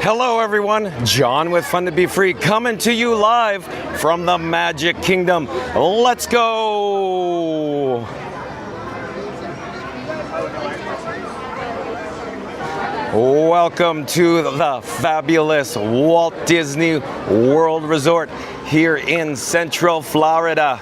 Hello everyone, John with Fun to Be Free coming to you live from the Magic Kingdom. Let's go! Welcome to the fabulous Walt Disney World Resort here in Central Florida.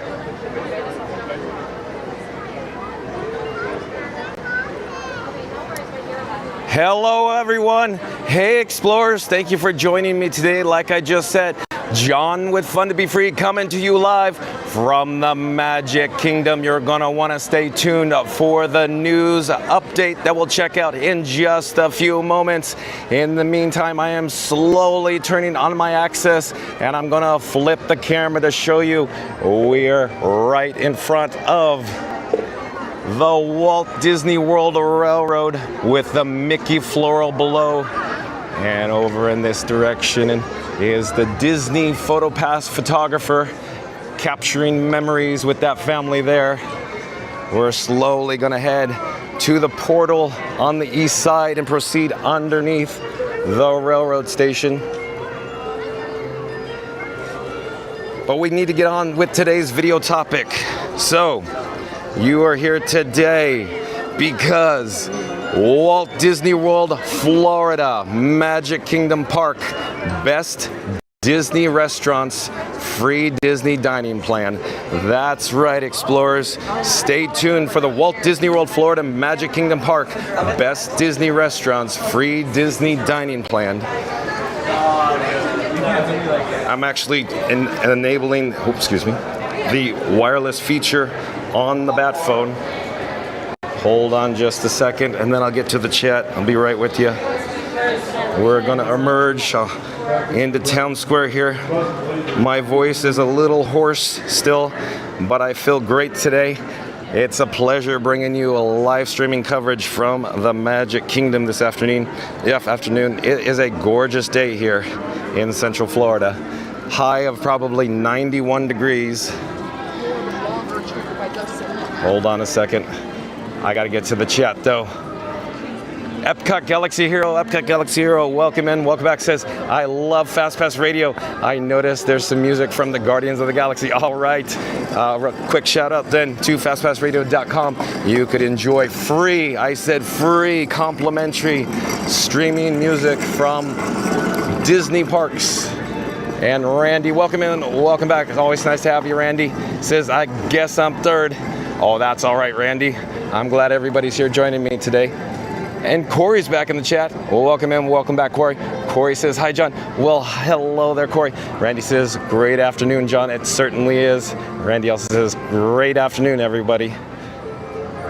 Hello everyone. Hey explorers, thank you for joining me today. Like I just said, John with Fun to Be Free coming to you live from the Magic Kingdom. You're gonna wanna stay tuned for the news update that we'll check out in just a few moments. In the meantime, I am slowly turning on my access and I'm gonna flip the camera to show you we're right in front of the Walt Disney World Railroad with the Mickey floral below. And over in this direction is the Disney PhotoPass photographer capturing memories with that family there. We're slowly gonna head to the portal on the east side and proceed underneath the railroad station. But we need to get on with today's video topic. So, you are here today because Walt Disney World, Florida, Magic Kingdom Park, best Disney restaurants, free Disney dining plan. That's right, explorers. Stay tuned for the Walt Disney World, Florida, Magic Kingdom Park, best Disney restaurants, free Disney dining plan. I'm actually enabling, the wireless feature on the bat phone. Hold on just a second and then I'll get to the chat. I'll be right with you. We're gonna emerge into Town Square here. My voice is a little hoarse still, but I feel great today. It's a pleasure bringing you a live streaming coverage from the Magic Kingdom this afternoon. It is a gorgeous day here in Central Florida. High of probably 91 degrees. Hold on a second. I gotta get to the chat though. Epcot Galaxy Hero, welcome in, welcome back, says, I love FastPass Radio. I noticed there's some music from the Guardians of the Galaxy. All right, quick shout out then to fastpassradio.com. You could enjoy free, I said free, complimentary streaming music from Disney parks. And Randy, welcome in, welcome back. It's always nice to have you, Randy. Says, I guess I'm third. Oh, that's all right, Randy. I'm glad everybody's here joining me today. And Corey's back in the chat. Well, welcome in, welcome back, Corey. Corey says, hi, John. Well, hello there, Corey. Randy says, great afternoon, John. It certainly is. Randy also says, great afternoon, everybody.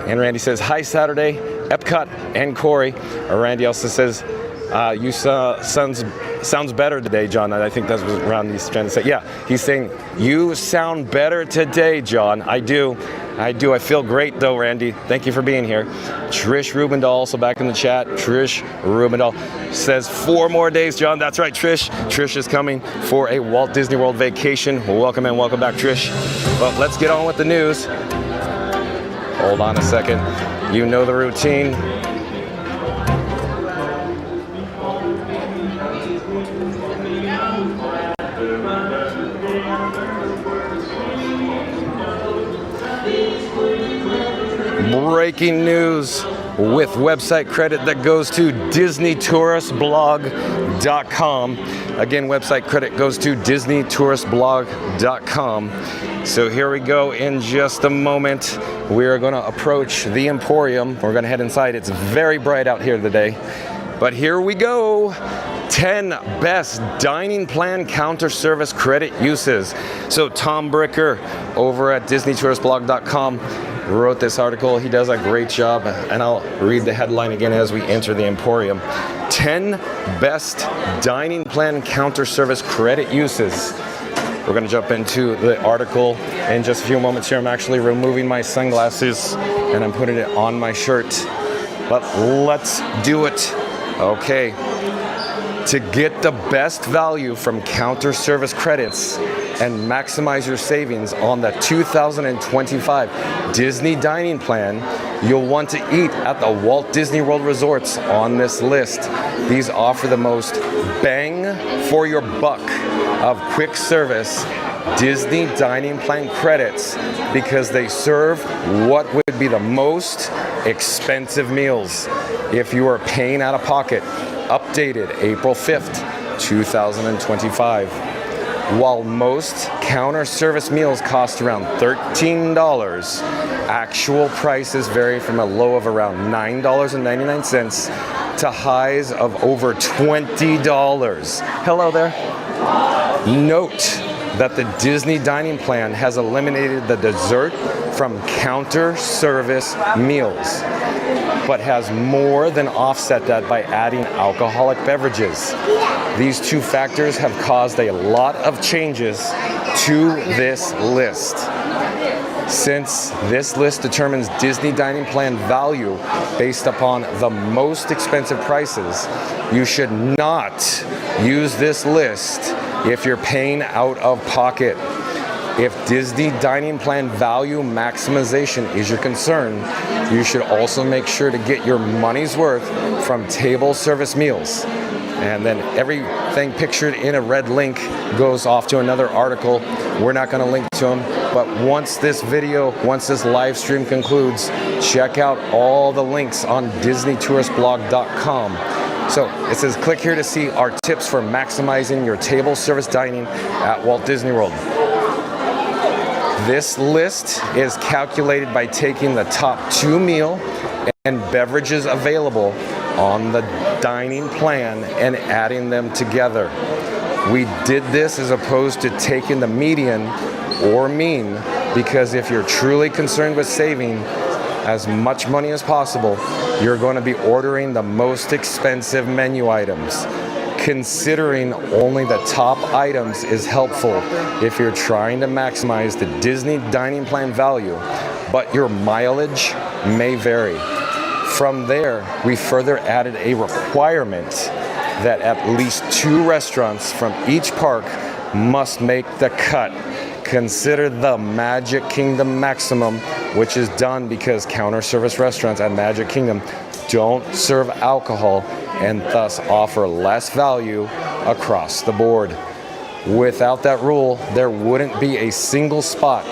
And Randy says, hi, Saturday, Epcot and Corey. Randy also says, you sounds better today, John. I think that's what Randy's trying to say. Yeah, he's saying, you sound better today, John. I do. I feel great though, Randy. Thank you for being here. Trish Rubendahl also back in the chat. Trish Rubendahl says 4 more days, John. That's right, Trish. Trish is coming for a Walt Disney World vacation. Welcome in, welcome back, Trish. Well, let's get on with the news. Hold on a second. You know the routine. Breaking news with website credit that goes to DisneyTouristBlog.com. Again, website credit goes to DisneyTouristBlog.com. So here we go in just a moment. We are going to approach the Emporium. We're going to head inside. It's very bright out here today. But here we go. 10 best dining plan counter service credit uses. So Tom Bricker over at DisneyTouristBlog.com wrote this article. He does a great job, and I'll read the headline again as we enter the Emporium. 10 best dining plan counter service credit uses. We're going to jump into the article in just a few moments here. I'm actually removing my sunglasses and I'm putting it on my shirt. But let's do it. Okay. To get the best value from counter service credits, and maximize your savings on the 2025 Disney Dining Plan, you'll want to eat at the Walt Disney World resorts on this list. These offer the most bang for your buck of quick service Disney Dining Plan credits because they serve what would be the most expensive meals if you are paying out of pocket. Updated April 5th, 2025. While most counter service meals cost around $13, actual prices vary from a low of around $9.99 to highs of over $20. Hello there. Note that the Disney Dining Plan has eliminated the dessert from counter service meals, but has more than offset that by adding alcoholic beverages. These two factors have caused a lot of changes to this list. Since this list determines Disney Dining Plan value based upon the most expensive prices, you should not use this list if you're paying out of pocket. If Disney Dining Plan value maximization is your concern, you should also make sure to get your money's worth from table service meals. And then everything pictured in a red link goes off to another article. We're not going to link to them, but once this live stream concludes, check out all the links on DisneyTouristBlog.com. So it says click here to see our tips for maximizing your table service dining at Walt Disney World. This list is calculated by taking the top 2 meal and beverages available on the dining plan and adding them together. We did this as opposed to taking the median or mean, because if you're truly concerned with saving as much money as possible, you're going to be ordering the most expensive menu items. Considering only the top items is helpful if you're trying to maximize the Disney Dining Plan value, but your mileage may vary. From there, we further added a requirement that at least 2 restaurants from each park must make the cut. Consider the Magic Kingdom maximum, which is done because counter service restaurants at Magic Kingdom don't serve alcohol and thus offer less value across the board. Without that rule, there wouldn't be a single spot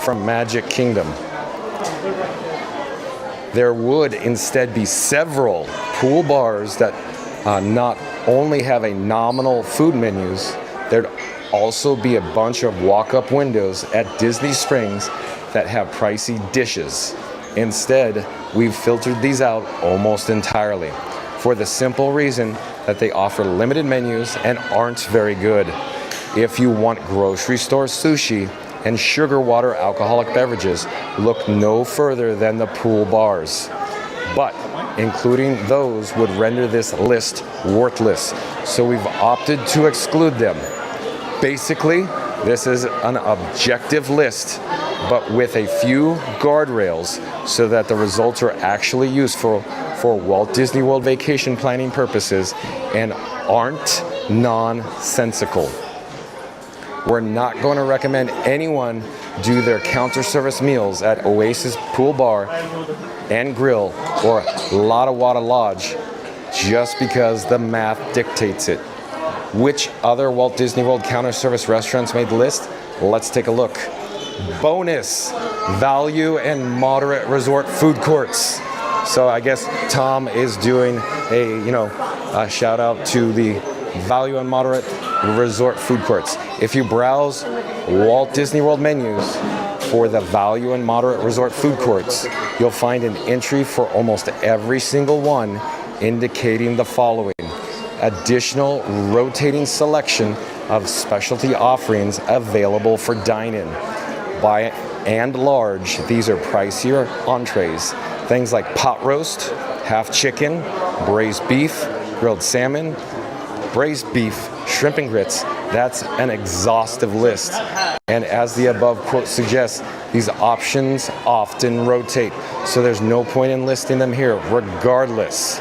from Magic Kingdom. There would instead be several pool bars that not only have a nominal food menus, there'd also be a bunch of walk-up windows at Disney Springs that have pricey dishes. Instead, we've filtered these out almost entirely for the simple reason that they offer limited menus and aren't very good. If you want grocery store sushi and sugar water alcoholic beverages, look no further than the pool bars. But including those would render this list worthless, so we've opted to exclude them. Basically, this is an objective list, but with a few guardrails so that the results are actually useful for Walt Disney World vacation planning purposes and aren't nonsensical. We're not going to recommend anyone do their counter service meals at Oasis Pool Bar and Grill or Lotta Wada Lodge just because the math dictates it. Which other Walt Disney World counter service restaurants made the list? Let's take a look. Bonus, value and moderate resort food courts. So I guess Tom is doing a shout out to the value and moderate resort food courts. If you browse Walt Disney World menus for the value and moderate resort food courts, you'll find an entry for almost every single one indicating the following: additional rotating selection of specialty offerings available for dine-in. By and large, these are pricier entrees. Things like pot roast, half chicken, braised beef, grilled salmon, braised beef, shrimp and grits. That's an exhaustive list. And as the above quote suggests, these options often rotate, so there's no point in listing them here regardless.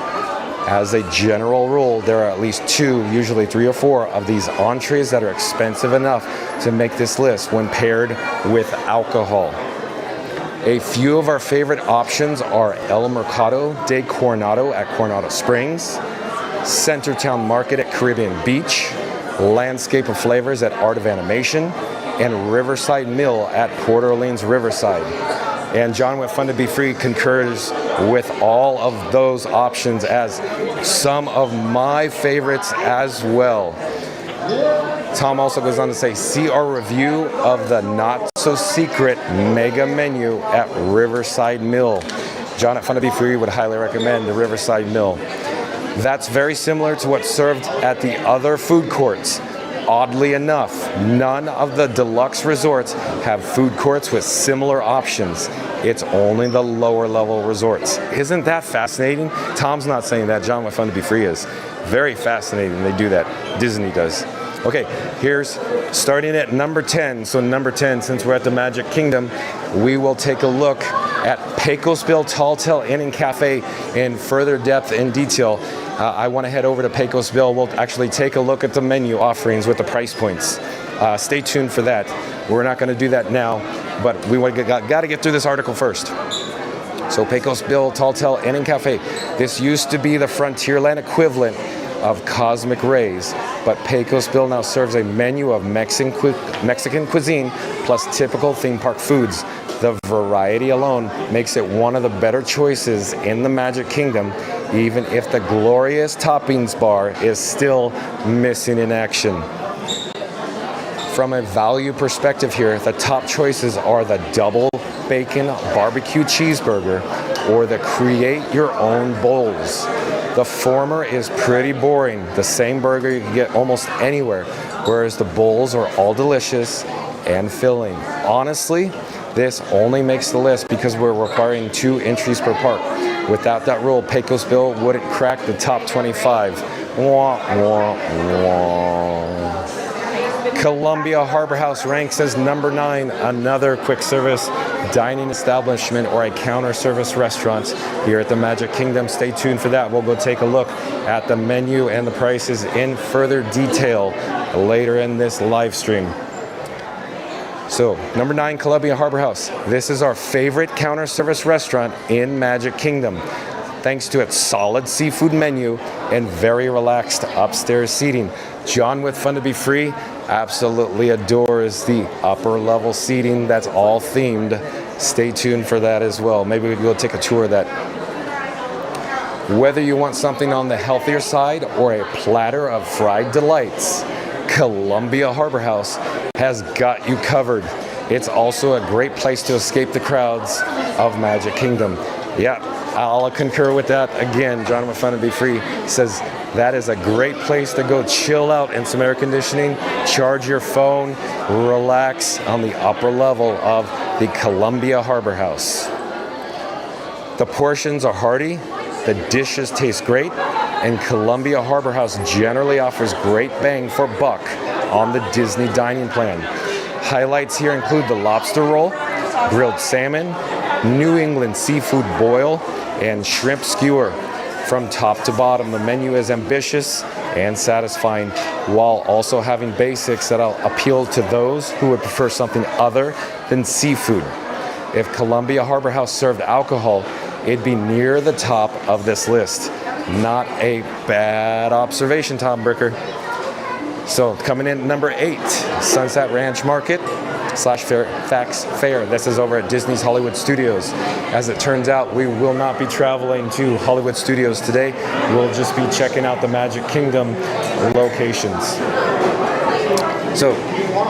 As a general rule, there are at least 2, usually 3 or 4 of these entrees that are expensive enough to make this list when paired with alcohol. A few of our favorite options are El Mercado de Coronado at Coronado Springs, Centertown Market at Caribbean Beach, Landscape of Flavors at Art of Animation, and Riverside Mill at Port Orleans Riverside. And John with Fun to Be Free concurs with all of those options as some of my favorites as well. Tom also goes on to say, see our review of the not-so-secret mega menu at Riverside Mill. John at Fun to Be Free would highly recommend the Riverside Mill. That's very similar to what's served at the other food courts. Oddly enough, none of the deluxe resorts have food courts with similar options. It's only the lower level resorts. Isn't that fascinating? Tom's not saying that. John with Fun to Be Free is. Very fascinating. They do that. Disney does. Okay, here's starting at number 10. So number 10, since we're at the Magic Kingdom, we will take a look at Pecos Bill Tall Tale Inn and Cafe in further depth and detail. I want to head over to Pecos Bill. We'll actually take a look at the menu offerings with the price points. Stay tuned for that. We're not going to do that now, but we got to get through this article first. So Pecos Bill Tall Tale Inn and Cafe. This used to be the Frontierland equivalent of Cosmic Rays, but Pecos Bill now serves a menu of Mexican cuisine plus typical theme park foods. The variety alone makes it one of the better choices in the Magic Kingdom, even if the glorious toppings bar is still missing in action. From a value perspective here, the top choices are the double bacon barbecue cheeseburger or the create your own bowls. The former is pretty boring. The same burger you can get almost anywhere, whereas the bowls are all delicious and filling. Honestly, this only makes the list because we're requiring 2 entries per park. Without that rule, Pecos Bill wouldn't crack the top 25. Wah, wah, wah. Columbia Harbor House ranks as number 9, another quick service dining establishment or a counter service restaurant here at the Magic Kingdom. Stay tuned for that. We'll go take a look at the menu and the prices in further detail later in this live stream. So, number 9, Columbia Harbor House. This is our favorite counter service restaurant in Magic Kingdom, thanks to its solid seafood menu and very relaxed upstairs seating. John with Fun to Be Free absolutely adores the upper level seating that's all themed. Stay tuned for that as well. Maybe we can go take a tour of that. Whether you want something on the healthier side or a platter of fried delights, Columbia Harbor House has got you covered. It's also a great place to escape the crowds of Magic Kingdom. Yeah, I'll concur with that. Again, John with Fun to Be Free says that is a great place to go chill out in some air conditioning, charge your phone, relax on the upper level of the Columbia Harbor House. The portions are hearty, the dishes taste great, and Columbia Harbor House generally offers great bang for buck on the Disney dining plan. Highlights here include the lobster roll, grilled salmon, New England seafood boil, and shrimp skewer. From top to bottom, the menu is ambitious and satisfying, while also having basics that'll appeal to those who would prefer something other than seafood. If Columbia Harbor House served alcohol, it'd be near the top of this list. Not a bad observation, Tom Bricker. So coming in at number 8, Sunset Ranch Market / Fairfax Fair. This is over at Disney's Hollywood Studios. As it turns out, we will not be traveling to Hollywood Studios today. We'll just be checking out the Magic Kingdom locations. So,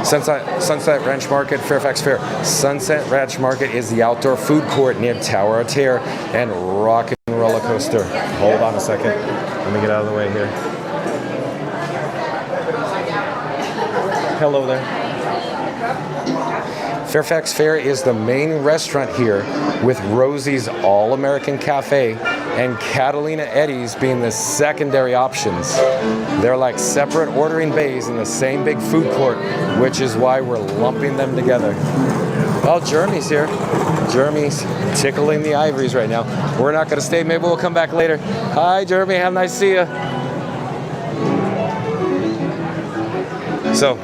Sunset Ranch Market, Fairfax Fair. Sunset Ranch Market is the outdoor food court near Tower of Terror and Rock and Roller Coaster. Hold on a second. Let me get out of the way here. Hello there. Fairfax Fair is the main restaurant here, with Rosie's All-American Cafe and Catalina Eddie's being the secondary options. They're like separate ordering bays in the same big food court, which is why we're lumping them together. Oh, Jeremy's here. Jeremy's tickling the ivories right now. We're not going to stay. Maybe we'll come back later. Hi, Jeremy. Have a nice see you. So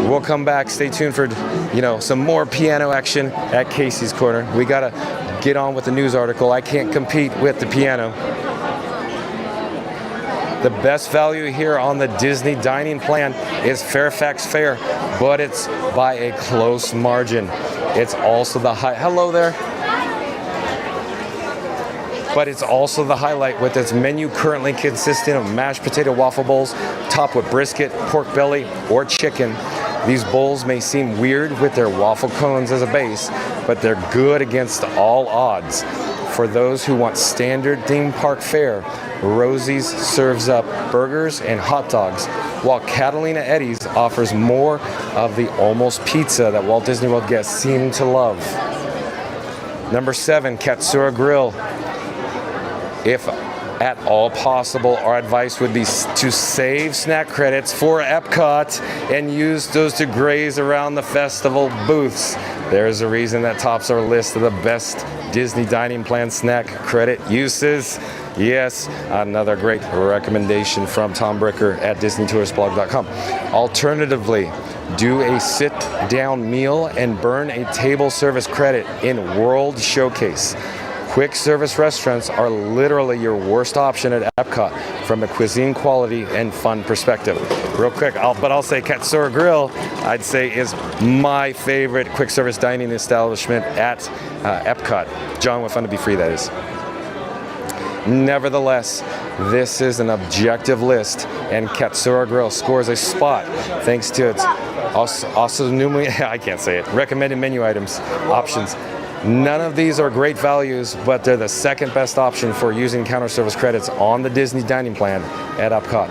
we'll come back. Stay tuned for, some more piano action at Casey's Corner. We got to get on with the news article. I can't compete with the piano. The best value here on the Disney dining plan is Fairfax Fare, but it's by a close margin. It's also the hello there. But it's also the highlight with its menu currently consisting of mashed potato waffle bowls topped with brisket, pork belly, or chicken. These bowls may seem weird with their waffle cones as a base, but they're good against all odds. For those who want standard theme park fare, Rosie's serves up burgers and hot dogs, while Catalina Eddie's offers more of the almost pizza that Walt Disney World guests seem to love. Number 7, Katsura Grill. If at all possible, our advice would be to save snack credits for Epcot and use those to graze around the festival booths. There's a reason that tops our list of the best Disney dining plan snack credit uses. Yes, another great recommendation from Tom Bricker at DisneyTouristBlog.com. Alternatively, do a sit-down meal and burn a table service credit in World Showcase. Quick service restaurants are literally your worst option at Epcot from a cuisine quality and fun perspective. Real quick, I'll say Katsura Grill, I'd say, is my favorite quick service dining establishment at Epcot. John with Fun to Be Free, that is. Nevertheless, this is an objective list, and Katsura Grill scores a spot thanks to its I can't say it, recommended menu items, options. None of these are great values, but they're the second best option for using counter service credits on the Disney dining plan at Epcot.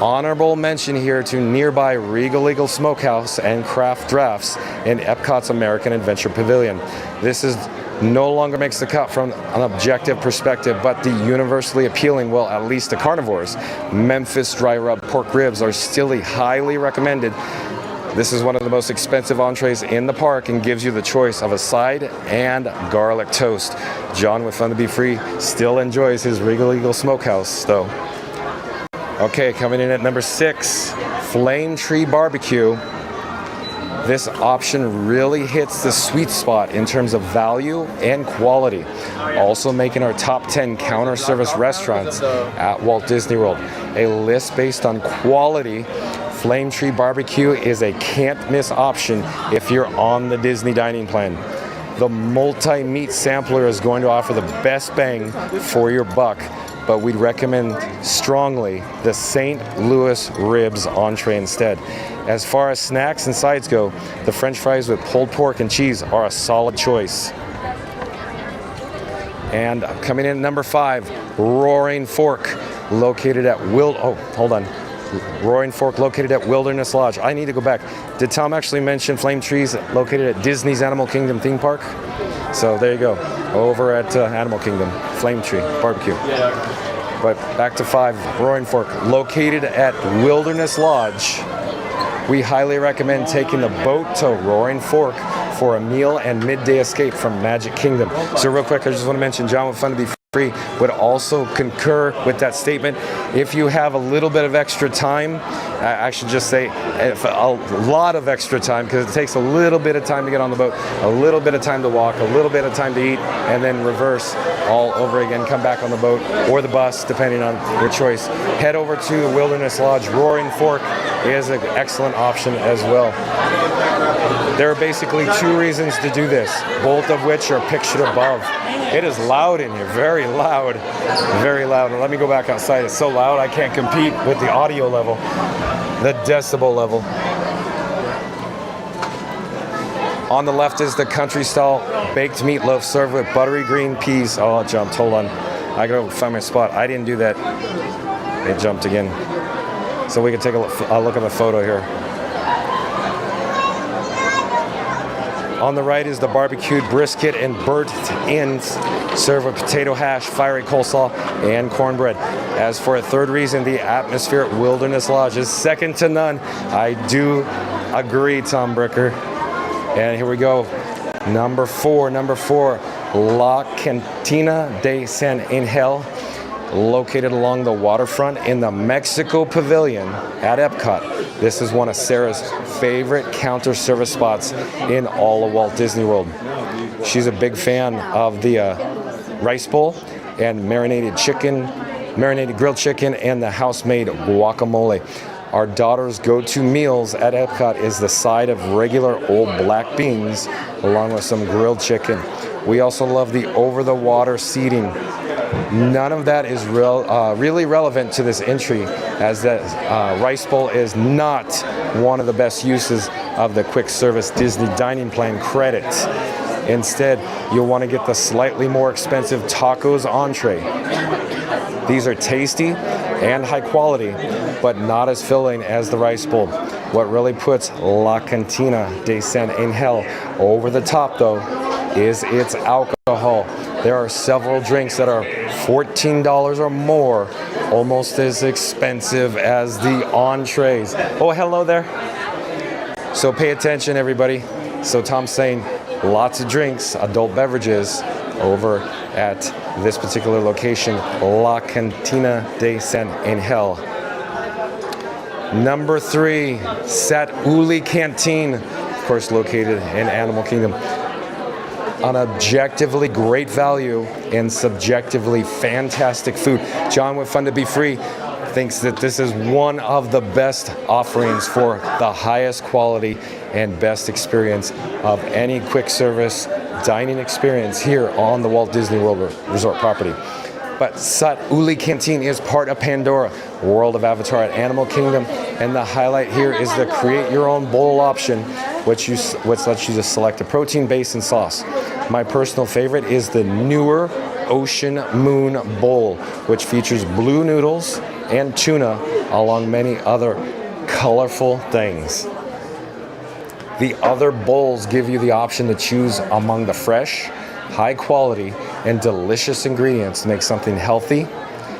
Honorable mention here to nearby Regal Eagle Smokehouse and Craft Drafts in Epcot's American Adventure Pavilion. This is no longer makes the cut from an objective perspective, but the universally appealing, well, at least to carnivores, Memphis dry rub pork ribs are still highly recommended. This is one of the most expensive entrees in the park and gives you the choice of a side and garlic toast. John with Fun to Be Free still enjoys his Regal Eagle Smokehouse, though. Okay, coming in at number 6, Flame Tree Barbecue. This option really hits the sweet spot in terms of value and quality, also making our top 10 counter service restaurants at Walt Disney World. A list based on quality, Flame Tree Barbecue is a can't-miss option if you're on the Disney dining plan. The multi-meat sampler is going to offer the best bang for your buck, but we'd recommend strongly the St. Louis ribs entree instead. As far as snacks and sides go, the French fries with pulled pork and cheese are a solid choice. And coming in at number 5, Roaring Fork, located at Roaring Fork, located at Wilderness Lodge. I need to go back. Did Tom actually mention Flame Trees located at Disney's Animal Kingdom theme park? So there you go, over at Animal Kingdom, Flame Tree Barbecue. Yeah. But back to 5, Roaring Fork, located at Wilderness Lodge. We highly recommend taking the boat to Roaring Fork for a meal and midday escape from Magic Kingdom. So real quick, I just want to mention John with Fun to Be Free would also concur with that statement. If you have a little bit of extra time, I should just say a lot of extra time, because it takes a little bit of time to get on the boat, a little bit of time to walk, a little bit of time to eat, and then reverse all over again, come back on the boat or the bus, depending on your choice. Head over to the Wilderness Lodge. Roaring Fork is an excellent option as well. There are basically 2 reasons to do this, both of which are pictured above. It is loud in here, very loud, very loud. And let me go back outside. It's so loud I can't compete with the audio level, the decibel level. On the left is the country-style baked meatloaf served with buttery green peas. Oh, it jumped. Hold on. I gotta find my spot. I didn't do that. It jumped again. So we can take a look at the photo here. On the right is the barbecued brisket and burnt ends served with potato hash, fiery coleslaw, and cornbread. As for a third reason, the atmosphere at Wilderness Lodge is second to none. I do agree, Tom Bricker. And here we go. Number four, La Cantina de San Angel, located along the waterfront in the Mexico Pavilion at Epcot. This is one of Sarah's favorite counter service spots in all of Walt Disney World. She's a big fan of the rice bowl and marinated grilled chicken, and the house-made guacamole. Our daughter's go-to meals at Epcot is the side of regular old black beans along with some grilled chicken. We also love the over-the-water seating. None of that is really relevant to this entry, as that rice bowl is not one of the best uses of the quick service Disney dining plan credits. Instead, you'll want to get the slightly more expensive tacos entree. These are tasty and high quality, but not as filling as the rice bowl. What really puts La Cantina de San Angel over the top, though, is its alcohol. There are several drinks that are $14 or more, almost as expensive as the entrees. Oh, hello there. So pay attention, everybody. So Tom's saying lots of drinks, adult beverages, over at this particular location, La Cantina de San Angel. Number 3, Sat Uli Canteen, of course located in Animal Kingdom. An objectively great value and subjectively fantastic food. John with Fun to Be Free thinks that this is one of the best offerings for the highest quality and best experience of any quick service dining experience here on the Walt Disney World Resort property. But Sat Uli Canteen is part of Pandora, World of Avatar at Animal Kingdom, and the highlight here is the create your own bowl option, which lets you just select a protein base and sauce. My personal favorite is the newer Ocean Moon Bowl, which features blue noodles and tuna, along many other colorful things. The other bowls give you the option to choose among the fresh, high quality, and delicious ingredients to make something healthy,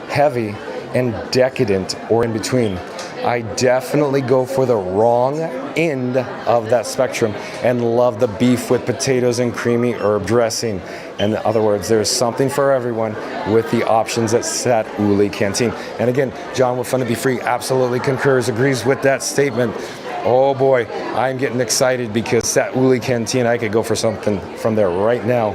heavy, and decadent, or in between. I definitely go for the wrong end of that spectrum and love the beef with potatoes and creamy herb dressing. In other words, there's something for everyone with the options at Sat Uli Canteen. And again, John with Fun to Be Free absolutely concurs, agrees with that statement. Oh boy, I'm getting excited because Sat Uli Canteen, I could go for something from there right now.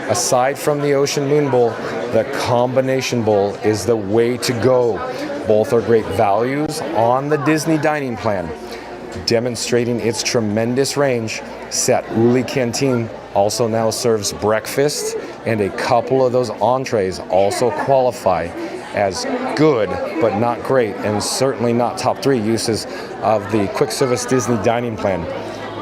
Aside from the Ocean Moon Bowl, the combination bowl is the way to go. Both are great values on the Disney dining plan. Demonstrating its tremendous range, Sat Uli Canteen also now serves breakfast, and a couple of those entrees also qualify as good but not great, and certainly not top 3 uses of the quick service Disney dining plan.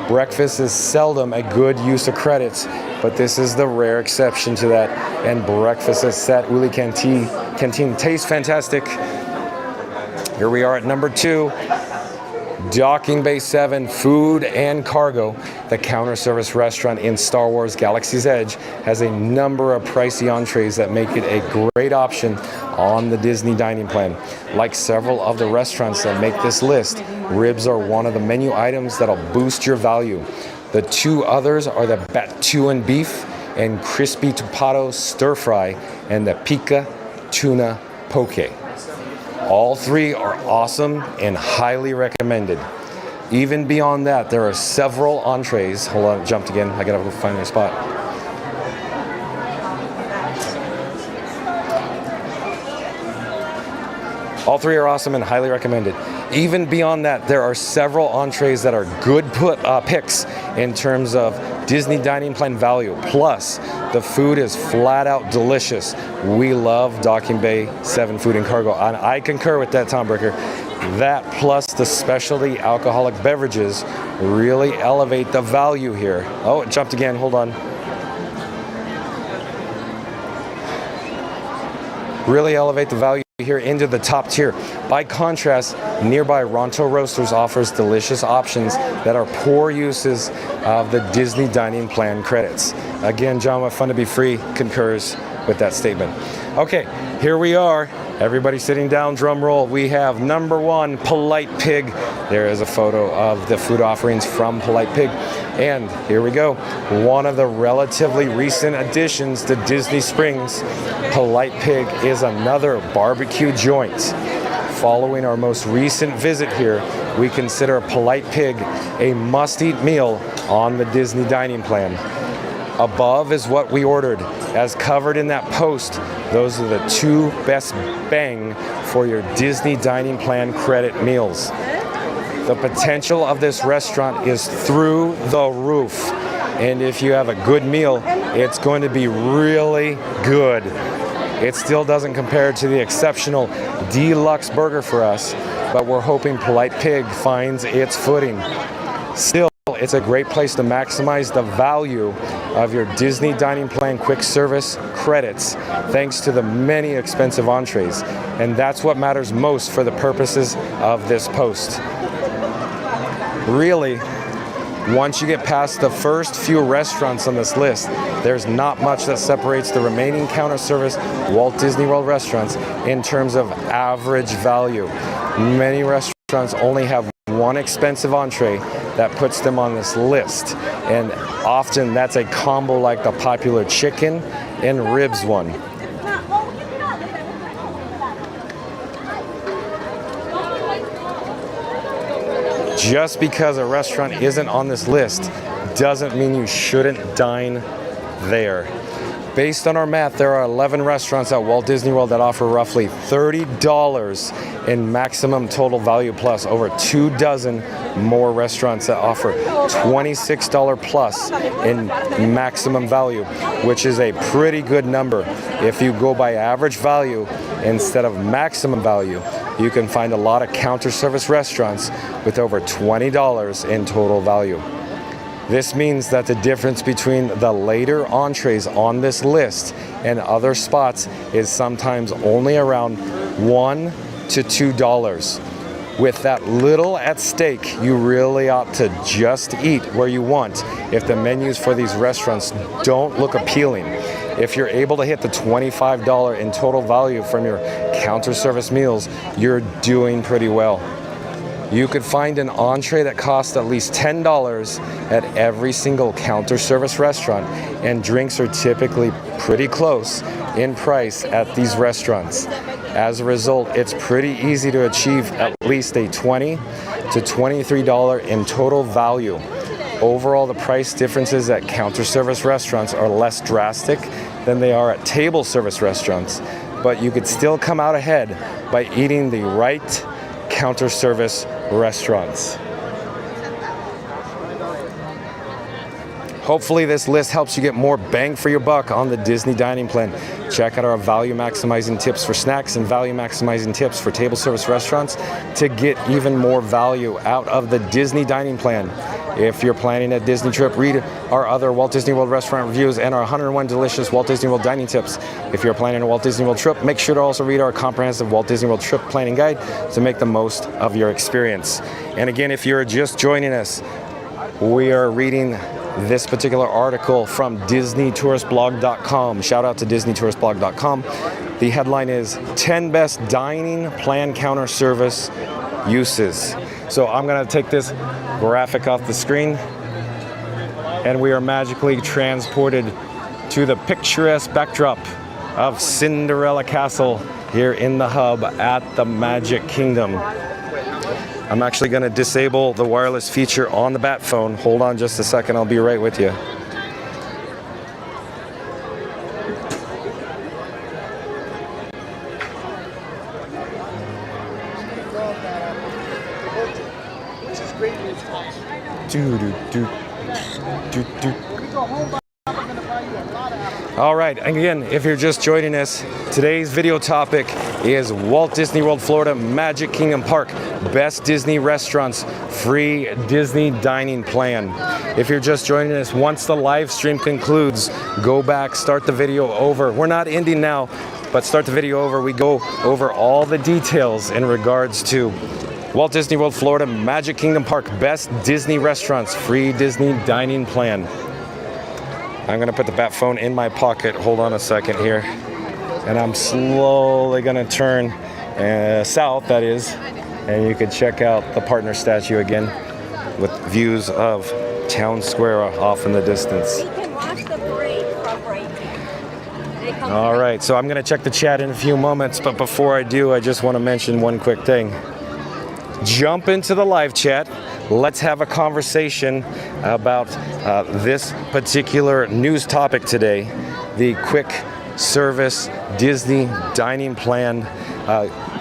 Breakfast is seldom a good use of credits, but this is the rare exception to that, and breakfast at Sat Uli Canteen tastes fantastic. Here we are at number 2, Docking Bay 7 Food and Cargo. The counter service restaurant in Star Wars Galaxy's Edge has a number of pricey entrees that make it a great option on the Disney dining plan. Like several of the restaurants that make this list, ribs are one of the menu items that'll boost your value. The 2 others are the Batuan beef and crispy tupado stir fry and the pica tuna poke. All 3 are awesome and highly recommended. Even beyond that, there are several entrees. Hold on, it jumped again. I gotta go find my spot. All 3 are awesome and highly recommended. Even beyond that, there are several entrees that are good picks in terms of Disney dining plan value. Plus, the food is flat out delicious. We love Docking Bay 7 Food and Cargo, and I concur with that, Tom Bricker. That plus the specialty alcoholic beverages really elevate the value here. Oh, it jumped again, hold on. Really elevate the value here into the top tier. By contrast, nearby Ronto Roasters offers delicious options that are poor uses of the Disney dining plan credits. Again, John with Fun to Be Free concurs with that statement. Okay, here we are. Everybody sitting down, drum roll. We have number 1, Polite Pig. There is a photo of the food offerings from Polite Pig. And here we go. One of the relatively recent additions to Disney Springs, Polite Pig is another barbecue joint. Following our most recent visit here, we consider Polite Pig a must-eat meal on the Disney dining plan. Above is what we ordered. As covered in that post, those are the 2 best bang for your Disney dining plan credit meals. The potential of this restaurant is through the roof. And if you have a good meal, it's going to be really good. It still doesn't compare to the exceptional deluxe burger for us, but we're hoping Polite Pig finds its footing. Still, it's a great place to maximize the value of your Disney dining plan quick service credits thanks to the many expensive entrees. And that's what matters most for the purposes of this post. Really, once you get past the first few restaurants on this list, there's not much that separates the remaining counter service Walt Disney World restaurants in terms of average value. Many restaurants only have one expensive entree that puts them on this list, and often that's a combo like the popular chicken and ribs one. Just because a restaurant isn't on this list doesn't mean you shouldn't dine there. Based on our math, there are 11 restaurants at Walt Disney World that offer roughly $30 in maximum total value plus over 24 more restaurants that offer $26 plus in maximum value, which is a pretty good number. If you go by average value instead of maximum value, you can find a lot of counter service restaurants with over $20 in total value. This means that the difference between the later entrees on this list and other spots is sometimes only around $1 to $2. With that little at stake, you really ought to just eat where you want if the menus for these restaurants don't look appealing. If you're able to hit the $25 in total value from your counter service meals, you're doing pretty well. You could find an entree that costs at least $10 at every single counter service restaurant, and drinks are typically pretty close in price at these restaurants. As a result, it's pretty easy to achieve at least a $20 to $23 in total value. Overall, the price differences at counter service restaurants are less drastic than they are at table service restaurants, but you could still come out ahead by eating the right counter service restaurants. Hopefully this list helps you get more bang for your buck on the Disney dining plan. Check out our value maximizing tips for snacks and value maximizing tips for table service restaurants to get even more value out of the Disney dining plan. If you're planning a Disney trip, read our other Walt Disney World restaurant reviews and our 101 delicious Walt Disney World dining tips. If you're planning a Walt Disney World trip, make sure to also read our comprehensive Walt Disney World trip planning guide to make the most of your experience. And again, if you're just joining us, we are reading this particular article from DisneyTouristBlog.com. Shout out to DisneyTouristBlog.com. The headline is 10 Best Dining Plan Counter Service Uses. So I'm going to take this graphic off the screen, and we are magically transported to the picturesque backdrop of Cinderella Castle here in the hub at the Magic Kingdom. I'm actually going to disable the wireless feature on the bat phone. Hold on just a second, I'll be right with you. All right, again, if you're just joining us, today's video topic is Walt Disney World, Florida, Magic Kingdom Park, Best Disney Restaurants, Free Disney Dining Plan. If you're just joining us, once the live stream concludes, go back, start the video over. We're not ending now, but start the video over. We go over all the details in regards to Walt Disney World, Florida, Magic Kingdom Park, Best Disney Restaurants, Free Disney Dining Plan. I'm gonna put the bat phone in my pocket. Hold on a second here. And I'm slowly gonna turn south, that is. And you can check out the partner statue again with views of town square off in the distance. You can watch the parade from right here. All right, so I'm going to check the chat in a few moments, but before I do, I just want to mention one quick thing. Jump into the live chat. Let's have a conversation about this particular news topic today, the quick service Disney dining plan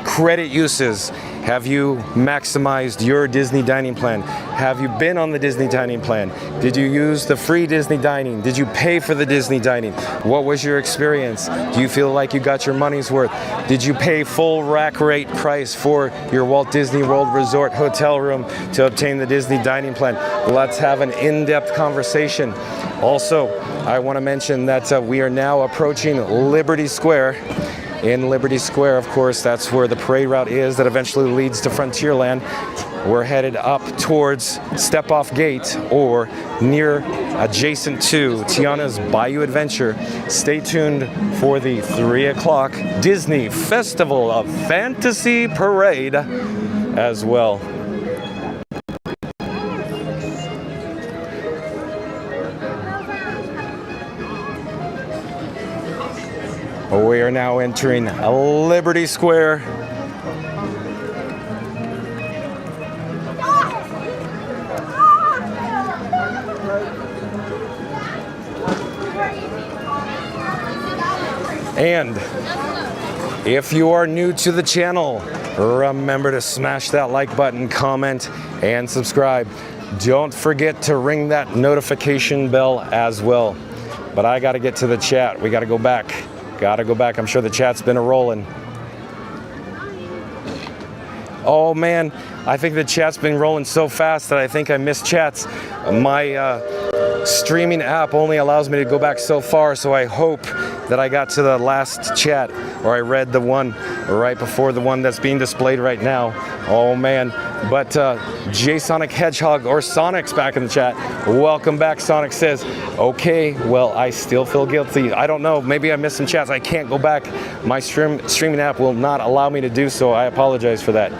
credit uses. Have you maximized your Disney dining plan? Have you been on the Disney dining plan? Did you use the free Disney dining? Did you pay for the Disney dining? What was your experience? Do you feel like you got your money's worth? Did you pay full rack rate price for your Walt Disney World Resort hotel room to obtain the Disney dining plan? Let's have an in-depth conversation. Also, I want to mention that we are now approaching Liberty Square. In Liberty Square, of course, that's where the parade route is that eventually leads to Frontierland. We're headed up towards Step Off Gate, or near adjacent to Tiana's Bayou Adventure. Stay tuned for the 3 o'clock Disney Festival of Fantasy Parade as well. We are now entering Liberty Square. And if you are new to the channel, remember to smash that like button, comment, and subscribe. Don't forget to ring that notification bell as well. But I got to get to the chat. We got to go back. Gotta go back. I'm sure the chat's been a-rolling. Oh man, I think the chat's been rolling so fast that I think I missed chats. My streaming app only allows me to go back so far, so I hope that I got to the last chat, or I read the one right before the one that's being displayed right now. Oh man. But J Sonic Hedgehog, or Sonic's back in the chat. Welcome back. Sonic says, okay, well, I still feel guilty. I don't know, maybe I missed some chats. I can't go back. My streaming app will not allow me to do so. I apologize for that.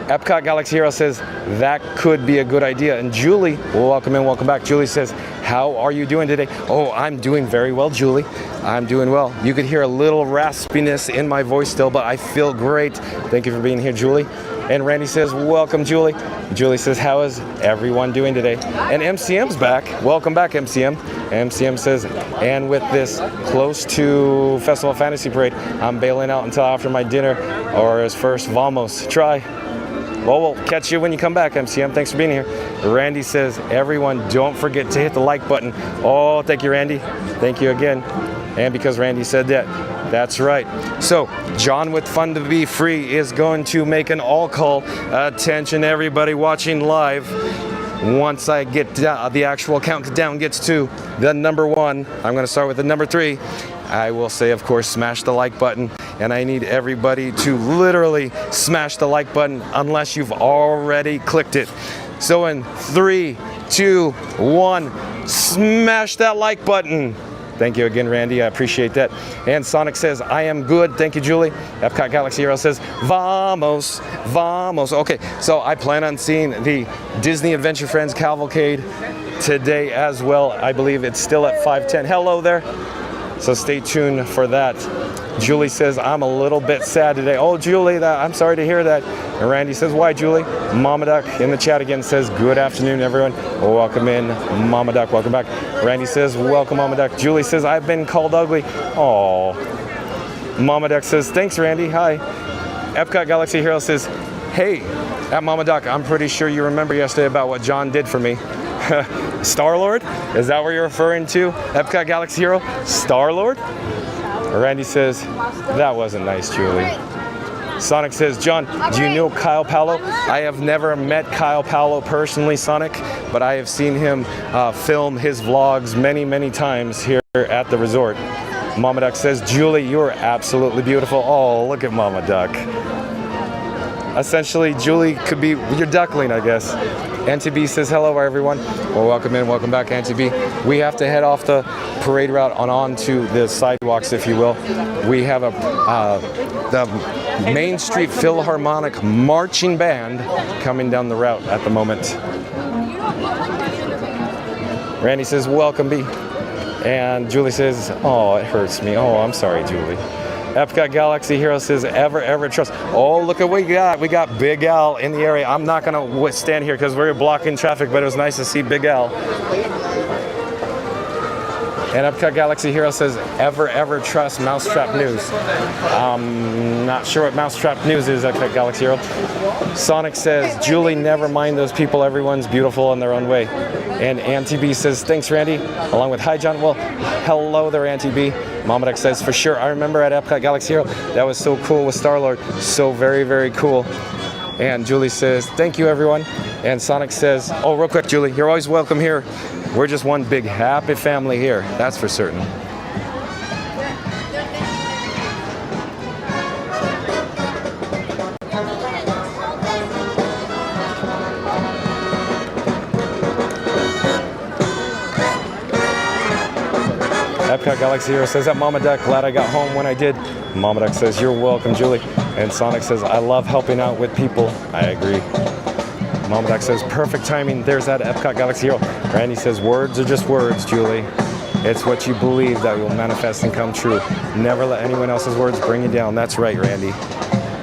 Epcot Galaxy Hero says, that could be a good idea. And Julie, welcome in, welcome back. Julie says, how are you doing today? Oh, I'm doing very well, Julie. I'm doing well. You could hear a little raspiness in my voice still, but I feel great. Thank you for being here, Julie. And Randy says, welcome, Julie. Julie says, how is everyone doing today? And MCM's back. Welcome back, MCM. MCM says, and with this close to Festival of Fantasy Parade, I'm bailing out until after my dinner, or as first, vamos. Try. Well, we'll catch you when you come back, MCM. Thanks for being here. Randy says, everyone, don't forget to hit the like button. Oh, thank you, Randy. Thank you again. And because Randy said that, that's right. So, John with Fun to Be Free is going to make an all call. Attention, everybody watching live. Once I get the actual countdown gets to the number 1, I'm going to start with the number 3. I will say, of course, smash the like button. And I need everybody to literally smash the like button unless you've already clicked it. So in 3, 2, 1, smash that like button. Thank you again, Randy. I appreciate that. And Sonic says, I am good. Thank you, Julie. Epcot Galaxy Hero says, vamos, vamos. Okay, so I plan on seeing the Disney Adventure Friends Cavalcade today as well. I believe it's still at 5:10. Hello there. So stay tuned for that. Julie says, I'm a little bit sad today. Oh, Julie, I'm sorry to hear that. And Randy says, why, Julie? Mama Duck in the chat again says, good afternoon, everyone. Welcome in, Mama Duck. Welcome back. Randy says, welcome, Mama Duck. Julie says, I've been called ugly. Oh. Mama Duck says, thanks, Randy. Hi. Epcot Galaxy Hero says, hey, at Mama Duck, I'm pretty sure you remember yesterday about what John did for me. Star-Lord? Is that what you're referring to? Epcot Galaxy Hero? Star-Lord? Randy says, that wasn't nice, Julie. Sonic says, John, do you know Kyle Paolo? I have never met Kyle Paolo personally, Sonic, but I have seen him film his vlogs many, many times here at the resort. Mama Duck says, Julie, you're absolutely beautiful. Oh, look at Mama Duck. Essentially, Julie could be your duckling, I guess. Auntie B says, hello, everyone. Well, welcome in, welcome back, Auntie B. We have to head off the parade route on to the sidewalks, if you will. We have the Main Street Philharmonic Marching Band coming down the route at the moment. Randy says, welcome, B. And Julie says, oh, it hurts me. Oh, I'm sorry, Julie. Epcot Galaxy Hero says, ever trust. Oh, look at what we got. We got Big Al in the area. I'm not going to stand here because we're blocking traffic, but it was nice to see Big Al. And Epcot Galaxy Hero says, ever trust Mousetrap News. Not sure what Mousetrap News is, Epcot Galaxy Hero. Sonic says, Julie, never mind those people. Everyone's beautiful in their own way. And Auntie B says, thanks, Randy. Along with, hi, John. Well, hello there, Auntie B. Mama Duck says, for sure. I remember at Epcot Galaxy Hero, that was so cool with Star-Lord. So very cool. And Julie says, thank you, everyone. And Sonic says, oh, real quick, Julie, you're always welcome here. We're just one big happy family here. That's for certain. Epcot Galaxy Hero says that Mama Duck, glad I got home when I did. Mama Duck says, you're welcome, Julie. And Sonic says, I love helping out with people. I agree. Mama Duck says, perfect timing. There's that Epcot Galaxy Hero. Randy says, words are just words, Julie. It's what you believe that will manifest and come true. Never let anyone else's words bring you down. That's right, Randy.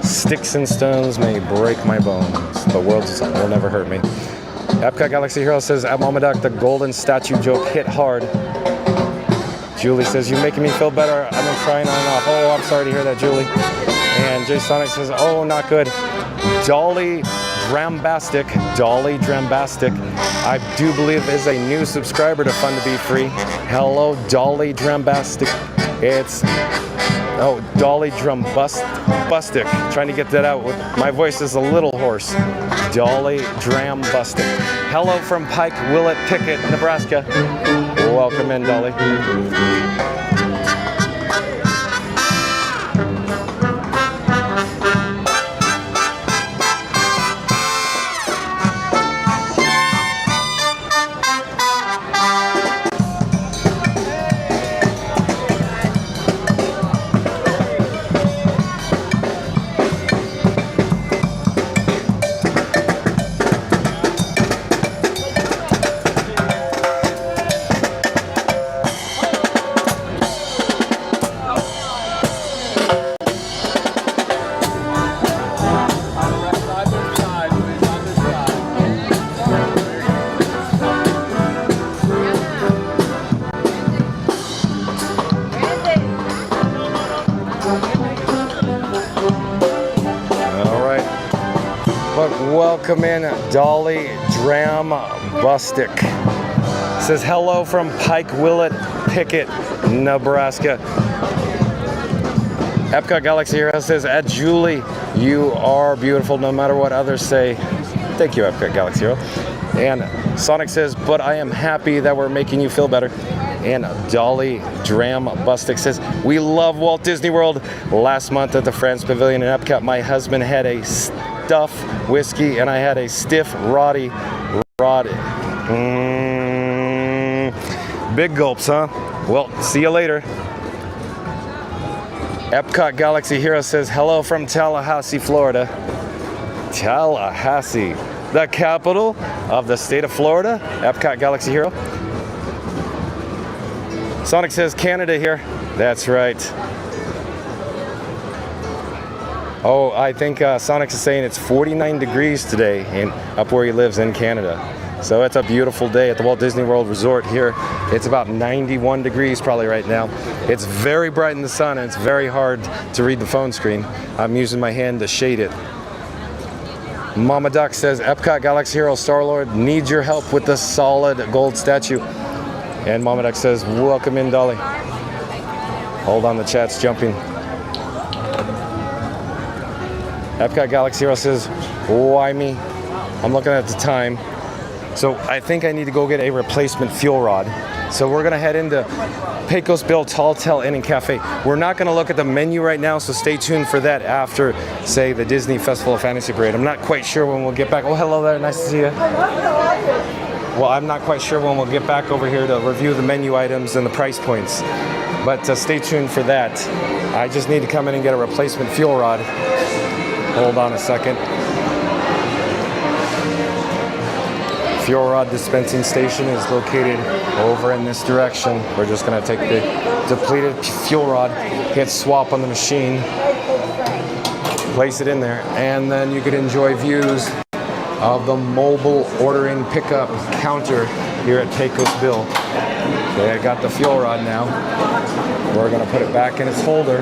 Sticks and stones may break my bones, but words will never hurt me. Epcot Galaxy Hero says, at Mama Duck, the golden statue joke hit hard. Julie says, you're making me feel better. I've been crying on and off. Oh, I'm sorry to hear that, Julie. And Jay Sonic says, oh, not good. Dolly Drambastic, I do believe is a new subscriber to Fun to Be Free. Hello, Dolly Drambastic. It's, oh, Dolly Drambustic. Trying to get that out. My voice is a little hoarse. Dolly Drambustic. Hello from Pike Willet Pickett, Nebraska. Welcome in, Dolly. Welcome in, Dolly Drambustic. Says hello from Pike Willet Pickett, Nebraska. Epcot Galaxy Hero says, at Julie, you are beautiful no matter what others say. Thank you, Epcot Galaxy Hero. And Sonic says, but I am happy that we're making you feel better. And Dolly Drambustic says, we love Walt Disney World. Last month at the France Pavilion in Epcot, my husband had a stuff whiskey and I had a stiff roddy. Big gulps, huh? Well, see you later. Epcot Galaxy Hero says, hello from Tallahassee, Florida. Tallahassee, the capital of the state of Florida. Epcot Galaxy Hero. Sonic says, Canada here. That's right. Oh, I think Sonic is saying it's 49 degrees today up where he lives in Canada. So it's a beautiful day at the Walt Disney World Resort here. It's about 91 degrees probably right now. It's very bright in the sun and it's very hard to read the phone screen. I'm using my hand to shade it. Mama Duck says, Epcot Galaxy Hero Star-Lord needs your help with the solid gold statue. And Mama Duck says, welcome in, Dolly. Hold on, the chat's jumping. Epcot Galaxy Hero says, why me? I'm looking at the time. So I think I need to go get a replacement fuel rod. So we're gonna head into Pecos Bill Tall Tale Inn and Cafe. We're not gonna look at the menu right now, so stay tuned for that after, say, the Disney Festival of Fantasy Parade. I'm not quite sure when we'll get back. Oh, hello there, nice to see you. Well, I'm not quite sure when we'll get back over here to review the menu items and the price points. But stay tuned for that. I just need to come in and get a replacement fuel rod. Hold on a second. fuel rod dispensing station is located over in this direction. We're just gonna take the depleted fuel rod, hit swap on the machine, place it in there, and then you could enjoy views of the mobile ordering pickup counter here at Pecos Bill. Okay, I got the fuel rod now. We're gonna put it back in its holder,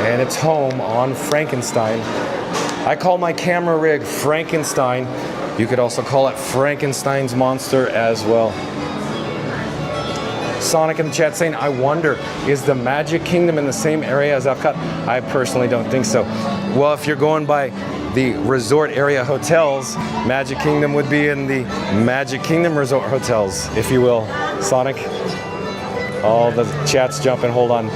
and it's home on Frankenstein. I call my camera rig Frankenstein. You could also call it Frankenstein's monster as well. Sonic in the chat saying, I wonder, is the Magic Kingdom in the same area as Epcot? I personally don't think so. Well, if you're going by the resort area hotels, Magic Kingdom would be in the Magic Kingdom resort hotels, if you will. Sonic, all the chat's jumping. Hold on.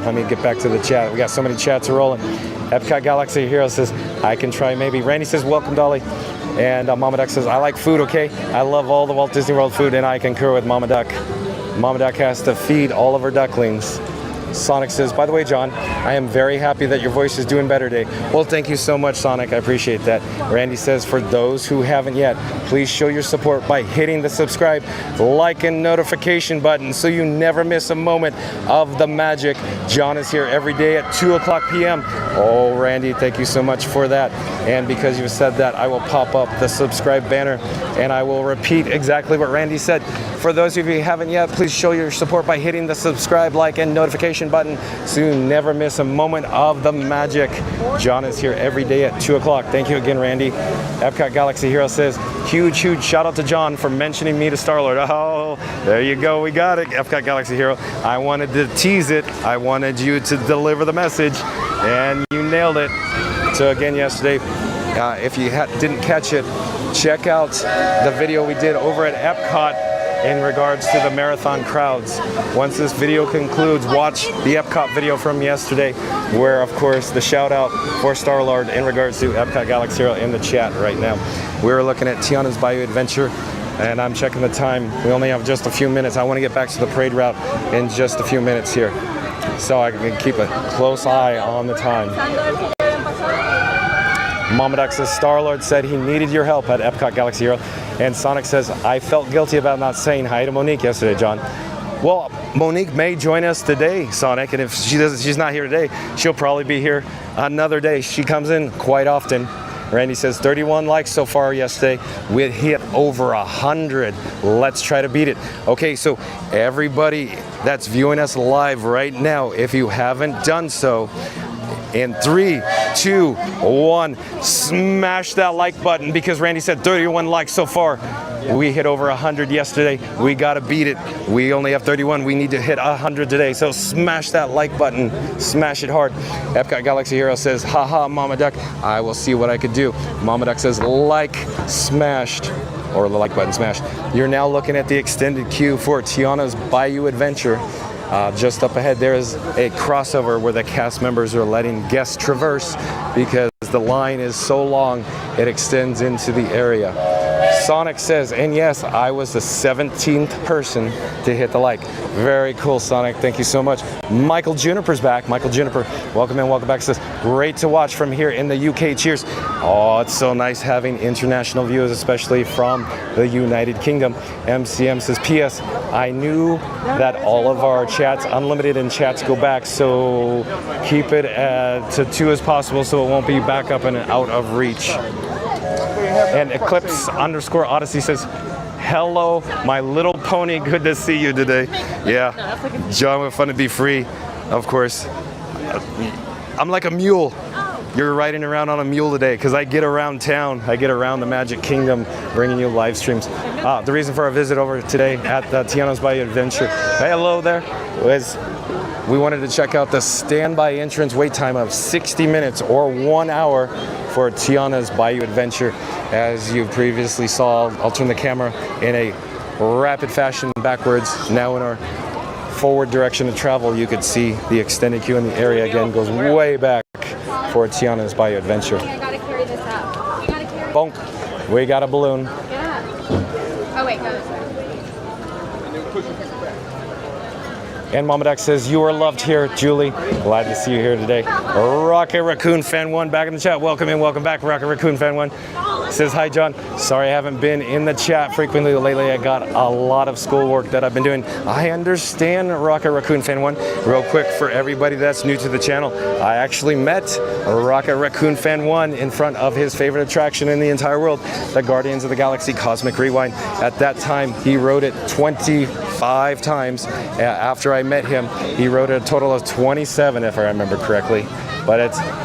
Let me get back to the chat. We got so many chats rolling. Epcot Galaxy Hero says, I can try maybe. Randy says, welcome, Dolly. And Mama Duck says, I like food, okay? I love all the Walt Disney World food, and I concur with Mama Duck. Mama Duck has to feed all of her ducklings. Sonic says, by the way, John, I am very happy that your voice is doing better today. Well, thank you so much, Sonic. I appreciate that. Randy says, for those who haven't yet, please show your support by hitting the subscribe, like, and notification button so you never miss a moment of the magic. John is here every day at 2 o'clock p.m. Oh, Randy, thank you so much for that. And because you said that, I will pop up the subscribe banner and I will repeat exactly what Randy said. For those of you who haven't yet, please show your support by hitting the subscribe, like, and notification button so you never miss a moment of the magic. John is here every day at 2 o'clock. Thank you again, Randy. Epcot Galaxy Hero says, huge shout out to John for mentioning me to Star-Lord. Oh, there you go. We got it, Epcot Galaxy Hero. I wanted to tease it. I wanted you to deliver the message, and you nailed it. So again, yesterday, if you didn't catch it, check out the video we did over at Epcot in regards to the marathon crowds. Once this video concludes, watch the Epcot video from yesterday, where of course the shout out for Star-Lord in regards to Epcot Galaxy Hero in the chat right now. We're looking at Tiana's Bayou Adventure, and I'm checking the time. We only have just a few minutes. I want to get back to the parade route in just a few minutes here, so I can keep a close eye on the time. Mama Duck says, Star-Lord said he needed your help at Epcot Galaxy Hero. And Sonic says, I felt guilty about not saying hi to Monique yesterday, John. Well, Monique may join us today, Sonic, and if she's not here today, she'll probably be here another day. She comes in quite often. Randy says, 31 likes so far yesterday. We hit over 100. Let's try to beat it. Okay, so everybody that's viewing us live right now, if you haven't done so, in 3, 2, 1, smash that like button, because Randy said 31 likes so far. We hit over 100 yesterday. We gotta beat it. We only have 31. We need to hit 100 today. So smash that like button. Smash it hard. Epcot Galaxy Hero says, haha, Mama Duck, I will see what I could do. Mama Duck says, like smashed, or the like button smashed. You're now looking at the extended queue for Tiana's Bayou Adventure. Just up ahead there is a crossover where the cast members are letting guests traverse because the line is so long it extends into the area. Sonic says, and yes, I was the 17th person to hit the like. Very cool, Sonic. Thank you so much. Michael Juniper's back. Michael Juniper, welcome in, welcome back. Says, great to watch from here in the UK. Cheers. Oh, it's so nice having international viewers, especially from the United Kingdom. MCM says, P.S. I knew that all of our chats, unlimited and chats, go back, so keep it to 2 as possible so it won't be back up and out of reach. And Eclipse_Odyssey says, hello, my little pony. Good to see you today. Yeah, John, we're fun to be free, of course. I'm like a mule. You're riding around on a mule today because I get around town. I get around the Magic Kingdom bringing you live streams. The reason for our visit over today at the Tiana's Bayou Adventure, hello there, was we wanted to check out the standby entrance wait time of 60 minutes or 1 hour for Tiana's Bayou Adventure. As you previously saw, I'll turn the camera in a rapid fashion backwards. Now in our forward direction of travel, you could see the extended queue in the area again goes way back for Tiana's Bayou Adventure. I gotta carry this up. Bonk. We got a balloon. Yeah. Oh wait, go this way. And Mama Duck says, you are loved here, Julie. Glad to see you here today. Rocket Raccoon Fan 1 back in the chat. Welcome in, welcome back, Rocket Raccoon Fan 1. Says, hi, John. Sorry I haven't been in the chat frequently lately. I got a lot of schoolwork that I've been doing. I understand, Rocket Raccoon Fan 1. Real quick for everybody that's new to the channel, I actually met Rocket Raccoon Fan 1 in front of his favorite attraction in the entire world, the Guardians of the Galaxy Cosmic Rewind. At that time, he rode it 25 times. After I met him, he rode it a total of 27, if I remember correctly. But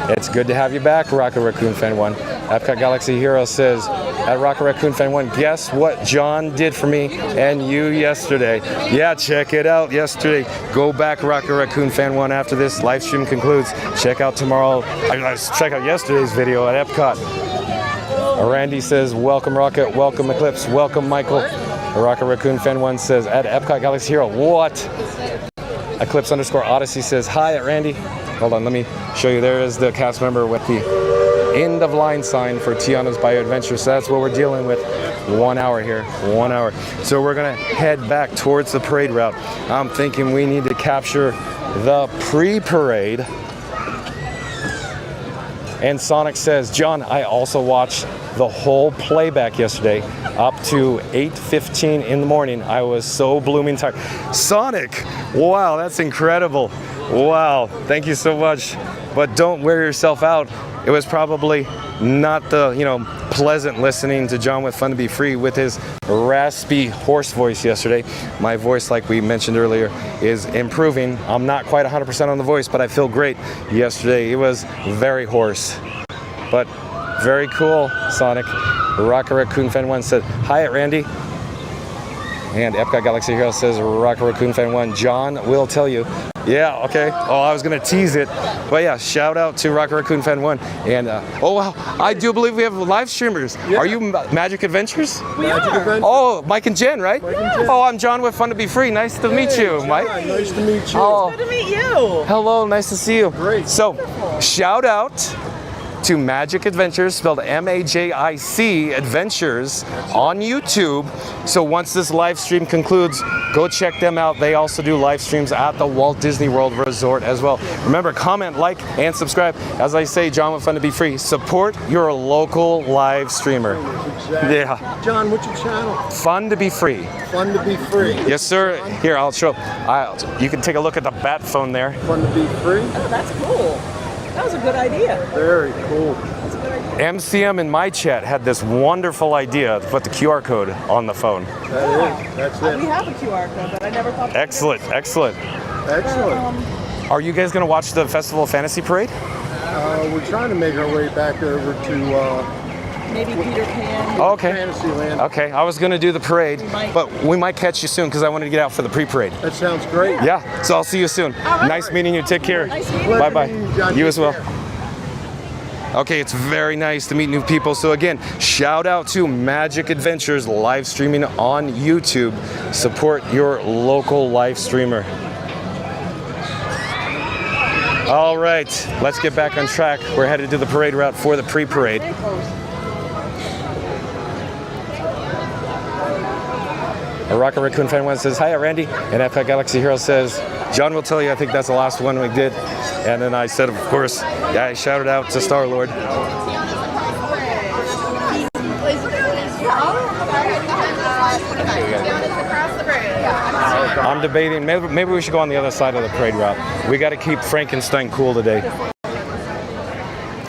it's good to have you back, Rocket Raccoon Fan 1. Epcot Galaxy Hero says, at Rocket Raccoon Fan 1, guess what John did for me and you yesterday? Yeah, check it out yesterday. Go back, Rocket Raccoon Fan 1, after this live stream concludes. Check out check out yesterday's video at Epcot. Randy says, welcome Rocket, welcome Eclipse, welcome Michael. Rocket Raccoon Fan 1 says, at Epcot Galaxy Hero, what? Eclipse _ Odyssey says, hi at Randy. Hold on, let me show you. There is the cast member with the end of line sign for Tiana's Bayou Adventure. So that's what we're dealing with. 1 hour here, 1 hour. So we're gonna head back towards the parade route. I'm thinking we need to capture the pre-parade. And Sonic says, John, I also watched the whole playback yesterday up to 8:15 in the morning. I was so blooming tired. Sonic, wow, that's incredible. Wow, thank you so much. But don't wear yourself out. It was probably not the, pleasant listening to John with Fun to Be Free with his raspy horse voice yesterday. My voice, like we mentioned earlier, is improving. I'm not quite 100% on the voice, but I feel great. Yesterday, it was very hoarse. But very cool, Sonic. Rocket Raccoon Fan 1 said, hi at Randy. And Epcot Galaxy Hero says, Rocket Raccoon Fan 1, John will tell you. Yeah, okay. Oh, I was going to tease it. But yeah, shout out to Rocket Raccoon Fan 1. And, oh, wow, I do believe we have live streamers. Yeah. Are you Magic Adventures? Magic Adventures. Oh, Mike and Jen, right? Mike and Jen. Oh, I'm John with Fun to Be Free. Nice to meet you, Mike. Nice to meet you. Oh, Good to meet you. hello, nice to see you. Great. So, shout out to Magic Adventures, spelled M-A-J-I-C Adventures, on YouTube. So once this live stream concludes, go check them out. They also do live streams at the Walt Disney World Resort as well. Remember, comment, like, and subscribe. As I say, John with Fun to Be Free, support your local live streamer. Exactly. Yeah. John, what's your channel? Fun to Be Free. Fun to Be Free. Yes, sir. Here, I'll show. You can take a look at the bat phone there. Fun to Be Free. Oh, that's cool. That was a good idea. Very cool. That's a good idea. MCM in my chat had this wonderful idea to put the QR code on the phone. That's We it. have a QR code, but I never thought. Excellent, excellent. Excellent. Are you guys going to watch the Festival of Fantasy Parade? We're trying to make our way back over to Maybe Peter Pan. Oh, okay. Fantasyland. Okay, I was going to do the parade, but we might catch you soon because I wanted to get out for the pre-parade. That sounds great. Yeah, so I'll see you soon. right. Nice meeting you. Take care. Nice meeting you. Bye-bye. Pleasure meeting you, John. You Take as well. care. Okay, it's very nice to meet new people. So again, shout out to Magic Adventures live streaming on YouTube. Support your local live streamer. All right, let's get back on track. We're headed to the parade route for the pre-parade. A Rocket Raccoon Fan 1 says, hi, Randy. And Epcot Galaxy Hero says, John will tell you, I think that's the last one we did. And then I said, of course, yeah, I shouted out to Star-Lord. I'm debating, maybe we should go on the other side of the parade route. We got to keep Frankenstein cool today.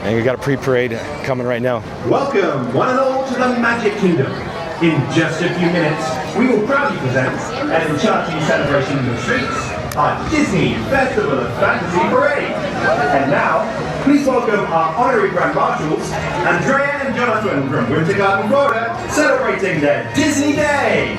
And we got a pre-parade coming right now. Welcome, one and all, to the Magic Kingdom. In just a few minutes, we will proudly present an enchanting celebration in the streets, our Disney Festival of Fantasy Parade. And now, please welcome our honorary Grand Marshals, Andrea and Jonathan from Winter Garden, Florida, celebrating their Disney Day.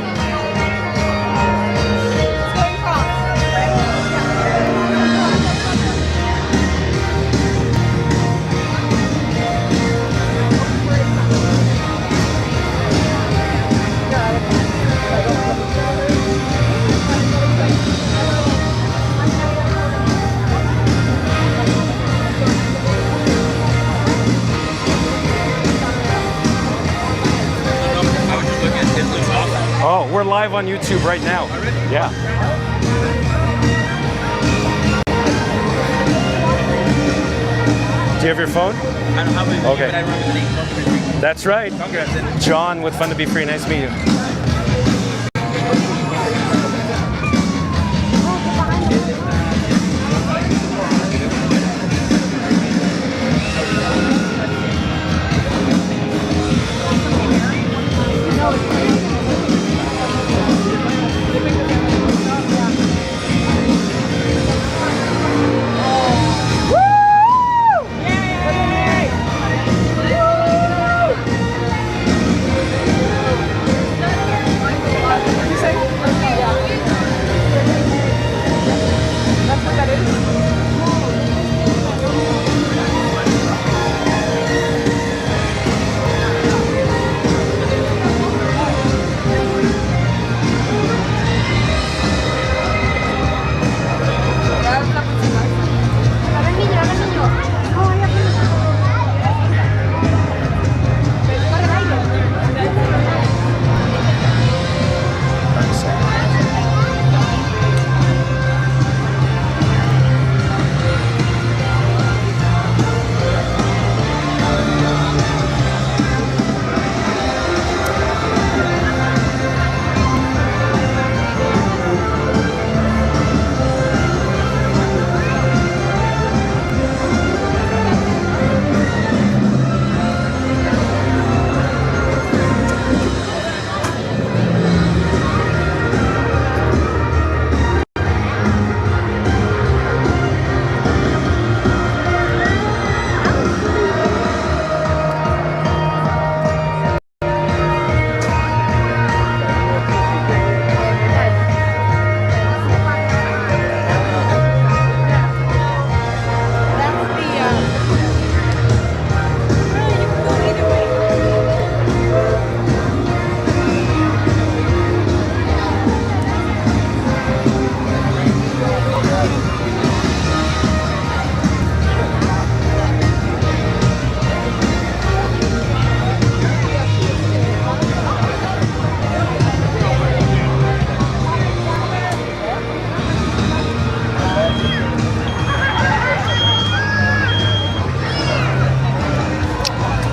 Oh, we're live on YouTube right now. Yeah. Do you have your phone? I don't have it, Okay. but I remember the name. Welcome to be free. That's right. Congrats. John with Fun to Be Free. Nice to meet you.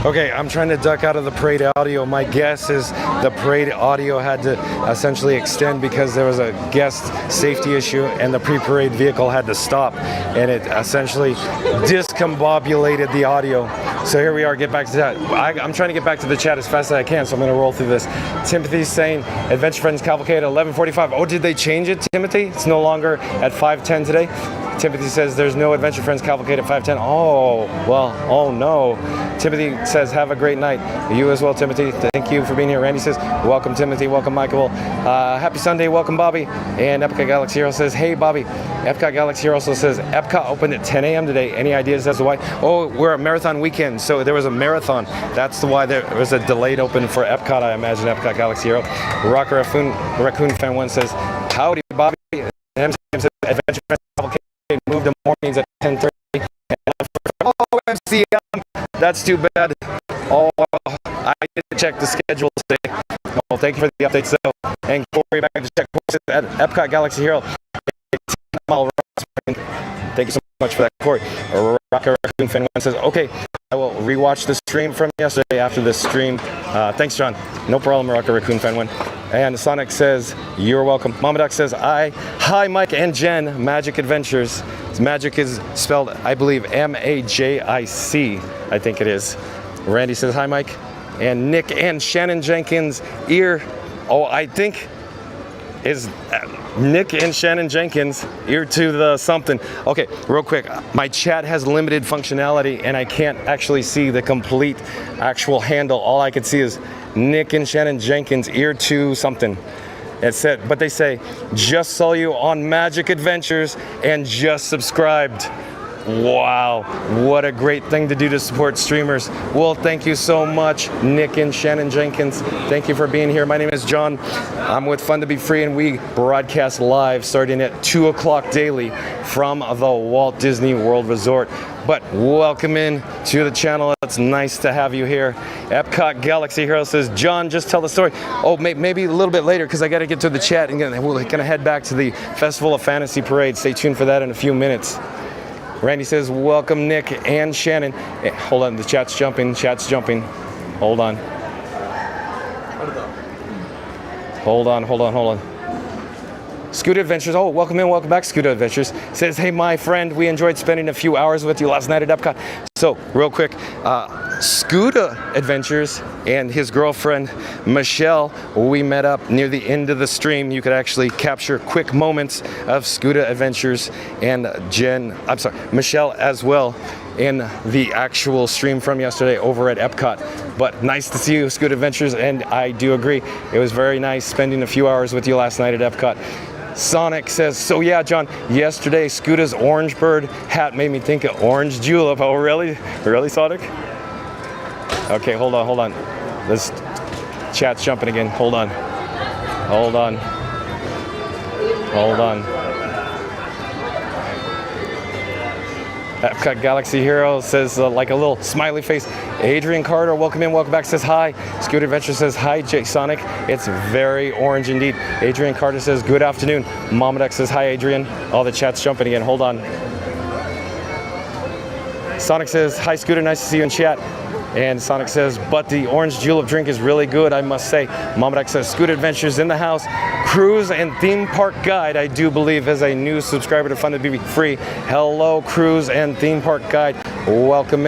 Okay, I'm trying to duck out of the parade audio. My guess is the parade audio had to essentially extend because there was a guest safety issue and the pre-parade vehicle had to stop, and it essentially discombobulated the audio. So here we are, get back to that. I'm trying to get back to the chat as fast as I can, so I'm going to roll through this. Timothy's saying Adventure Friends Cavalcade at 11:45. Oh, did they change it, Timothy? It's no longer at 5:10 today? Timothy says there's no Adventure Friends Cavalcade at 5:10. Oh, well, oh no. Timothy says, have a great night. You as well, Timothy. Thank you for being here. Randy says, welcome, Timothy. Welcome, Michael. Happy Sunday. Welcome, Bobby. And Epcot Galaxy Hero says, hey, Bobby. Epcot Galaxy Hero also says, Epcot opened at 10 a.m. today. Any ideas as to why? Oh, we're a marathon weekend, so there was a marathon. That's why there was a delayed open for Epcot, I imagine, Epcot Galaxy Hero. Rocker Raccoon Fan 1 says, howdy, Bobby. And M says, Adventure Friends Cavalcade moved to mornings at 10:30. Oh, MCM, that's too bad. Oh, I didn't check the schedule today. Oh, thank you for the update. So, and Corey back to check at Epcot Galaxy Hero. Thank you so much for that, Corey. Rocker Raccoon Fan 1 says, okay, I will rewatch the stream from yesterday after this stream. Thanks, John. No problem, Rocker Raccoon Fan 1. And Sonic says, you're welcome. Mama Duck says, hi, Mike and Jen, Magic Adventures. Magic is spelled, I believe, M-A-J-I-C, I think it is. Randy says, hi, Mike. And Nick and Shannon Jenkins, I think is Nick and Shannon Jenkins, ear to the something. Okay, real quick, my chat has limited functionality and I can't actually see the complete actual handle. All I can see is Nick and Shannon Jenkins, ear to something. It said, but they say, just saw you on Magic Adventures and just subscribed. Wow, what a great thing to do to support streamers. Well, thank you so much, Nick and Shannon Jenkins. Thank you for being here. My name is John. I'm with Fun to Be Free, and we broadcast live starting at 2 o'clock daily from the Walt Disney World Resort. But welcome in to the channel. It's nice to have you here. Epcot Galaxy Hero says, John, just tell the story. Oh, maybe a little bit later because I got to get to the chat and we're going to head back to the Festival of Fantasy Parade. Stay tuned for that in a few minutes. Randy says, welcome Nick and Shannon. Hold on, the chat's jumping, Hold on. Hold on. Scooter Adventures, oh, welcome back, Scooter Adventures. Says, hey, my friend, we enjoyed spending a few hours with you last night at Epcot. So, real quick, Scooter Adventures and his girlfriend, Michelle, we met up near the end of the stream. You could actually capture quick moments of Scooter Adventures and Michelle as well in the actual stream from yesterday over at Epcot. But nice to see you, Scooter Adventures, and I do agree. It was very nice spending a few hours with you last night at Epcot. Sonic says, so yeah, John, yesterday Scooter's orange bird hat made me think of orange julep. Oh, really? Really, Sonic? Okay, hold on. This chat's jumping again. Hold on. Epcot Galaxy Hero says, like a little smiley face. Adrian Carter, welcome back, says hi. Scooter Adventure says, hi, Jake Sonic. It's very orange indeed. Adrian Carter says, good afternoon. Mama Duck says, hi, Adrian. All the chat's jumping again, hold on. Sonic says, hi, Scooter, nice to see you in chat. And Sonic says, but the orange julep drink is really good, I must say. Mama Duck says, Scooter Adventures in the house. Cruise and Theme Park Guide, I do believe, is a new subscriber to Fun to Be Free. Hello, Cruise and Theme Park Guide. Welcome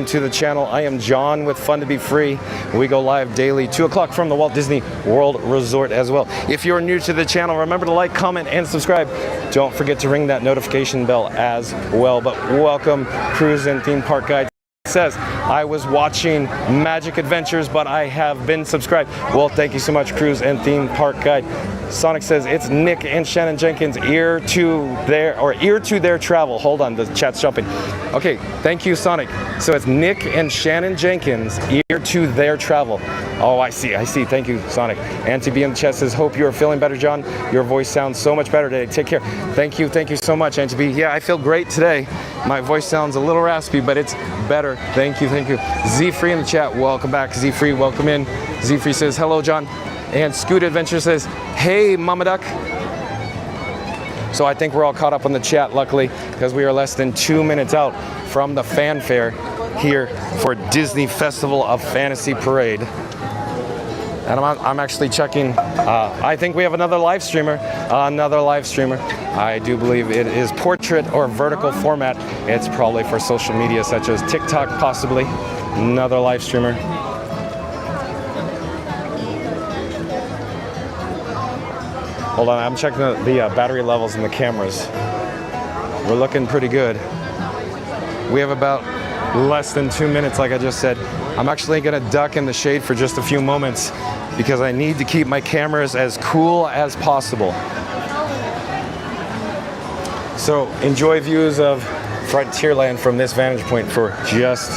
to the channel. I am John with Fun to Be Free. We go live daily, 2 o'clock from the Walt Disney World Resort as well. If you're new to the channel, remember to like, comment, and subscribe. Don't forget to ring that notification bell as well. But welcome, Cruise and Theme Park Guide. Says, I was watching Magic Adventures, but I have been subscribed. Well, thank you so much, Cruise and Theme Park Guide. Sonic says, it's Nick and Shannon Jenkins, ear to their travel. Hold on, the chat's jumping. Okay, thank you, Sonic. So it's Nick and Shannon Jenkins, ear to their travel. Oh, I see. Thank you, Sonic. Auntie B in the chat says, hope you are feeling better, John. Your voice sounds so much better today. Take care. Thank you so much, Auntie B. Yeah, I feel great today. My voice sounds a little raspy, but it's better. Thank you. Z-Free in the chat, welcome back. Z-Free, welcome in. Z-Free says, hello, John. And Scoot Adventure says, hey, Mama Duck. So I think we're all caught up on the chat, luckily, because we are less than 2 minutes out from the fanfare here for Disney Festival of Fantasy Parade. And I'm actually checking. I think we have another live streamer. I do believe it is portrait or vertical format. It's probably for social media such as TikTok, possibly. Another live streamer. Hold on, I'm checking the battery levels in the cameras. We're looking pretty good. We have about less than 2 minutes, like I just said. I'm actually gonna duck in the shade for just a few moments because I need to keep my cameras as cool as possible. So enjoy views of Frontierland from this vantage point for just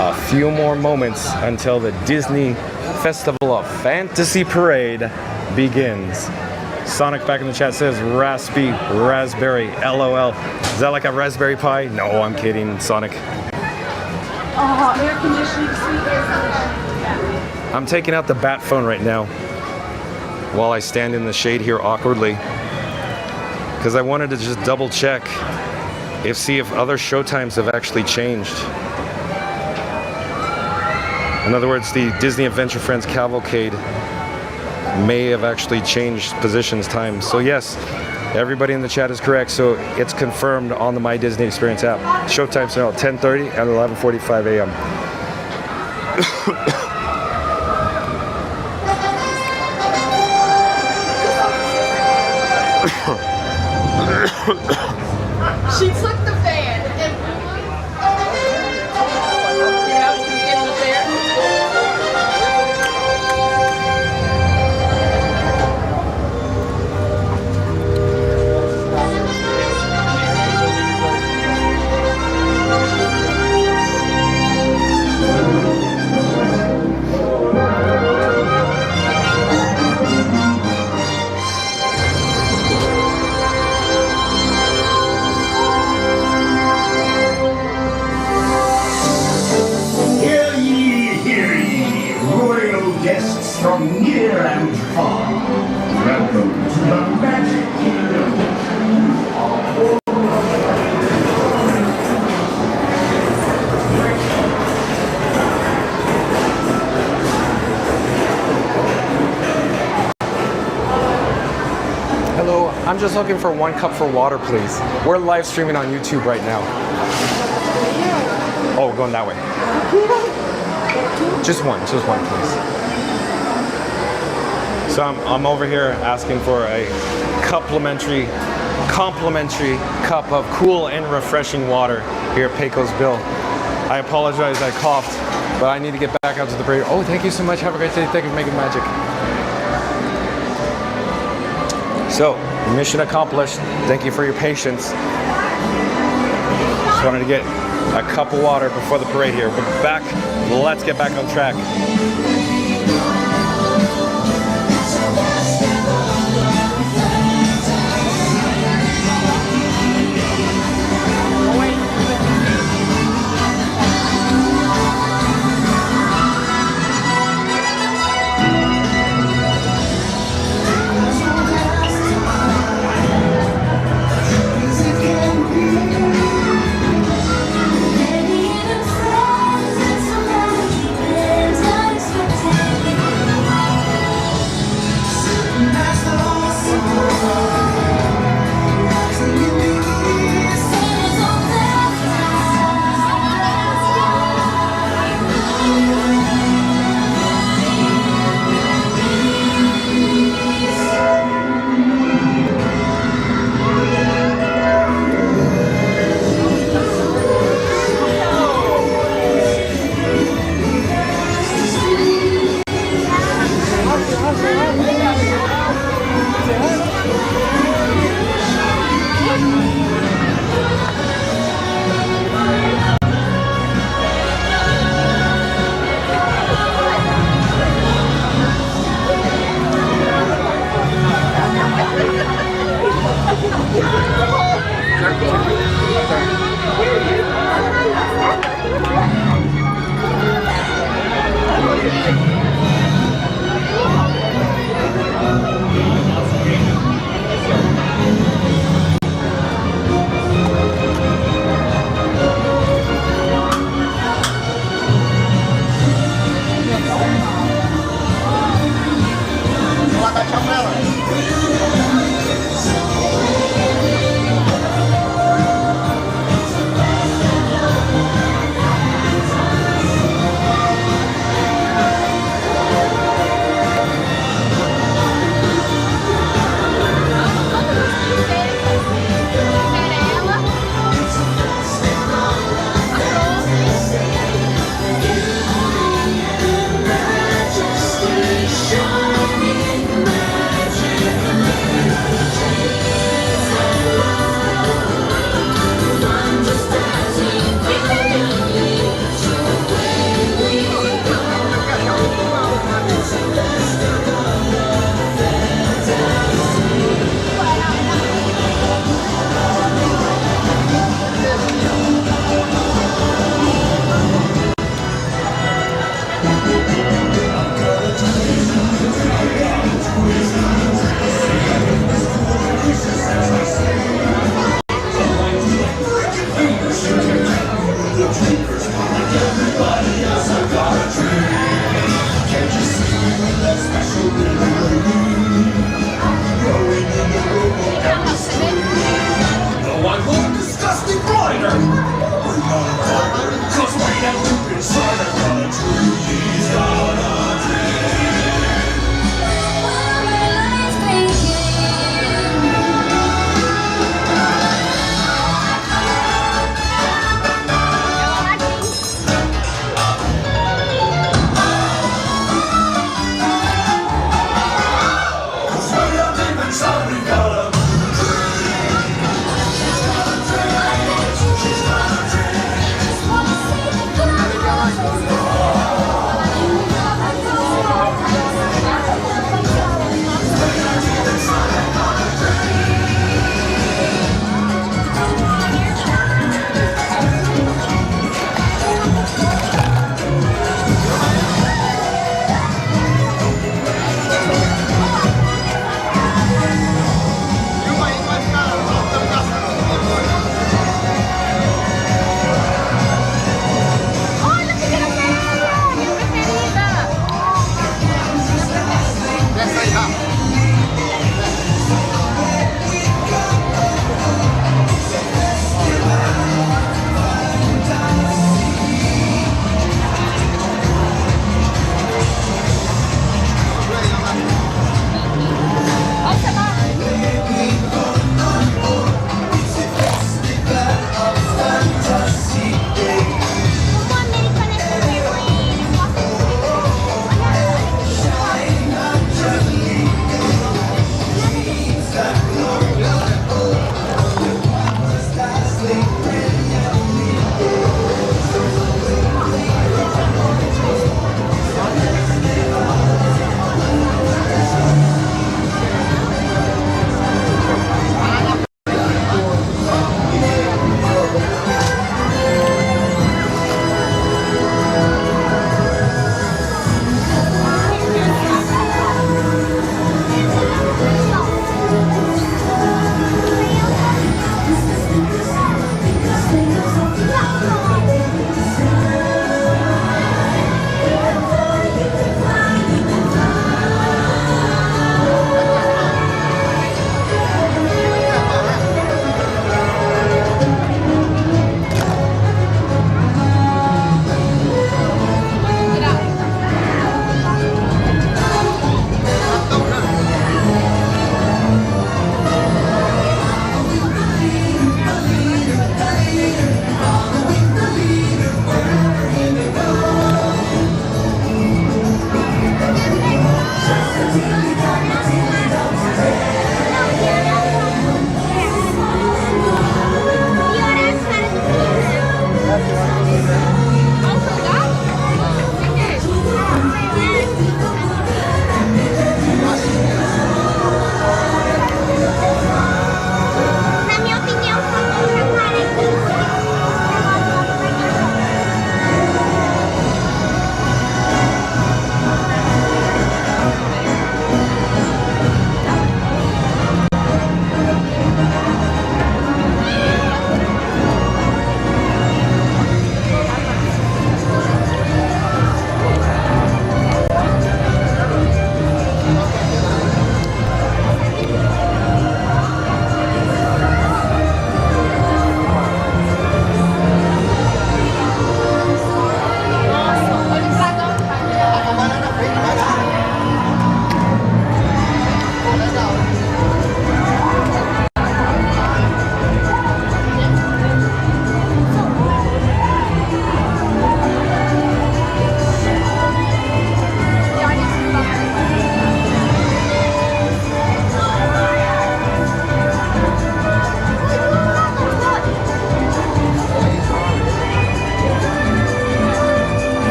a few more moments until the Disney Festival of Fantasy Parade begins. Sonic back in the chat says raspy raspberry, LOL. Is that like a raspberry pie? No, I'm kidding, Sonic. Air conditioning, sweet air conditioning. I'm taking out the bat phone right now while I stand in the shade here awkwardly because I wanted to just double check see if other showtimes have actually changed. In other words, the Disney Adventure Friends Cavalcade may have actually changed positions, times. So yes, everybody in the chat is correct. So it's confirmed on the My Disney Experience app. Showtimes are now 10:30 and 11:45 a.m. She took the fan and I'm just looking for 1 cup for water, please. We're live streaming on YouTube right now. Oh, going that way. Just one, please. So I'm over here asking for a complimentary cup of cool and refreshing water here at Pecos Bill. I apologize, I coughed, but I need to get back out to the parade. Oh, thank you so much. Have a great day. Thank you for making magic. So, mission accomplished. Thank you for your patience. Just wanted to get a cup of water before the parade here. But let's get back on track.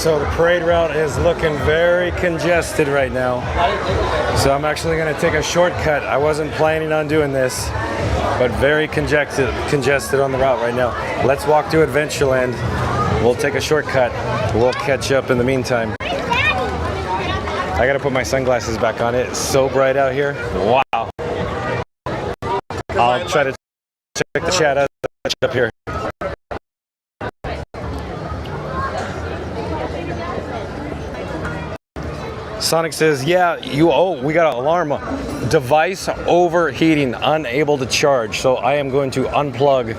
So the parade route is looking very congested right now. So I'm actually going to take a shortcut. I wasn't planning on doing this, but very congested on the route right now. Let's walk to Adventureland. We'll take a shortcut. We'll catch up in the meantime. I got to put my sunglasses back on. It's so bright out here. Wow. I'll try to check the chat out up here. Sonic says, yeah, we got an alarm. Device overheating, unable to charge. So I am going to unplug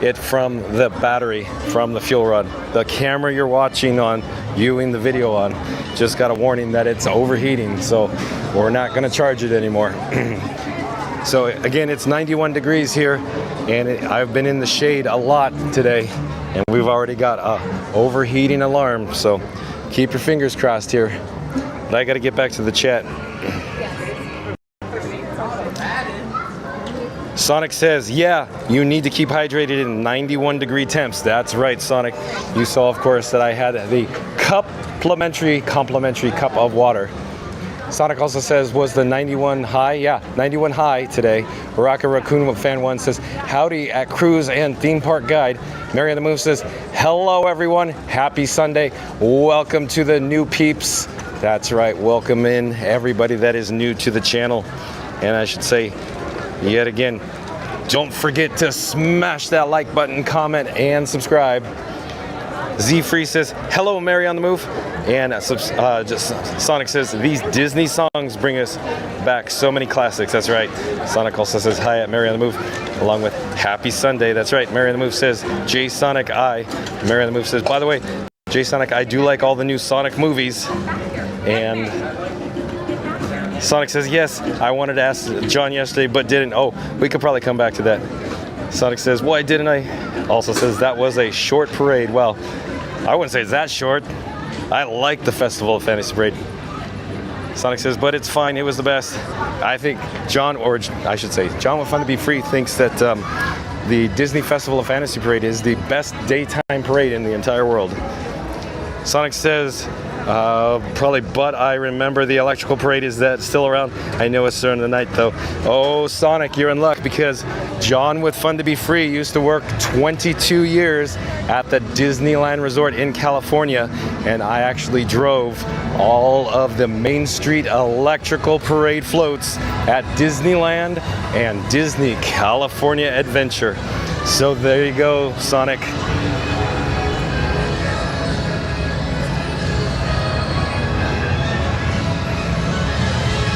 it from the battery, from the fuel rod. The camera you're watching on, viewing the video on, just got a warning that it's overheating. So we're not going to charge it anymore. So again, it's 91 degrees here, and I've been in the shade a lot today, and we've already got a overheating alarm. So keep your fingers crossed here. But I got to get back to the chat. Sonic says, yeah, you need to keep hydrated in 91 degree temps. That's right, Sonic. You saw, of course, that I had the complimentary cup of water. Sonic also says, was the 91 high? Yeah, 91 high today. Baraka Raccoon Fan 1 says, howdy at Cruise and Theme Park Guide. Mary on the Move says, hello everyone, happy Sunday. Welcome to the new peeps. That's right, welcome in everybody that is new to the channel. And I should say, yet again, don't forget to smash that like button, comment, and subscribe. Z Free says, hello, Mary on the Move. And Sonic says, these Disney songs bring us back so many classics. That's right. Sonic also says, hi at Mary on the Move, along with Happy Sunday. That's right. Mary on the Move says, J Sonic, I. Mary on the Move says, by the way, J Sonic, I do like all the new Sonic movies. And Sonic says, yes, I wanted to ask John yesterday, but didn't. Oh, we could probably come back to that. Sonic says, why didn't I? Also says, that was a short parade. Well, I wouldn't say it's that short. I like the Festival of Fantasy Parade. Sonic says, but it's fine. It was the best. I think John, or I should say, John with Fun to Be Free thinks that the Disney Festival of Fantasy Parade is the best daytime parade in the entire world. Sonic says, probably, but I remember the electrical parade. Is that still around? I know it's during the night though. Oh, Sonic, you're in luck, because John with Fun to Be Free used to work 22 years at the Disneyland Resort in California, and I actually drove all of the Main Street electrical parade floats at Disneyland and Disney California Adventure. So there you go, Sonic.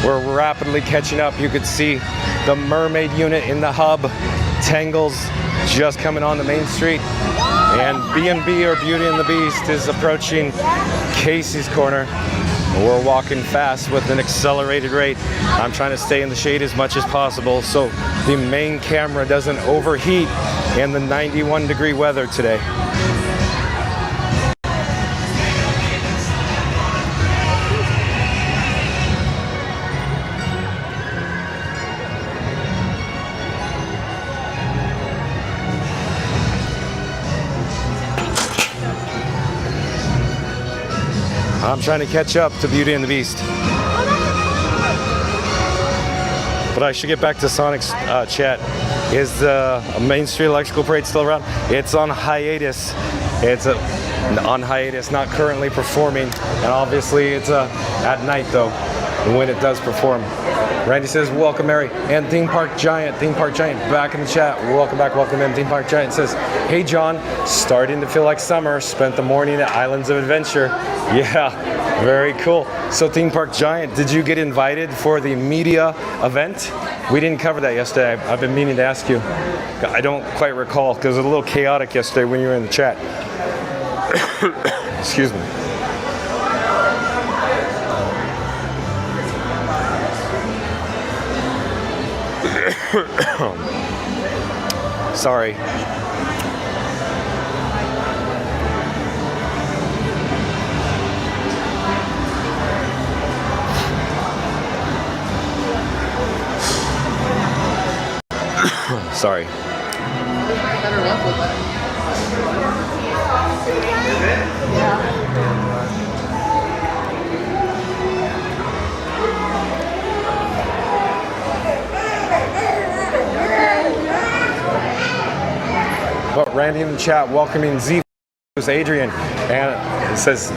We're rapidly catching up. You could see the Mermaid unit in the hub. Tangles just coming on the Main Street. And B&B, or Beauty and the Beast, is approaching Casey's Corner. We're walking fast with an accelerated rate. I'm trying to stay in the shade as much as possible so the main camera doesn't overheat in the 91 degree weather today. I'm trying to catch up to Beauty and the Beast. But I should get back to Sonic's chat. Is the Main Street Electrical Parade still around? It's on hiatus. It's on hiatus, not currently performing. And obviously it's at night though, when it does perform. Randy says, welcome Mary. And Theme Park Giant back in the chat. Welcome back, welcome in. Theme Park Giant says, hey John, starting to feel like summer. Spent the morning at Islands of Adventure. Yeah, very cool. So Theme Park Giant, did you get invited for the media event? We didn't cover that yesterday. I've been meaning to ask you. I don't quite recall because it was a little chaotic yesterday when you were in the chat. Excuse me. Sorry. Sorry. Better luck with that. Randy in the chat welcoming Z, Adrian, and it says,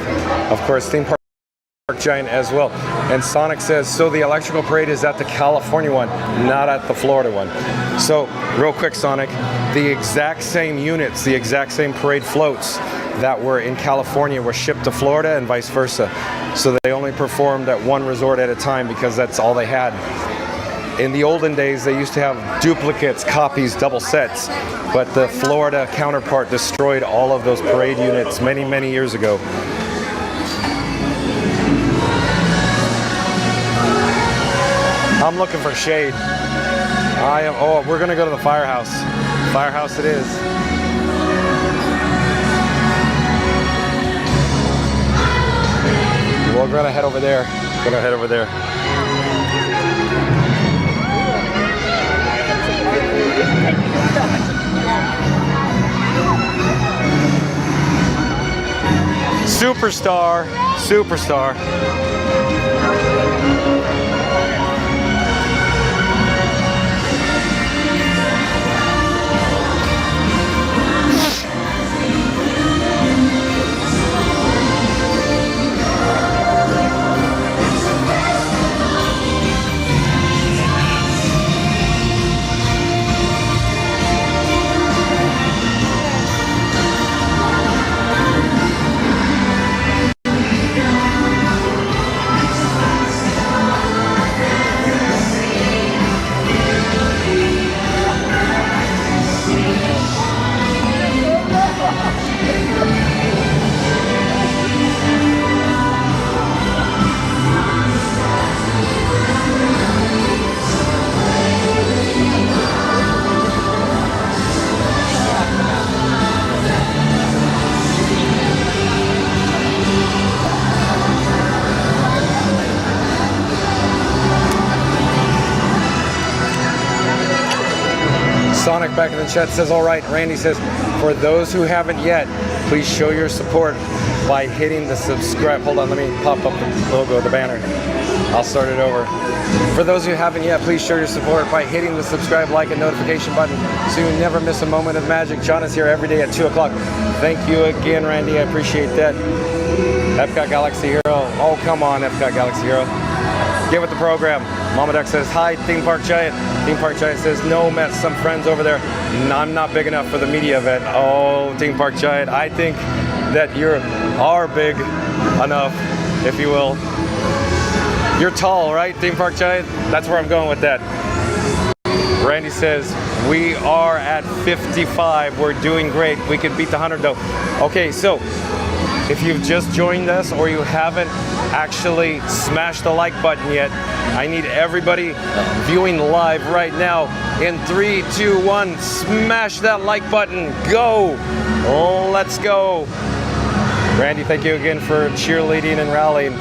of course, theme park giant as well. And Sonic says, so the electrical parade is at the California one, not at the Florida one. So real quick, Sonic, the exact same units, the exact same parade floats that were in California were shipped to Florida and vice versa. So they only performed at one resort at a time because that's all they had. In the olden days, they used to have duplicates, copies, double sets, but the Florida counterpart destroyed all of those parade units many, many years ago. I'm looking for shade. Oh, we're gonna go to the firehouse. Firehouse it is. We're gonna head over there. Superstar. Sonic back in the chat says, all right. Randy says, for those who haven't yet, please show your support by hitting the subscribe. Hold on, let me pop up the logo, the banner. I'll start it over. For those who haven't yet, please show your support by hitting the subscribe, like, and notification button so you never miss a moment of magic. John is here every day at 2 o'clock. Thank you again, Randy. I appreciate that. Epcot Galaxy Hero. Oh, come on, Epcot Galaxy Hero. Get with the program. Mama Duck says, hi, Theme Park Giant. Theme Park Giant says, no, met some friends over there. I'm not big enough for the media event. Oh, Theme Park Giant, I think that you are big enough, if you will. You're tall, right, Theme Park Giant? That's where I'm going with that. Randy says, we are at 55. We're doing great. We could beat the 100, though. Okay, so if you've just joined us or you haven't actually smashed the like button yet, I need everybody viewing live right now. In 3, 2, 1, smash that like button. Go. Let's go. Randy, thank you again for cheerleading and rallying.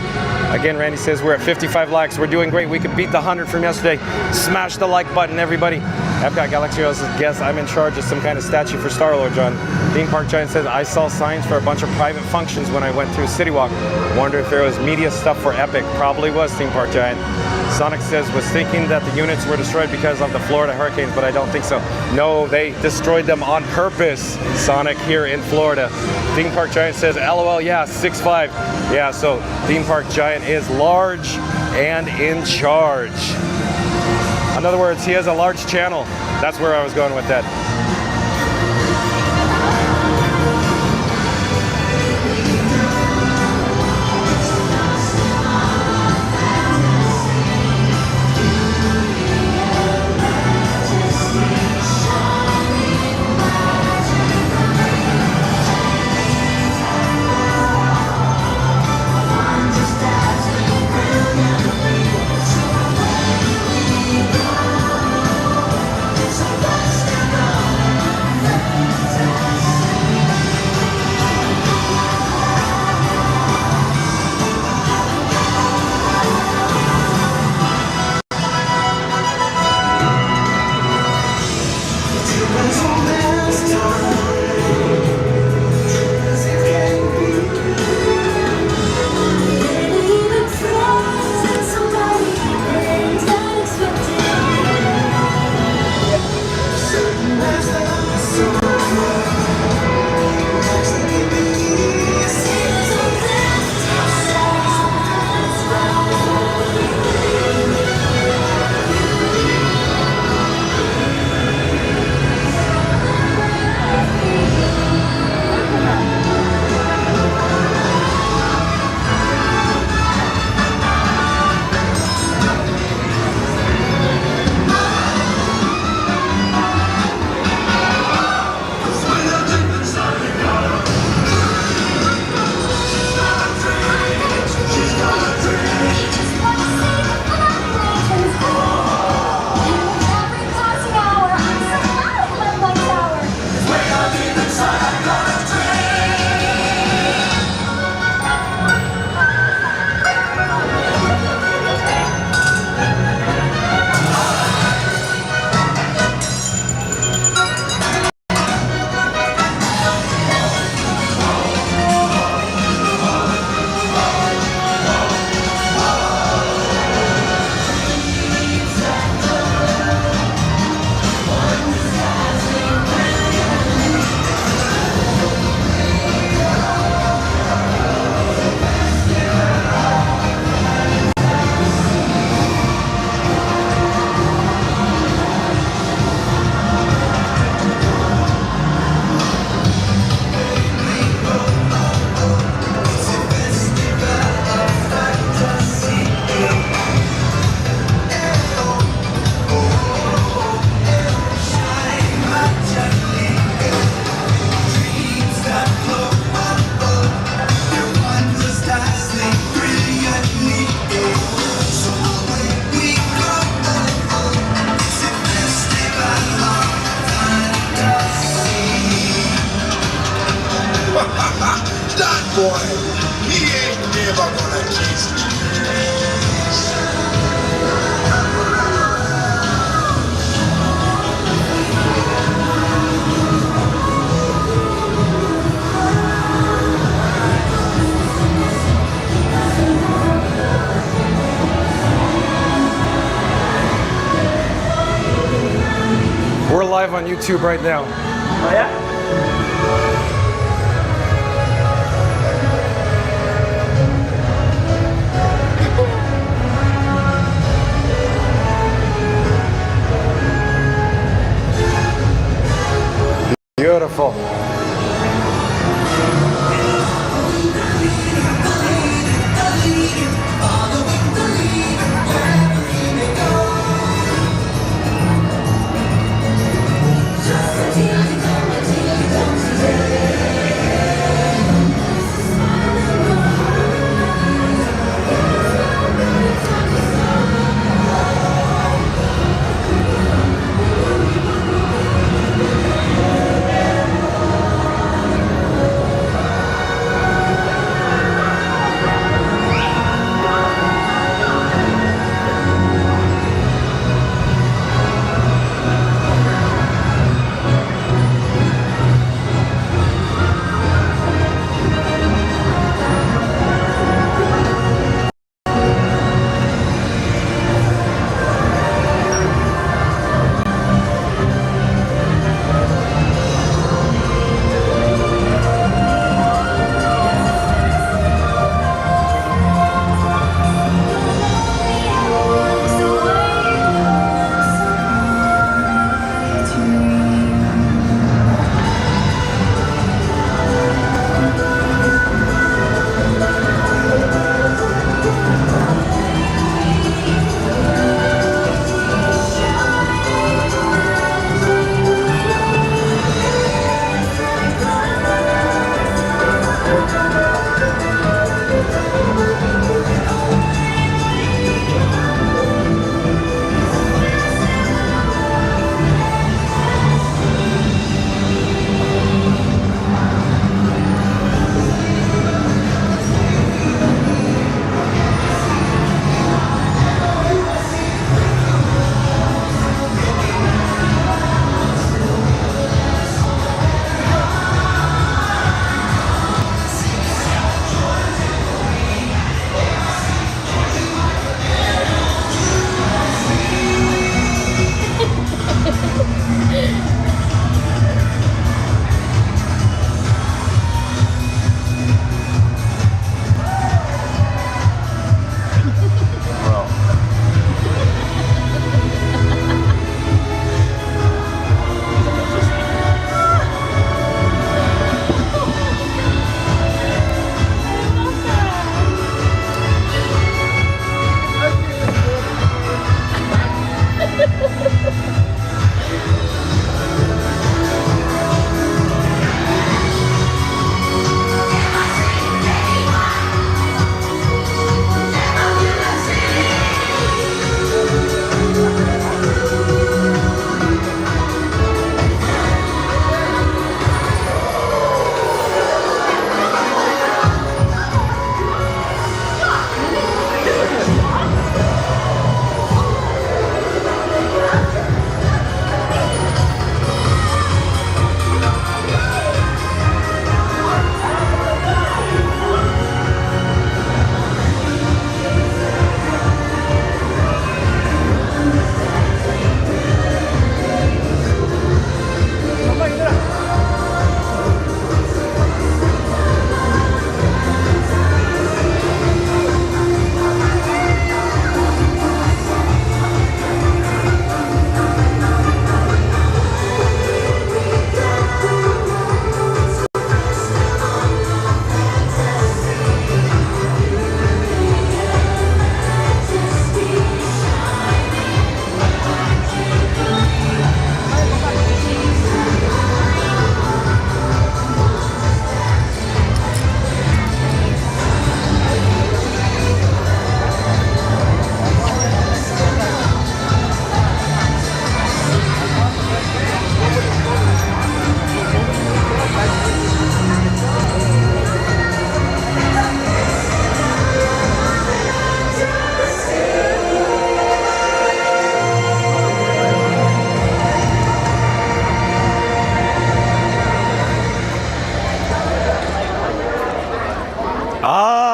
Again, Randy says we're at 55 likes. We're doing great. We could beat the 100 from yesterday. Smash the like button, everybody. Epcot Galaxy Heroes says, guess I'm in charge of some kind of statue for Star-Lord, John. Theme Park Giant says, I saw signs for a bunch of private functions when I went through City Walk. Wonder if there was media stuff for Epic. Probably was, Theme Park Giant. Sonic says, was thinking that the units were destroyed because of the Florida hurricanes, but I don't think so. No, they destroyed them on purpose, Sonic, here in Florida. Theme Park Giant says, LOL, yeah, 6'5". Yeah, so Theme Park Giant is large and in charge. In other words, he has a large channel. That's where I was going with that. He ain't never gonna kiss me. We're live on YouTube right now. Oh yeah? Beautiful.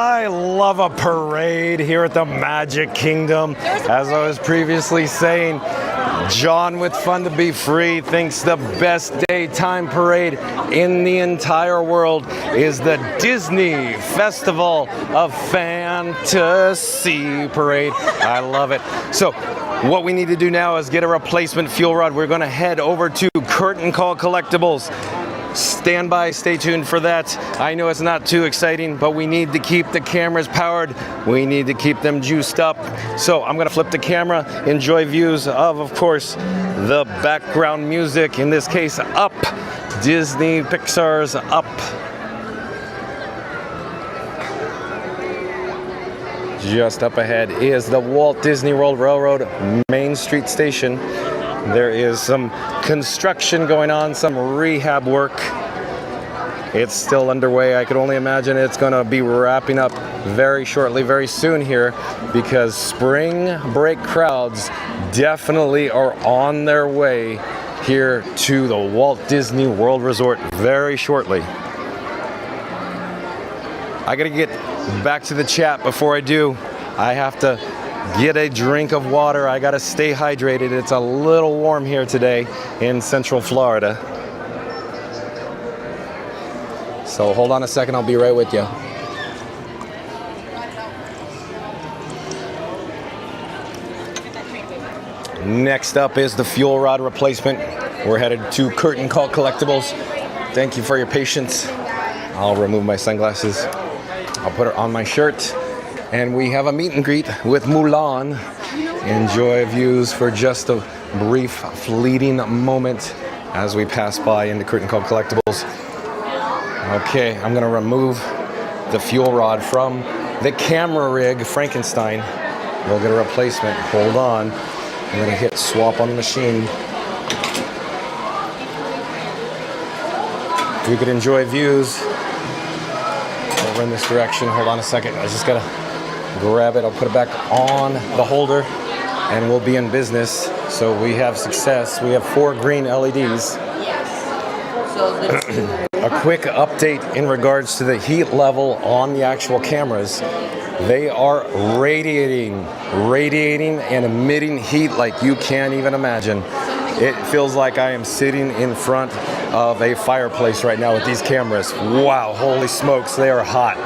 I love a parade here at the Magic Kingdom. As I was previously saying, John with Fun to Be Free thinks the best daytime parade in the entire world is the Disney Festival of Fantasy Parade. I love it. So what we need to do now is get a replacement fuel rod. We're going to head over to Curtain Call Collectibles. Stand by, stay tuned for that. I know it's not too exciting, but we need to keep the cameras powered. We need to keep them juiced up. So I'm gonna flip the camera, enjoy views of course, the background music, in this case, Up. Disney Pixar's Up. Just up ahead is the Walt Disney World Railroad Main Street Station. There is some construction going on, some rehab work. It's still underway. I could only imagine it's going to be wrapping up very shortly, very soon here, because spring break crowds definitely are on their way here to the Walt Disney World Resort very shortly. I got to get back to the chat. Before I do, I have to get a drink of water. I gotta stay hydrated. It's a little warm here today in Central Florida. So hold on a second, I'll be right with you. Next up is the fuel rod replacement. We're headed to Curtain Call Collectibles. Thank you for your patience. I'll remove my sunglasses. I'll put it on my shirt. And we have a meet and greet with Mulan. Enjoy views for just a brief, fleeting moment as we pass by into Curtain Call Collectibles. Okay, I'm gonna remove the fuel rod from the camera rig, Frankenstein. We'll get a replacement. Hold on. I'm gonna hit swap on the machine. You could enjoy views over in this direction. Hold on a second. I just gotta grab it. I'll put it back on the holder and we'll be in business. So we have success. We have 4 green LEDs. A quick update in regards to the heat level on the actual cameras. They are radiating and emitting heat like you can't even imagine. It feels like I am sitting in front of a fireplace right now with these cameras. Wow, holy smokes, they are hot.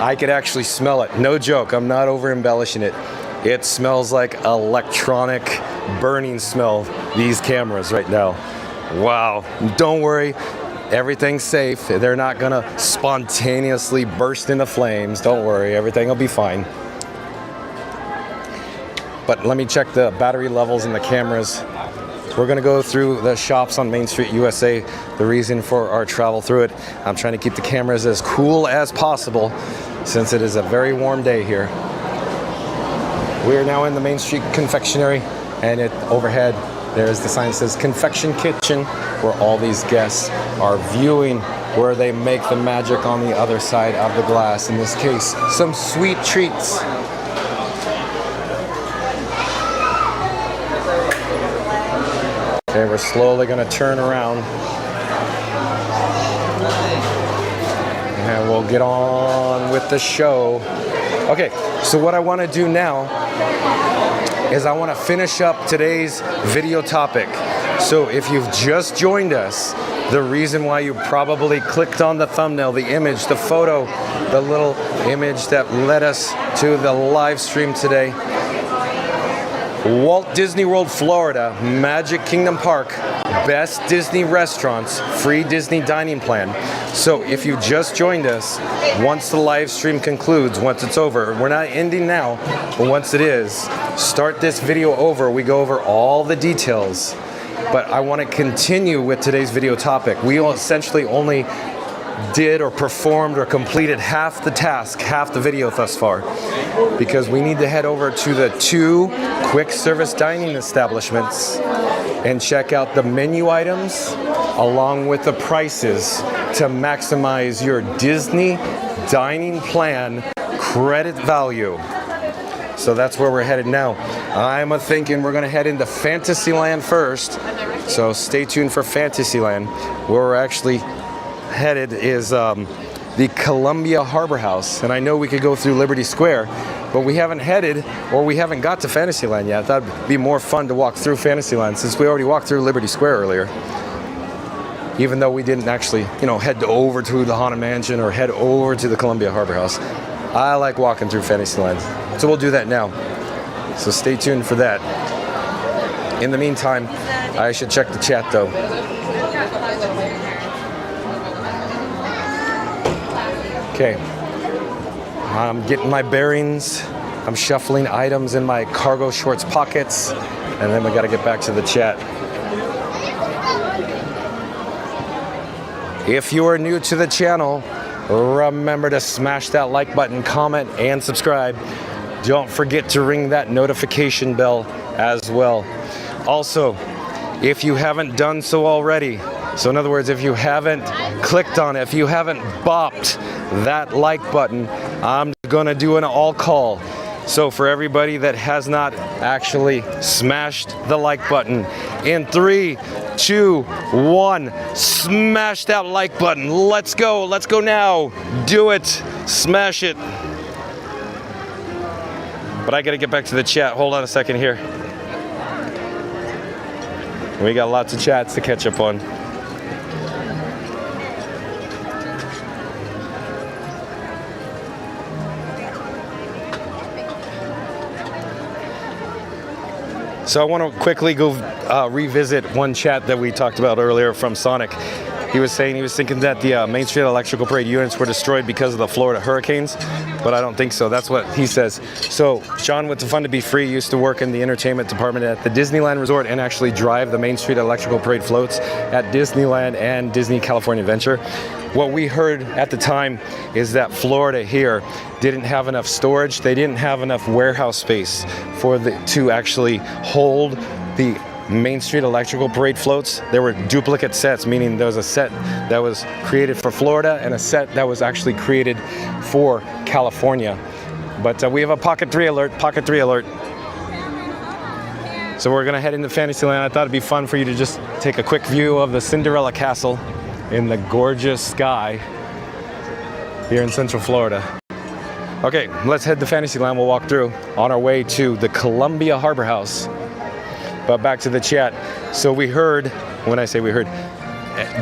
I could actually smell it. No joke, I'm not over embellishing it. It smells like electronic burning smell, these cameras right now. Wow, don't worry, everything's safe. They're not gonna spontaneously burst into flames. Don't worry, everything will be fine. But let me check the battery levels in the cameras. We're gonna go through the shops on Main Street, USA. The reason for our travel through it, I'm trying to keep the cameras as cool as possible since it is a very warm day here. We are now in the Main Street Confectionery, and overhead there's the sign that says Confection Kitchen, where all these guests are viewing where they make the magic on the other side of the glass. In this case, some sweet treats. Okay, we're slowly gonna turn around and we'll get on with the show. Okay, so what I wanna do now is I wanna finish up today's video topic. So if you've just joined us, the reason why you probably clicked on the thumbnail, the image, the photo, the little image that led us to the live stream today, Walt Disney World, Florida, Magic Kingdom Park, best Disney restaurants, free Disney dining plan. So if you just joined us, once the live stream concludes, once it's over, we're not ending now, but once it is, start this video over, we go over all the details. But I want to continue with today's video topic. We essentially only did or performed or completed half the task, half the video thus far, because we need to head over to the 2 quick service dining establishments and check out the menu items along with the prices to maximize your Disney dining plan credit value. So that's where we're headed now. I'm thinking we're gonna head into Fantasyland first, so stay tuned for Fantasyland. Where we're actually headed is the Columbia Harbor House. And I know we could go through Liberty Square, but we haven't headed, or we haven't got to Fantasyland yet. I thought it'd be more fun to walk through Fantasyland since we already walked through Liberty Square earlier. Even though we didn't actually, head over to the Haunted Mansion or head over to the Columbia Harbor House. I like walking through Fantasyland, so we'll do that now. So stay tuned for that. In the meantime, I should check the chat though. Okay, I'm getting my bearings. I'm shuffling items in my cargo shorts pockets, and then we got to get back to the chat. If you are new to the channel, remember to smash that like button, comment, and subscribe. Don't forget to ring that notification bell as well. Also, if you haven't done so already, so in other words, if you haven't clicked on it, if you haven't bopped that like button, I'm gonna do an all call. So for everybody that has not actually smashed the like button, in 3, 2, 1, smash that like button. Let's go now. Do it, smash it. But I gotta get back to the chat. Hold on a second here. We got lots of chats to catch up on. So I want to quickly go revisit one chat that we talked about earlier from Sonic. He was thinking that the Main Street Electrical Parade units were destroyed because of the Florida hurricanes, but I don't think so. That's what he says. So John with the Fun to Be Free used to work in the entertainment department at the Disneyland Resort and actually drive the Main Street Electrical Parade floats at Disneyland and Disney California Adventure. What we heard at the time is that Florida here didn't have enough storage. They didn't have enough warehouse space to actually hold the Main Street Electrical Parade floats. There were duplicate sets, meaning there was a set that was created for Florida and a set that was actually created for California. But we have a Pocket 3 alert, Pocket 3 alert. So we're gonna head into Fantasyland. I thought it'd be fun for you to just take a quick view of the Cinderella Castle in the gorgeous sky here in Central Florida. Okay, let's head to Fantasyland. We'll walk through on our way to the Columbia Harbor House. But back to the chat. So we heard, when I say we heard,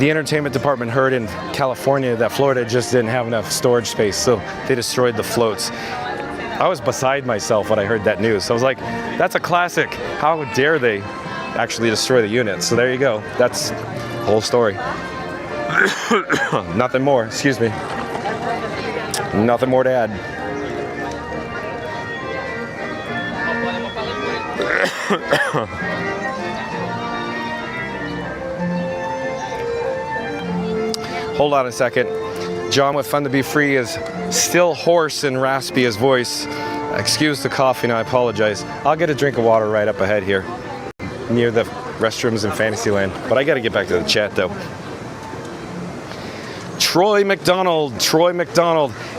the entertainment department heard in California that Florida just didn't have enough storage space, so they destroyed the floats. I was beside myself when I heard that news. I was like, that's a classic. How dare they actually destroy the units? So there you go. That's the whole story. Nothing more, excuse me. Nothing more to add. Hold on a second. John with Fun to Be Free is still hoarse and raspy, his voice. Excuse the coughing, I apologize. I'll get a drink of water right up ahead here near the restrooms in Fantasyland. But I gotta get back to the chat though. Troy McDonald.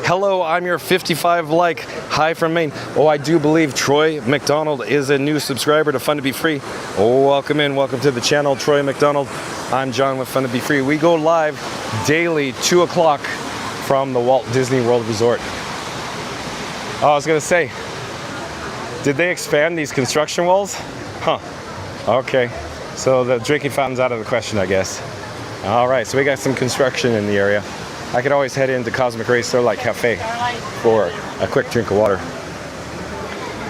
Hello, I'm your 55 like. Hi from Maine. Oh, I do believe Troy McDonald is a new subscriber to Fun to Be Free. Oh, welcome in. Welcome to the channel, Troy McDonald. I'm John with Fun to Be Free. We go live daily, 2 o'clock from the Walt Disney World Resort. Oh, I was going to say, did they expand these construction walls? Huh. Okay. So the drinking fountain's out of the question, I guess. All right, so we got some construction in the area. I could always head into Cosmic Ray Starlight Cafe for a quick drink of water.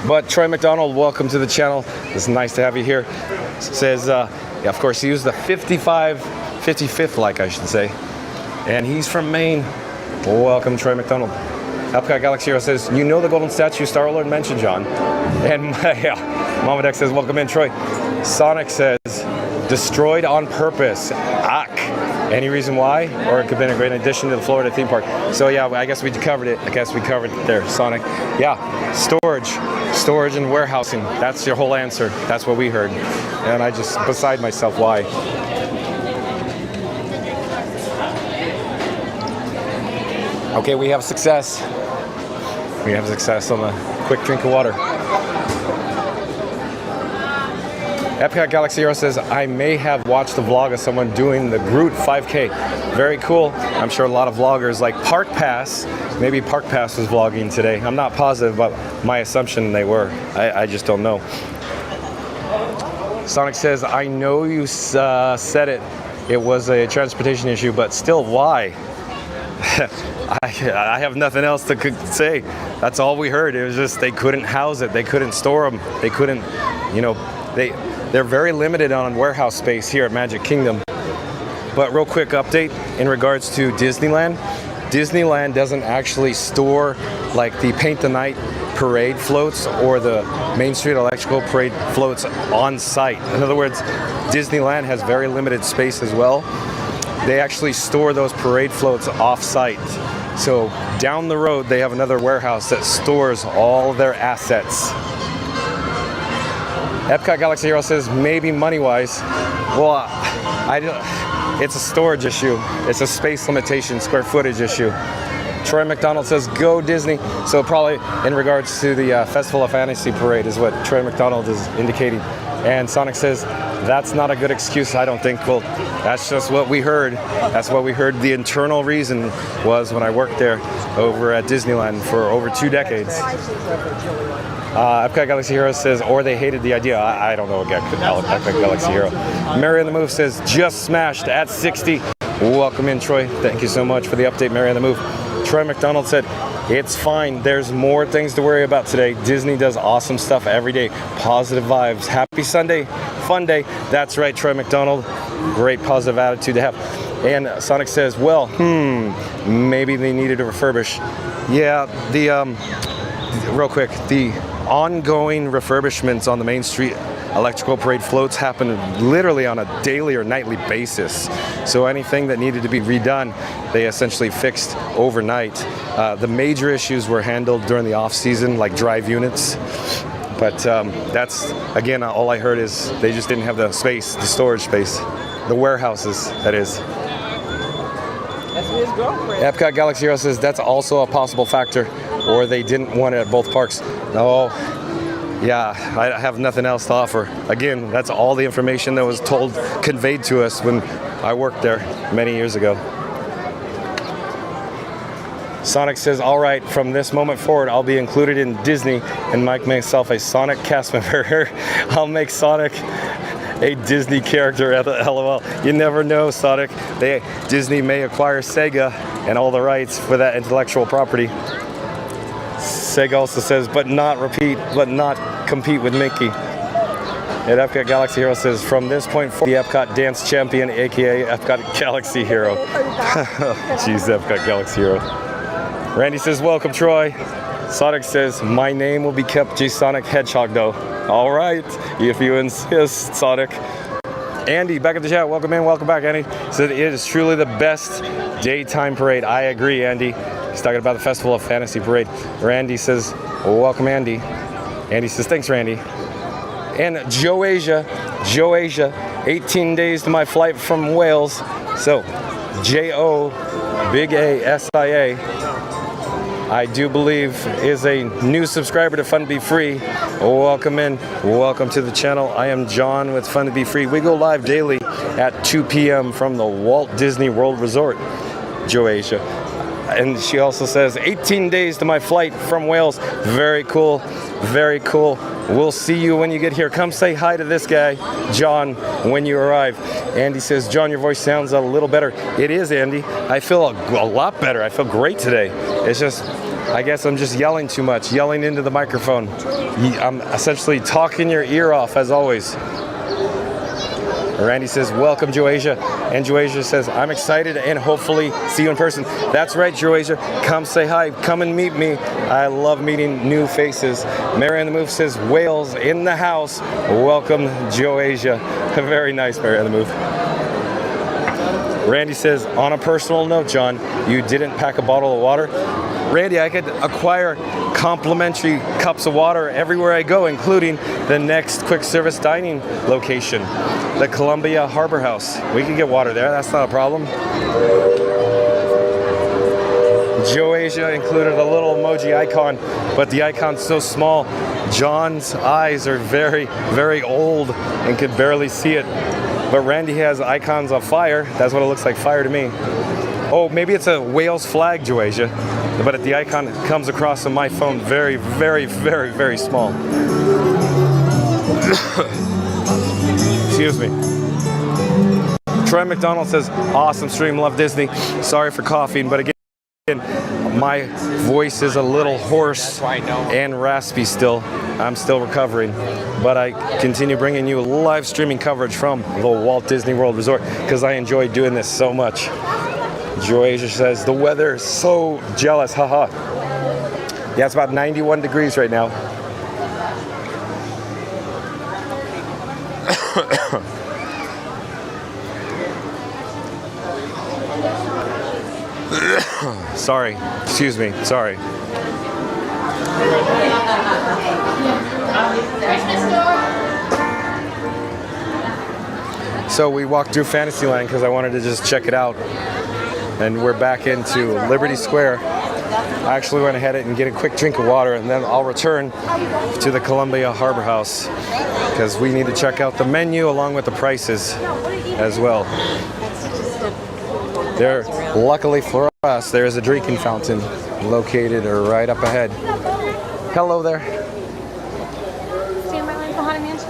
But Troy McDonald, welcome to the channel. It's nice to have you here. Says, yeah, of course, he used the 55th like, I should say. And he's from Maine. Welcome, Troy McDonald. Epcot Galaxy Hero says, you know the golden statue Star-Lord mentioned, John. And yeah, Mama Deck says, welcome in, Troy. Sonic says, destroyed on purpose. Ack. Any reason why? Or it could have been a great addition to the Florida theme park. So yeah, I guess we covered it. There, Sonic. Yeah, storage and warehousing. That's your whole answer. That's what we heard. And I just beside myself why. Okay, we have success. We have success on a quick drink of water. Epcot Galaxy Hero says, I may have watched the vlog of someone doing the Groot 5K. Very cool. I'm sure a lot of vloggers like Park Pass, maybe Park Pass was vlogging today. I'm not positive, but my assumption they were. I just don't know. Sonic says, I know you said it. It was a transportation issue, but still, why? I have nothing else to say. That's all we heard. It was just they couldn't house it. They couldn't store them. They couldn't, you know, they're very limited on warehouse space here at Magic Kingdom. But real quick update in regards to Disneyland. Disneyland doesn't actually store like the Paint the Night parade floats or the Main Street Electrical Parade floats on site. In other words, Disneyland has very limited space as well. They actually store those parade floats off site. So down the road, they have another warehouse that stores all their assets. Epcot Galaxy Hero says maybe money-wise. Well, it's a storage issue. It's a space limitation, square footage issue. Troy McDonald says, go Disney. So probably in regards to the Festival of Fantasy Parade is what Troy McDonald is indicating. And Sonic says, that's not a good excuse, I don't think. Well, that's just what we heard. That's what we heard. The internal reason was when I worked there over at Disneyland for over 2 decades. Epcot Galaxy Hero says, or they hated the idea. I don't know what Epcot Galaxy Hero. Mary on the Move says, just smashed at 60. Welcome in, Troy. Thank you so much for the update, Mary on the Move. Troy McDonald said, it's fine. There's more things to worry about today. Disney does awesome stuff every day. Positive vibes. Happy Sunday. Fun day. That's right, Troy McDonald. Great positive attitude to have. And Sonic says, well, maybe they needed to refurbish. Yeah, real quick, the ongoing refurbishments on the Main Street Electrical Parade floats happen literally on a daily or nightly basis. So anything that needed to be redone, they essentially fixed overnight. The major issues were handled during the off-season, like drive units. But that's, again, all I heard is they just didn't have the space, the storage space, the warehouses, that is. That's his girlfriend. Epcot Galaxy Hero says that's also a possible factor, or they didn't want it at both parks. No. Yeah, I have nothing else to offer. Again, that's all the information that was conveyed to us when I worked there many years ago. Sonic says, all right, from this moment forward, I'll be included in Disney and make myself a Sonic cast member. I'll make Sonic a Disney character at the LOL. You never know, Sonic. Disney may acquire Sega and all the rights for that intellectual property. Sega also says, but not compete with Mickey. And Epcot Galaxy Hero says, from this point forward, the Epcot Dance Champion, aka Epcot Galaxy Hero. Jeez, Epcot Galaxy Hero. Randy says, welcome, Troy. Sonic says, my name will be kept G-Sonic Hedgehog, though. All right, if you insist, Sonic. Andy, back at the chat. Welcome in, welcome back, Andy. Said it is truly the best daytime parade. I agree, Andy. He's talking about the Festival of Fantasy Parade. Randy says, welcome, Andy. Andy says, thanks, Randy. And Joe Asia, 18 days to my flight from Wales. So, J-O, big A-S-I-A, I do believe is a new subscriber to Fun to Be Free. Welcome in, welcome to the channel. I am John with Fun to Be Free. We go live daily at 2 p.m. from the Walt Disney World Resort, Joe Asia. And she also says, 18 days to my flight from Wales. Very cool, very cool. We'll see you when you get here. Come say hi to this guy, John, when you arrive. Andy says, John, your voice sounds a little better. It is, Andy. I feel a lot better. I feel great today. It's just, I guess I'm just yelling too much, yelling into the microphone. I'm essentially talking your ear off, as always. Randy says, welcome, Joasia. And Joasia says, I'm excited and hopefully see you in person. That's right, Joasia. Come say hi. Come and meet me. I love meeting new faces. Mary on the Move says, Wales in the house. Welcome, Joasia. Very nice, Mary on the Move. Randy says, on a personal note, John, you didn't pack a bottle of water. Randy, I could acquire complimentary cups of water everywhere I go, including the next quick service dining location, the Columbia Harbour House. We can get water there, that's not a problem. Joe Asia included a little emoji icon, but the icon's so small, John's eyes are very, very old and could barely see it. But Randy has icons of fire. That's what it looks like, fire to me. Oh, maybe it's a Wales flag, Joasia. But the icon comes across on my phone very, very, very, very small. Excuse me. Troy McDonald says, awesome stream, love Disney. Sorry for coughing, but again, my voice is a little hoarse and raspy still. I'm still recovering, but I continue bringing you live streaming coverage from the Walt Disney World Resort because I enjoy doing this so much. Joasia says, the weather is so jealous, haha. Yeah, it's about 91 degrees right now. Sorry, excuse me, sorry. So we walked through Fantasyland because I wanted to just check it out. And we're back into Liberty Square. I actually went ahead and get a quick drink of water and then I'll return to the Columbia Harbor House because we need to check out the menu along with the prices as well. There, luckily for us, there is a drinking fountain located right up ahead. Hello there. Stand by line for Haunted Mansion.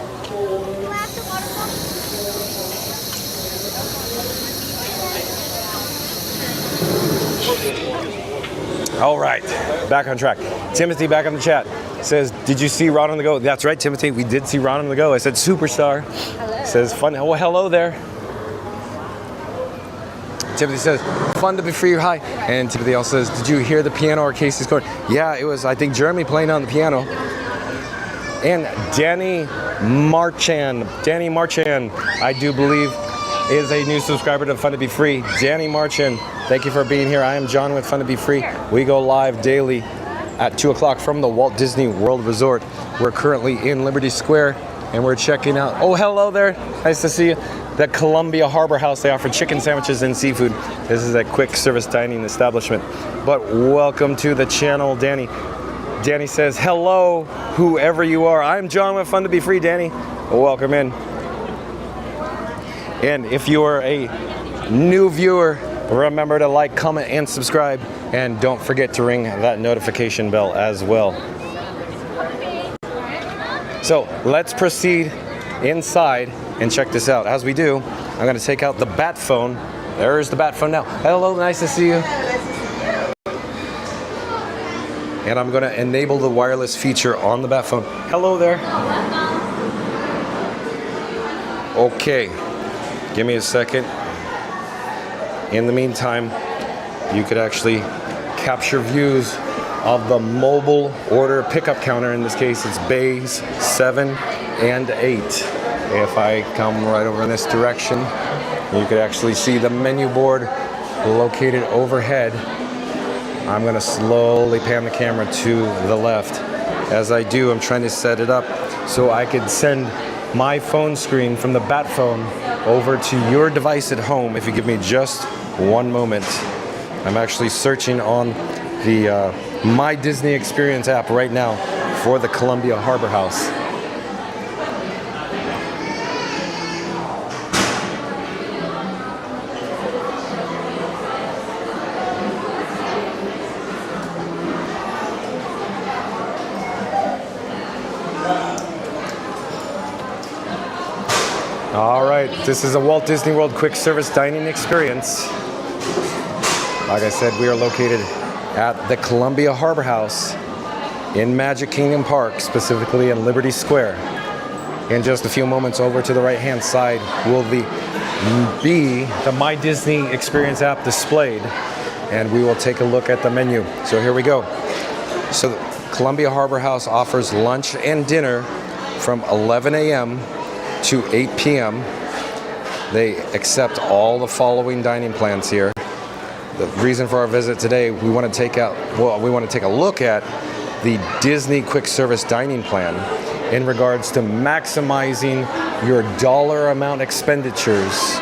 All right, back on track. Timothy back on the chat says, did you see Ron on the Go? That's right, Timothy, we did see Ron on the Go. I said superstar. Hello. Says fun. Oh, hello there. Timothy says, fun to be free, hi. And Timothy also says, did you hear the piano or Casey's chord? Yeah, it was, I think, Jeremy playing on the piano. And Danny Marchand, I do believe, is a new subscriber to Fun to Be Free. Danny Marchand, thank you for being here. I am John with Fun to Be Free. We go live daily at 2 o'clock from the Walt Disney World Resort. We're currently in Liberty Square and we're checking out, oh, hello there, nice to see you. The Columbia Harbor House. They offer chicken sandwiches and seafood. This is a quick service dining establishment. But welcome to the channel, Danny. Danny says, hello, whoever you are. I'm John with Fun to Be Free, Danny. Welcome in. And if you are a new viewer, remember to like, comment, and subscribe. And don't forget to ring that notification bell as well. So let's proceed inside and check this out. As we do, I'm going to take out the bat phone. There's the bat phone now. Hello, nice to see you. And I'm going to enable the wireless feature on the bat phone. Hello there. Okay, give me a second. In the meantime, you could actually capture views of the mobile order pickup counter. In this case, it's bays 7 and 8. If I come right over in this direction, you could actually see the menu board located overhead. I'm going to slowly pan the camera to the left. As I do, I'm trying to set it up so I could send my phone screen from the bat phone over to your device at home if you give me just one moment. I'm actually searching on the My Disney Experience app right now for the Columbia Harbor House. All right, this is a Walt Disney World quick service dining experience. Like I said, we are located at the Columbia Harbor House in Magic Kingdom Park, specifically in Liberty Square. In just a few moments, over to the right-hand side will be the My Disney Experience app displayed, and we will take a look at the menu. So here we go. So the Columbia Harbor House offers lunch and dinner from 11 a.m. to 8 p.m. They accept all the following dining plans here. The reason for our visit today, we want to take a look at the Disney quick service dining plan in regards to maximizing your dollar amount expenditures.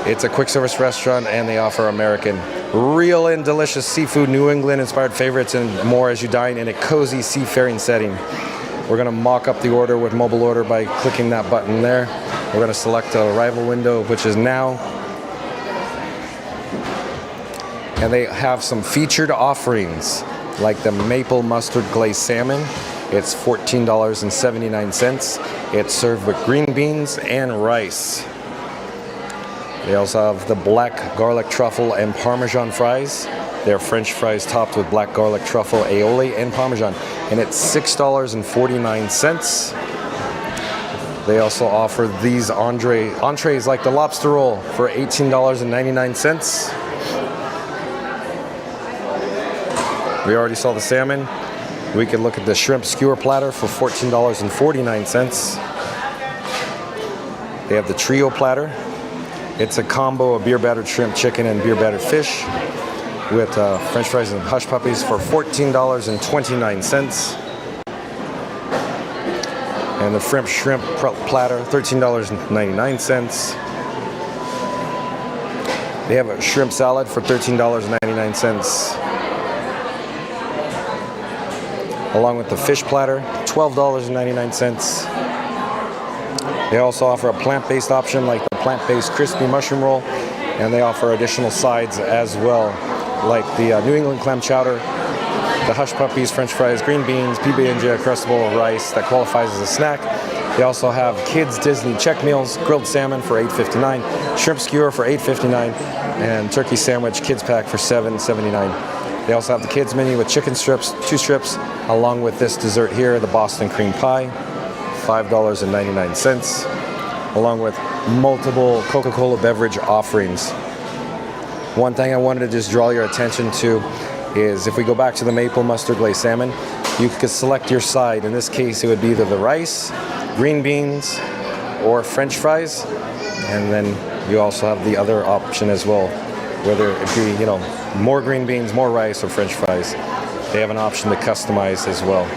It's a quick service restaurant and they offer American real and delicious seafood, New England inspired favorites, and more as you dine in a cozy seafaring setting. We're going to mock up the order with mobile order by clicking that button there. We're going to select the arrival window, which is now. And they have some featured offerings, like the maple mustard glazed salmon. It's $14.79. It's served with green beans and rice. They also have the black garlic truffle and Parmesan fries. They're French fries topped with black garlic truffle, aioli, and Parmesan. And it's $6.49. They also offer these entrees like the lobster roll for $18.99. We already saw the salmon. We can look at the shrimp skewer platter for $14.49. They have the trio platter. It's a combo of beer battered shrimp, chicken, and beer battered fish with French fries and hush puppies for $14.29. And the shrimp platter, $13.99. They have a shrimp salad for $13.99. Along with the fish platter, $12.99. They also offer a plant-based option like the plant-based crispy mushroom roll, and they offer additional sides as well, like the New England clam chowder, the hush puppies, French fries, green beans, PB&J, a crust bowl of rice that qualifies as a snack. They also have kids Disney check meals, grilled salmon for $8.59, shrimp skewer for $8.59, and turkey sandwich kids pack for $7.79. They also have the kids menu with chicken strips, 2 strips, along with this dessert here, the Boston cream pie, $5.99, along with multiple Coca-Cola beverage offerings. One thing I wanted to just draw your attention to is if we go back to the maple mustard glazed salmon, you could select your side. In this case, it would be either the rice, green beans, or French fries. And then you also have the other option as well, whether it be, more green beans, more rice, or French fries. They have an option to customize as well.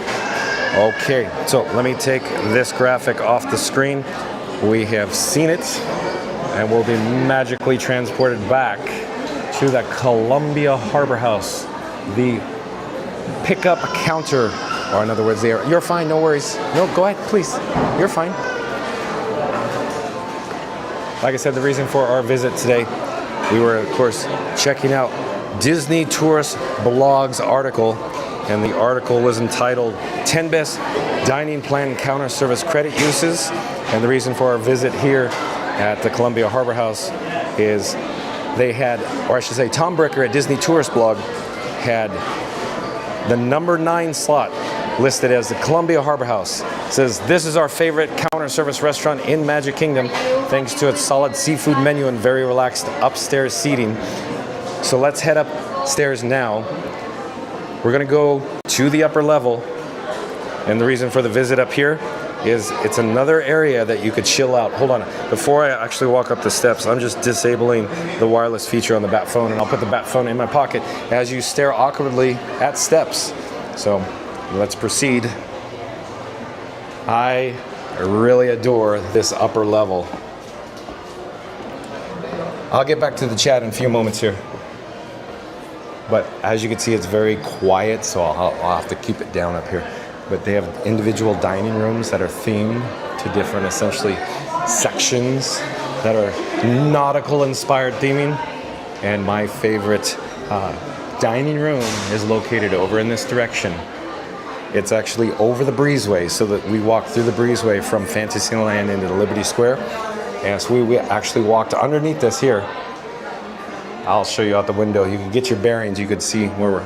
Okay, so let me take this graphic off the screen. We have seen it, and we'll be magically transported back to the Columbia Harbor House, the pickup counter, or in other words, you're fine, no worries. No, go ahead, please. You're fine. Like I said, the reason for our visit today, we were, of course, checking out Disney Tourist Blog's article, and the article was entitled 10 Best Dining Plan Counter Service Credit Uses. And the reason for our visit here at the Columbia Harbor House is they had, or I should say, Tom Bricker at Disney Tourist Blog had the number 9 slot listed as the Columbia Harbor House. It says, this is our favorite counter service restaurant in Magic Kingdom, thanks to its solid seafood menu and very relaxed upstairs seating. So let's head upstairs now. We're gonna go to the upper level, and the reason for the visit up here is it's another area that you could chill out. Hold on, before I actually walk up the steps, I'm just disabling the wireless feature on the Bat phone, and I'll put the Bat phone in my pocket as you stare awkwardly at steps. So let's proceed. I really adore this upper level. I'll get back to the chat in a few moments here. But as you can see, it's very quiet, so I'll have to keep it down up here. But they have individual dining rooms that are themed to different, essentially, sections that are nautical-inspired theming. And my favorite dining room is located over in this direction. It's actually over the breezeway, so that we walk through the breezeway from Fantasyland into the Liberty Square. And so we actually walked underneath this here. I'll show you out the window. You can get your bearings. You could see where we're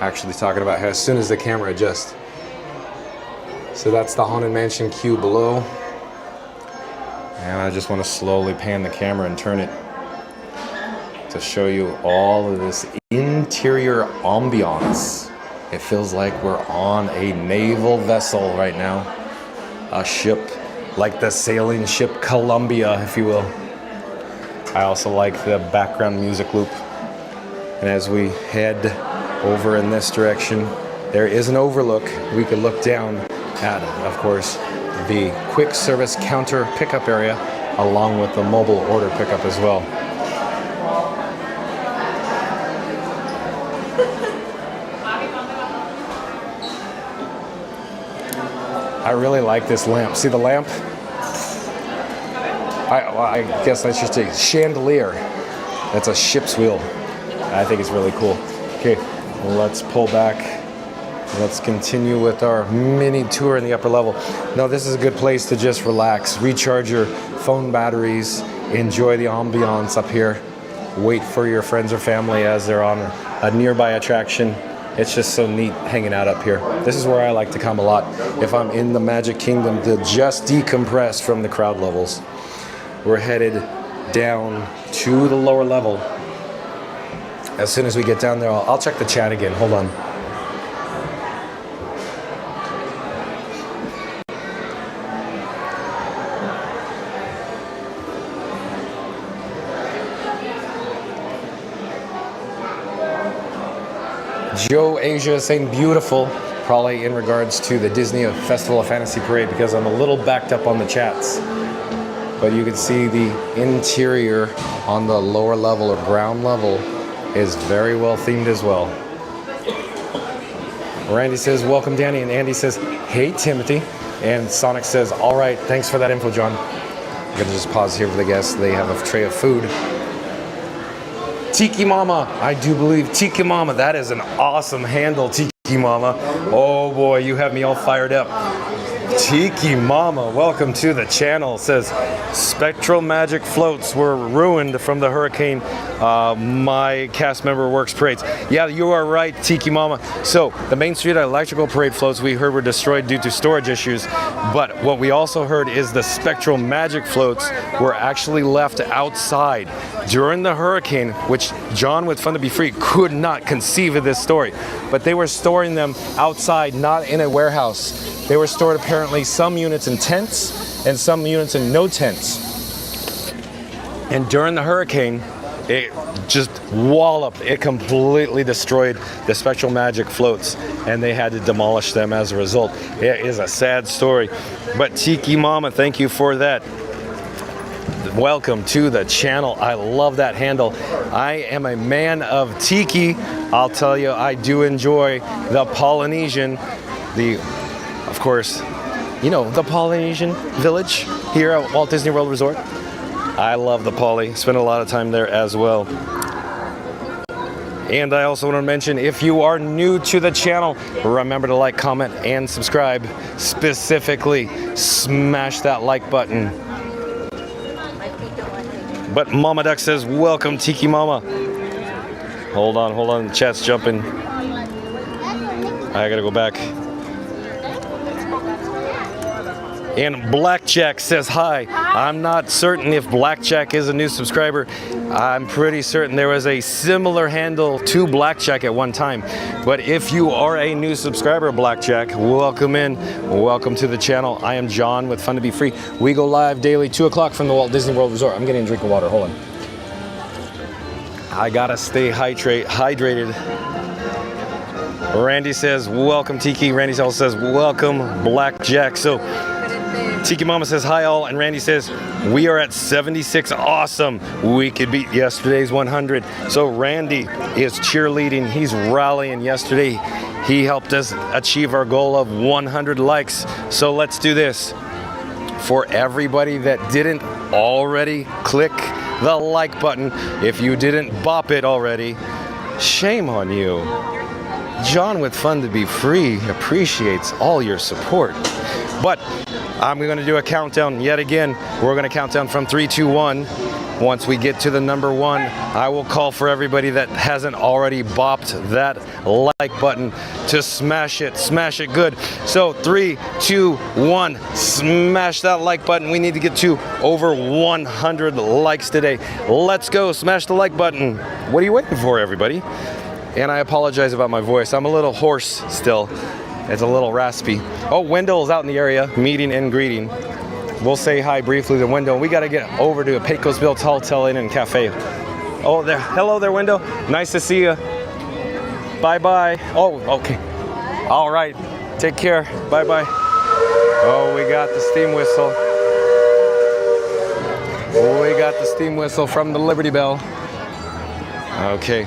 actually talking about as soon as the camera adjusts. So that's the Haunted Mansion queue below. And I just want to slowly pan the camera and turn it to show you all of this interior ambiance. It feels like we're on a naval vessel right now. A ship, like the sailing ship Columbia, if you will. I also like the background music loop. And as we head over in this direction, there is an overlook. We could look down at, of course, the quick service counter pickup area, along with the mobile order pickup as well. I really like this lamp. See the lamp? I guess I should say chandelier. That's a ship's wheel. I think it's really cool. Okay, let's pull back. Let's continue with our mini tour in the upper level. Now, this is a good place to just relax, recharge your phone batteries, enjoy the ambiance up here, wait for your friends or family as they're on a nearby attraction. It's just so neat hanging out up here. This is where I like to come a lot if I'm in the Magic Kingdom to just decompress from the crowd levels. We're headed down to the lower level. As soon as we get down there, I'll check the chat again. Hold on. Joe Asia is saying beautiful, probably in regards to the Disney Festival of Fantasy Parade, because I'm a little backed up on the chats. But you can see the interior on the lower level or ground level is very well themed as well. Randy says, welcome Danny, and Andy says, hey Timothy. And Sonic says, all right, thanks for that info, John. I'm gonna just pause here for the guests. They have a tray of food. Tiki Mama, I do believe Tiki Mama. That is an awesome handle, Tiki Mama. Oh boy, you have me all fired up. Tiki Mama, welcome to the channel. Says spectral magic floats were ruined from the hurricane. My cast member works parades. Yeah, you are right, Tiki Mama. So the Main Street electrical parade floats we heard were destroyed due to storage issues. But what we also heard is the spectral magic floats were actually left outside during the hurricane, which John with Fun to Be Free could not conceive of this story. But they were storing them outside, not in a warehouse. They were stored apparently some units in tents and some units in no tents. And during the hurricane, it just walloped. It completely destroyed the spectral magic floats, and they had to demolish them as a result. It is a sad story. But Tiki Mama, thank you for that. Welcome to the channel. I love that handle. I am a man of Tiki. I'll tell you, I do enjoy the Polynesian, of course, you know, the Polynesian village here at Walt Disney World Resort. I love the Poly. Spend a lot of time there as well. And I also want to mention, if you are new to the channel, remember to like, comment, and subscribe. Specifically, smash that like button. But Mama Duck says, welcome, Tiki Mama. Hold on, the chat's jumping. I gotta go back. And Blackjack says hi. I'm not certain if Blackjack is a new subscriber. I'm pretty certain there was a similar handle to Blackjack at one time. But if you are a new subscriber, Blackjack, welcome in. Welcome to the channel. I am John with Fun to Be Free. We go live daily, 2 o'clock from the Walt Disney World Resort. I'm getting a drink of water. Hold on. I gotta stay hydrated. Randy says, welcome, Tiki. Randy also says, welcome, Blackjack. So, Tiki Mama says, hi all, and Randy says, we are at 76, awesome. We could beat yesterday's 100. So Randy is cheerleading, he's rallying yesterday. He helped us achieve our goal of 100 likes. So let's do this. For everybody that didn't already click the like button, if you didn't bop it already, shame on you. John with Fun to Be Free appreciates all your support. But I'm going to do a countdown yet again. We're going to count down from 3, 2, 1. Once we get to the number 1, I will call for everybody that hasn't already bopped that like button to smash it good. So 3, 2, 1, smash that like button. We need to get to over 100 likes today. Let's go, smash the like button. What are you waiting for, everybody? And I apologize about my voice. I'm a little hoarse still. It's a little raspy. Oh, Wendell's out in the area, meeting and greeting. We'll say hi briefly to Wendell. We got to get over to a Pecos Bill Hotel Inn and Cafe. Oh, there. Hello there, Wendell. Nice to see you. Bye-bye. Oh, okay. All right. Take care. Bye-bye. Oh, we got the steam whistle. Oh, we got the steam whistle from the Liberty Bell. Okay.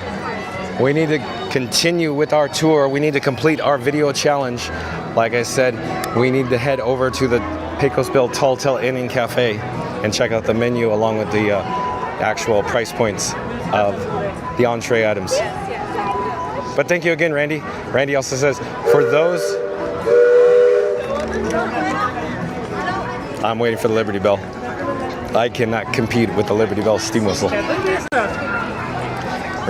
We need to continue with our tour. We need to complete our video challenge. Like I said, we need to head over to the Pecos Bill Hotel Inn and Cafe. and check out the menu along with the actual price points of the entree items. But thank you again, Randy. Randy also says, for those... I'm waiting for the Liberty Bell. I cannot compete with the Liberty Bell steam whistle.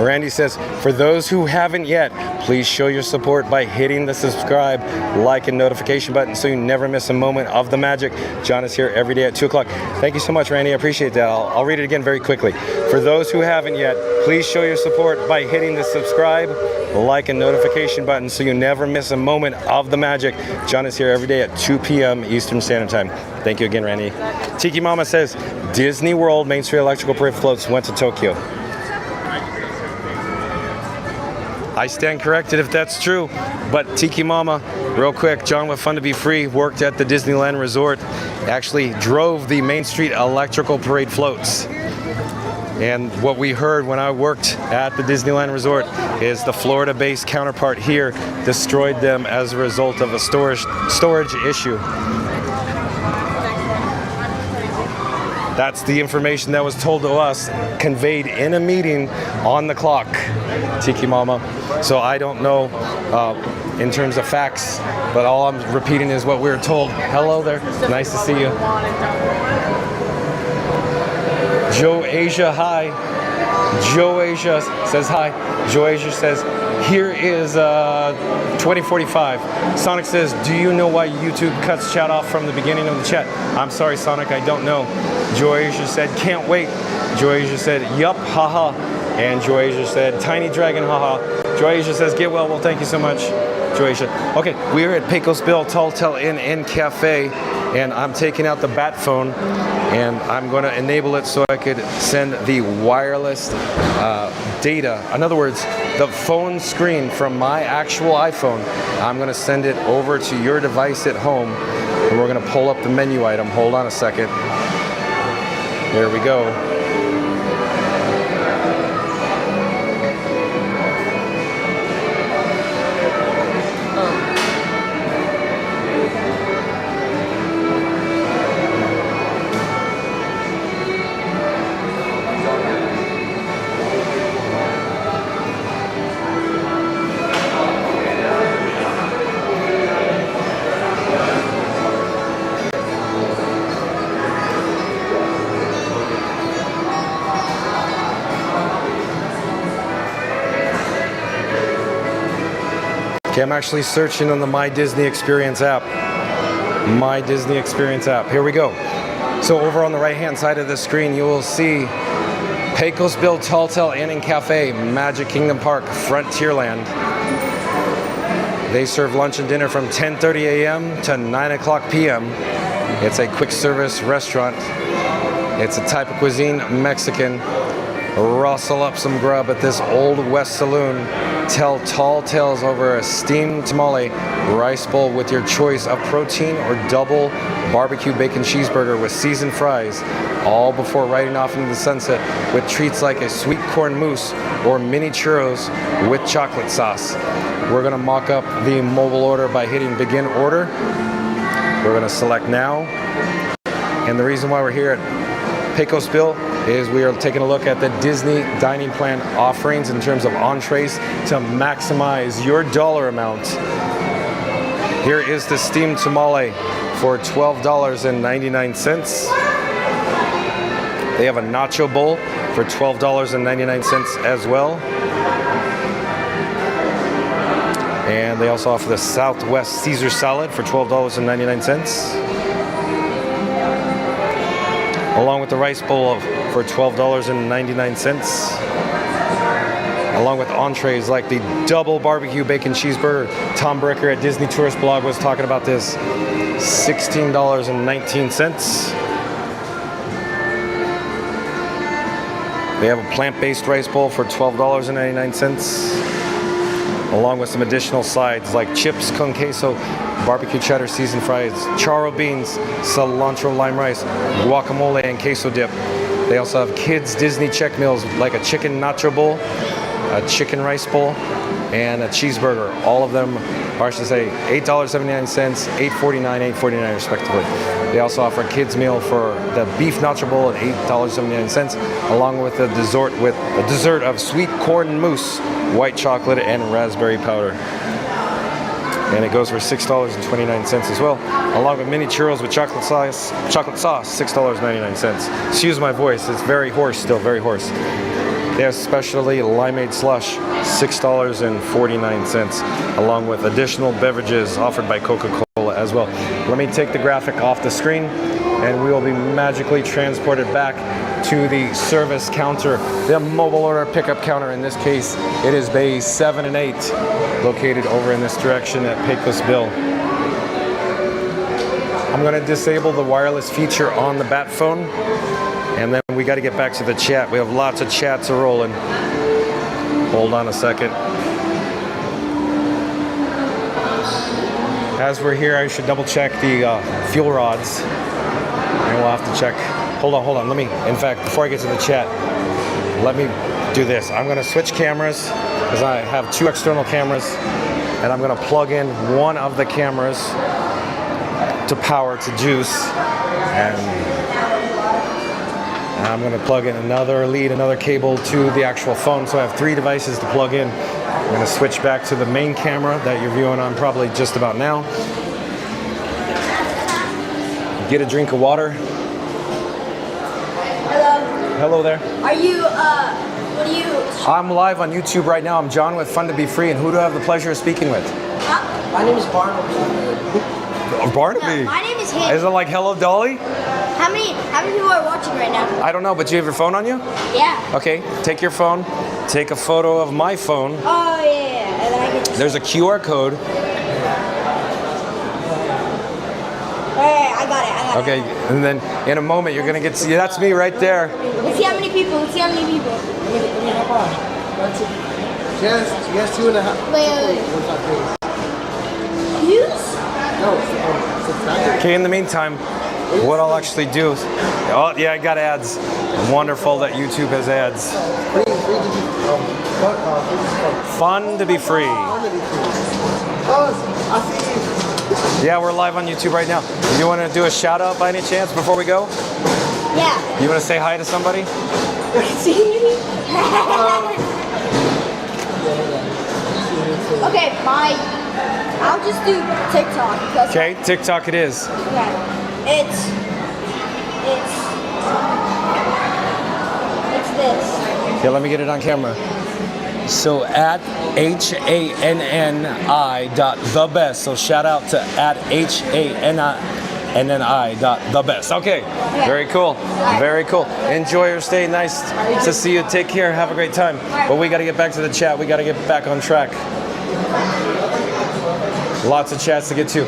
Randy says, for those who haven't yet, please show your support by hitting the subscribe, like, and notification button so you never miss a moment of the magic. John is here every day at 2 o'clock. Thank you so much, Randy. I appreciate that. I'll read it again very quickly. For those who haven't yet, please show your support by hitting the subscribe, like, and notification button so you never miss a moment of the magic. John is here every day at 2 p.m. Eastern Standard Time. Thank you again, Randy. Tiki Mama says, Disney World Main Street Electrical Parade floats went to Tokyo. I stand corrected if that's true, but Tiki Mama, real quick, John with Fun to Be Free worked at the Disneyland Resort, actually drove the Main Street Electrical Parade floats. And what we heard when I worked at the Disneyland Resort is the Florida-based counterpart here destroyed them as a result of a storage issue. That's the information that was told to us, conveyed in a meeting on the clock, Tiki Mama. So I don't know in terms of facts, but all I'm repeating is what we were told. Hello there, nice to see you. Joe Asia, hi. Joe Asia says hi. Joe Asia says, here is 2045. Sonic says, do you know why YouTube cuts chat off from the beginning of the chat? I'm sorry, Sonic, I don't know. Joe Asia said, can't wait. Joe Asia said, yup, haha. And Joe Asia said, tiny dragon, haha. Joe Asia says, get well. Well, thank you so much, Joe Asia. Okay, we are at Pecos Bill Tall Tale Inn and Cafe, and I'm taking out the bat phone, and I'm going to enable it so I could send the wireless data. In other words, the phone screen from my actual iPhone, I'm going to send it over to your device at home, and we're going to pull up the menu item. Hold on a second. There we go. Okay, I'm actually searching on the My Disney Experience app. My Disney Experience app. Here we go. So over on the right-hand side of the screen, you will see Pecos Bill Tall Tale Inn and Cafe, Magic Kingdom Park, Frontierland. They serve lunch and dinner from 10:30 a.m. to 9 o'clock p.m. It's a quick service restaurant. It's a type of cuisine, Mexican. Rustle up some grub at this Old West Saloon. Tell tall tales over a steamed tamale rice bowl with your choice of protein or double barbecue bacon cheeseburger with seasoned fries, all before riding off into the sunset with treats like a sweet corn mousse or mini churros with chocolate sauce. We're going to mock up the mobile order by hitting begin order. We're going to select now. And the reason why we're here at Pecos Bill is we are taking a look at the Disney dining plan offerings in terms of entrees to maximize your dollar amount. Here is the steamed tamale for $12.99. They have a nacho bowl for $12.99 as well. And they also offer the Southwest Caesar salad for $12.99. Along with the rice bowl for $12.99. Along with entrees like the double barbecue bacon cheeseburger. Tom Bricker at Disney Tourist Blog was talking about this. $16.19. They have a plant-based rice bowl for $12.99. Along with some additional sides like chips con queso, barbecue cheddar seasoned fries, charro beans, cilantro lime rice, guacamole, and queso dip. They also have kids Disney check meals like a chicken nacho bowl, a chicken rice bowl, and a cheeseburger. All of them, or I should say, $8.79, $8.49, $8.49 respectively. They also offer a kids meal for the beef nacho bowl at $8.79, along with a dessert of sweet corn mousse, white chocolate, and raspberry powder. And it goes for $6.29 as well, along with mini churros with chocolate sauce, $6.99. Excuse my voice, it's very hoarse still, very hoarse. They have specialty limeade slush, $6.49, along with additional beverages offered by Coca-Cola as well. Let me take the graphic off the screen, and we will be magically transported back to the service counter, the mobile order pickup counter. In this case, it is bays 7 and 8, located over in this direction at Pecos Bill. I'm going to disable the wireless feature on the bat phone, and then we got to get back to the chat. We have lots of chats rolling. Hold on a second. As we're here, I should double check the fuel rods, and we'll have to check. Hold on. Let me, in fact, before I get to the chat, let me do this. I'm going to switch cameras because I have 2 external cameras, and I'm going to plug in one of the cameras to power to juice, and I'm going to plug in another cable to the actual phone, so I have 3 devices to plug in. I'm going to switch back to the main camera that you're viewing on probably just about now. Get a drink of water. Hello there. Are you, what are you? I'm live on YouTube right now. I'm John with Fun to Be Free, and who do I have the pleasure of speaking with? My name is Barnaby. Barnaby. My name is Hannah. Is it like Hello Dolly? How many people are watching right now? I don't know, but you have your phone on you? Yeah. Okay, take your phone, take a photo of my phone. Oh, yeah. And then I can just... There's a QR code. Alright, I got it. Okay, and then in a moment you're gonna get to see, that's me right there. Let's see how many people. She has 2.5. Wait. Views? No, Okay, in the meantime, what I'll actually do is, oh yeah, I got ads. Wonderful that YouTube has ads. Fun to be free. Yeah, we're live on YouTube right now. You want to do a shout out by any chance before we go? Yeah. You want to say hi to somebody? Okay, I'll just do TikTok. Because Okay, TikTok it is. Okay. It's this. Yeah, let me get it on camera. So at HANNI.TheBest. So shout out to at HANNI.TheBest. Okay, very cool. Very cool. Enjoy your stay. Nice to see you. Take care. Have a great time. But we got to get back to the chat. We got to get back on track. Lots of chats to get to.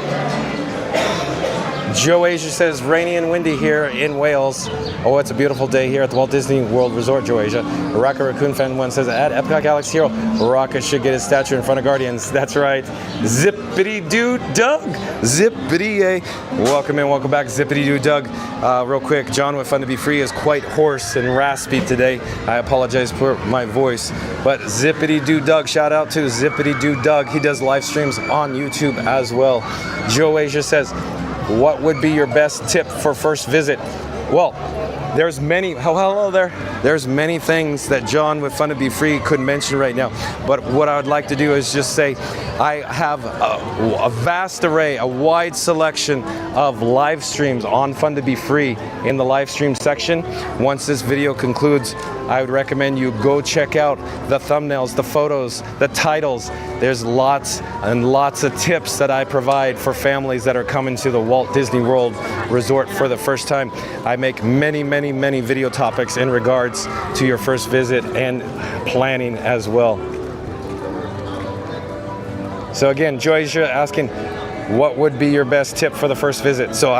Joe Asia says, rainy and windy here in Wales. Oh, it's a beautiful day here at the Walt Disney World Resort, Joe Asia. Raka Raccoon Fan 1 says, at Epcot Galaxy Hero, Raka should get his statue in front of Guardians. That's right. Zippity-doo Doug. Zippity-yay. Welcome in, welcome back, Zippity-doo Doug. Real quick, John with Fun to Be Free is quite hoarse and raspy today. I apologize for my voice. But Zippity-doo Doug, shout out to Zippity-doo Doug. He does live streams on YouTube as well. Joe Asia says, what would be your best tip for first visit? Well, there's many, hello there. There's many things that John with Fun to Be Free could mention right now. But what I would like to do is just say, I have a vast array, a wide selection of live streams on Fun to Be Free in the live stream section. Once this video concludes, I would recommend you go check out the thumbnails, the photos, the titles. There's lots and lots of tips that I provide for families that are coming to the Walt Disney World Resort for the first time. I make many video topics in regards to your first visit and planning as well. So again, Joycia asking, what would be your best tip for the first visit? So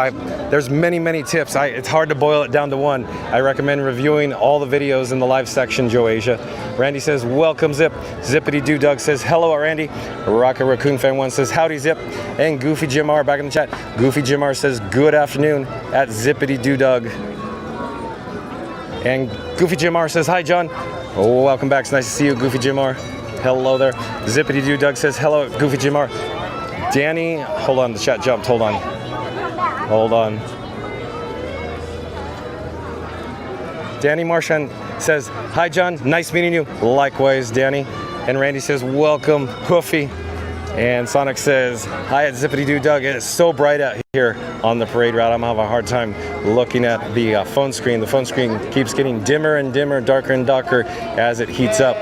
there's many tips. It's hard to boil it down to one. I recommend reviewing all the videos in the live section, Joycia. Randy says, welcome Zip. Zippity-doo Doug says, hello Randy. Raka Raccoon Fan 1 says, howdy Zip. And Goofy Jim R back in the chat. Goofy Jim R says, good afternoon at Zippity-doo Doug. And Goofy Jim R says, hi John. Oh, welcome back. It's nice to see you, Goofy Jim R. hello there. Zippity Doo Doug says hello. Goofy Jimar. Danny, hold on, the chat jumped. Hold on. Danny Marchand says, hi John, nice meeting you. Likewise, Danny. And Randy says, welcome, Hoofy. And Sonic says, hi at Zippity Doo Doug. It is so bright out here on the parade route. I'm having a hard time looking at the phone screen. The phone screen keeps getting dimmer and dimmer, darker and darker as it heats up.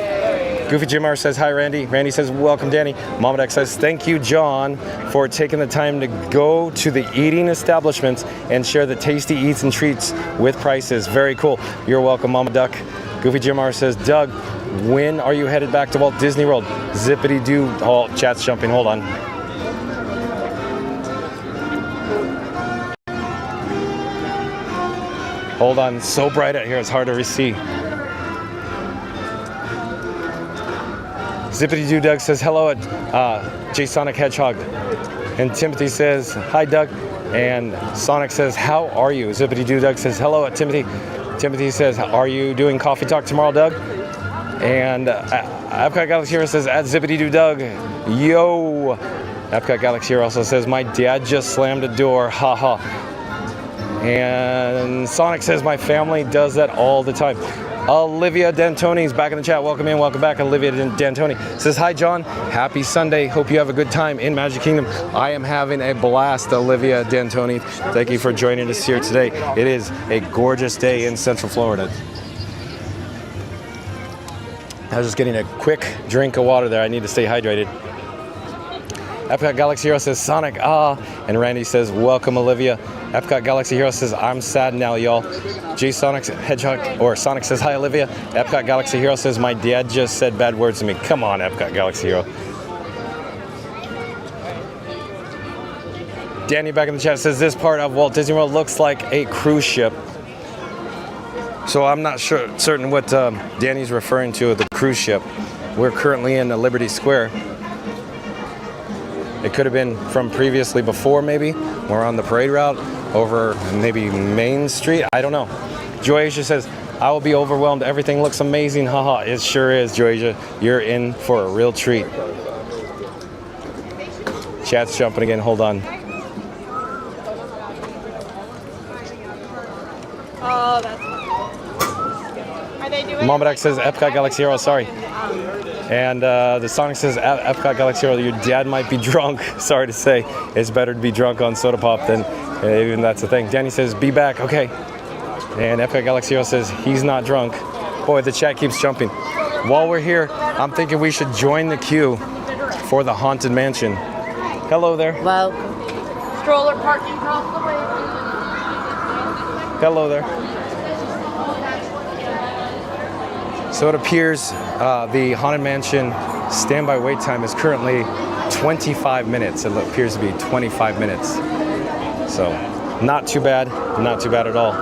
Goofy Jimar says, hi Randy. Randy says, welcome Danny. Mama Duck says, thank you John for taking the time to go to the eating establishments and share the tasty eats and treats with prices. Very cool. You're welcome, Mama Duck. Goofy Jimar says, Doug, when are you headed back to Walt Disney World? Zippity Doo. Oh, chat's jumping. Hold on. Hold on. It's so bright out here. It's hard to see. Zippity Doo Doug says hello at J Sonic Hedgehog. And Timothy says, hi Doug. And Sonic says, how are you? Zippity Doo Doug says hello at Timothy. Timothy says, are you doing coffee talk tomorrow, Doug? And Epcot Galaxy Hero says, at Zippity Doo Doug, yo. Epcot Galaxy Hero also says, my dad just slammed a door, haha. And Sonic says, my family does that all the time. Olivia D'Antoni's back in the chat. Welcome in, welcome back. Olivia D'Antoni says, hi John, happy Sunday. Hope you have a good time in Magic Kingdom. I am having a blast, Olivia D'Antoni. Thank you for joining us here today. It is a gorgeous day in Central Florida. I was just getting a quick drink of water there. I need to stay hydrated. Epcot Galaxy Hero says, Sonic, ah. And Randy says, welcome, Olivia. Epcot Galaxy Hero says, I'm sad now, y'all. J Sonic's Hedgehog, or Sonic says, hi, Olivia. Epcot Galaxy Hero says, my dad just said bad words to me. Come on, Epcot Galaxy Hero. Danny back in the chat says, this part of Walt Disney World looks like a cruise ship. So I'm not certain what Danny's referring to with the cruise ship. We're currently in the Liberty Square. It could have been from previously before, maybe. We're on the parade route over maybe Main Street. I don't know. Joyasia says, I will be overwhelmed. Everything looks amazing. Haha, it sure is, Joyasia. You're in for a real treat. Chat's jumping again. Hold on. Oh, that's Are they doing Mama Duck says, Epcot Galaxy Hero, sorry. And the Sonic says, Epcot Galaxy Hero, your dad might be drunk. Sorry to say, it's better to be drunk on soda pop than even that's the thing. Danny says, be back, okay. And Epcot Galaxy Hero says, he's not drunk. Boy, the chat keeps jumping. While we're here, I'm thinking we should join the queue for the Haunted Mansion. Hello there. Well, stroller parking across the way. Hello there. So it appears the Haunted Mansion standby wait time is currently 25 minutes. It appears to be 25 minutes. So not too bad at all.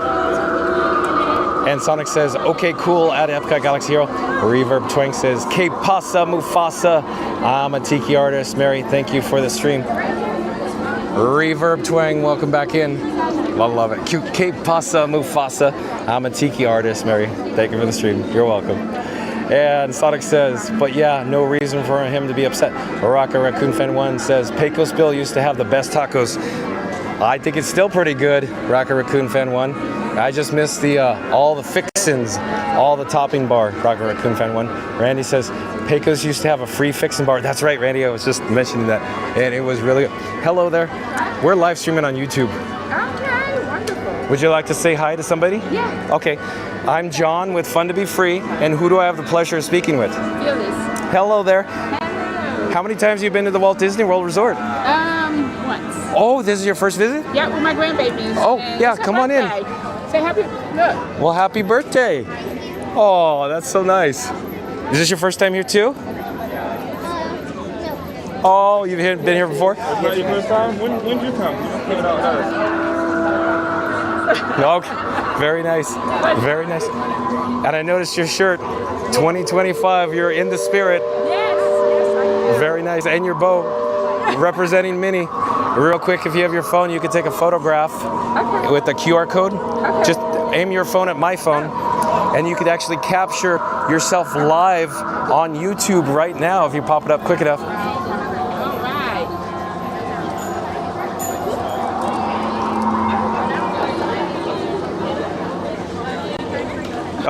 And Sonic says, okay, cool, at Epcot Galaxy Hero. Reverb Twang says, Que pasa, Mufasa? I'm a tiki artist. Mary, thank you for the stream. Reverb Twang, welcome back in. Love it. Que pasa, Mufasa? I'm a tiki artist, Mary. Thank you for the stream. You're welcome. And Sonic says, but yeah, no reason for him to be upset. Baraka Raccoon Fan 1 says, Pecos Bill used to have the best tacos. I think it's still pretty good, Raka Raccoon Fan 1. I just missed the all the fixins, all the topping bar, Raka Raccoon Fan 1. Randy says, Pecos used to have a free fixin' bar. That's right, Randy, I was just mentioning that. And it was really good. Hello there. We're live streaming on YouTube. Okay, wonderful. Would you like to say hi to somebody? Yeah. Okay. I'm John with Fun to Be Free, and who do I have the pleasure of speaking with? Phyllis. Hello there. Hello. How many times have you been to the Walt Disney World Resort? Once. Oh, this is your first visit? Yeah, with my grandbabies. Oh, And yeah, it's her come on in. birthday. Say happy, look. Well, happy birthday. Oh, that's so nice. Is this your first time here too? Oh, you've been here before? It's not your first time? When did you come? You came out with us. No, okay. Very nice. Very nice. And I noticed your shirt, 2025, you're in the spirit. Yes, I am. Very nice. And your bow, representing Minnie. Real quick, if you have your phone, you can take a photograph with the QR code. Okay. Just aim your phone at my phone. and you could actually capture yourself live on YouTube right now if you pop it up quick enough.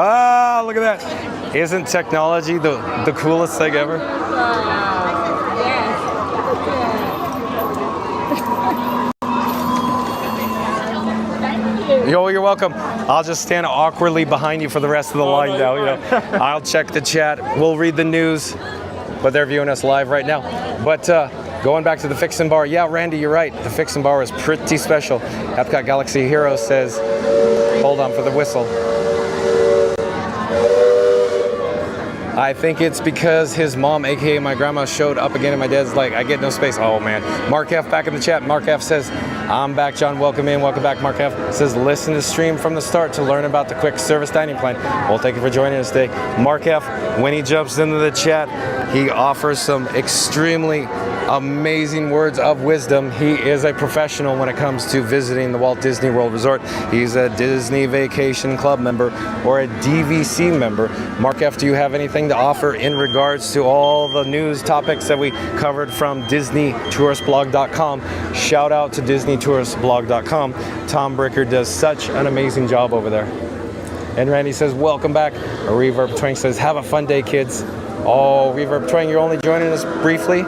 Ah, look at that. Isn't technology the coolest thing ever? Yo, you're welcome. I'll just stand awkwardly behind you for the rest of the line now. You know, I'll check the chat. We'll read the news, but they're viewing us live right now. But going back to the Fixin' Bar, yeah, Randy, you're right. The Fixin' Bar is pretty special. Epcot Galaxy Hero says, hold on for the whistle. I think it's because his mom, aka my grandma, showed up again and my dad's like, I get no space. Oh man. Mark F back in the chat. Mark F says, I'm back, John. Welcome in. Welcome back, Mark F. Says, listen to stream from the start to learn about the quick service dining plan. Well, thank you for joining us today. Mark F, when he jumps into the chat, he offers some extremely amazing words of wisdom. He is a professional when it comes to visiting the Walt Disney World Resort. He's a Disney Vacation Club member or a DVC member. Mark F, do you have anything to offer in regards to all the news topics that we covered from DisneyTouristBlog.com? Shout out to DisneyTouristBlog.com. Tom Bricker does such an amazing job over there. And Randy says, welcome back. Reverb Twang says, have a fun day, kids. Oh, Reverb Twang, you're only joining us briefly.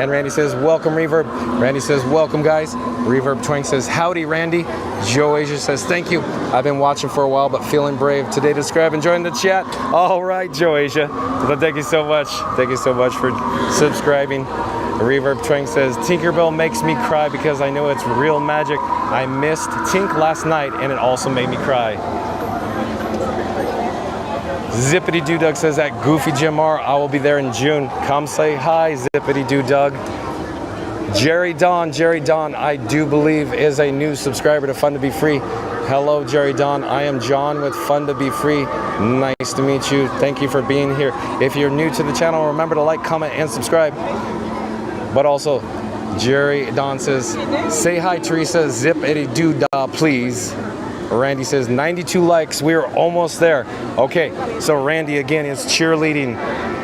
And Randy says, welcome, Reverb. Randy says, welcome, guys. Reverb Twang says, howdy, Randy. Joe Asia says, thank you. I've been watching for a while, but feeling brave today to subscribe and join the chat. All right, Joe Asia. Well, thank you so much. Thank you so much for subscribing. Reverb Twang says, Tinkerbell makes me cry because I know it's real magic. I missed Tink last night, and it also made me cry. Zippity Doo Doug says at Goofy Jim R, I will be there in June. Come say hi, Zippity Doo Doug. Jerry Don, I do believe is a new subscriber to Fun to Be Free. Hello, Jerry Don. I am John with Fun to Be Free. Nice to meet you. Thank you for being here. If you're new to the channel, remember to like, comment, and subscribe. But also, Jerry Don says, say hi, Teresa. Zippity Doo Dah, please. Randy says 92 likes. We are almost there. Okay, so Randy again is cheerleading.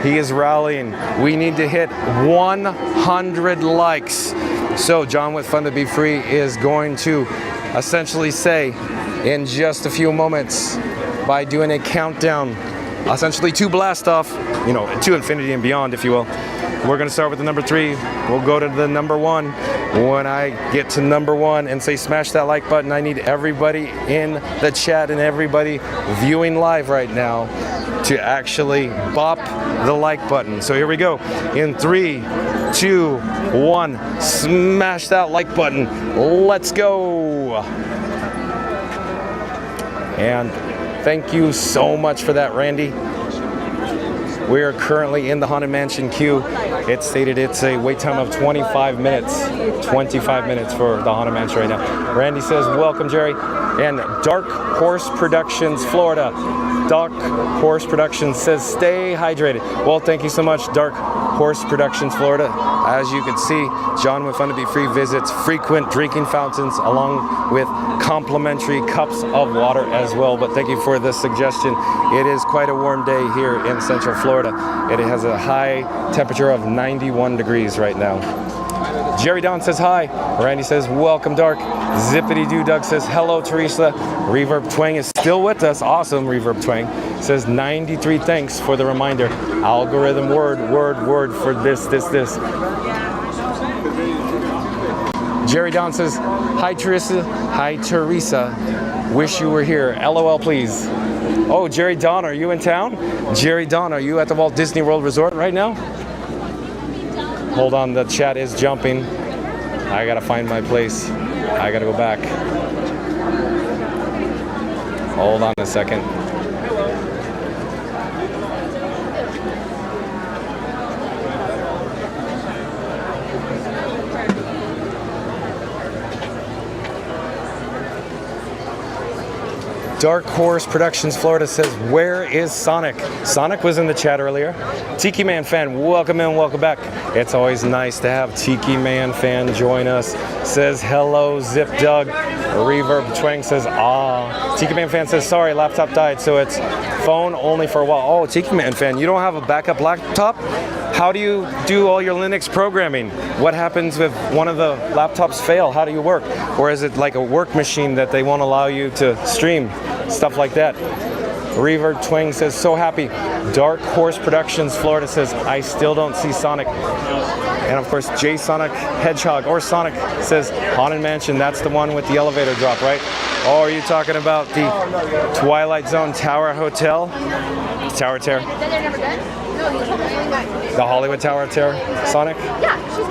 He is rallying. We need to hit 100 likes. So John with Fun to Be Free is going to essentially say in just a few moments by doing a countdown, essentially to blast off, you know, to infinity and beyond, if you will. We're going to start with the number 3. We'll go to the number 1. When I get to number 1 and say smash that like button, I need everybody in the chat and everybody viewing live right now to actually bop the like button. So here we go. In 3, 2, 1, smash that like button. Let's go. And thank you so much for that, Randy. We are currently in the Haunted Mansion queue. It's stated it's a wait time of 25 minutes. 25 minutes for the Haunted Mansion right now. Randy says, welcome, Jerry. And Dark Horse Productions, Florida. Dark Horse Productions says, stay hydrated. Well, thank you so much, Dark Horse Productions, Florida. As you can see, John with Fun to Be Free visits frequent drinking fountains along with complimentary cups of water as well. But thank you for the suggestion. It is quite a warm day here in Central Florida. It has a high temperature of 91 degrees right now. Jerry Don says hi. Randy says, welcome, Dark. Zippity Doo Doug says, hello, Teresa. Reverb Twang is still with us. Awesome, Reverb Twang. Says 93 thanks for the reminder. Algorithm word for this. Jerry Don says, hi, Teresa. Hi, Teresa. Wish you were here. LOL, please. Oh, Jerry Don, are you in town? Jerry Don, are you at the Walt Disney World Resort right now? Hold on, the chat is jumping. I gotta find my place. I gotta go back. Hold on a second. Dark Horse Productions Florida says, where is Sonic? Sonic was in the chat earlier. Tiki Man fan, welcome in, welcome back. It's always nice to have Tiki Man fan join us. Says, hello, Zip Doug. Reverb Twang says, ah. Tiki Man fan says, sorry, laptop died, so it's phone only for a while. Oh, Tiki Man fan, you don't have a backup laptop? How do you do all your Linux programming? What happens if one of the laptops fail? How do you work? Or is it like a work machine that they won't allow you to stream? Stuff like that. Reaver Twang says, so happy. Dark Horse Productions, Florida says, I still don't see Sonic. And of course, J Sonic Hedgehog or Sonic says, Haunted Mansion, that's the one with the elevator drop, right? Oh, are you talking about the Twilight Zone Tower Hotel? Tower Terror? The Hollywood Tower Terror, Sonic?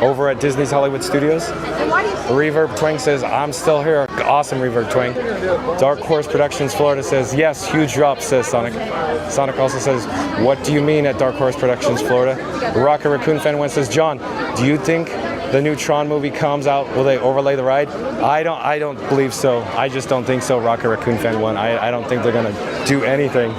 Over at Disney's Hollywood Studios? Reverb Twang says, I'm still here. Awesome, Reverb Twang. Dark Horse Productions, Florida says, yes, huge drop, says Sonic. Sonic also says, what do you mean at Dark Horse Productions, Florida? Rocket Raccoon Fan 1 says, John, do you think the new Tron movie comes out, will they overlay the ride? I don't believe so. I just don't think so, Rocket Raccoon Fan 1. I don't think they're gonna do anything.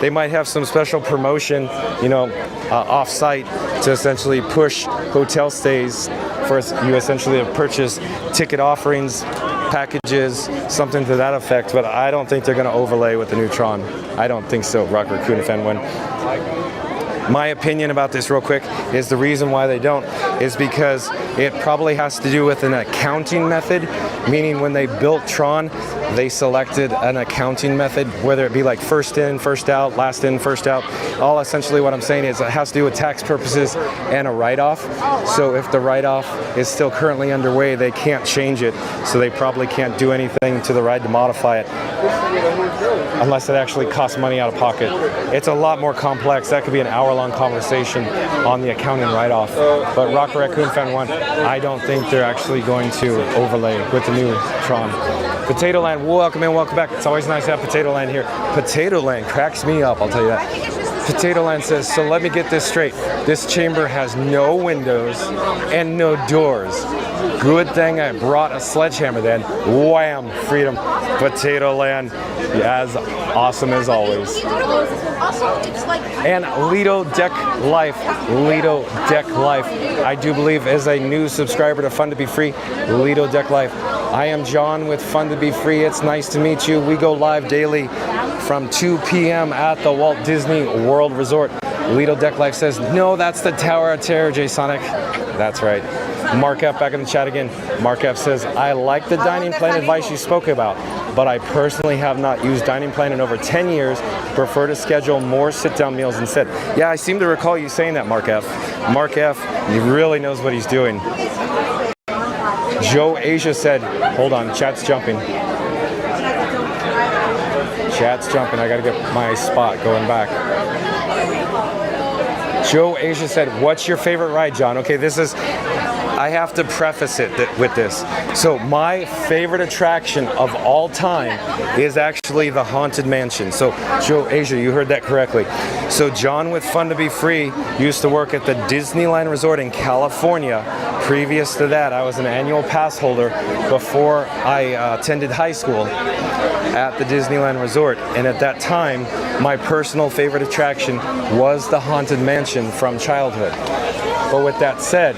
They might have some special promotion, you know, off-site to essentially push hotel stays for you essentially to purchase ticket offerings, packages, something to that effect, but I don't think they're going to overlay with the new Tron. I don't think so, Rock Raccoon Fan 1. My opinion about this real quick is the reason why they don't is because it probably has to do with an accounting method, meaning when they built Tron, they selected an accounting method, whether it be like first in, first out, last in, first out. All essentially what I'm saying is it has to do with tax purposes and a write-off. So if the write-off is still currently underway, they can't change it. So they probably can't do anything to the ride to modify it unless it actually costs money out of pocket. It's a lot more complex. That could be an hour-long conversation on the accounting write-off. But Rock Raccoon Fan 1, I don't think they're actually going to overlay with the new Tron. Potato Land, welcome in, welcome back. It's always nice to have Potato Land here. Potato Land cracks me up, I'll tell you that. Potato Land says, so let me get this straight. This chamber has no windows and no doors. Good thing I brought a sledgehammer then. Wham! Freedom. Potato Land, as awesome as always. And Lido Deck Life. Lido Deck Life, I do believe, is a new subscriber to Fun to Be Free. Lido Deck Life. I am John with Fun to Be Free. It's nice to meet you. We go live daily from 2 p.m. at the Walt Disney World Resort. Lido Deck Life says, no, that's the Tower of Terror, J Sonic. That's right. Mark F back in the chat again. Mark F says, I like the dining plan advice you spoke about, but I personally have not used dining plan in over 10 years. Prefer to schedule more sit-down meals instead. Yeah, I seem to recall you saying that, Mark F. Mark F, he really knows what he's doing. Joe Asia said, hold on, chat's jumping. Chat's jumping, I gotta get my spot going back. Joe Asia said, what's your favorite ride, John? Okay, this is, I have to preface it with this. So my favorite attraction of all time is actually the Haunted Mansion. So Joe Asia, you heard that correctly. So John with Fun to Be Free used to work at the Disneyland Resort in California. Previous to that, I was an annual pass holder before I attended high school at the Disneyland Resort. And at that time, my personal favorite attraction was the Haunted Mansion from childhood. But with that said,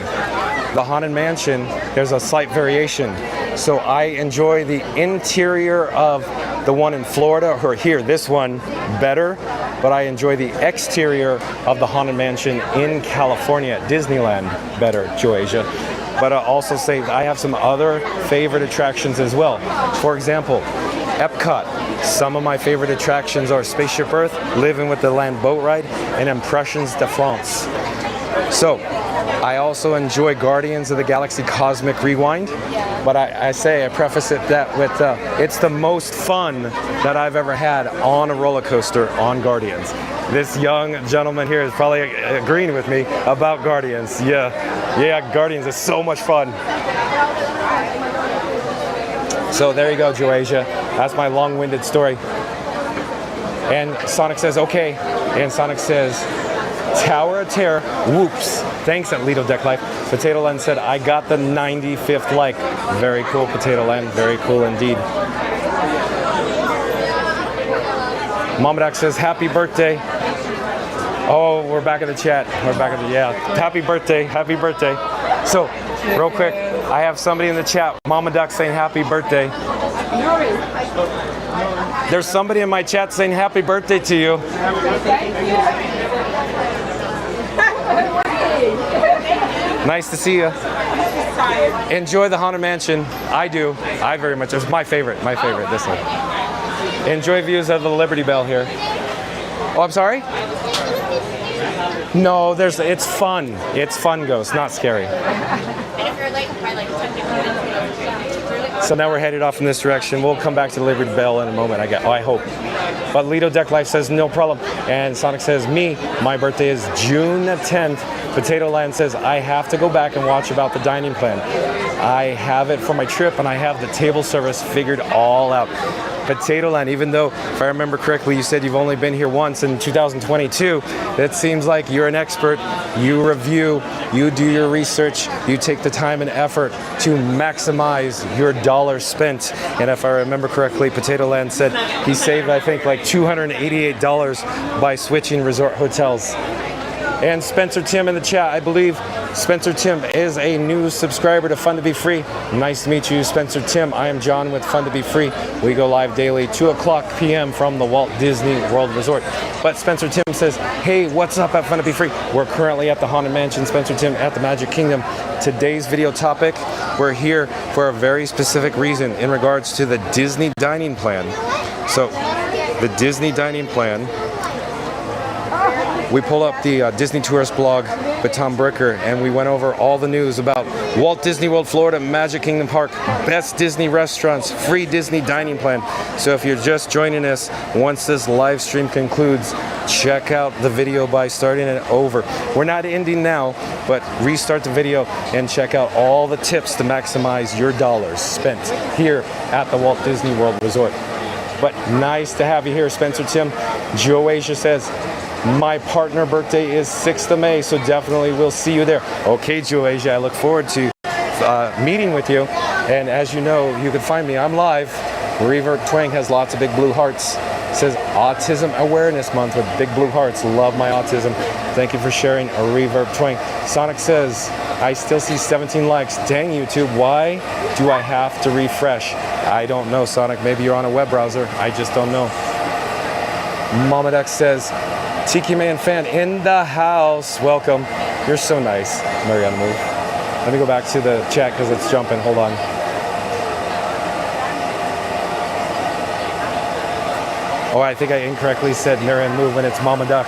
the Haunted Mansion, there's a slight variation. So I enjoy the interior of the one in Florida, or here, this one, better. But I enjoy the exterior of the Haunted Mansion in California at Disneyland better, Joasia. But I'll also say I have some other favorite attractions as well. For example, Epcot. Some of my favorite attractions are Spaceship Earth, Living with the Land Boat Ride, and Impressions de France. So, I also enjoy Guardians of the Galaxy Cosmic Rewind, but I preface it that with it's the most fun that I've ever had on a roller coaster on Guardians. This young gentleman here is probably agreeing with me about Guardians. Yeah, Guardians is so much fun. So there you go, Joasia. That's my long-winded story. And Sonic says, okay. And Sonic says, Tower of Terror, whoops. Thanks at Lido Deck Life. Potato Land said, I got the 95th like. Very cool, Potato Land. Very cool indeed. Mamadak says, happy birthday. Oh, we're back in the chat. We're back in the, yeah. Happy birthday, happy birthday. So, real quick, I have somebody in the chat, Mama Duck, saying happy birthday. There's somebody in my chat saying happy birthday to you. Nice to see you. Enjoy the Haunted Mansion. I do. I very much. It's my favorite. My favorite. This one. Enjoy views of the Liberty Bell here. Oh, I'm sorry? No, it's fun. It's fun, Ghost, not scary. So now we're headed off in this direction. We'll come back to the Liberty Bell in a moment, I hope. But Lido Deck Life says no problem. And Sonic says, my birthday is June 10th. Potato Land says, I have to go back and watch about the dining plan. I have it for my trip and I have the table service figured all out. Potato Land, even though, if I remember correctly, you said you've only been here once in 2022, it seems like you're an expert. You review, you do your research, you take the time and effort to maximize your dollar spent. And if I remember correctly, Potato Land said he saved, I think, like $288 by switching resort hotels. And Spencer Tim in the chat, I believe Spencer Tim is a new subscriber to Fun to Be Free. Nice to meet you, Spencer Tim. I am John with Fun to Be Free. We go live daily, 2 o'clock p.m. from the Walt Disney World Resort. But Spencer Tim says, hey, what's up at Fun to Be Free? We're currently at the Haunted Mansion, Spencer Tim, at the Magic Kingdom. Today's video topic, we're here for a very specific reason in regards to the Disney dining plan. So, the Disney dining plan, we pull up the Disney Tourist blog with Tom Bricker, and we went over all the news about Walt Disney World, Florida, Magic Kingdom Park, best Disney restaurants, free Disney dining plan. So if you're just joining us, once this live stream concludes, check out the video by starting it over. We're not ending now, but restart the video and check out all the tips to maximize your dollars spent here at the Walt Disney World Resort. But nice to have you here, Spencer Tim. Joe Asia says, my partner birthday is 6th of May, so definitely we'll see you there. Okay, Joe Asia, I look forward to meeting with you. And as you know, you can find me. I'm live. Reverb Twang has lots of big blue hearts. It says Autism Awareness Month with big blue hearts. Love my autism. Thank you for sharing a Reverb Twang. Sonic says, I still see 17 likes. Dang, YouTube, why do I have to refresh? I don't know, Sonic. Maybe you're on a web browser. I just don't know. Mama Duck says, Tiki Man fan in the house. Welcome. You're so nice. Mariana, move. Let me go back to the chat because it's jumping. Hold on. Oh, I think I incorrectly said Marianne move when it's Mama Duck.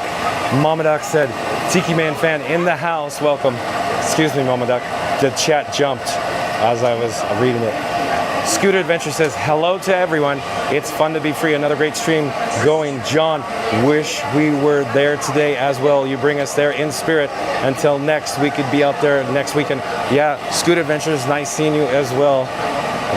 Mama Duck said, Tiki Man fan in the house. Welcome. Excuse me, Mama Duck. The chat jumped as I was reading it. Scooter Adventure says, hello to everyone. It's fun to be free. Another great stream going. John, wish we were there today as well. You bring us there in spirit. Until next, we could be out there next weekend. Yeah, Scooter Adventure is nice seeing you as well.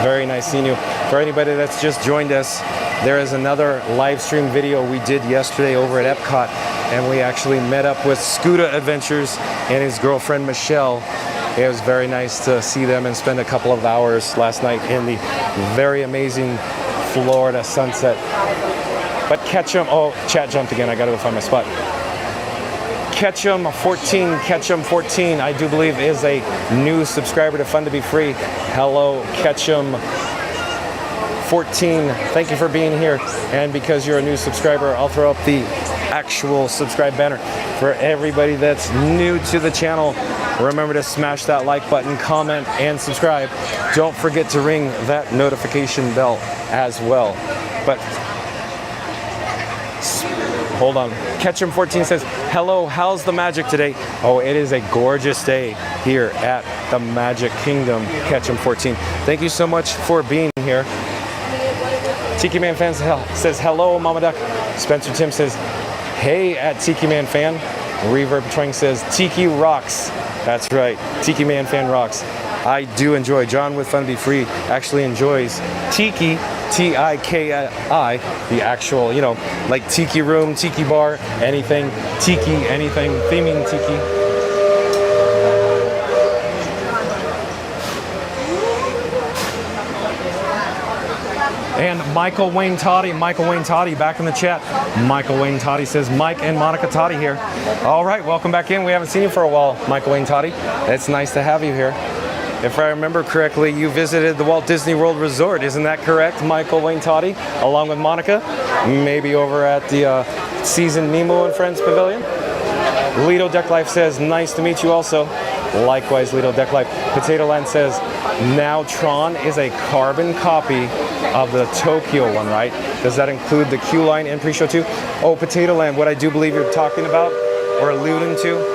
Very nice seeing you. For anybody that's just joined us, there is another live stream video we did yesterday over at Epcot, and we actually met up with Scooter Adventures and his girlfriend Michelle. It was very nice to see them and spend a couple of hours last night in the very amazing Florida sunset. But Ketchum, oh, chat jumped again. I gotta go find my spot. Ketchum14, I do believe is a new subscriber to Fun to Be Free. Hello, Ketchum14. Thank you for being here. And because you're a new subscriber, I'll throw up the actual subscribe banner. For everybody that's new to the channel, remember to smash that like button, comment, and subscribe. Don't forget to ring that notification bell as well. But hold on. Ketchum14 says, hello, how's the magic today? Oh, it is a gorgeous day here at the Magic Kingdom, Ketchum14. Thank you so much for being here. Tiki Man Fan says, hello, Mama Duck. Spencer Tim says, hey at Tiki Man Fan. Reverb Twang says, Tiki rocks. That's right, Tiki Man Fan rocks. I do enjoy. John with Fun to Be Free actually enjoys Tiki, T-I-K-I, the actual, you know, like Tiki Room, Tiki Bar, anything, Tiki, anything, theming Tiki. And Michael Wayne Toddy back in the chat. Michael Wayne Toddy says, Mike and Monica Toddy here. All right, welcome back in. We haven't seen you for a while, Michael Wayne Toddy. It's nice to have you here. If I remember correctly, you visited the Walt Disney World Resort. Isn't that correct, Michael Wayne Toddy, along with Monica? Maybe over at the Seasoned Nemo and Friends Pavilion? Lido Deck Life says, nice to meet you also. Likewise, Lido Deck Life. Potato Land says, now Tron is a carbon copy of the Tokyo one, right? Does that include the queue line in pre-show too? Oh, Potato Land, what I do believe you're talking about or alluding to.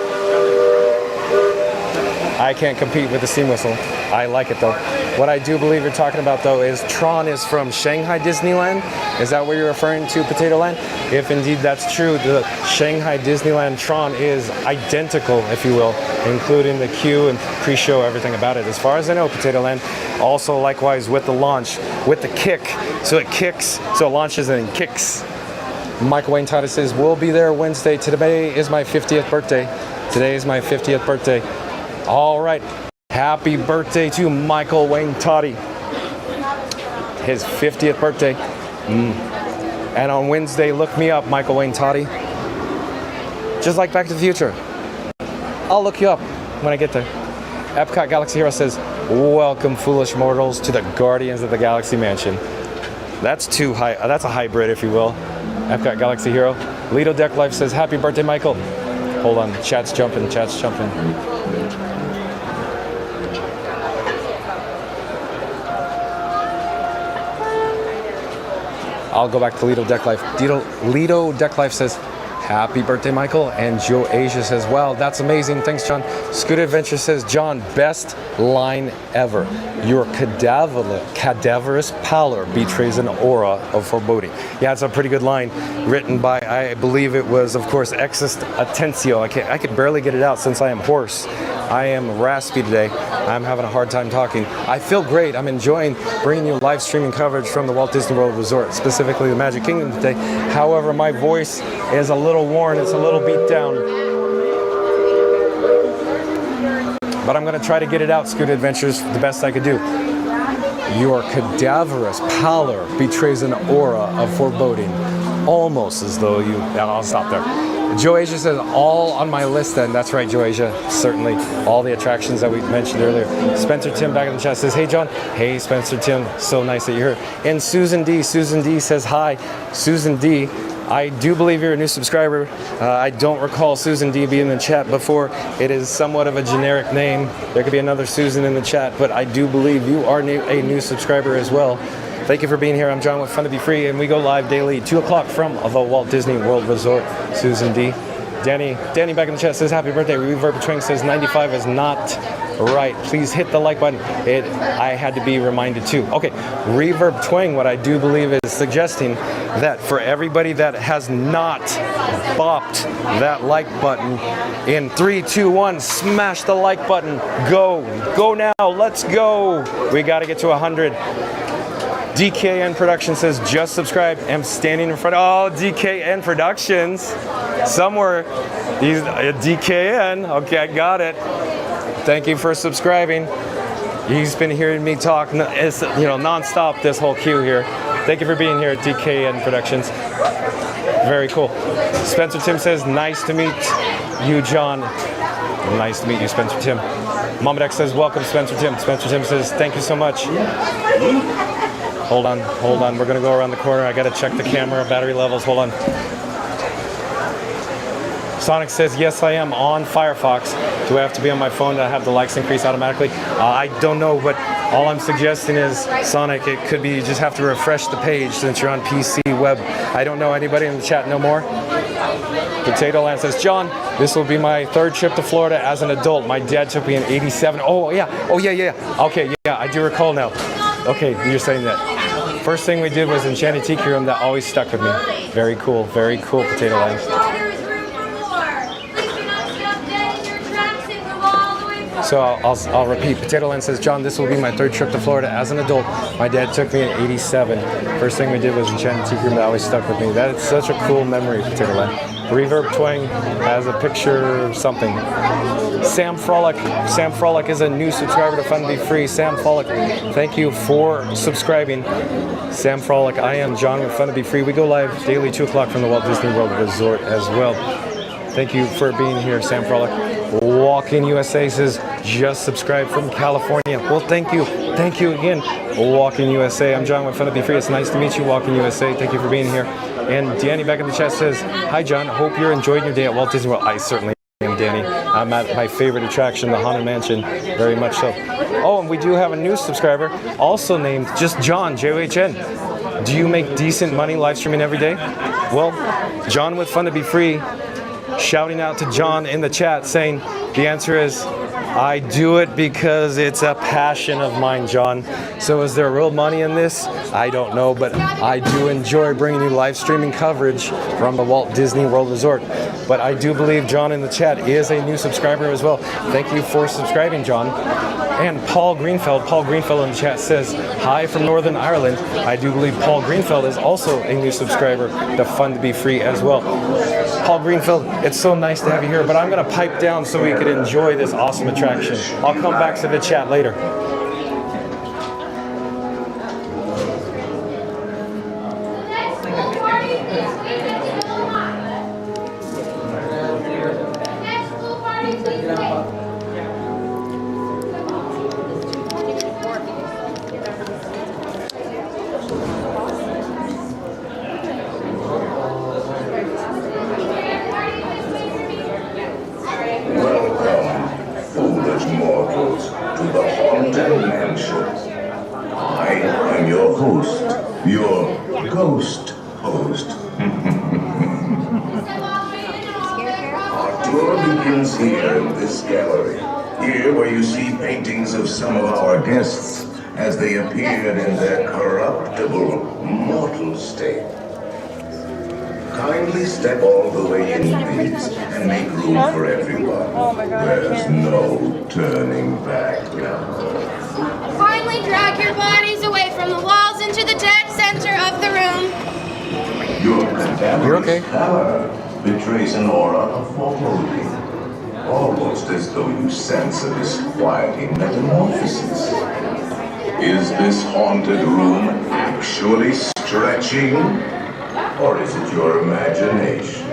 I can't compete with the steam whistle. I like it though. What I do believe you're talking about though is Tron is from Shanghai Disneyland. Is that what you're referring to, Potato Land? If indeed that's true, the Shanghai Disneyland Tron is identical, if you will, including the queue and pre-show, everything about it. As far as I know, Potato Land, also likewise with the launch, with the kick. So it kicks, so it launches and then kicks. Michael Wayne Toddy says, we'll be there Wednesday. Today is my 50th birthday. Today is my 50th birthday. All right, happy birthday to Michael Wayne Toddy. His 50th birthday. And on Wednesday, look me up, Michael Wayne Toddy. Just like Back to the Future. I'll look you up when I get there. Epcot Galaxy Hero says, welcome foolish mortals to the Guardians of the Galaxy Mansion. That's too high, that's a hybrid, if you will. Epcot Galaxy Hero. Lido Deck Life says, happy birthday, Michael. Hold on, chat's jumping. I'll go back to Lido Deck Life. Lido Deck Life says, happy birthday, Michael. And Joe Asia says, wow, that's amazing. Thanks, John. Scooter Adventure says, John, best line ever. Your cadaverous pallor betrays an aura of foreboding. Yeah, it's a pretty good line written by, I believe it was, of course, Exist Atencio. I could barely get it out since I am hoarse. I am raspy today. I'm having a hard time talking. I feel great. I'm enjoying bringing you live streaming coverage from the Walt Disney World Resort, specifically the Magic Kingdom today. However, my voice is a little worn. It's a little beat down. But I'm going to try to get it out, Scoot Adventures, the best I could do. Your cadaverous pallor betrays an aura of foreboding. Almost as though you... I'll stop there. Joe Asia says, all on my list then. That's right, Joe Asia. Certainly. All the attractions that we mentioned earlier. Spencer Tim back in the chat says, hey, John. Hey, Spencer Tim. So nice that you're here. And Susan D. Susan D says, hi. Susan D. I do believe you're a new subscriber. I don't recall Susan D being in the chat before. It is somewhat of a generic name. There could be another Susan in the chat, but I do believe you are a new subscriber as well. Thank you for being here. I'm John with Fun to Be Free, and we go live daily, 2 o'clock from the Walt Disney World Resort. Susan D. Danny back in the chat says, happy birthday. Reverb Twing says, 95 is not right. Please hit the like button. I had to be reminded too. Okay, Reverb Twing, what I do believe is suggesting that for everybody that has not bopped that like button, in 3, 2, 1, smash the like button. Go now, let's go. We got to get to 100. DKN Productions says, just subscribe. I'm standing in front of, DKN Productions. Somewhere, he's DKN. Okay, I got it. Thank you for subscribing. He's been hearing me talk, nonstop this whole queue here. Thank you for being here at DKN Productions. Very cool. Spencer Tim says, nice to meet you, John. Nice to meet you, Spencer Tim. Mama Dex says, welcome, Spencer Tim. Spencer Tim says, thank you so much. Hold on. We're going to go around the corner. I got to check the camera battery levels. Hold on. Sonic says, yes, I am on Firefox. Do I have to be on my phone to have the likes increase automatically? I don't know, but all I'm suggesting is, Sonic, it could be you just have to refresh the page since you're on PC web. I don't know anybody in the chat no more. Potato Land says, John, this will be my 3rd trip to Florida as an adult. My dad took me in '87. Oh, yeah. Okay, yeah, I do recall now. Okay, you're saying that. First thing we did was Enchanted Tiki Room. That always stuck with me. Very cool, Potato Land. So I'll repeat. Potato Land says, John, this will be my 3rd trip to Florida as an adult. My dad took me in '87. First thing we did was Enchanted Tiki Room. That always stuck with me. That is such a cool memory, Potato Land. Reverb Twang has a picture of something. Sam Frolic is a new subscriber to Fun to Be Free. Sam Frolic, thank you for subscribing. Sam Frolic, I am John with Fun to Be Free. We go live daily 2 o'clock from the Walt Disney World Resort as well. Thank you for being here, Sam Frolic. Walking USA says, just subscribe from California. Well, thank you. Thank you again, Walking USA. I'm John with Fun to Be Free. It's nice to meet you, Walking USA. Thank you for being here. And Danny back in the chat says, hi, John. Hope you're enjoying your day at Walt Disney World. I certainly am, Danny. I'm at my favorite attraction, the Haunted Mansion, very much so. Oh, and we do have a new subscriber, also named just John, J-O-H-N. Do you make decent money live streaming every day? Well, John with Fun to Be Free, shouting out to John in the chat saying, the answer is, I do it because it's a passion of mine, John. So is there real money in this? I don't know, but I do enjoy bringing you live streaming coverage from the Walt Disney World Resort. But I do believe John in the chat is a new subscriber as well. Thank you for subscribing, John. And Paul Greenfeld in the chat says, hi from Northern Ireland. I do believe Paul Greenfeld is also a new subscriber to Fun to Be Free as well. Paul Greenfeld, it's so nice to have you here, but I'm going to pipe down so we can enjoy this awesome attraction. I'll come back to the chat later. Guests as they appeared in their corruptible, mortal state. Kindly step all the way in, please, and make room for everyone. There's no turning back now. Finally drag your bodies away from the walls into the dead center of the room. Your cadaverous pallor betrays an aura of foreboding. Almost as though you sense a disquieting metamorphosis. Is this haunted room actually stretching? Or is it your imagination?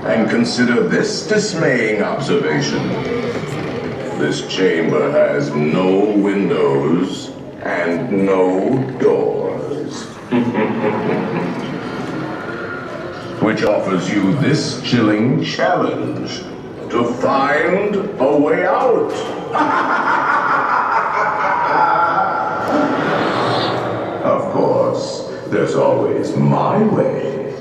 And consider this dismaying observation. This chamber has no windows and no doors. Which offers you this chilling challenge to find a way out. Of course, there's always my way.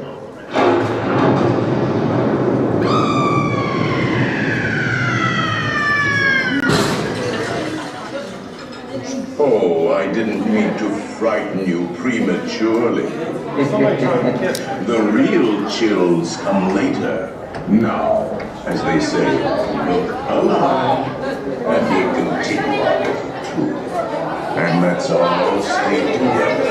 Oh, I didn't mean to frighten you prematurely. The real chills come later. Now, as they say, look alive, and we continue on with the truth. And let's all stay together.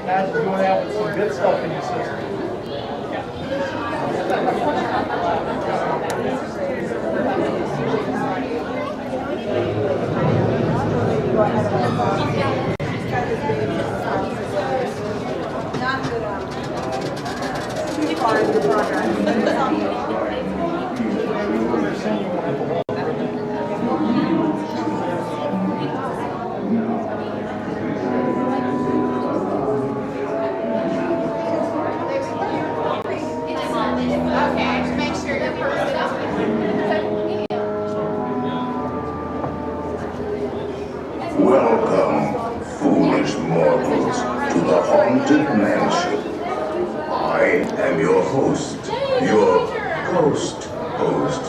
Imagine going out with some good stuff in your system. Welcome, foolish mortals, to the Haunted Mansion. I am your host, your ghost host.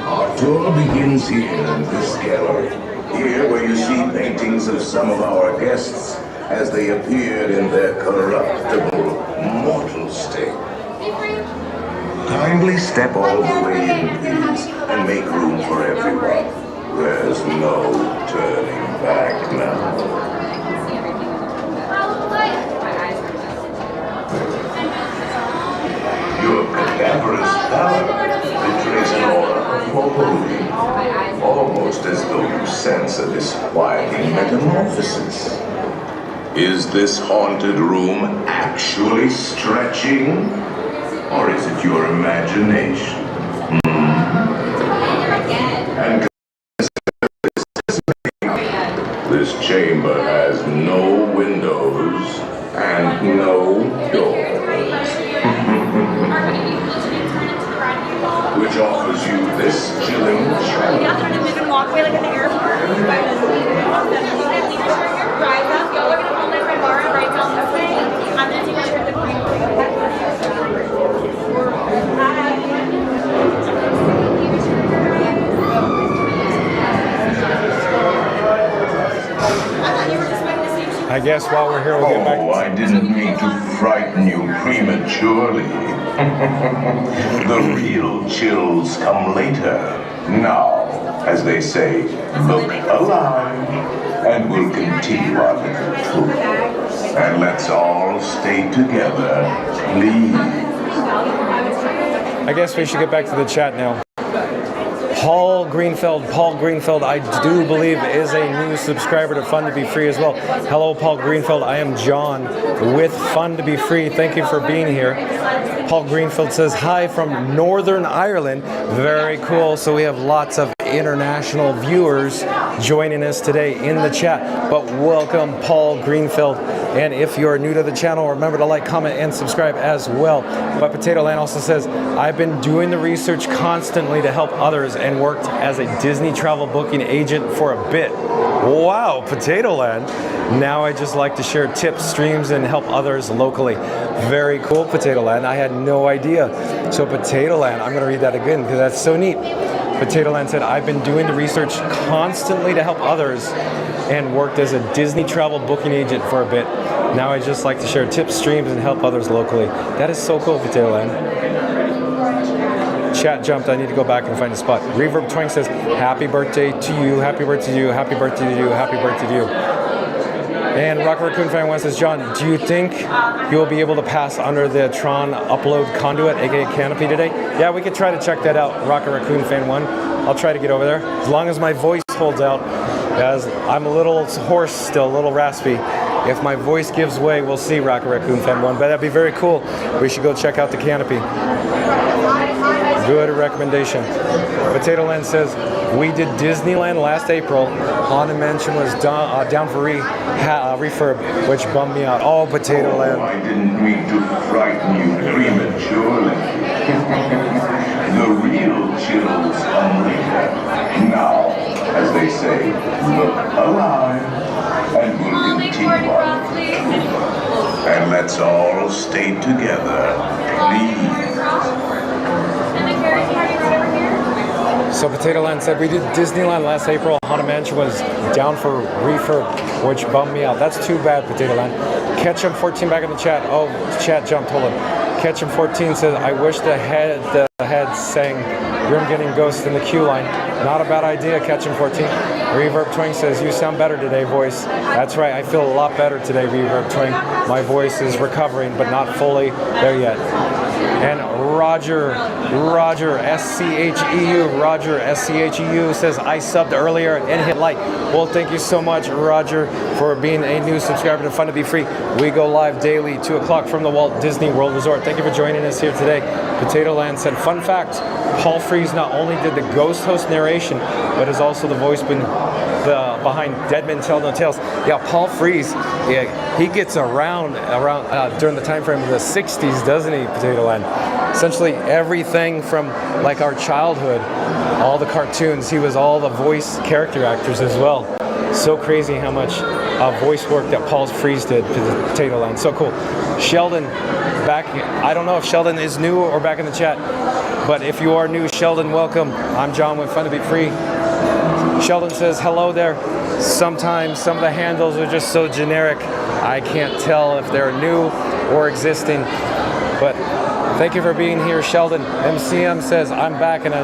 Our tour begins here in this gallery. Here where you see paintings of some of our guests as they appeared in their corruptible, mortal state. Kindly step all the way in, please, and make room for everyone. There's no turning back now. Your cadaverous pallor betrays an aura of foreboding, almost as though you sense a disquieting metamorphosis. Is this haunted room actually stretching? Or is it your imagination? And this chamber has no windows and no doors. Which offers you this chilling challenge. Yeah, they're gonna move and walk away like at the airport. Drive up, y'all are gonna hold my friend Mara right down this way. I'm gonna take a trip to the I guess while we're here, we'll get back. Oh, I didn't mean to frighten you prematurely. The real chills come later. Now, as they say, look alive, and we'll continue our little tour. And let's all stay together, please. I guess we should get back to the chat now. Paul Greenfeld, I do believe is a new subscriber to Fun to Be Free as well. Hello, Paul Greenfeld. I am John with Fun to Be Free. Thank you for being here. Paul Greenfeld says, hi from Northern Ireland. Very cool. So we have lots of international viewers joining us today in the chat. But welcome, Paul Greenfeld. And if you're new to the channel, remember to like, comment, and subscribe as well. But Potato Land also says, I've been doing the research constantly to help others and worked as a Disney travel booking agent for a bit. Wow, Potato Land. Now I just like to share tips, streams, and help others locally. Very cool, Potato Land. I had no idea. So Potato Land, I'm gonna read that again because that's so neat. Potato Land said, I've been doing the research constantly to help others and worked as a Disney travel booking agent for a bit. Now I just like to share tips, streams, and help others locally. That is so cool, Potato Land. Chat jumped. I need to go back and find a spot. Reverb Twang says, happy birthday to you, happy birthday to you, happy birthday to you, happy birthday to you. And Rocket Raccoon Fan 1 says, John, do you think you'll be able to pass under the Tron upload conduit, aka canopy today? Yeah, we could try to check that out, Rocket Raccoon Fan 1. I'll try to get over there. As long as my voice holds out, as I'm a little hoarse still, a little raspy. If my voice gives way, we'll see, Rocket Raccoon Fan 1. But that'd be very cool. We should go check out the canopy. Good recommendation. Potato Land says, we did Disneyland last April. Haunted Mansion was down for refurb, which bummed me out. Oh, Potato Land. I didn't mean to frighten you prematurely. The real chills come later. Now, as they say, look alive, and we'll continue on. And let's all stay together, please. So Potato Land said, we did Disneyland last April. Haunted Mansion was down for refurb, which bummed me out. That's too bad, Potato Land. Ketchum14 back in the chat. Oh, chat jumped, hold on. Ketchum14 says, I wish the head sang Grim Getting Ghost in the queue line. Not a bad idea, Ketchum14. Reverb Twang says, you sound better today, voice. That's right, I feel a lot better today, Reverb Twang. My voice is recovering, but not fully there yet. And Roger SCHEU says, I subbed earlier and hit like. Well, thank you so much, Roger, for being a new subscriber to Fun to Be Free. We go live daily, 2 o'clock from the Walt Disney World Resort. Thank you for joining us here today. Potato Land said, fun fact, Paul Frees not only did the ghost host narration, but is also the voice behind Dead Men Tell No Tales. Yeah, Paul Frees, yeah, he gets around during the time frame of the 60s, doesn't he, Potato Land? Essentially everything from like our childhood, all the cartoons, he was all the voice character actors as well. So crazy how much voice work that Paul Frees did to Potato Land. So cool. Sheldon, back, I don't know if Sheldon is new or back in the chat, but if you are new, Sheldon, welcome. I'm John with Fun to Be Free. Sheldon says, hello there. Sometimes some of the handles are just so generic, I can't tell if they're new or existing, but thank you for being here, Sheldon. MCM says, I'm back and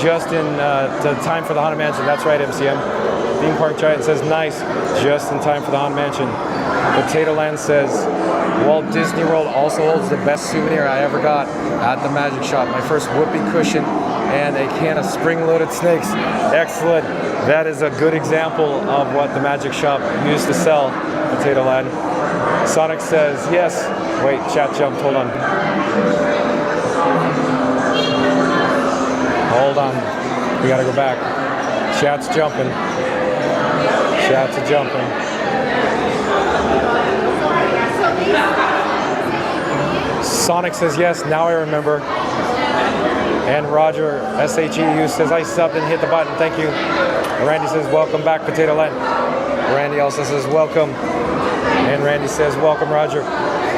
just in time for the Haunted Mansion. That's right, MCM. Theme Park Giant says, nice, just in time for the Haunted Mansion. Potato Land says, Walt Disney World also holds the best souvenir I ever got at the Magic Shop. My first whoopee cushion and a can of spring-loaded snakes. Excellent. That is a good example of what the Magic Shop used to sell, Potato Land. Sonic says, yes. Wait, chat jumped, hold on. Hold on, we gotta go back. Chat's jumping. Chats are jumping. Sonic says, yes, now I remember. And Roger, SHEU, says, I subbed and hit the button, thank you. Randy says, welcome back, Potato Land. Randy also says, welcome. And Randy says, welcome, Roger.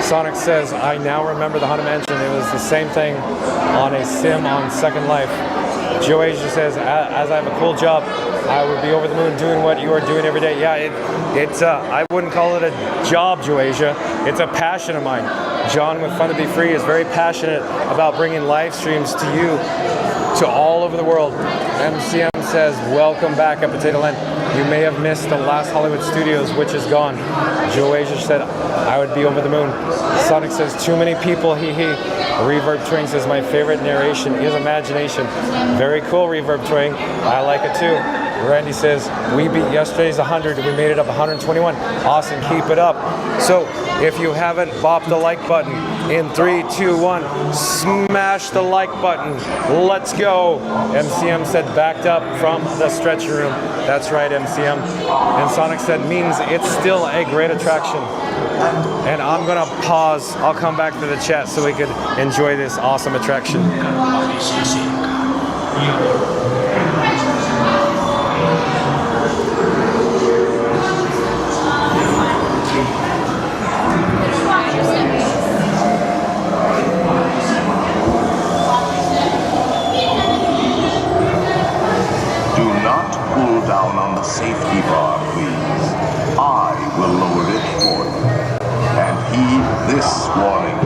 Sonic says, I now remember the Haunted Mansion. It was the same thing on a sim on Second Life. Joe Asia says, as I have a cool job, I would be over the moon doing what you are doing every day. Yeah, it's I wouldn't call it a job, Joe Asia. It's a passion of mine. John with Fun to Be Free is very passionate about bringing live streams to you, to all over the world. MCM says, welcome back at Potato Land. You may have missed the last Hollywood Studios, which is gone. Joe Asia said, I would be over the moon. Sonic says, too many people, hee hee. Reverb Twing says, my favorite narration is imagination. Very cool, Reverb Twing. I like it too. Randy says, we beat yesterday's 100, we made it up 121. Awesome, keep it up. So, if you haven't bopped the like button, in 3, 2, 1, smash the like button. Let's go. MCM said, backed up from the stretcher room. That's right, MCM. And Sonic said, means it's still a great attraction. And I'm gonna pause. I'll come back to the chat so we could enjoy this awesome attraction. Pull down on the safety bar, please. I will lower it for you. And heed this warning.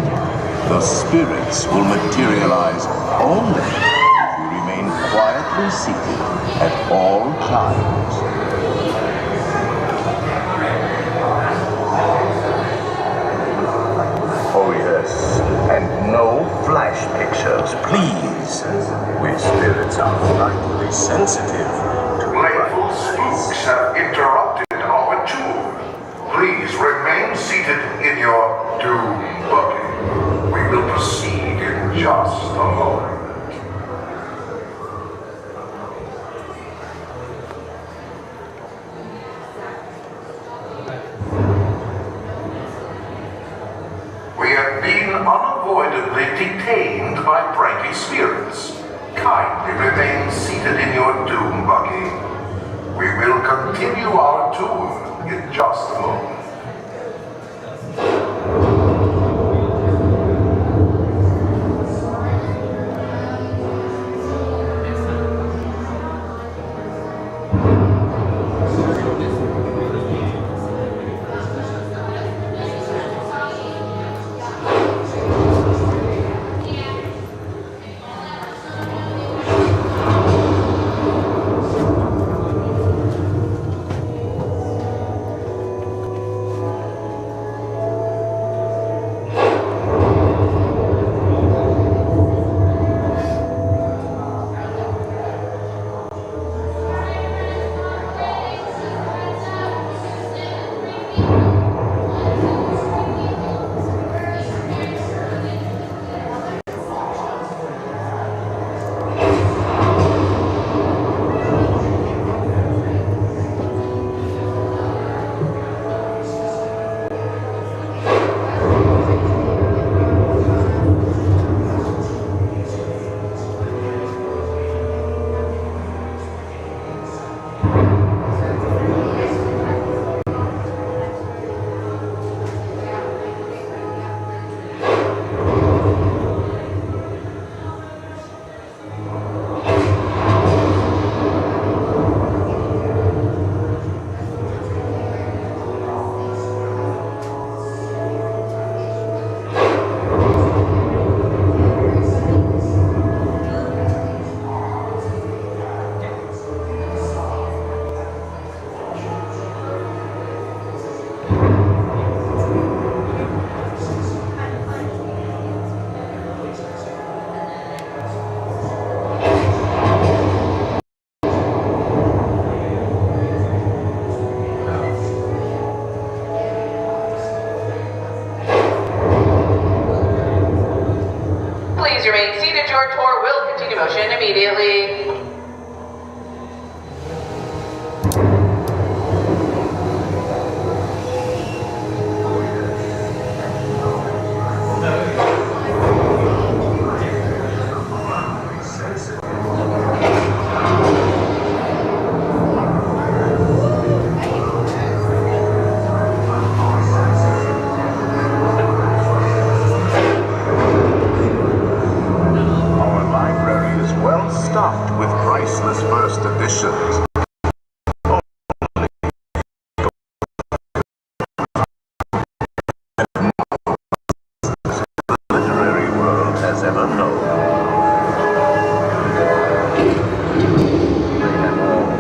The spirits will materialize only if you remain quietly seated at all times. Oh yes, and no flash pictures, please. We spirits are frightfully sensitive. Playful spooks have interrupted our tour. Please remain seated in your doom buggy. We will proceed in just a moment. We have been unavoidably detained by pranky spirits. Kindly remain seated in your doom buggy. We will continue our tour in just a moment. Please remain seated. Your tour will continue motion immediately. Stuffed with priceless first editions. The literary world has ever known. They have all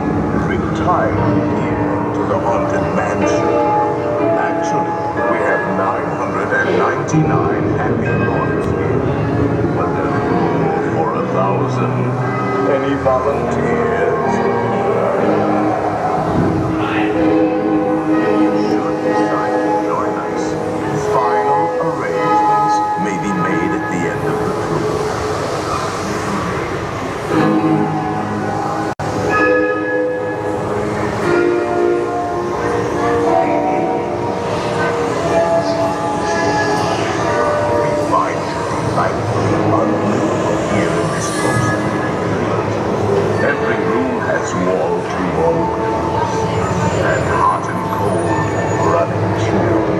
retired here to the haunted mansion. Actually, we have 999 happy lords here. But there's room for 1,000. Any volunteers? You should decide to join us. Final arrangements may be made at the end of the tour. We find you thankfully unbelievable here in this process. Every room has wall-to-wall windows, and hot and cold running chills.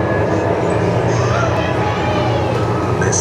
This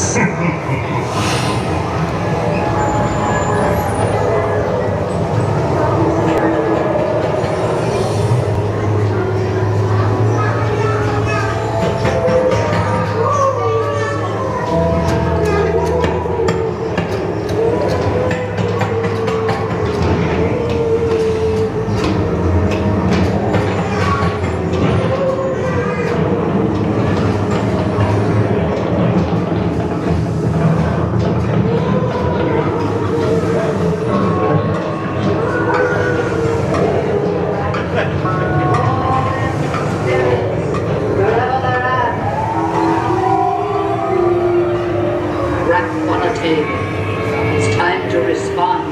It's time to respond.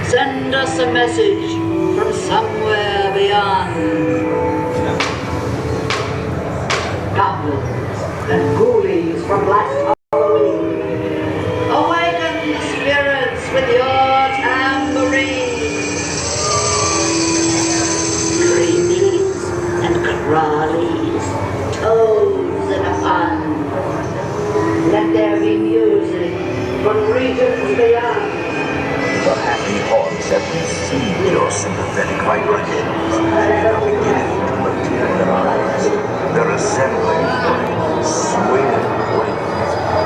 Send us a message from somewhere beyond. Goblins and ghoulies from last Halloween, awaken the spirits with your tambourine. Creepies and crawlies, toads in a pond. Let there be music from regions beyond. The happy haunts have received your sympathetic vibrations and are beginning to materialize. They're assembling swinging waves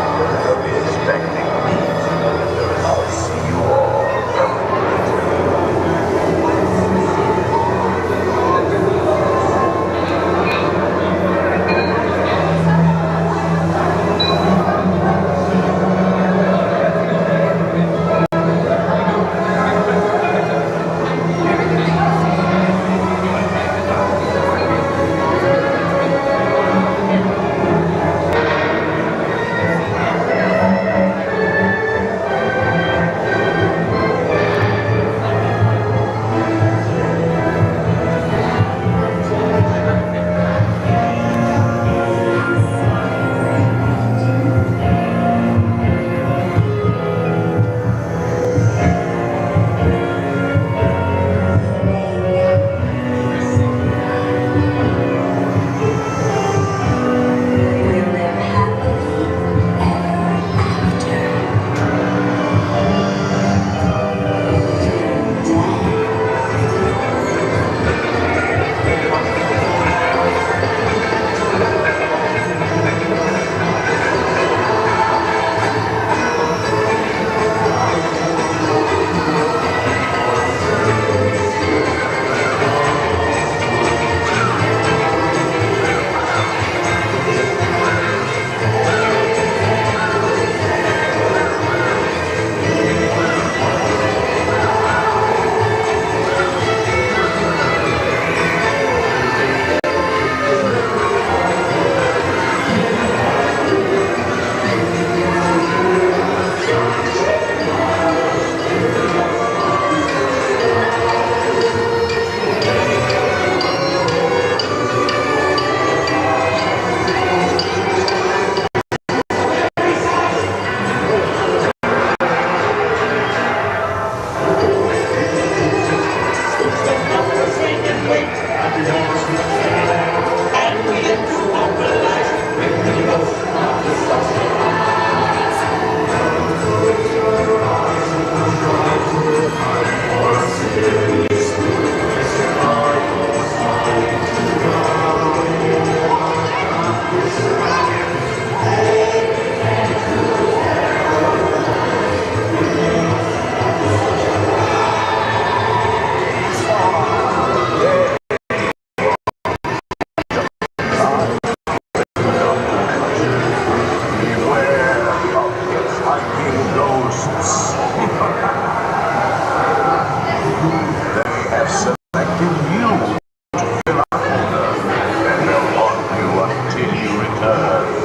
Earth.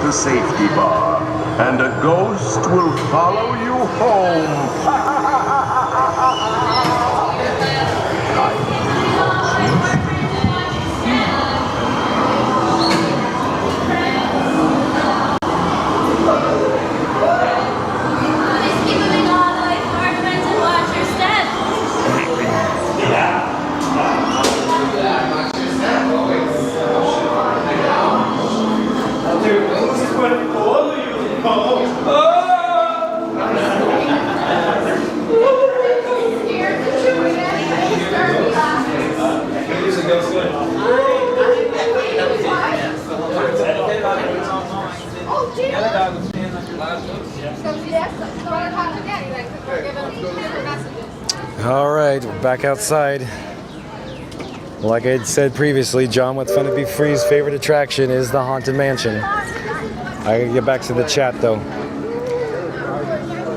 The safety bar, and a ghost will follow you home. All right, we're back outside. Like I had said previously, John with Fun to Be Free's favorite attraction is the Haunted Mansion. I gotta get back to the chat though.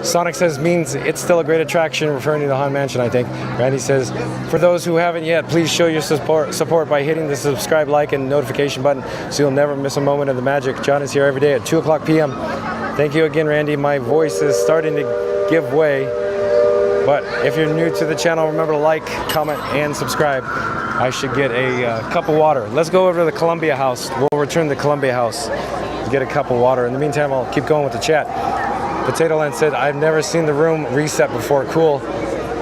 Sonic says means it's still a great attraction, referring to the Haunted Mansion, I think. Randy says, for those who haven't yet, please show your support by hitting the subscribe, like, and notification button so you'll never miss a moment of the magic. John is here every day at 2 o'clock p.m. Thank you again, Randy. My voice is starting to give way. But if you're new to the channel, remember to like, comment, and subscribe. I should get a cup of water. Let's go over to the Columbia House. We'll return to the Columbia House to get a cup of water. In the meantime, I'll keep going with the chat. Potato Land said, I've never seen the room reset before. Cool.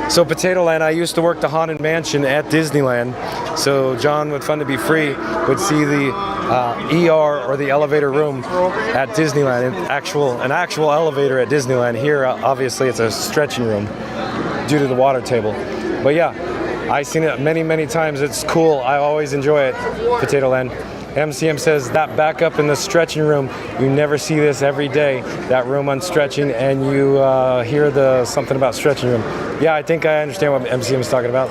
So Potato Land, I used to work the Haunted Mansion at Disneyland. So John with Fun to Be Free would see the ER or the elevator room at Disneyland, an actual elevator at Disneyland. Here, obviously, it's a stretching room due to the water table. But yeah, I've seen it many, many times. It's cool. I always enjoy it, Potato Land. MCM says that back up in the stretching room, you never see this every day, that room on stretching, and you hear the something about stretching room. Yeah, I think I understand what MCM is talking about.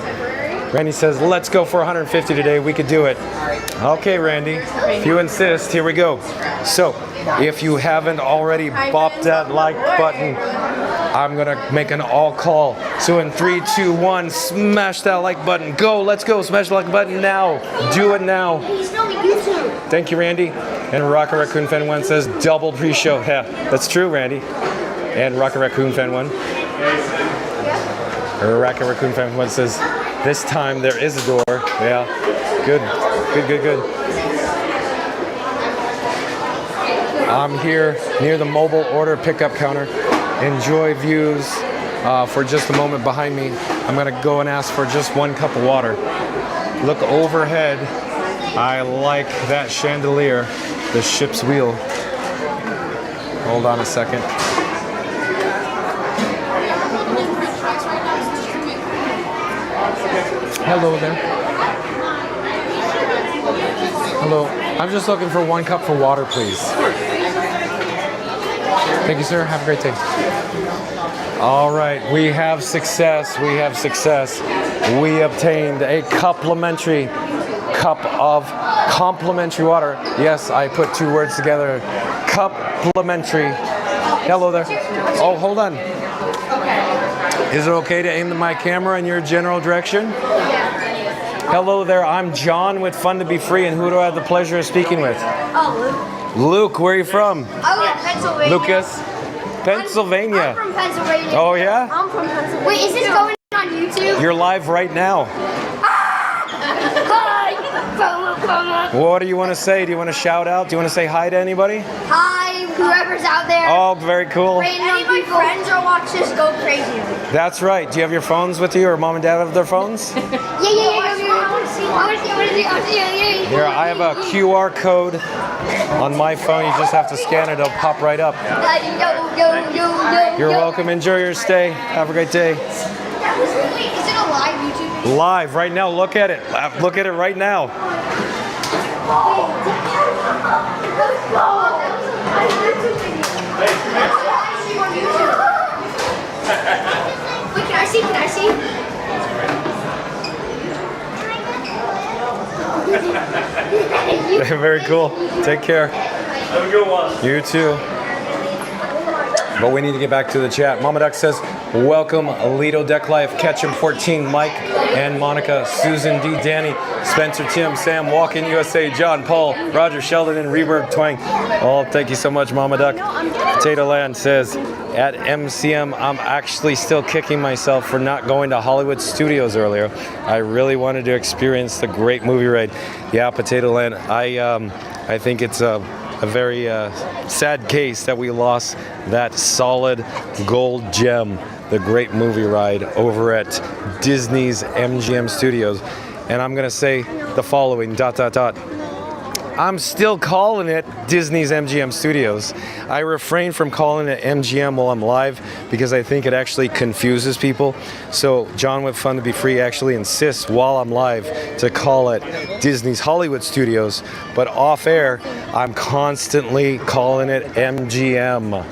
Randy says, let's go for 150 today. We could do it. Okay, Randy, if you insist, here we go. So, if you haven't already bopped that like button, I'm gonna make an all call. So in 3, 2, 1, smash that like button. Go, let's go, smash the like button now. Do it now. Thank you, Randy. And Rocket Raccoon Fan 1 says double pre-show. Yeah, that's true, Randy. And Rocket Raccoon Fan 1. Rocket Raccoon Fan 1 says, this time there is a door. Yeah, good. I'm here near the mobile order pickup counter. Enjoy views for just a moment behind me. I'm gonna go and ask for just 1 cup of water. Look overhead. I like that chandelier, the ship's wheel. Hold on a second. Hello there. Hello. I'm just looking for 1 cup for water, please. Thank you, sir. Have a great day. All right, we have success. We obtained a complimentary cup of complimentary water. Yes, I put 2 words together. Complimentary. Hello there. Oh, hold on. Is it okay to aim my camera in your general direction? Hello there, I'm John with Fun to Be Free, and who do I have the pleasure of speaking with? Oh, Luke. Luke, where are you from? Oh, Pennsylvania. Lucas? Pennsylvania. I'm from Pennsylvania. Oh, yeah? I'm from Pennsylvania. Wait, is this going on YouTube? You're live right now. Hi. What do you want to say? Do you want to shout out? Do you want to say hi to anybody? Hi, whoever's out there. Oh, very cool. Any of my friends or watch this go crazy. That's right. Do you have your phones with you, or mom and dad have their phones? Yeah. I want to see. Here, I have a QR code on my phone. You just have to scan it. It'll pop right up. You're welcome. Enjoy your stay. Have a great day. That was really, is it a live YouTube video? Live right now. Look at it. Look at it right now. Wait, can I see? Can I see? Very cool. Take care. Have a good one. You too. But we need to get back to the chat. Mama Duck says, welcome, Lido Deck Life, Ketchum 14, Mike and Monica, Susan D, Danny, Spencer, Tim, Sam, Walk-In USA, John, Paul, Roger, Sheldon, and Reverb Twang. Oh, thank you so much, Mama Duck. Potato Land says, at MCM, I'm actually still kicking myself for not going to Hollywood Studios earlier. I really wanted to experience the great movie ride. Yeah, Potato Land, I think it's a very sad case that we lost that solid gold gem, the great movie ride over at Disney's MGM Studios. And I'm gonna say the following, ... I'm still calling it Disney's MGM Studios. I refrain from calling it MGM while I'm live because I think it actually confuses people. So John with Fun to Be Free actually insists while I'm live to call it Disney's Hollywood Studios, but off air, I'm constantly calling it MGM.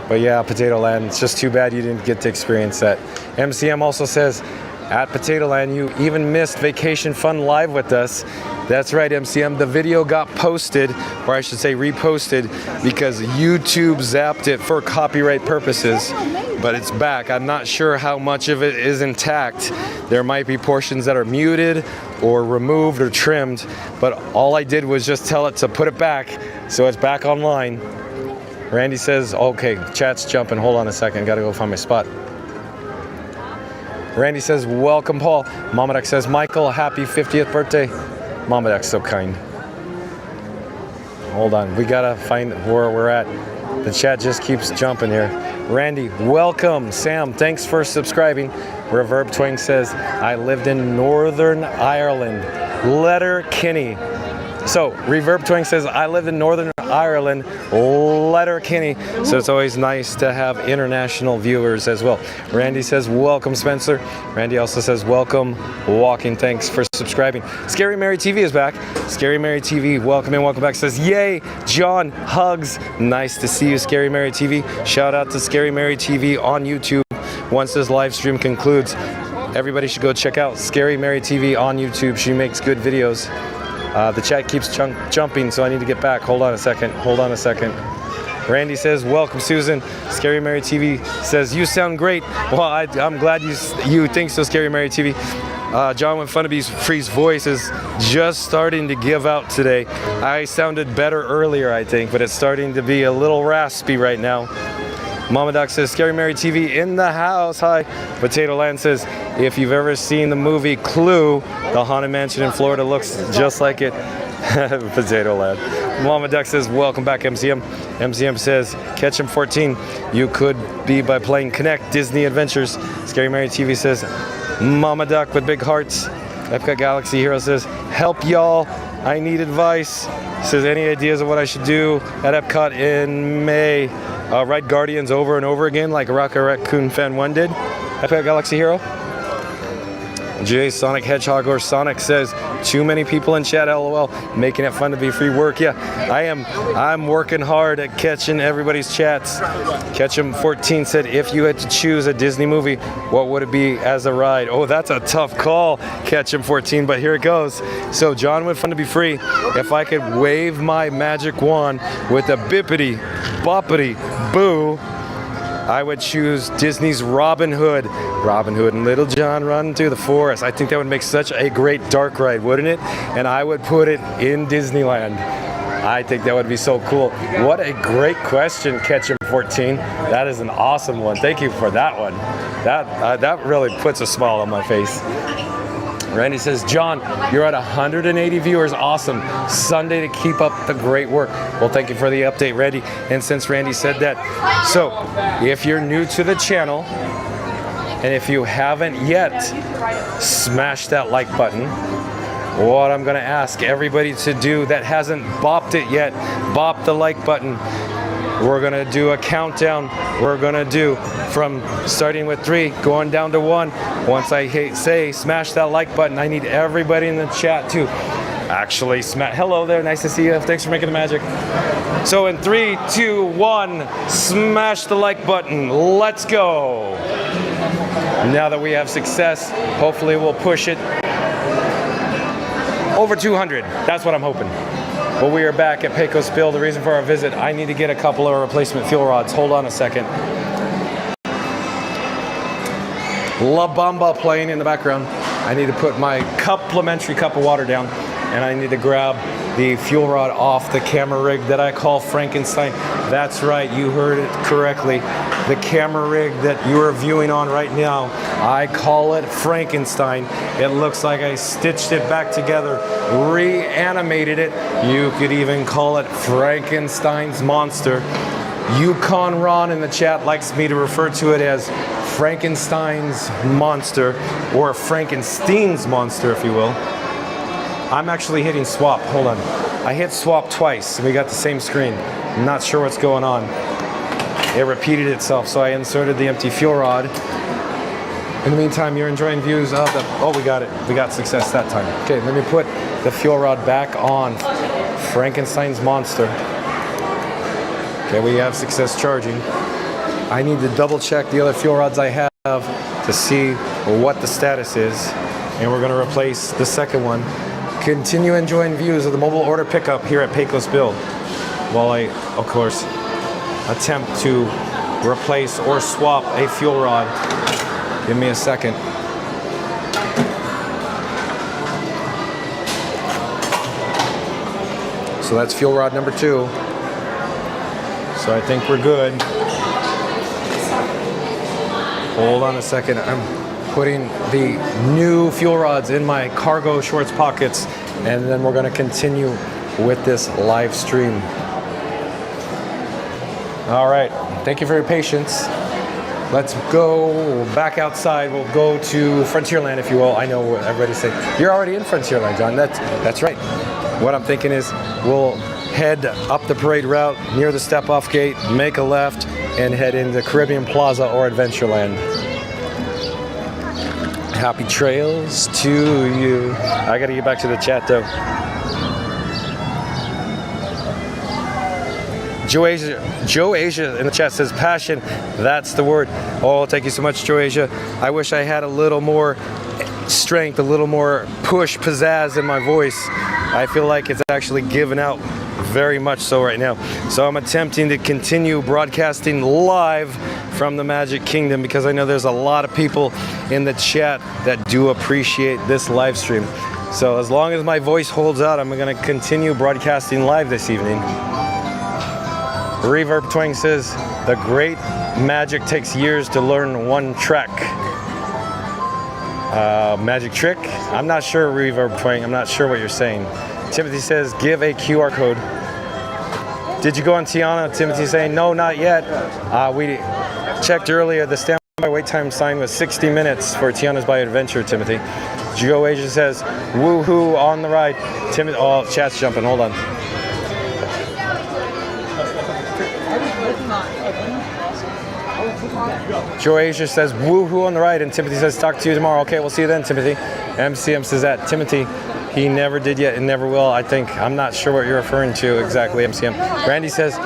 But yeah, Potato Land, it's just too bad you didn't get to experience that. MCM also says, at Potato Land, you even missed Vacation Fun Live with us. That's right, MCM. The video got posted, or I should say reposted, because YouTube zapped it for copyright purposes. But it's back. I'm not sure how much of it is intact. There might be portions that are muted or removed or trimmed, but all I did was just tell it to put it back, so it's back online. Randy says, okay, chat's jumping. Hold on a second. Gotta go find my spot. Randy says, welcome, Paul. Mama Duck says, Michael, happy 50th birthday. Mama Duck's so kind. Hold on, we gotta find where we're at. The chat just keeps jumping here. Randy, welcome. Sam, thanks for subscribing. Reverb Twang says, I lived in Northern Ireland. Letterkenny. So, Reverb Twang says, I lived in Northern Ireland, Letterkenny. So it's always nice to have international viewers as well. Randy says, welcome, Spencer. Randy also says, welcome, Walking. Thanks for subscribing. Scary Mary TV is back. Scary Mary TV, welcome and welcome back. Says, yay, John, hugs. Nice to see you, Scary Mary TV. Shout out to Scary Mary TV on YouTube. Once this live stream concludes, everybody should go check out Scary Mary TV on YouTube. She makes good videos. The chat keeps jumping, so I need to get back. Hold on a second. Randy says, welcome, Susan. Scary Mary TV says, you sound great. Well, I'm glad you think so, Scary Mary TV. John with Fun to Be Free's voice is just starting to give out today. I sounded better earlier, I think, but it's starting to be a little raspy right now. Mama Doc says, Scary Mary TV in the house. Hi. Potato Land says, if you've ever seen the movie Clue, the Haunted Mansion in Florida looks just like it. Potato Land. Mama Duck says, welcome back, MCM. MCM says, Ketchum 14, you could be by playing Connect Disney Adventures. Scary Mary TV says, Mama Duck with big hearts. Epcot Galaxy Hero says, help y'all, I need advice. Says, any ideas of what I should do at Epcot in May? Ride Guardians over and over again like Rocket Raccoon Fan 1 did. Epcot Galaxy Hero. Jay Sonic Hedgehog or Sonic says, too many people in chat, LOL, making it fun to be free work. Yeah, I'm working hard at catching everybody's chats. Ketchum 14 said, if you had to choose a Disney movie, what would it be as a ride? Oh, that's a tough call, Ketchum 14, but here it goes. So John with Fun to Be Free, if I could wave my magic wand with a bippity, boppity, boo, I would choose Disney's Robin Hood. Robin Hood and Little John run through the forest. I think that would make such a great dark ride, wouldn't it? And I would put it in Disneyland. I think that would be so cool. What a great question, Ketchum 14. That is an awesome one. Thank you for that one. That really puts a smile on my face. Randy says, John, you're at 180 viewers. Awesome. Sunday to keep up the great work. Well, thank you for the update, Randy. And since Randy said that, so if you're new to the channel, and if you haven't yet smashed that like button, what I'm going to ask everybody to do that hasn't bopped it yet, bop the like button. We're gonna do a countdown. We're gonna do from starting with 3, going down to 1. Once I say smash that like button, I need everybody in the chat to actually smash. Hello there, nice to see you. Thanks for making the magic. So in 3, 2, 1, smash the like button. Let's go. Now that we have success, hopefully we'll push it over 200. That's what I'm hoping. But we are back at Pecos Bill. The reason for our visit, I need to get a couple of replacement fuel rods. Hold on a second. La Bamba playing in the background. I need to put my complimentary cup of water down, and I need to grab the fuel rod off the camera rig that I call Frankenstein. That's right, you heard it correctly. The camera rig that you are viewing on right now, I call it Frankenstein. It looks like I stitched it back together, reanimated it. You could even call it Frankenstein's monster. Yukon Ron in the chat likes me to refer to it as Frankenstein's monster, or Frankenstein's monster, if you will. I'm actually hitting swap. Hold on. I hit swap twice, and we got the same screen. I'm not sure what's going on. It repeated itself, so I inserted the empty fuel rod. In the meantime, you're enjoying views of the... Oh, we got it. We got success that time. Okay, let me put the fuel rod back on Frankenstein's monster. Okay, we have success charging. I need to double check the other fuel rods I have to see what the status is. And we're gonna replace the second one. Continue enjoying views of the mobile order pickup here at Pecos Bill, while I, of course, attempt to replace or swap a fuel rod. Give me a second. So that's fuel rod number 2. So I think we're good. Hold on a second. I'm putting the new fuel rods in my cargo shorts pockets, and then we're going to continue with this live stream. All right, thank you for your patience. Let's go back outside. We'll go to Frontierland, if you will. I know what everybody's saying. You're already in Frontierland, John. That's right. What I'm thinking is we'll head up the parade route near the step-off gate, make a left, and head into Caribbean Plaza or Adventureland. Happy trails to you. I gotta get back to the chat though. Joe Asia in the chat says passion. That's the word. Oh, thank you so much, Joe Asia. I wish I had a little more strength, a little more push, pizzazz in my voice. I feel like it's actually given out very much so right now. So I'm attempting to continue broadcasting live from the Magic Kingdom because I know there's a lot of people in the chat that do appreciate this live stream. So as long as my voice holds out, I'm going to continue broadcasting live this evening. Reverb Twang says, the great magic takes years to learn one track. Magic trick? I'm not sure, Reverb Twang. I'm not sure what you're saying. Timothy says, give a QR code. Did you go on Tiana? Timothy saying, no, not yet. We checked earlier, the standby wait time sign was 60 minutes for Tiana's Bayou Adventure, Timothy. Joe Asia says, woohoo on the ride. Timothy, oh, chat's jumping, hold on. Joe Asia says, woohoo on the ride, and Timothy says, talk to you tomorrow. Okay, we'll see you then, Timothy. MCM says that. Timothy, he never did yet and never will, I think. I'm not sure what you're referring to exactly, MCM. Randy says,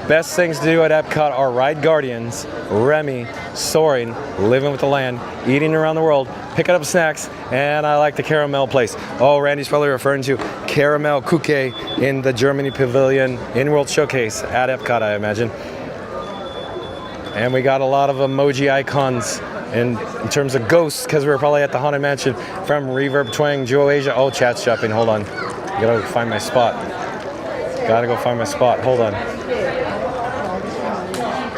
best things to do at Epcot are Ride Guardians, Remy, soaring, living with the land, eating around the world, picking up snacks, and I like the caramel place. Oh, Randy's probably referring to Caramel Cookie in the Germany Pavilion in World Showcase at Epcot, I imagine. And we got a lot of emoji icons in terms of ghosts, because we were probably at the Haunted Mansion from Reverb Twang, Joe Asia. Oh, chat's jumping. Hold on. Gotta go find my spot. Hold on.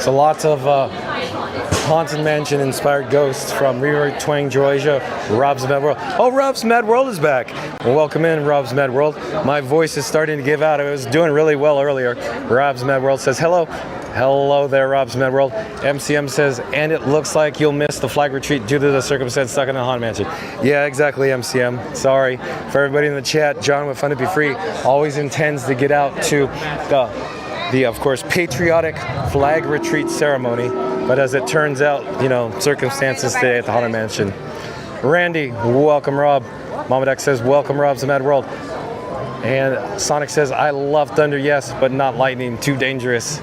So lots of Haunted Mansion inspired ghosts from Reverb Twang, Joe Asia, Rob's Mad World. Oh, Rob's Mad World is back. Well, welcome in, Rob's Mad World. My voice is starting to give out. I was doing really well earlier. Rob's Mad World says hello. Hello there, Rob's Mad World. MCM says, and it looks like you'll miss the flag retreat due to the circumstance stuck in the Haunted Mansion. Yeah, exactly, MCM. Sorry. For everybody in the chat, John with Fun to Be Free always intends to get out to the the, of course, patriotic flag retreat ceremony. But as it turns out, you know, circumstances today at the Haunted Mansion. Randy, welcome Rob. Mama Deck says, welcome Rob's Mad World. And Sonic says, I love thunder, yes, but not lightning, too dangerous.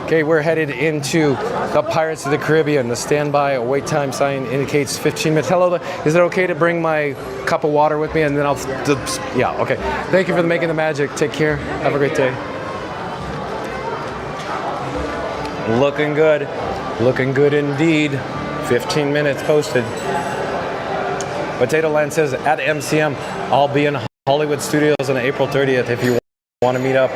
Okay, we're headed into the Pirates of the Caribbean. The standby wait time sign indicates 15 minutes. Hello, is it okay to bring my cup of water with me and then I'll, yeah, okay. Thank you for making the magic. Take care. Have a great day. Looking good. Looking good indeed. 15 minutes posted. Potato Land says, at MCM, I'll be in Hollywood Studios on April 30th if you want to meet up.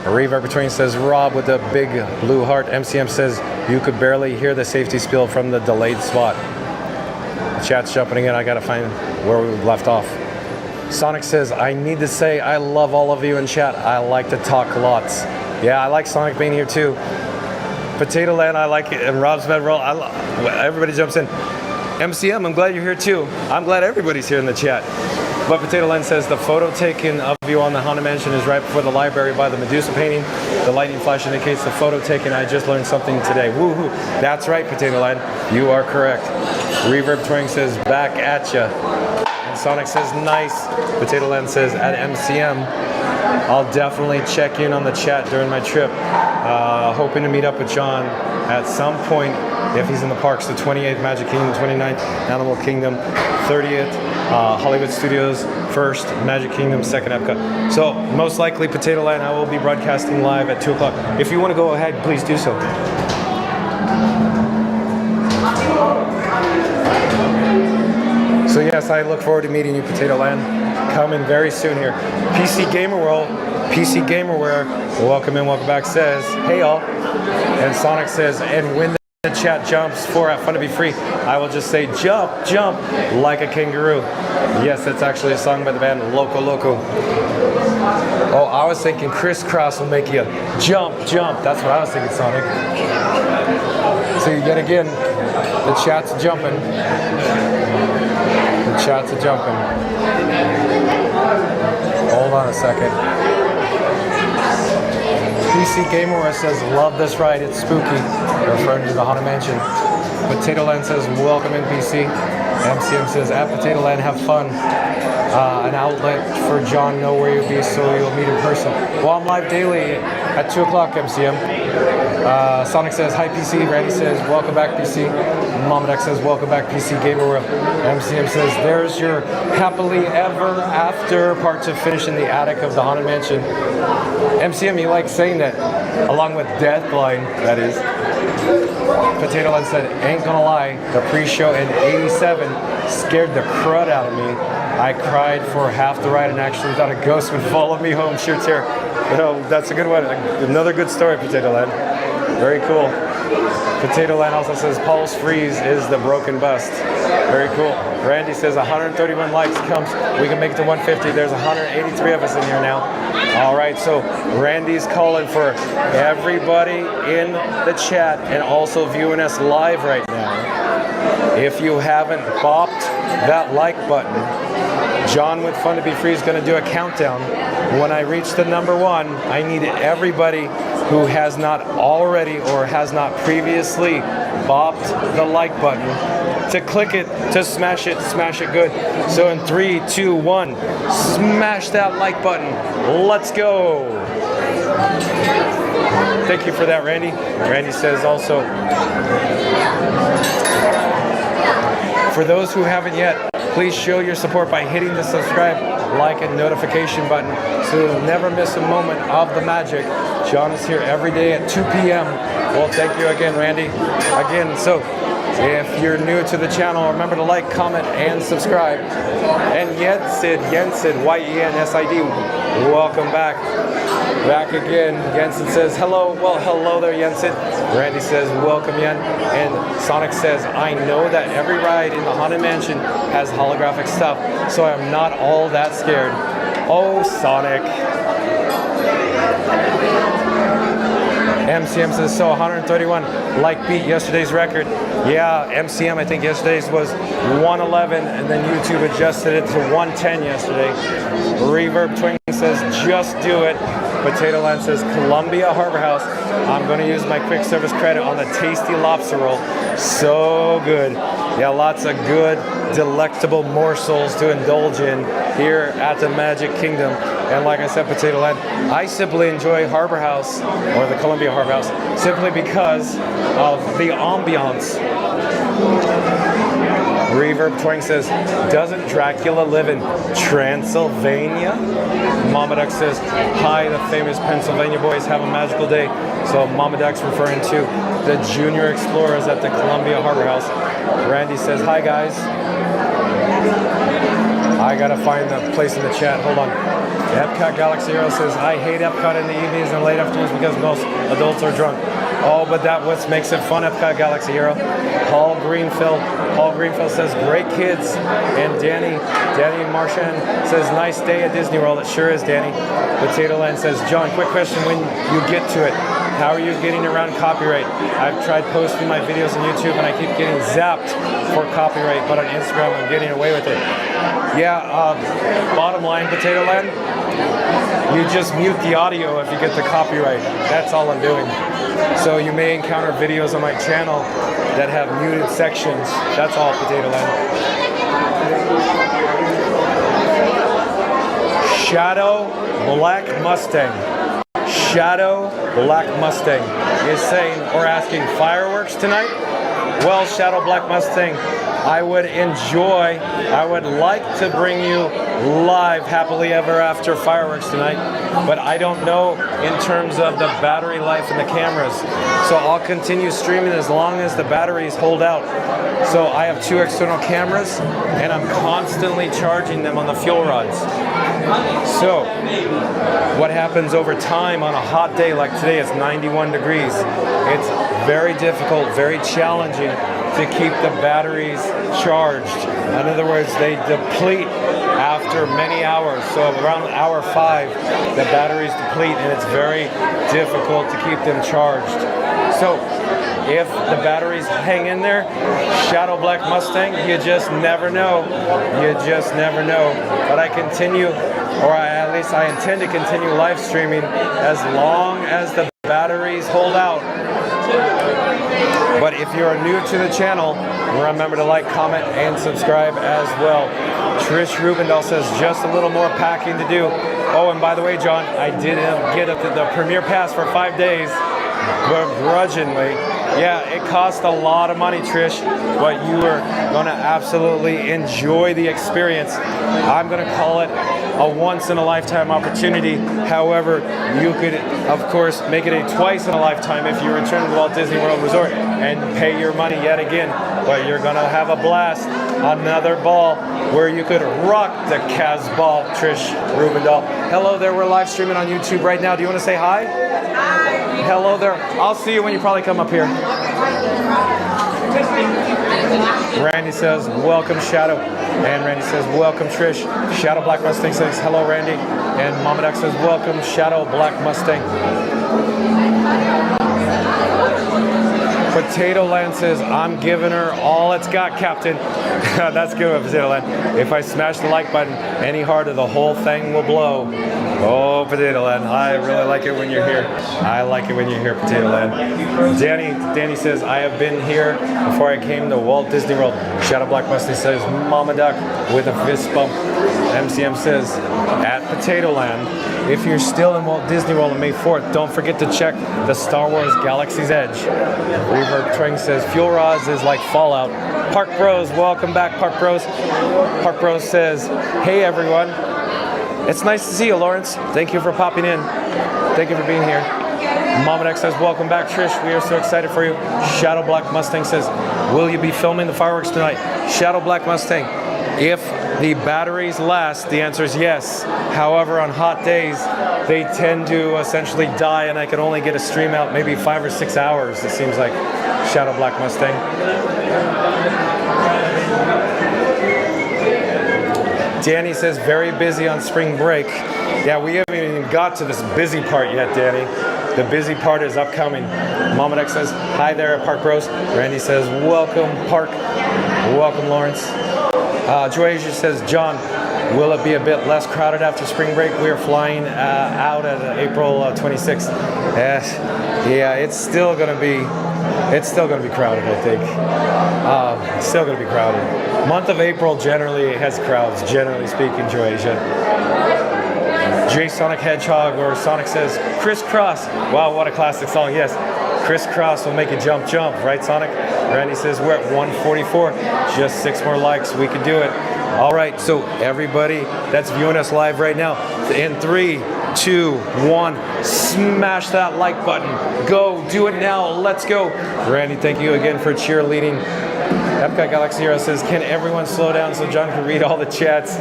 Reverb Between says, Rob with the big blue heart. MCM says, you could barely hear the safety spiel from the delayed spot. The chat's jumping in. I got to find where we left off. Sonic says, I need to say I love all of you in chat. I like to talk lots. Yeah, I like Sonic being here too. Potato Land, I like it. And Rob's Mad World, everybody jumps in. MCM, I'm glad you're here too. I'm glad everybody's here in the chat. But Potato Land says the photo taken of you on the Haunted Mansion is right before the library by the Medusa painting. The lightning flash indicates the photo taken. I just learned something today. Woohoo! That's right, Potato Land. You are correct. Reverb Twing says back at ya. And Sonic says nice. Potato Land says at MCM. I'll definitely check in on the chat during my trip. Hoping to meet up with John at some point if he's in the parks. The 28th Magic Kingdom, 29th Animal Kingdom, 30th Hollywood Studios, 1st Magic Kingdom, 2nd Epcot. So most likely Potato Land, I will be broadcasting live at 2 o'clock. If you want to go ahead, please do so. So yes, I look forward to meeting you, Potato Land. Coming very soon here. PC Gamer World, PC Gamerware, welcome in, welcome back, says, hey y'all. And Sonic says, and when the chat jumps for Fun to Be Free, I will just say jump, jump, like a kangaroo. Yes, that's actually a song by the band Loco Loco. Oh, I was thinking crisscross will make you jump, jump. That's what I was thinking, Sonic. So yet again, the chat's jumping. The chat's jumping. Hold on a second. PC Gamer says, love this ride, it's spooky. Referring to the Haunted Mansion. Potato Land says, welcome in PC. MCM says, at Potato Land, have fun. An outlet for John, know where you'll be so you'll meet in person. Well, I'm live daily at 2 o'clock, MCM. Sonic says, hi PC. Randy says, welcome back PC. Mama Deck says, welcome back PC Gamer World. MCM says, there's your happily ever after part to finish in the attic of the Haunted Mansion. MCM, you like saying that, along with Deathline, that is. Potato Land said, ain't gonna lie, the pre-show in 87 scared the crud out of me. I cried for half the ride and actually thought a ghost would follow me home. Sure tear. You know, that's a good one. Another good story, Potato Land. Very cool. Potato Land also says, Paul's Freeze is the broken bust. Very cool. Randy says 131 likes comes. We can make it to 150. There's 183 of us in here now. All right, so Randy's calling for everybody in the chat and also viewing us live right now. If you haven't bopped that like button, John with Fun to Be Free is going to do a countdown. When I reach the number 1, I need everybody who has not already or has not previously bopped the like button to click it, to smash it good. So in 3, 2, 1, smash that like button. Let's go. Thank you for that, Randy. Randy says also, for those who haven't yet, please show your support by hitting the subscribe, like, and notification button so you'll never miss a moment of the magic. John is here every day at 2 p.m. Well, thank you again, Randy. Again, so if you're new to the channel, remember to like, comment, and subscribe. And Yensid, Y-E-N-S-I-D, welcome back. Back again. Yensid says, hello. Well, hello there, Yensid. Randy says, welcome, Yen. And Sonic says, I know that every ride in the Haunted Mansion has holographic stuff, so I'm not all that scared. Oh, Sonic. MCM says, so 131 like beat yesterday's record. Yeah, MCM, I think yesterday's was 111, and then YouTube adjusted it to 110 yesterday. Reverb Twing says, just do it. Potato Land says Columbia Harbor House. I'm going to use my quick service credit on the tasty lobster roll. So good. Yeah, lots of good, delectable morsels to indulge in here at the Magic Kingdom. And like I said, Potato Land, I simply enjoy Harbor House, or the Columbia Harbor House, simply because of the ambiance. Reverb Twang says, doesn't Dracula live in Transylvania? Mama Duck says, hi, the famous Pennsylvania boys have a magical day. So Mama Duck's referring to the junior explorers at the Columbia Harbor House. Randy says, hi guys. I gotta find the place in the chat, hold on. Epcot Galaxy Hero says, I hate Epcot in the evenings and late afternoons because most adults are drunk. Oh, but that what makes it fun, Epcot Galaxy Hero. Paul Greenfield says, great kids. And Danny Marchand says, nice day at Disney World. It sure is, Danny. Potato Land says, John, quick question when you get to it. How are you getting around copyright? I've tried posting my videos on YouTube and I keep getting zapped for copyright, but on Instagram I'm getting away with it. Yeah, bottom line, Potato Land, you just mute the audio if you get the copyright. That's all I'm doing. So you may encounter videos on my channel that have muted sections. That's all, Potato Land. Shadow Black Mustang. Shadow Black Mustang is saying or asking, fireworks tonight? Well, Shadow Black Mustang, I would like to bring you live Happily Ever After fireworks tonight, but I don't know in terms of the battery life and the cameras. So I'll continue streaming as long as the batteries hold out. So I have 2 external cameras and I'm constantly charging them on the fuel rods. So what happens over time on a hot day like today, it's 91 degrees. It's very difficult, very challenging to keep the batteries charged. In other words, they deplete after many hours. So around hour 5, the batteries deplete and it's very difficult to keep them charged. So if the batteries hang in there, Shadow Black Mustang, you just never know. You just never know. But I continue, or at least I intend to continue live streaming as long as the batteries hold out. But if you're new to the channel, remember to like, comment, and subscribe as well. Trish Rubendahl says, just a little more packing to do. Oh, and by the way, John, I did get the Premier Pass for 5 days, begrudgingly. Yeah, it cost a lot of money, Trish, but you are going to absolutely enjoy the experience. I'm going to call it a once-in-a-lifetime opportunity. However, you could, of course, make it a twice-in-a-lifetime if you return to the Walt Disney World Resort and pay your money yet again. But you're going to have a blast. Another ball where you could rock the Casbah, Trish Rubendahl. Hello there, we're live streaming on YouTube right now. Do you want to say hi? Hi. Hello there. I'll see you when you probably come up here. Randy says, welcome Shadow. And Randy says, welcome Trish. Shadow Black Mustang says, hello Randy. And Mama Duck says, welcome Shadow Black Mustang. Potato Land says, I'm giving her all it's got, Captain. That's good, Potato Land. If I smash the like button any harder, the whole thing will blow. Oh, Potato Land, I really like it when you're here. I like it when you're here, Potato Land. Danny says, I have been here before I came to Walt Disney World. Shadow Black Mustang says, Mama Duck with a fist bump. MCM says, at Potato Land, if you're still in Walt Disney World on May 4th, don't forget to check the Star Wars Galaxy's Edge. Reverb Twang says, fuel rods is like Fallout. Park Bros, welcome back, Park Bros. Park Bros says, hey everyone. It's nice to see you, Lawrence. Thank you for popping in. Thank you for being here. Mama Duck says, welcome back, Trish. We are so excited for you. Shadow Black Mustang says, will you be filming the fireworks tonight? Shadow Black Mustang, if the batteries last, the answer is yes. However, on hot days, they tend to essentially die and I can only get a stream out maybe 5 or 6 hours, it seems like. Shadow Black Mustang. Danny says, very busy on spring break. Yeah, we haven't even got to this busy part yet, Danny. The busy part is upcoming. Mama Duck says, hi there, Park Bros. Randy says, welcome, Park. Welcome, Lawrence. Joy Asia says, John, Will it be a bit less crowded after spring break? We are flying out at April 26th. Yeah, it's still gonna be crowded, I think. It's still gonna be crowded. Month of April generally has crowds, generally speaking, Joasia. J Sonic Hedgehog or Sonic says crisscross. Wow, what a classic song. Yes, crisscross will make you jump, right, Sonic? Randy says we're at 144. Just 6 more likes, we could do it. All right, so everybody that's viewing us live right now, in 3, 2, 1, smash that like button. Go, do it now, let's go. Randy, thank you again for cheerleading. Epcot Galaxy Hero says, can everyone slow down so John can read all the chats?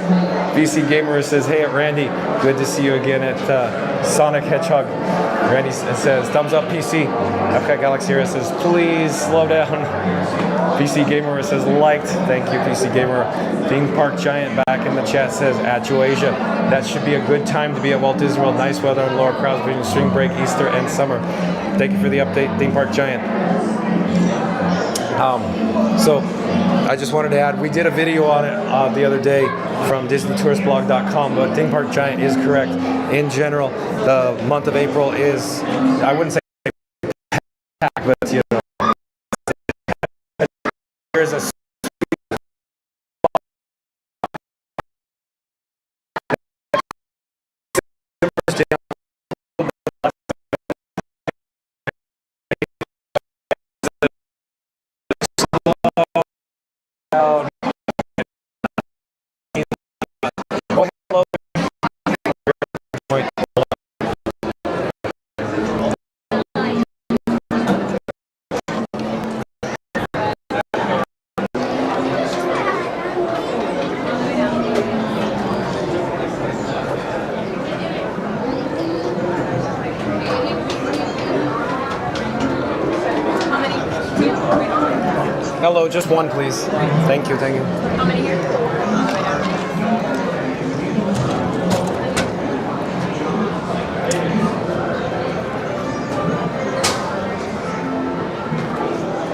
BC Gamer says, hey, Randy, good to see you again at Sonic Hedgehog. Randy says, thumbs up, PC. Epcot Galaxy Hero says, please slow down. PC Gamer says, liked. Thank you, PC Gamer. Theme Park Giant back in the chat says, at Joasia, that should be a good time to be at Walt Disney World. Nice weather and lower crowds between spring break, Easter, and summer. Thank you for the update, Theme Park Giant. So I just wanted to add, we did a video on it the other day from DisneyTouristBlog.com, but Theme Park Giant is correct. In general, the month of April is, I wouldn't say packed, but you know, there's a Hello, just one, please. Thank you, thank you. How many here?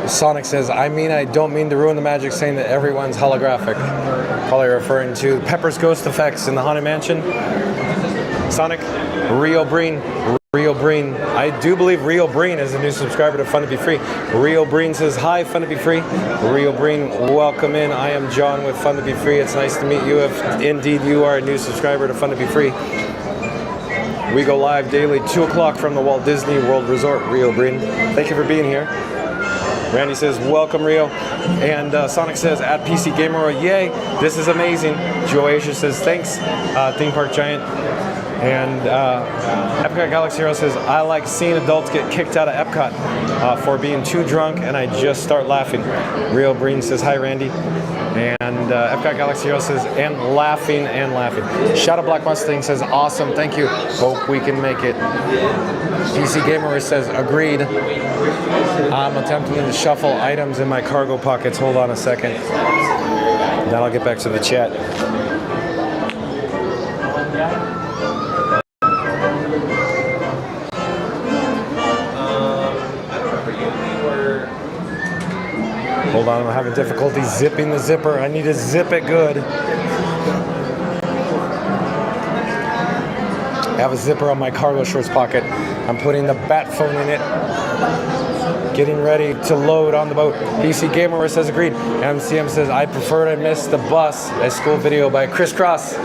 Sonic says, I don't mean to ruin the magic saying that everyone's holographic. Probably referring to Pepper's Ghost Effects in the Haunted Mansion. Sonic, Rio Breen. I do believe Rio Breen is a new subscriber to Fun to Be Free. Rio Breen says, hi, Fun to Be Free. Rio Breen, welcome in. I am John with Fun to Be Free. It's nice to meet you if indeed you are a new subscriber to Fun to Be Free. We go live daily, 2 o'clock from the Walt Disney World Resort, Rio Breen. Thank you for being here. Randy says, welcome, Rio. And Sonic says, at PC Gamer, yay, this is amazing. Joasia says, thanks, Theme Park Giant. And Epcot Galaxy Hero says, I like seeing adults get kicked out of Epcot for being too drunk, and I just start laughing. Rio Breen says, hi, Randy. And Epcot Galaxy Hero says, and laughing. Shadow Black Mustang says, awesome, thank you. Hope we can make it. PC Gamer says, agreed. I'm attempting to shuffle items in my cargo pockets. Hold on a second. Then I'll get back to the chat. Hold on, I'm having difficulty zipping the zipper. I need to zip it good. I have a zipper on my cargo shorts pocket. I'm putting the bat phone in it. Getting ready to load on the boat. PC Gamer says agreed. MCM says, I prefer to miss the bus. A school video by Crisscross.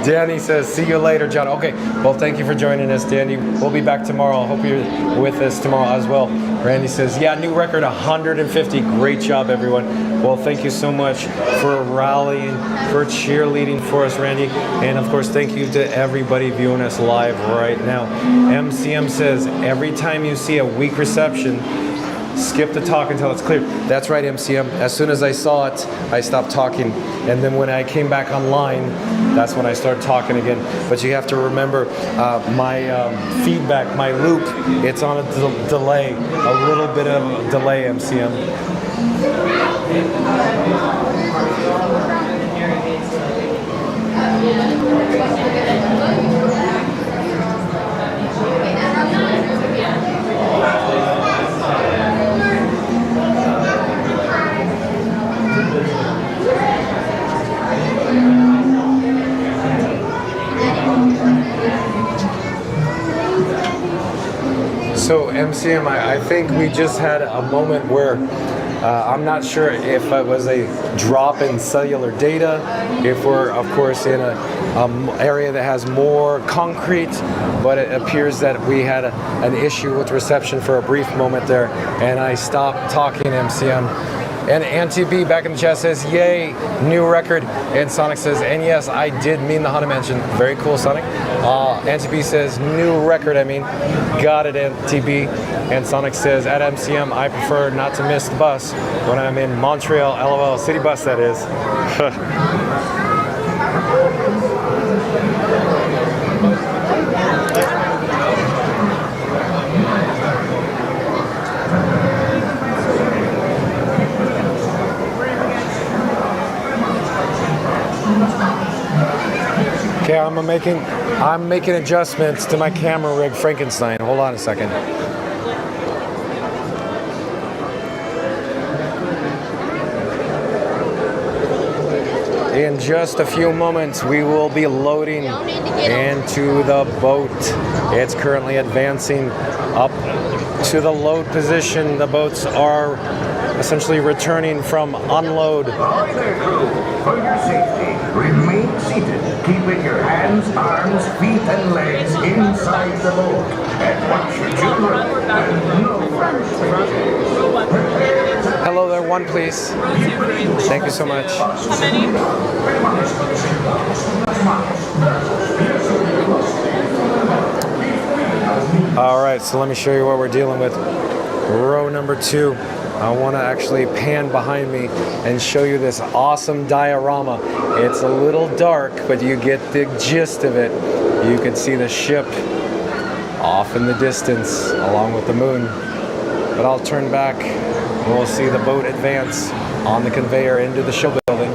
Danny says, see you later, John. Okay, well, thank you for joining us, Danny. We'll be back tomorrow. I hope you're with us tomorrow as well. Randy says, yeah, new record, 150. Great job, everyone. Well, thank you so much for rallying, for cheerleading for us, Randy. And, of course, thank you to everybody viewing us live right now. MCM says, every time you see a weak reception, skip the talk until it's clear. That's right, MCM. As soon as I saw it, I stopped talking. And then when I came back online, that's when I started talking again. But you have to remember my feedback, my loop, it's on a delay, a little bit of a delay, MCM. MCM, I think we just had a moment where I'm not sure if it was a drop in cellular data, if we're, of course, in a area that has more concrete, but it appears that we had an issue with reception for a brief moment there, and I stopped talking MCM. And Auntie B back in the chat says, yay, new record. And Sonic says, and yes, I did mean the Haunted Mansion. Very cool, Sonic. Auntie B says, new record, I mean. Got it, Auntie B. And Sonic says, at MCM, I prefer not to miss the bus when I'm in Montreal, LOL, city bus, that is. Okay, I'm making adjustments to my camera rig, Frankenstein. Hold on a second. In just a few moments, we will be loading into the boat. It's currently advancing up to the load position. The boats are essentially returning from unload. Ahoy there, crew. For your safety, remain seated, keeping your hands, arms, feet, and legs inside the boat. And watch your children. And no Hello there, one please. Thank you so much. How many? All right, so let me show you what we're dealing with. Row number 2. I want to actually pan behind me and show you this awesome diorama. It's a little dark, but you get the gist of it. You can see the ship off in the distance along with the moon. But I'll turn back and we'll see the boat advance on the conveyor into the show building.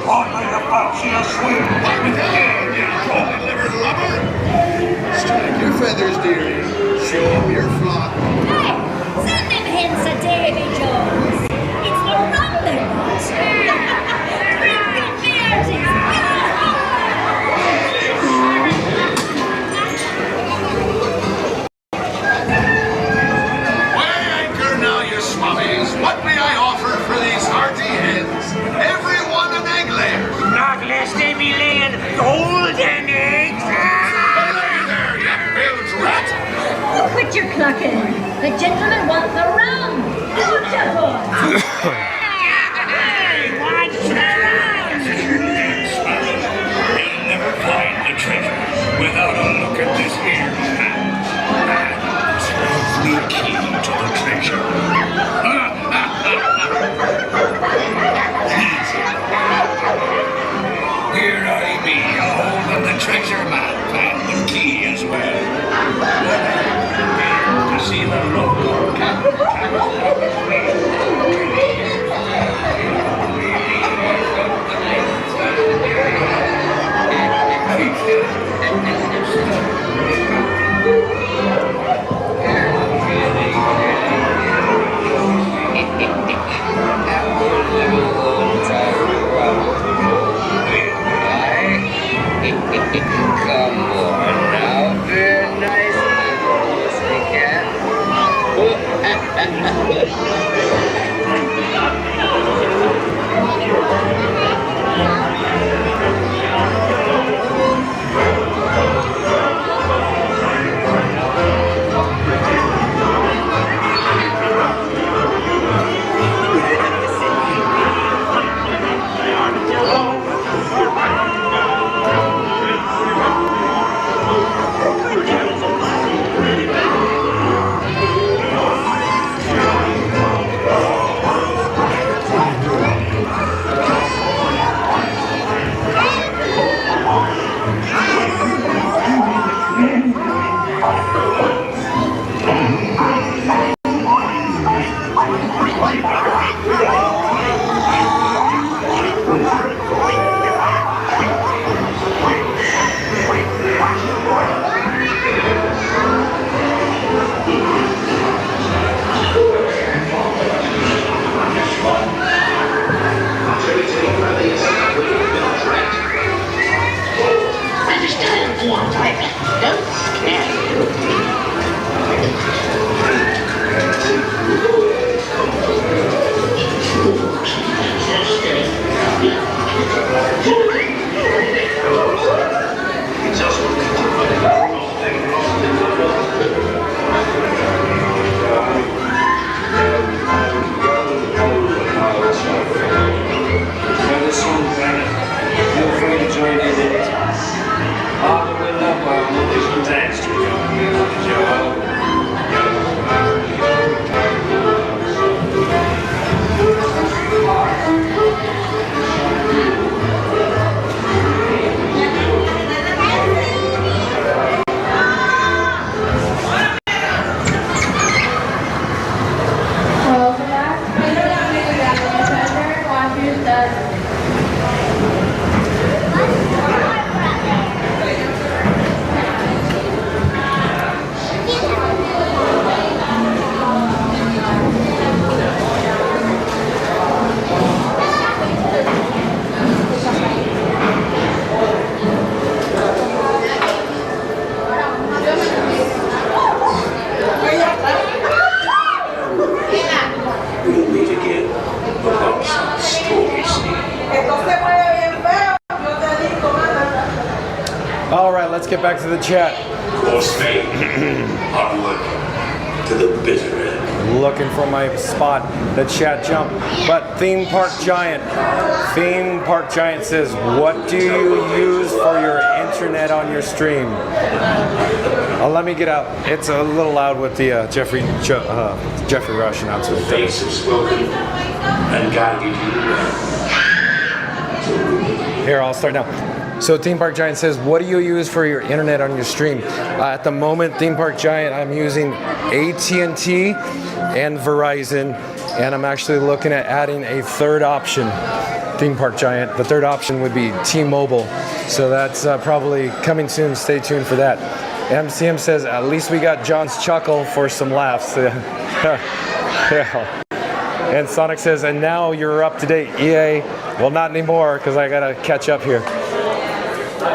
What might a falchier swing? What with the hand, you trolley-livered lubber? Strike your feathers, dearie. Show 'em your flock. Hey, send them hints to Davy Jones. It's the rum they want. Bring good beers, Weigh anchor now, you swabbies. What may I offer for these hearty heads? Everyone an egg layer. Not lest they be laying golden eggs. Lay there, you bilge rat. Oh, quit your clucking. The gentlemen want the rum. What's your boy? Hey, what's around? They'll never find the treasure without a look at this here map. The key to the treasure. Here I be, holding the treasure map and the key as well. To see the logo. Come on now, very nice. All right, let's get back to the chat. Course mate. Hard work to the bitter end. Looking for my spot, the chat jump. But Theme Park Giant says, what do you use for your internet on your stream? Let me get out. It's a little loud with the Jeffrey Rush announcement. Face have spoken and guided you. Here, I'll start now. So Theme Park Giant says, what do you use for your internet on your stream? At the moment, Theme Park Giant, I'm using AT&T and Verizon, and I'm actually looking at adding a third option, Theme Park Giant. The third option would be T-Mobile. So that's probably coming soon. Stay tuned for that. MCM says, at least we got John's chuckle for some laughs. Yeah. And Sonic says, and now you're up to date, EA. Well, not anymore, because I got to catch up here.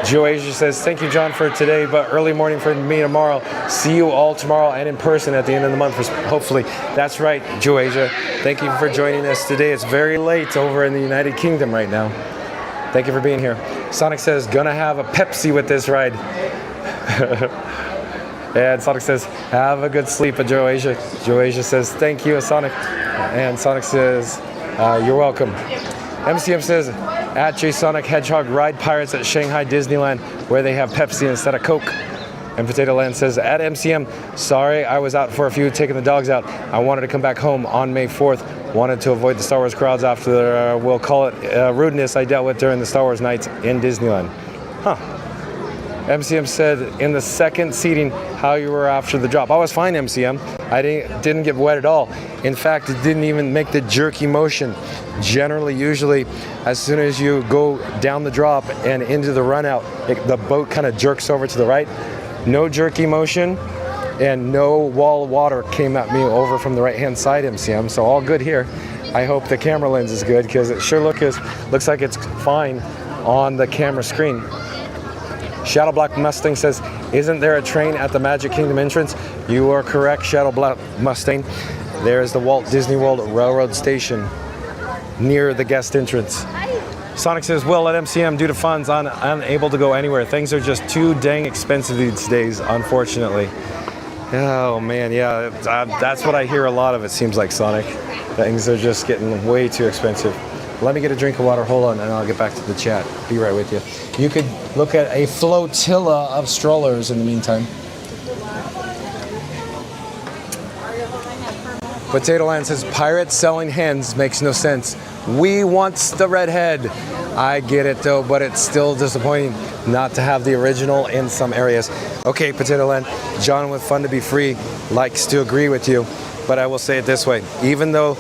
Joasia says, thank you, John, for today, but early morning for me tomorrow. See you all tomorrow and in person at the end of the month, hopefully. That's right, Joasia. Thank you for joining us today. It's very late over in the United Kingdom right now. Thank you for being here. Sonic says, gonna have a Pepsi with this ride. And Sonic says, have a good sleep, Joasia. Joasia says, thank you, Sonic. And Sonic says, you're welcome. MCM says, at JSonic Hedgehog, ride pirates at Shanghai Disneyland where they have Pepsi instead of Coke. And Potato Land says, at MCM, sorry, I was out for a few taking the dogs out. I wanted to come back home on May 4th. Wanted to avoid the Star Wars crowds after the, we'll call it rudeness I dealt with during the Star Wars nights in Disneyland. Huh. MCM said, in the second seating, how you were after the drop. I was fine, MCM. I didn't get wet at all. In fact, it didn't even make the jerky motion. Generally, usually, as soon as you go down the drop and into the run out, the boat kind of jerks over to the right. No jerky motion and no wall of water came at me over from the right-hand side, MCM. So all good here. I hope the camera lens is good because it sure looks like it's fine on the camera screen. Shadow Black Mustang says, isn't there a train at the Magic Kingdom entrance? You are correct, Shadow Black Mustang. There is the Walt Disney World Railroad Station near the guest entrance. Sonic says, well, at MCM, due to funds, I'm unable to go anywhere. Things are just too dang expensive these days, unfortunately. Oh, man, yeah, that's what I hear a lot of, it seems like, Sonic. Things are just getting way too expensive. Let me get a drink of water. Hold on, and I'll get back to the chat. Be right with you. You could look at a flotilla of strollers in the meantime. Potato Land says, pirates selling hens makes no sense. We wants the redhead. I get it, though, but it's still disappointing not to have the original in some areas. Okay, Potato Land, John with Fun to Be Free likes to agree with you, but I will say it this way. Even though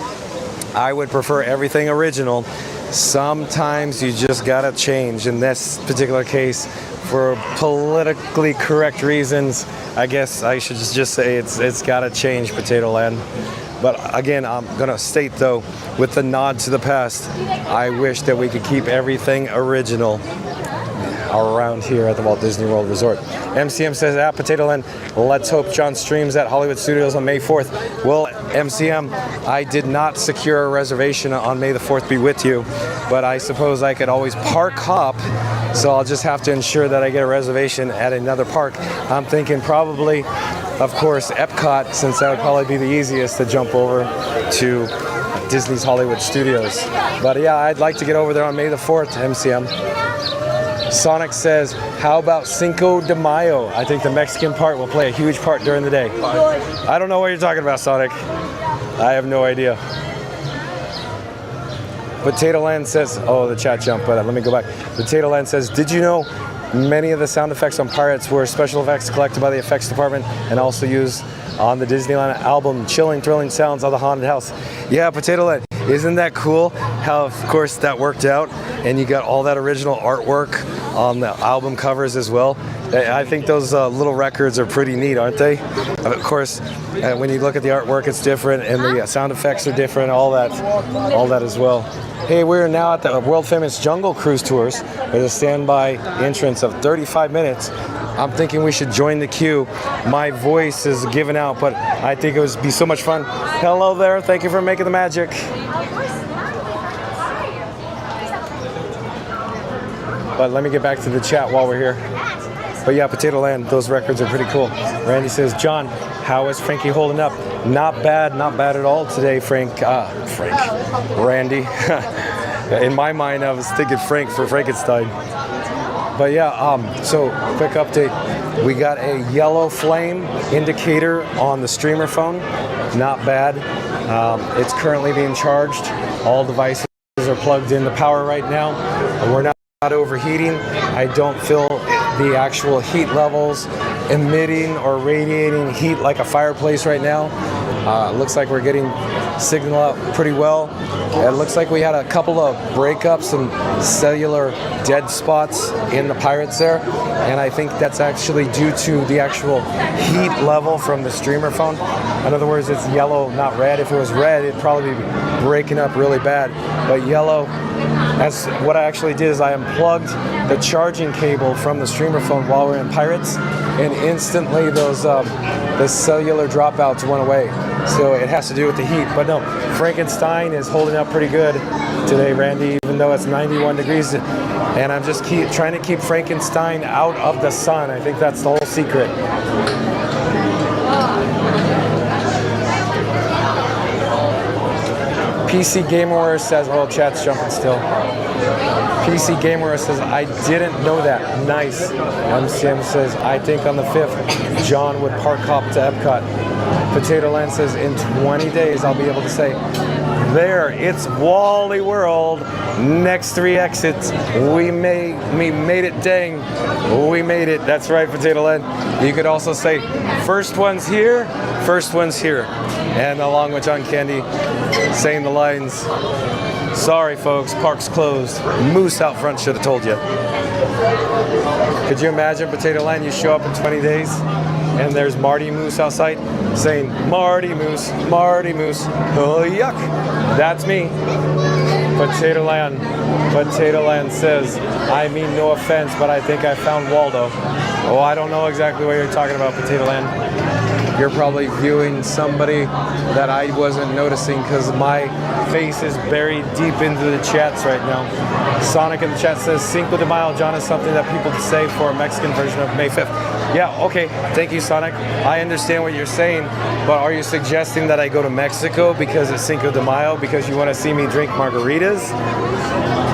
I would prefer everything original, sometimes you just gotta change. In this particular case, for politically correct reasons, I guess I should just say it's gotta change, Potato Land. But again, I'm gonna state though, with the nod to the past, I wish that we could keep everything original around here at the Walt Disney World Resort. MCM says, at Potato Land, let's hope John streams at Hollywood Studios on May 4th. Well, MCM, I did not secure a reservation on May the 4th be with you, but I suppose I could always park hop, so I'll just have to ensure that I get a reservation at another park. I'm thinking probably, of course, Epcot, since that would probably be the easiest to jump over to Disney's Hollywood Studios. But yeah, I'd like to get over there on May the 4th, MCM. Sonic says, how about Cinco de Mayo? I think the Mexican part will play a huge part during the day. I don't know what you're talking about, Sonic. I have no idea. Potato Land says, oh, the chat jumped, but let me go back. Potato Land says, did you know many of the sound effects on Pirates were special effects collected by the effects department and also used on the Disneyland album, Chilling, Thrilling Sounds of the Haunted House? Yeah, Potato Land, isn't that cool how, of course, that worked out and you got all that original artwork on the album covers as well? I think those little records are pretty neat, aren't they? Of course, when you look at the artwork, it's different, and the sound effects are different, all that as well. Hey, we're now at the world-famous Jungle Cruise Tours with a standby entrance of 35 minutes. I'm thinking we should join the queue. My voice is giving out, but I think it would be so much fun. Hello there. Thank you for making the magic. But let me get back to the chat while we're here. But yeah, Potato Land, those records are pretty cool. Randy says, John, how is Frankie holding up? Not bad at all today, Randy. In my mind, I was thinking Frank for Frankenstein. But yeah, so quick update. We got a yellow flame indicator on the streamer phone. Not bad. It's currently being charged. All devices are plugged into power right now. We're not not overheating. I don't feel the actual heat levels emitting or radiating heat like a fireplace right now. It looks like we're getting signal out pretty well. It looks like we had a couple of breakups and cellular dead spots in the Pirates there, and I think that's actually due to the actual heat level from the streamer phone. In other words, it's yellow, not red. If it was red, it'd probably be breaking up really bad, but yellow. As what I actually did is I unplugged the charging cable from the streamer phone while we were in Pirates, and instantly those the cellular dropouts went away. So it has to do with the heat. But no, Frankenstein is holding up pretty good today, Randy, even though it's 91 degrees. And I'm just trying to keep Frankenstein out of the sun. I think that's the whole secret. PC Gamer says, oh, chat's jumping still. PC Gamer says, I didn't know that. Nice. MCM says, I think on the 5th, John would park hop to Epcot. Potato Land says, in 20 days, I'll be able to say, there, it's Wally World. Next 3 exits. We made it, dang. We made it. That's right, Potato Land. You could also say, first one's here, first one's here. And along with John Candy saying the lines, sorry folks, park's closed. Moose out front should have told you. Could you imagine, Potato Land, you show up in 20 days and there's Marty Moose outside saying, Marty Moose, oh yuck. That's me. Potato Land says, I mean no offense, but I think I found Waldo. Oh, I don't know exactly what you're talking about, Potato Land. You're probably viewing somebody that I wasn't noticing because my face is buried deep into the chats right now. Sonic in the chat says, Cinco de Mayo, John, is something that people say for a Mexican version of May 5th. Yeah, okay. Thank you, Sonic. I understand what you're saying, but are you suggesting that I go to Mexico because it's Cinco de Mayo, because you want to see me drink margaritas?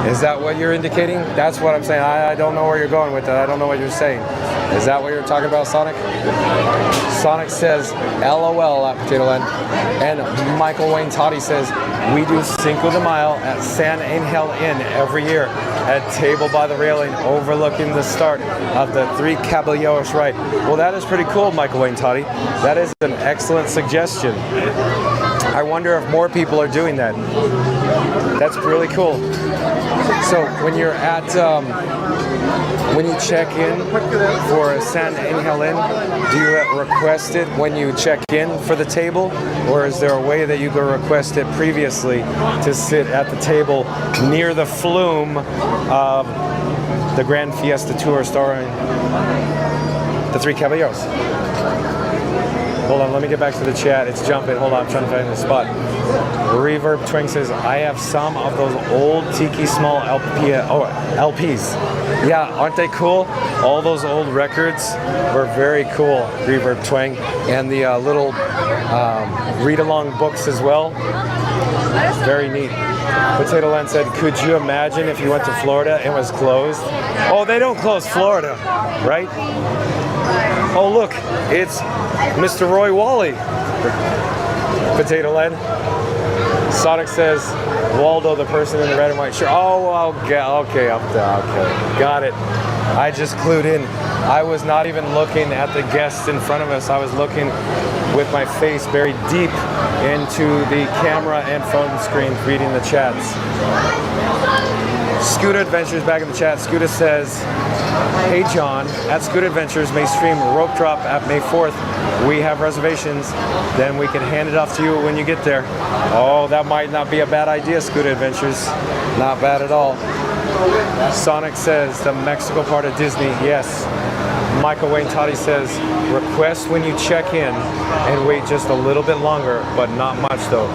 Is that what you're indicating? That's what I'm saying. I don't know where you're going with that. I don't know what you're saying. Is that what you're talking about, Sonic? Sonic says, LOL at Potato Land. And Michael Wayne Toddy says, we do Cinco de Mayo at San Angel Inn every year at Table by the Railing overlooking the start of the Three Caballeros ride. Well, that is pretty cool, Michael Wayne Toddy. That is an excellent suggestion. I wonder if more people are doing that. That's really cool. So when you're at, when you check in for San Angel Inn, do you request it when you check in for the table? Or is there a way that you can request it previously to sit at the table near the flume of the Grand Fiesta Tour starring the Three Caballeros? Hold on, let me get back to the chat. It's jumping. Hold on, I'm trying to find the spot. Reverb Twink says, I have some of those old Tiki Small LPs. Yeah, aren't they cool? All those old records were very cool, Reverb Twang. And the little read-along books as well. Very neat. Potato Land said, could you imagine if you went to Florida and was closed? Oh, they don't close Florida, right? Oh, look, it's Mr. Roy Wally. Potato Land. Sonic says, Waldo, the person in the red and white shirt. Oh, okay, got it. I just clued in. I was not even looking at the guests in front of us. I was looking with my face buried deep into the camera and phone screen, reading the chats. Scooter Adventures back in the chat. Scooter says, hey John, at Scooter Adventures may stream Rope Drop at May 4th. We have reservations. Then we can hand it off to you when you get there. Oh, that might not be a bad idea, Scooter Adventures. Not bad at all. Sonic says, the Mexico part of Disney, yes. Michael Wayne Toddy says, request when you check in and wait just a little bit longer, but not much though.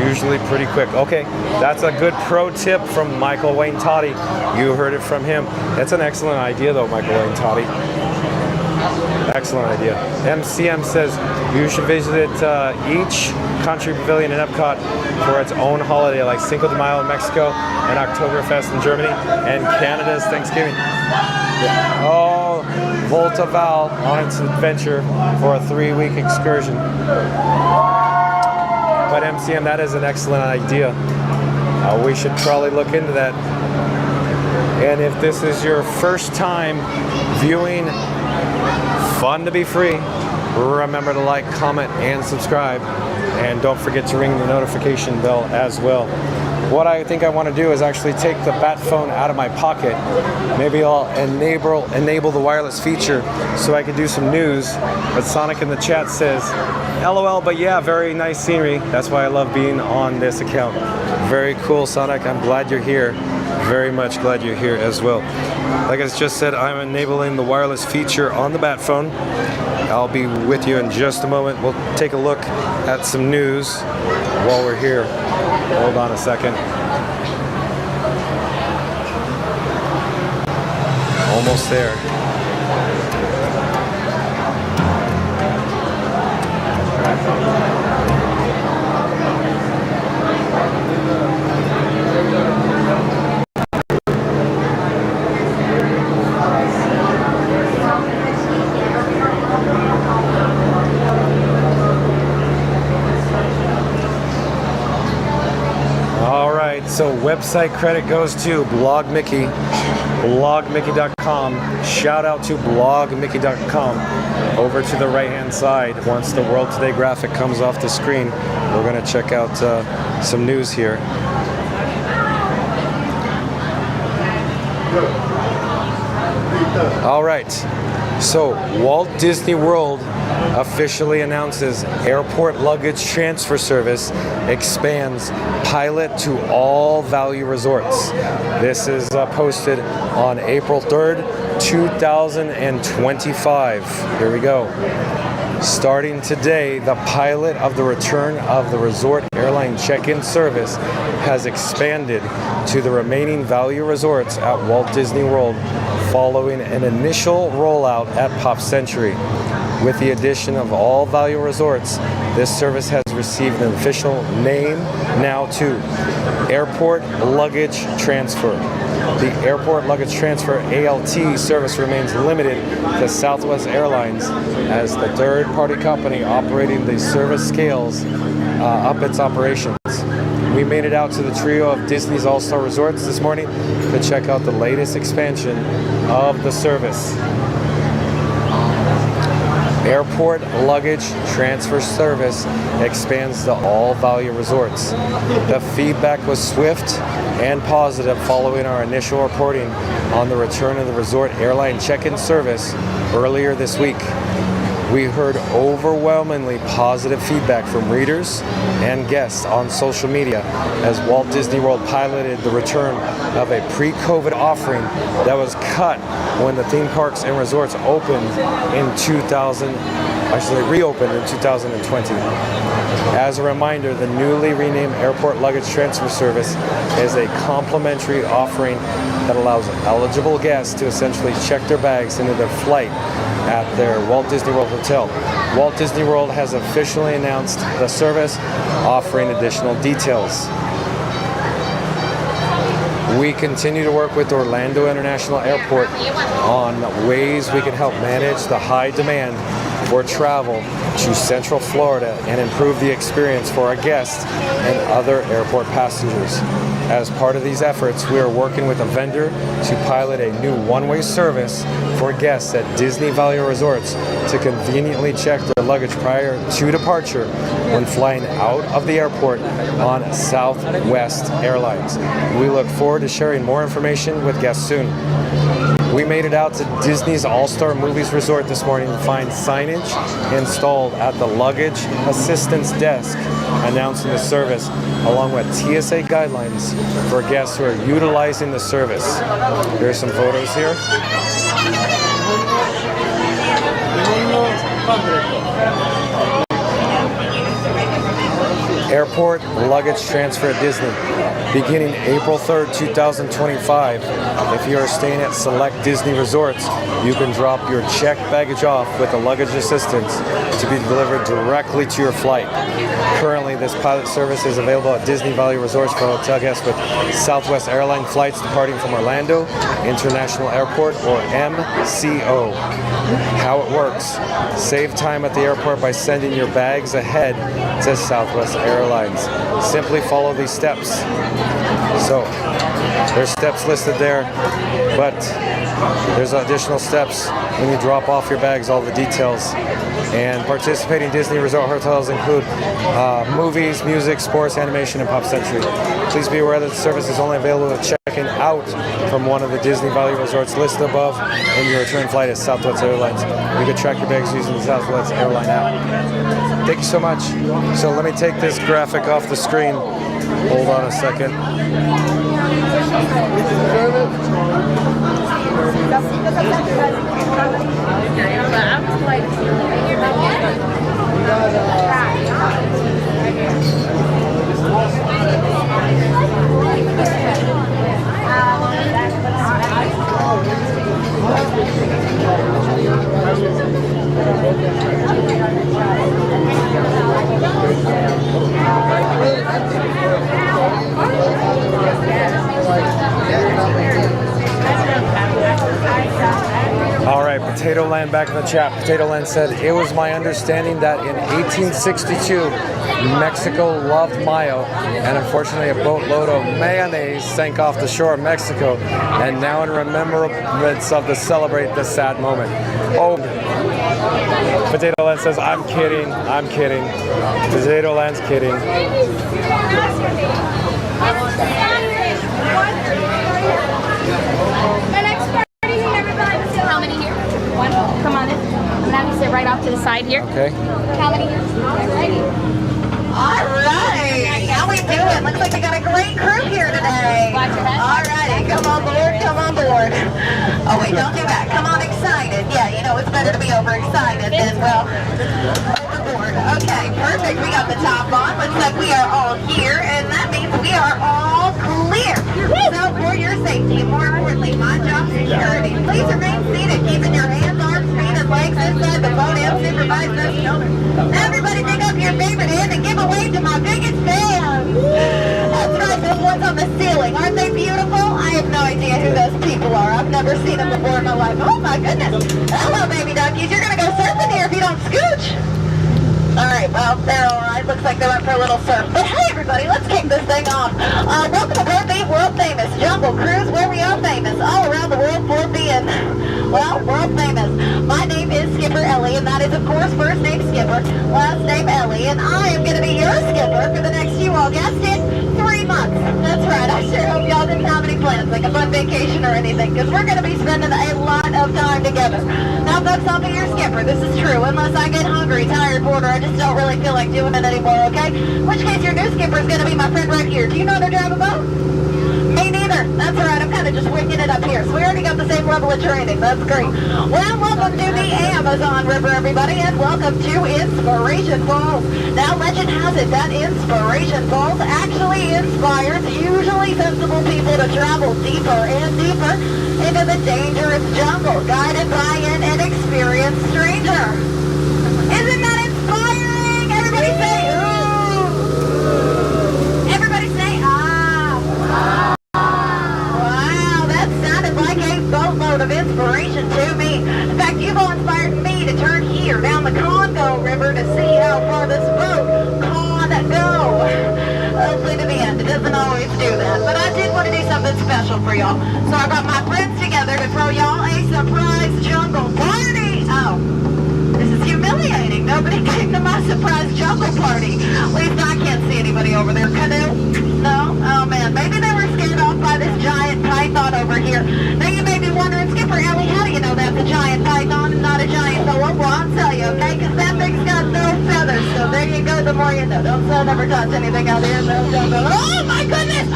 Usually pretty quick. Okay, that's a good pro tip from Michael Wayne Toddy. You heard it from him. That's an excellent idea though, Michael Wayne Toddy. Excellent idea. MCM says you should visit each country pavilion in Epcot for its own holiday, like Cinco de Mayo in Mexico and Oktoberfest in Germany and Canada's Thanksgiving. Oh, Volta Val on its adventure for a 3-week excursion. But MCM, that is an excellent idea. We should probably look into that. And if this is your first time viewing Fun to Be Free, remember to like, comment, and subscribe. And don't forget to ring the notification bell as well. What I think I want to do is actually take the bat phone out of my pocket. Maybe I'll enable the wireless feature so I can do some news. But Sonic in the chat says, LOL, but yeah, very nice scenery. That's why I love being on this account. Very cool, Sonic. I'm glad you're here. Very much glad you're here as well. Like I just said, I'm enabling the wireless feature on the bat phone. I'll be with you in just a moment. We'll take a look at some news while we're here. Hold on a second. Almost there. So website credit goes to Blog Mickey, blogmickey.com. Shout out to blogmickey.com. Over to the right hand side, once the World Today graphic comes off the screen, we're going to check out some news here. All right, so Walt Disney World officially announces airport luggage transfer service expands pilot to all Value resorts. This is posted on April 3rd, 2025. Here we go. Starting today, the pilot of the return of the resort airline check-in service has expanded to the remaining Value resorts at Walt Disney World following an initial rollout at Pop Century. With the addition of all Value resorts, this service has received an official name now too, Airport Luggage Transfer. The Airport Luggage Transfer ALT service remains limited to Southwest Airlines as the third-party company operating the service scales up its operations. We made it out to the trio of Disney's All-Star Resorts this morning to check out the latest expansion of the service. Airport Luggage Transfer Service expands to all Value resorts. The feedback was swift and positive following our initial reporting on the return of the resort airline check-in service earlier this week. We heard overwhelmingly positive feedback from readers and guests on social media as Walt Disney World piloted the return of a pre-COVID offering that was cut when the theme parks and resorts reopened in 2020. As a reminder, the newly renamed Airport Luggage Transfer Service is a complimentary offering that allows eligible guests to essentially check their bags into their flight at their Walt Disney World Hotel. Walt Disney World has officially announced the service, offering additional details. We continue to work with Orlando International Airport on ways we can help manage the high demand for travel to Central Florida and improve the experience for our guests and other airport passengers. As part of these efforts, we are working with a vendor to pilot a new one-way service for guests at Disney Value Resorts to conveniently check their luggage prior to departure when flying out of the airport on Southwest Airlines. We look forward to sharing more information with guests soon. We made it out to Disney's All-Star Movies Resort this morning to find signage installed at the luggage assistance desk announcing the service, along with TSA guidelines for guests who are utilizing the service. Here's some photos here. Airport luggage transfer at Disney. Beginning April 3rd, 2025, if you are staying at select Disney resorts, you can drop your checked baggage off with a luggage assistance to be delivered directly to your flight. Currently, this pilot service is available at Disney Value Resorts for hotel guests with Southwest Airline flights departing from Orlando International Airport, or MCO. How it works: save time at the airport by sending your bags ahead to Southwest Airlines. Airlines. Simply follow these steps. So there's steps listed there, but there's additional steps when you drop off your bags, all the details. And participating Disney Resort hotels include movies, music, sports, animation, and Pop Century. Please be aware that the service is only available to check-in out from one of the Disney Valley resorts listed above, and your return flight is Southwest Airlines. You can track your bags using the Southwest Airline app. Thank you so much. So let me take this graphic off the screen. Hold on a second. All right, Potato Land back in the chat. Potato Land said, it was my understanding that in 1862, Mexico loved mayo, and unfortunately a boatload of mayonnaise sank off the shore of Mexico, and now in remembrance of to celebrate this sad moment. Oh, Potato Land says, I'm kidding, I'm kidding. Potato Land's kidding. How many here? One. Come on in. I'm gonna have you sit right off to the side here. Okay. How many here? Alrighty. Alright, how we doing? Looks like we got a great crew here today. Alrighty, come on board, come on board. Oh wait, don't do that. Come on, excited. Yeah, you know it's better to be overexcited than, well, overboard. Okay, perfect. We got the top on. Looks like we are all here, and that means we are all clear. So for your safety, and more importantly, my job security, please remain seated, keeping your hands, arms, feet, and legs inside the boat and supervise those children. Everybody pick up your favorite hand and give a wave to my biggest fans. That's right, those ones on the ceiling. Aren't they beautiful? I have no idea who those people are. I've never seen them before in my life. Oh my goodness. Hello, baby duckies. You're going to go surfing here if you don't scooch. Alright, well, they're alright. Looks like they went for a little surf. But hey, everybody, let's kick this thing off. Welcome aboard the world famous Jungle Cruise, where we are famous all around the world for being, well, world famous. My name is Skipper Ellie, and that is, of course, first name Skipper, last name Ellie, and I am going to be your skipper for the next, you all guessed it, 3 months. That's right. I sure hope y'all didn't have any plans, like a fun vacation or anything, because we're going to be spending a lot of time together. Now, folks, I'll be your skipper. This is true. Unless I get hungry, tired, bored, or I just don't really feel like doing it anymore, okay? In which case, your new skipper is going to be my friend right here. Do you know how to drive a boat? Me neither. That's all right. I'm kind of just winging it up here. So we already got the same level of training. That's great. Well, welcome to the Amazon River, everybody, and welcome to Inspiration Falls. Now, legend has it that Inspiration Falls actually inspires usually sensible people to travel deeper and deeper into the dangerous jungle, guided by an inexperienced stranger. Isn't that inspiring? Everybody say, ooh. Everybody say, ah. Wow, that sounded like a boatload of inspiration to me. In fact, you've all inspired me to turn here down the Congo River to see how far this boat can go. Hopefully to the end. It doesn't always do that. But I did want to do something special for y'all. So I brought my friends together to throw y'all a surprise jungle party. Oh. This is humiliating. Nobody came to my surprise jungle party. At least I can't see anybody over there. Canoe? No? Oh man, maybe they were scared off by this giant python over here. Now you may be wondering, Skipper Ellie, how do you know that's a giant python and not a giant boa? Well, I'll tell you, okay? Because that thing's got no feathers. So there you go, the more you know. Don't ever touch anything out here. No, don't go. Oh my goodness!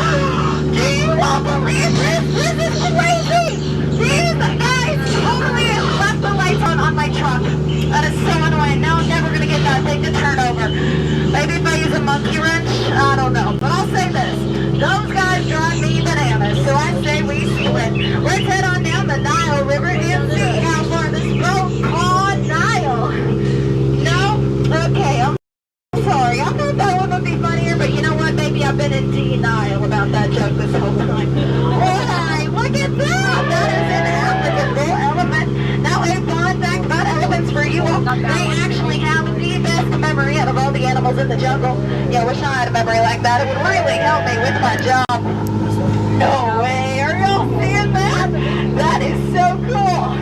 Do you all believe this? This is crazy! These guys totally left the lights on my truck. That is so annoying. Now I'm never going to get that thing to turn over. Maybe if I use a monkey wrench? I don't know. But I'll say this. Those guys drive me bananas. So I say we split. Let's head on down the Nile River and see how far this boat called Nile. No? Okay. I'm sorry. I thought that one would be funnier. But you know what? Maybe I've been in denial about that joke this whole time. Hey, look at that. That is an African bull elephant. Now a fun fact about elephants for you all. They actually have the best best memory out of all the animals in the jungle. Yeah, I wish I had a memory like that. It would really help me with my job. No way, are y'all seeing that? That is so cool.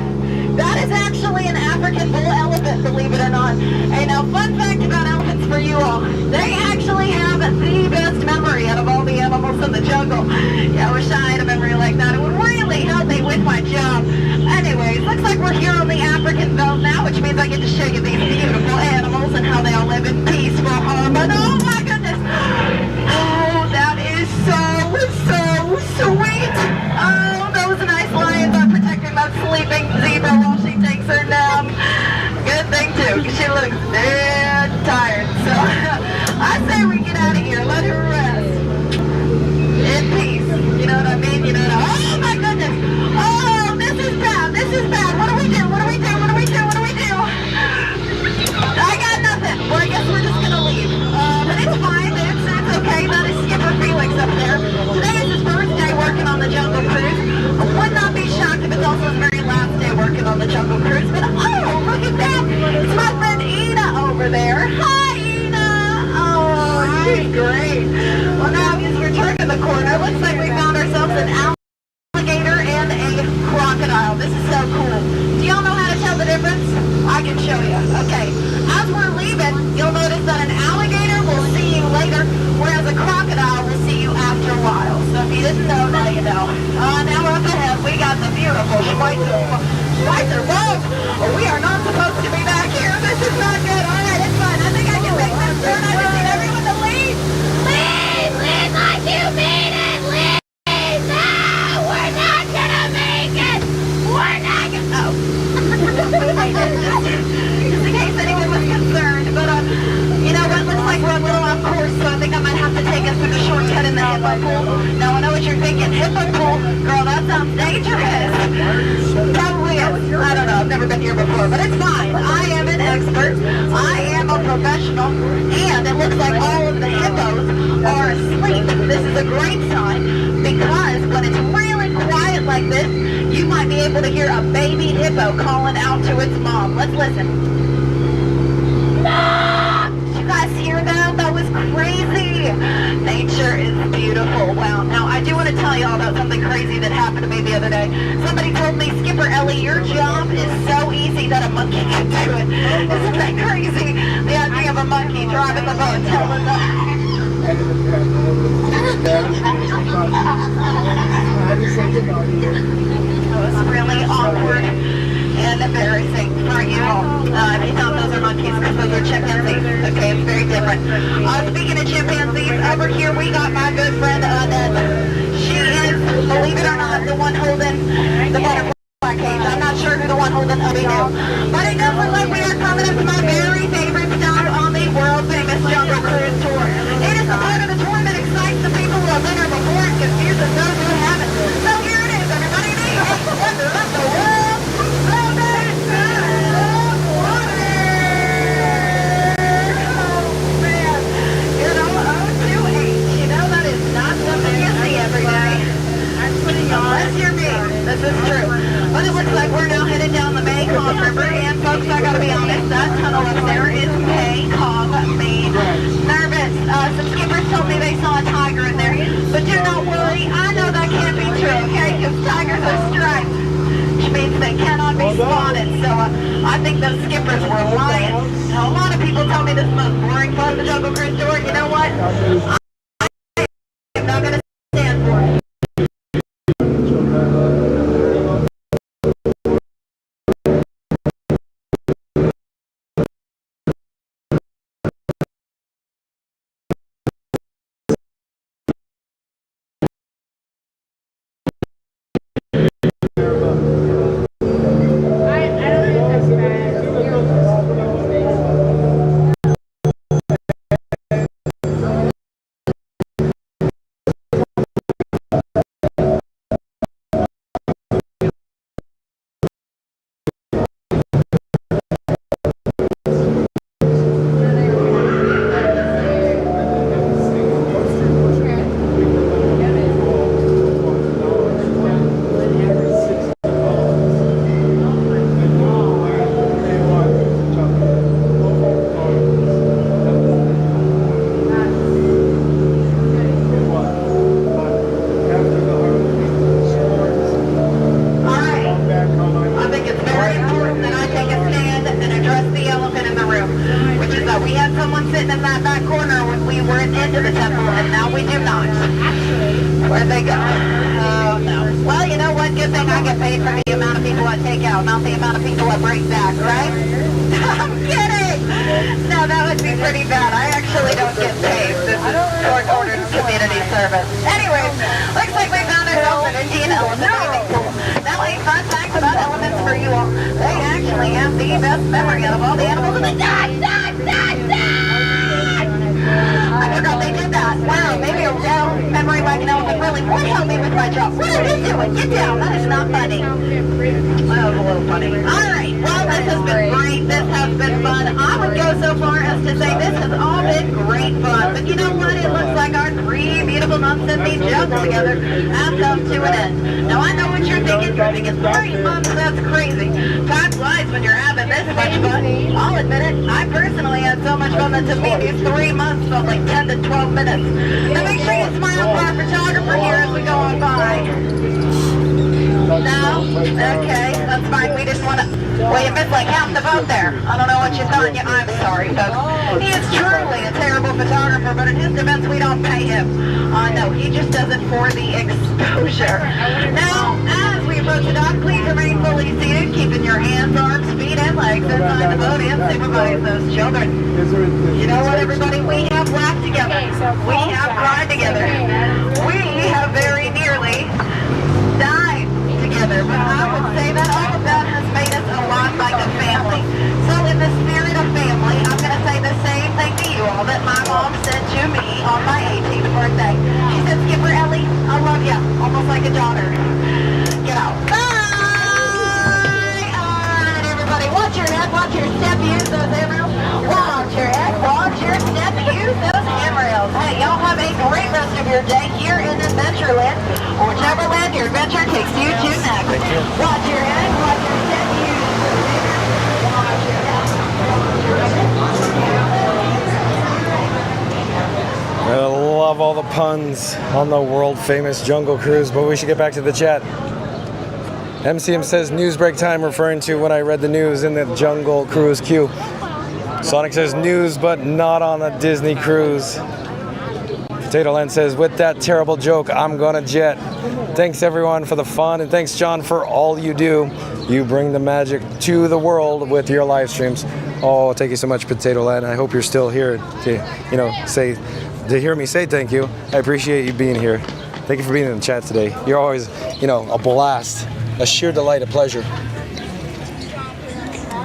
That is actually an African bull elephant, believe it or not. Hey, now, fun fact about elephants for you all. They actually have the best memory out of all the animals in the jungle. Yeah, I wish I had a memory like that. It would really help me with my job. Anyways, looks like we're here on the African belt now, which means I get to show you these beautiful animals and how they all live in peaceful harmony. Oh, my goodness. Oh, that is so sweet. Oh, those nice lions are protecting that sleeping zebra while she takes her nap. Good thing too, because she looks dead tired. So I say we get out of here, let her rest in peace. You know what I mean? You know what I mean? Oh my goodness! Oh, this is bad. This is bad. What do we do? What do we do? What do we do? What do we do? I got nothing. Well, I guess we're just gonna leave. But it's fine. It's okay. That is Skipper Felix up there. Today is his first day working on the Jungle Cruise. I would not be shocked if it's also his very last day working on the Jungle Cruise. But oh, look at that! It's my friend Ina over there. Hi, Ina! Oh, she's great. Well, now as we're turning the corner, looks like we found ourselves an alligator and a crocodile. This is so cool. Do y'all know how to tell the difference? I can show you. Okay. As we're leaving, you'll notice that an alligator will see you later, whereas a crocodile will see you after a while. So if you didn't know, now you know. Now up ahead, we got the beautiful Schweitzer boat. We are not supposed to be back here. This is not good. All right, it's fine. I think I can make this turn. I just need everyone to leave. Leave! Leave like you mean it! Leave! No! We're not gonna make it! We're not gonna... Oh. Just in case anyone was concerned. But, you know what? Looks like we're a little off course, so I think I might have to take us through the shortcut in the hippo pool. Now, I know what you're thinking. Hippo pool? Girl, that sounds dangerous. Probably is. I don't know. I've never been here before, but it's fine. I am an expert. I am a professional. And it looks like all of the hippos are asleep. This is a great sign because when it's really quiet like this, you might be able to hear a baby hippo calling out to its mom. Let's listen. Did you guys hear that? That was crazy. Nature is beautiful. Wow. Now, I do want to tell y'all about something crazy that happened to me the other day. Somebody told me, Skipper Ellie, your job is so easy that a monkey can do it. Isn't that crazy? The idea of a monkey driving the boat telling them. It was really awkward and embarrassing for you all. If you thought those are monkeys, because those are chimpanzees. Okay, it's very different. Speaking of chimpanzees, over here we got my good friend Annette. She is, believe it or not, the one holding the butterfly cage. I'm not sure who the one holding Obi now. But it does look like we are coming up to my very favorite stop on the world famous Jungle Cruise Tour. It is the part of the tour that excites the people who have been here before and confuses those who haven't. So here it is, everybody. The wonder of the world. Unless you're me, this is true. But it looks like we're now headed down the Mekong River, and folks, I gotta be honest, that tunnel up there is Mekong me nervous. Some skippers told me they saw a tiger in there, but do not worry, I know that can't be true, okay? Because tigers are striped, which means they cannot be spotted. So I think those skippers were lying. Now, a lot of people tell me this is the most boring part of the Jungle Cruise Tour. You know what? Where'd they go? Oh, no. Well, you know what? Good thing I get paid for the amount of people I take out, not the amount of people I bring back, right? I'm kidding! No, that would be pretty bad. I actually don't get paid. This is court-ordered community service. Anyways, looks like we found ourselves an Indian elephant bathing pool. Now, a fun fact about elephants for you all. They actually have the best memory out of all the animals, and they die! I forgot they did that. Wow, maybe a real memory like an elephant really would help me with my job. What are you doing? Get down. That is not funny. That was a little funny. All right. Well, this has been great. This has been fun. I would go so far as to say this has all been great fun. But you know what? It looks like our 3 beautiful months in the jungle together have come to an end. Now, I know what you're thinking. You're thinking 3 months? That's crazy. Time flies when you're having this much fun. I'll admit it. I personally had so much fun that to me these 3 months felt like 10 to 12 minutes. Now make sure you smile for our photographer here as we go on by. No? Okay, that's fine. We didn't want to... Well, you missed like half the vote there. I don't know what you thought. I'm sorry, folks. He is truly a terrible photographer, but in his defense, we don't pay him. No, he just does it for the exposure. Now, as we approach the dock, please remain fully seated, keeping your hands, arms, feet, and legs inside the boat and supervise those children. You know what, everybody? We have laughed together. We have cried together. We have very nearly died together. But I would say that all of that has made us a lot like a family. So in the spirit of family, I'm going to say the same thing to you all that my mom said to me on my 18th birthday. She said, Skipper Ellie, I love you. Almost like a daughter. Get out. Bye! All right, everybody. Watch your head. Watch your step. Use those handrails. Watch your head. Watch your step. Use those handrails. Hey, y'all have a great rest of your day here in Adventureland, or whichever land your adventure takes you to next. Watch your head. Watch your step. Use those handrails. Watch your head. I love all the puns on the world famous Jungle Cruise, but we should get back to the chat. MCM says news break time, referring to when I read the news in the Jungle Cruise queue. Sonic says news, but not on a Disney cruise. Potato Land says, with that terrible joke, I'm gonna jet. Thanks everyone for the fun, and thanks John for all you do. You bring the magic to the world with your live streams. Oh, thank you so much, Potato Land. I hope you're still here to hear me say thank you. I appreciate you being here. Thank you for being in the chat today. You're always, a blast, a sheer delight, a pleasure.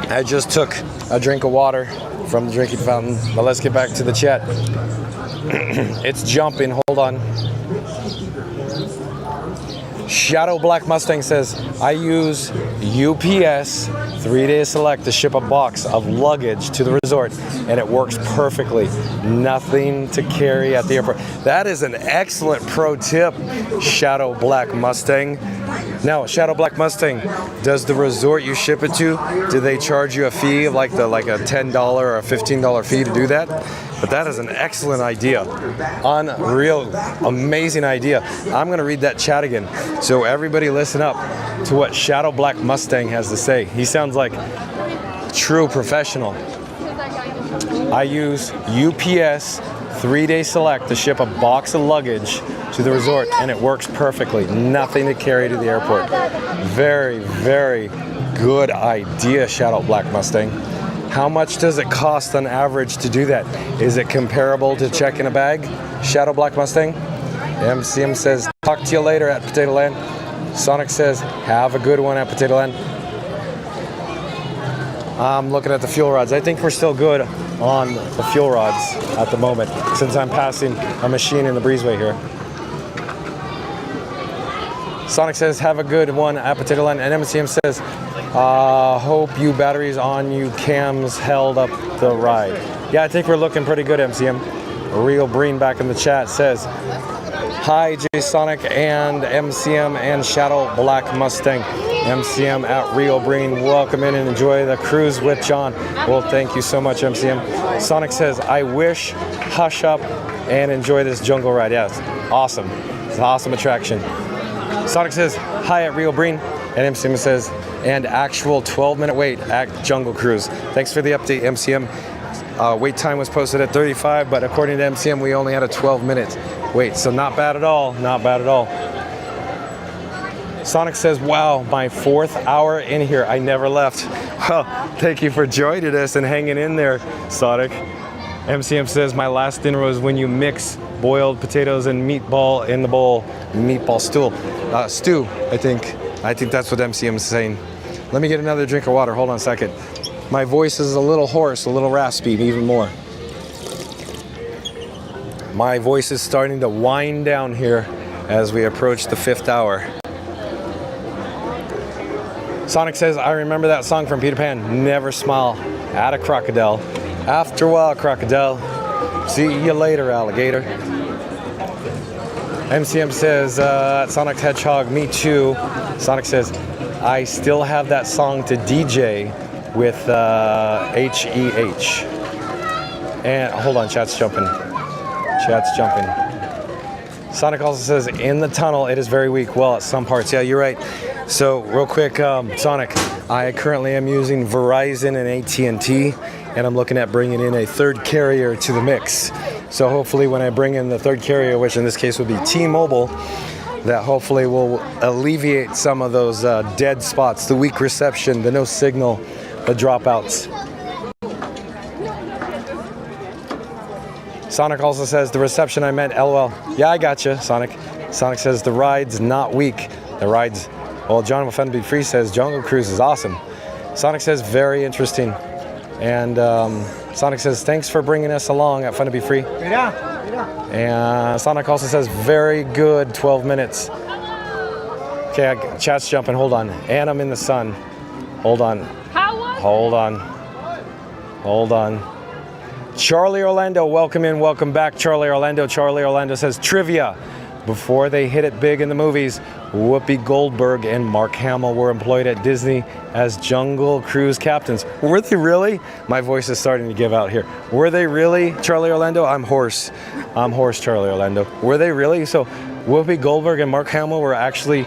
I just took a drink of water from the drinking fountain, but let's get back to the chat. It's jumping, hold on. Shadow Black Mustang says, I use UPS 3-day select to ship a box of luggage to the resort, and it works perfectly. Nothing to carry at the airport. That is an excellent pro tip, Shadow Black Mustang. Now, Shadow Black Mustang, does the resort you ship it to, do they charge you a fee of like a $10 or a $15 fee to do that? But that is an excellent idea. Unreal, amazing idea. I'm gonna read that chat again. So everybody listen up to what Shadow Black Mustang has to say. He sounds like a true professional. I use UPS 3-day select to ship a box of luggage to the resort, and it works perfectly. Nothing to carry to the airport. Very, very good idea, Shadow Black Mustang. How much does it cost on average to do that? Is it comparable to checking a bag, Shadow Black Mustang? MCM says, talk to you later at Potato Land. Sonic says, have a good one at Potato Land. I'm looking at the fuel rods. I think we're still good on the fuel rods at the moment, since I'm passing a machine in the breezeway here. Sonic says, have a good one at Potato Land. And MCM says, hope you batteries on you cams held up the ride. Yeah, I think we're looking pretty good, MCM. Real Breen back in the chat says, hi, J Sonic and MCM and Shadow Black Mustang. MCM at Real Breen, welcome in and enjoy the cruise with John. Well, thank you so much, MCM. Sonic says, I wish, hush up, and enjoy this jungle ride. Yes, awesome. It's an awesome attraction. Sonic says, hi at Real Breen. And MCM says, and actual 12-minute wait at Jungle Cruise. Thanks for the update, MCM. Wait time was posted at 35, but according to MCM, we only had a 12 minutes wait. So not bad at all, not bad at all. Sonic says, wow, my 4th hour in here. I never left. Well, thank you for joining us and hanging in there, Sonic. MCM says, my last dinner was when you mix boiled potatoes and meatball in the bowl. Meatball stew, I think. I think that's what MCM is saying. Let me get another drink of water. Hold on a second. My voice is a little hoarse, a little raspy, even more. My voice is starting to wind down here as we approach the 5th hour. Sonic says, I remember that song from Peter Pan, Never Smile at a Crocodile. After a while, crocodile. See you later, alligator. MCM says, Sonic Hedgehog, me too. Sonic says, I still have that song to DJ with H-E-H. And hold on, chat's jumping. Chat's jumping. Sonic also says, in the tunnel, it is very weak. Well, at some parts. Yeah, you're right. So, real quick, Sonic, I currently am using Verizon and AT&T, and I'm looking at bringing in a 3rd carrier to the mix. So hopefully when I bring in the 3rd carrier, which in this case would be T-Mobile, that hopefully will alleviate some of those dead spots, the weak reception, the no signal, the dropouts. Sonic also says, the reception I meant, LOL. Yeah, I gotcha, Sonic. Sonic says, the ride's not weak. The ride's, well, John with Fun to Be Free says, Jungle Cruise is awesome. Sonic says, very interesting. And Sonic says, thanks for bringing us along at Fun to Be Free. And Sonic also says, very good, 12 minutes. Okay, chat's jumping, hold on. And I'm in the sun. Hold on. Hold on. Hold on. Charlie Orlando, welcome in, welcome back, Charlie Orlando. Charlie Orlando says, trivia. Before they hit it big in the movies, Whoopi Goldberg and Mark Hamill were employed at Disney as Jungle Cruise captains. Were they really? My voice is starting to give out here. Were they really, Charlie Orlando? I'm hoarse. I'm hoarse, Charlie Orlando. Were they really? So Whoopi Goldberg and Mark Hamill were actually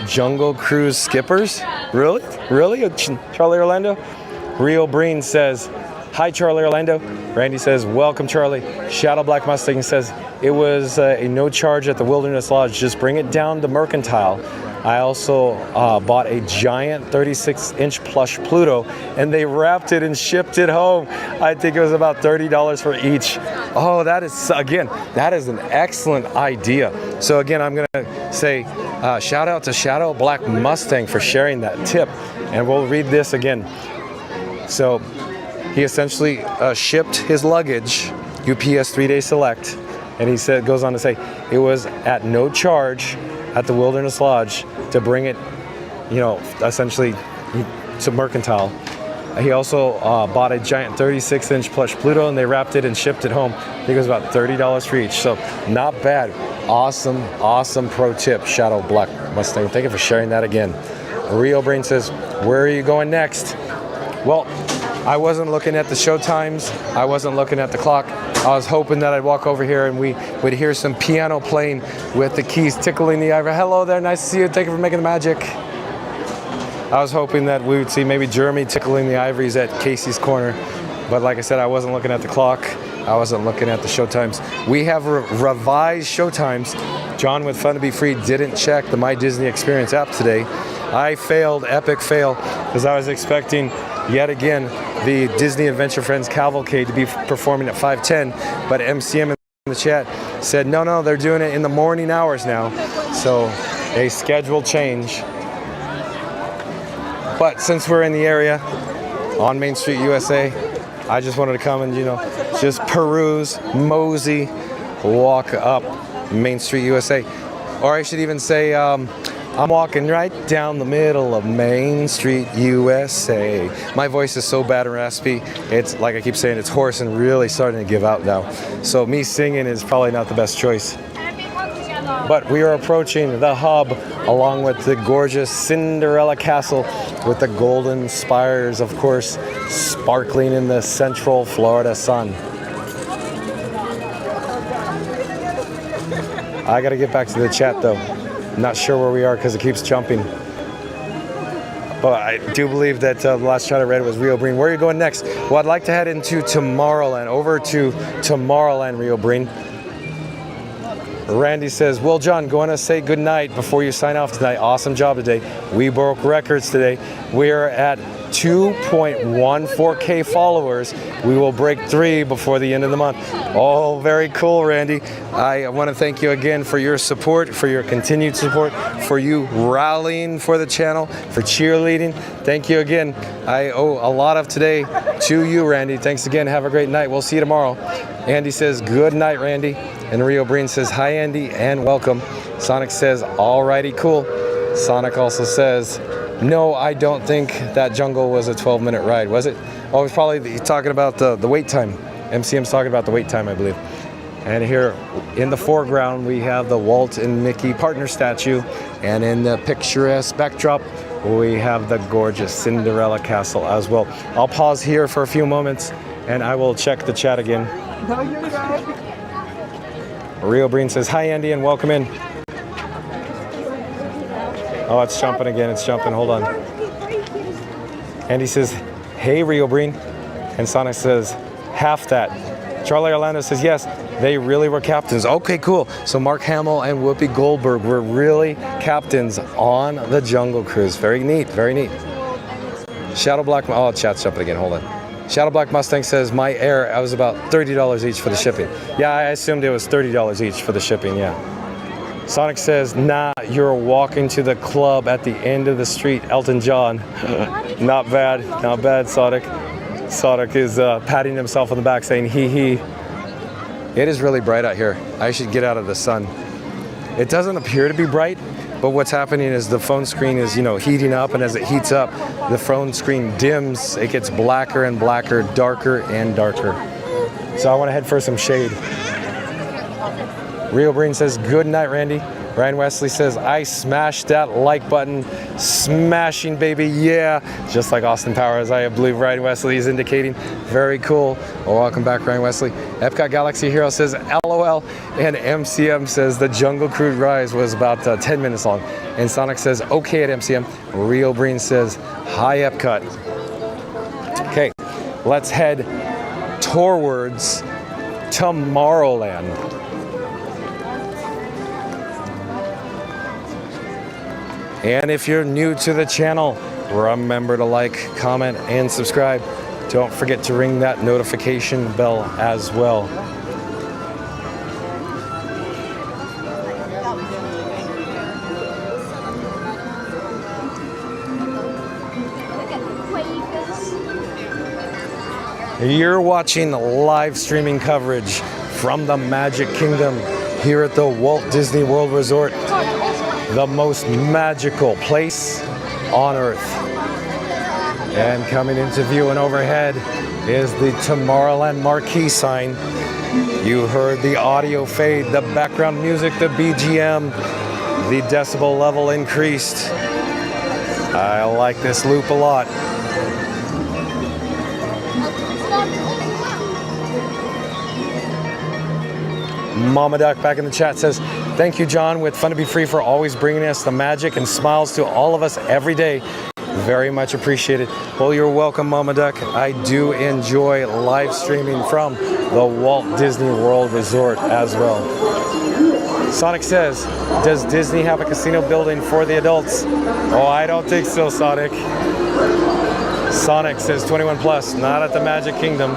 Jungle Cruise skippers? Really? Really, Charlie Orlando? Rio Breen says, hi, Charlie Orlando. Randy says, welcome, Charlie. Shadow Black Mustang says, it was a no charge at the Wilderness Lodge. Just bring it down to Mercantile. I also bought a giant 36-inch plush Pluto, and they wrapped it and shipped it home. I think it was about $30 for each. Oh, that is, again, that is an excellent idea. So again, I'm going to say shout out to Shadow Black Mustang for sharing that tip. And we'll read this again. So he essentially shipped his luggage, UPS 3-day select, and he said, goes on to say, it was at no charge at the Wilderness Lodge to bring it, you know, essentially to Mercantile. He also bought a giant 36-inch plush Pluto, and they wrapped it and shipped it home. I think it was about $30 for each, so not bad. Awesome, awesome pro tip, Shadow Black Mustang. Thank you for sharing that again. Rio Brain says, where are you going next? Well, I wasn't looking at the show times. I wasn't looking at the clock. I was hoping that I'd walk over here and we would hear some piano playing with the keys tickling the ivory. Hello there, nice to see you. Thank you for making the magic. I was hoping that we would see maybe Jeremy tickling the ivories at Casey's Corner. But like I said, I wasn't looking at the clock. I wasn't looking at the show times. We have revised show times. John with Fun to Be Free didn't check the My Disney Experience app today. I failed, epic fail, because I was expecting yet again the Disney Adventure Friends Cavalcade to be performing at 5:10, but MCM in the chat said no, they're doing it in the morning hours now. So a schedule change. But since we're in the area on Main Street USA, I just wanted to come and, you know, just peruse, mosey, walk up Main Street USA. Or I should even say, I'm walking right down the middle of Main Street, USA. My voice is so bad and raspy. It's, like I keep saying, it's hoarse and really starting to give out now. So me singing is probably not the best choice. But we are approaching the hub along with the gorgeous Cinderella Castle with the golden spires, of course, sparkling in the central Florida sun. I gotta get back to the chat though. Not sure where we are because it keeps jumping. But I do believe that the last shot I read was Rio Breen. Where are you going next? Well, I'd like to head into Tomorrowland, over to Tomorrowland, Rio Breen. Randy says, well, John, going to say good night before you sign off tonight. Awesome job today. We broke records today. We're at 2.14K followers. We will break 3 before the end of the month. Oh, very cool, Randy. I want to thank you again for your support, for your continued support, for you rallying for the channel, for cheerleading. Thank you again. I owe a lot of today to you, Randy. Thanks again. Have a great night. We'll see you tomorrow. Andy says, good night, Randy. And Rio Breen says, hi, Andy, and welcome. Sonic says, alrighty, cool. Sonic also says, no, I don't think that jungle was a 12-minute ride, was it? Oh, it's probably talking about the wait time. MCM's talking about the wait time, I believe. And here in the foreground, we have the Walt and Mickey partner statue. And in the picturesque backdrop, we have the gorgeous Cinderella Castle as well. I'll pause here for a few moments, and I will check the chat again. No, you're not. Rio Breen says, hi, Andy, and welcome in. Oh, it's jumping again. It's jumping. Hold on. Andy says, hey, Rio Breen. And Sonic says, half that. Charlie Orlando says, yes, they really were captains. Okay, cool. So Mark Hamill and Whoopi Goldberg were really captains on the Jungle Cruise. Very neat. Very neat. Shadow Black. Oh, chat's jumping again. Hold on. Shadow Black Mustang says, my air, I was about $30 each for the shipping. Yeah, I assumed it was $30 each for the shipping, yeah. Sonic says, nah, you're walking to the club at the end of the street, Elton John. Not bad, Sonic. Sonic is patting himself on the back saying, hee hee. It is really bright out here. I should get out of the sun. It doesn't appear to be bright, but what's happening is the phone screen is, heating up, and as it heats up, the phone screen dims. It gets blacker and blacker, darker and darker. So I want to head for some shade. Rio Breen says, good night, Randy. Ryan Wesley says, I smashed that like button. Smashing, baby, yeah. Just like Austin Powers, I believe Ryan Wesley is indicating. Very cool. Well, welcome back, Ryan Wesley. Epcot Galaxy Hero says, LOL. And MCM says, the Jungle Cruise Rise was about 10 minutes long. And Sonic says, okay at MCM. Rio Breen says, hi, Epcot. Okay, let's head towards Tomorrowland. And if you're new to the channel, remember to like, comment, and subscribe. Don't forget to ring that notification bell as well. You're watching live streaming coverage from the Magic Kingdom here at the Walt Disney World Resort. The most magical place on Earth. And coming into view and overhead is the Tomorrowland marquee sign. You heard the audio fade, the background music, the BGM, the decibel level increased. I like this loop a lot. Mama Duck back in the chat says, thank you, John, with Fun to Be Free for always bringing us the magic and smiles to all of us every day. Very much appreciated. Well, you're welcome, Mama Duck. I do enjoy live streaming from the Walt Disney World Resort as well. Sonic says, does Disney have a casino building for the adults? Oh, I don't think so, Sonic. Sonic says 21 plus, not at the Magic Kingdom.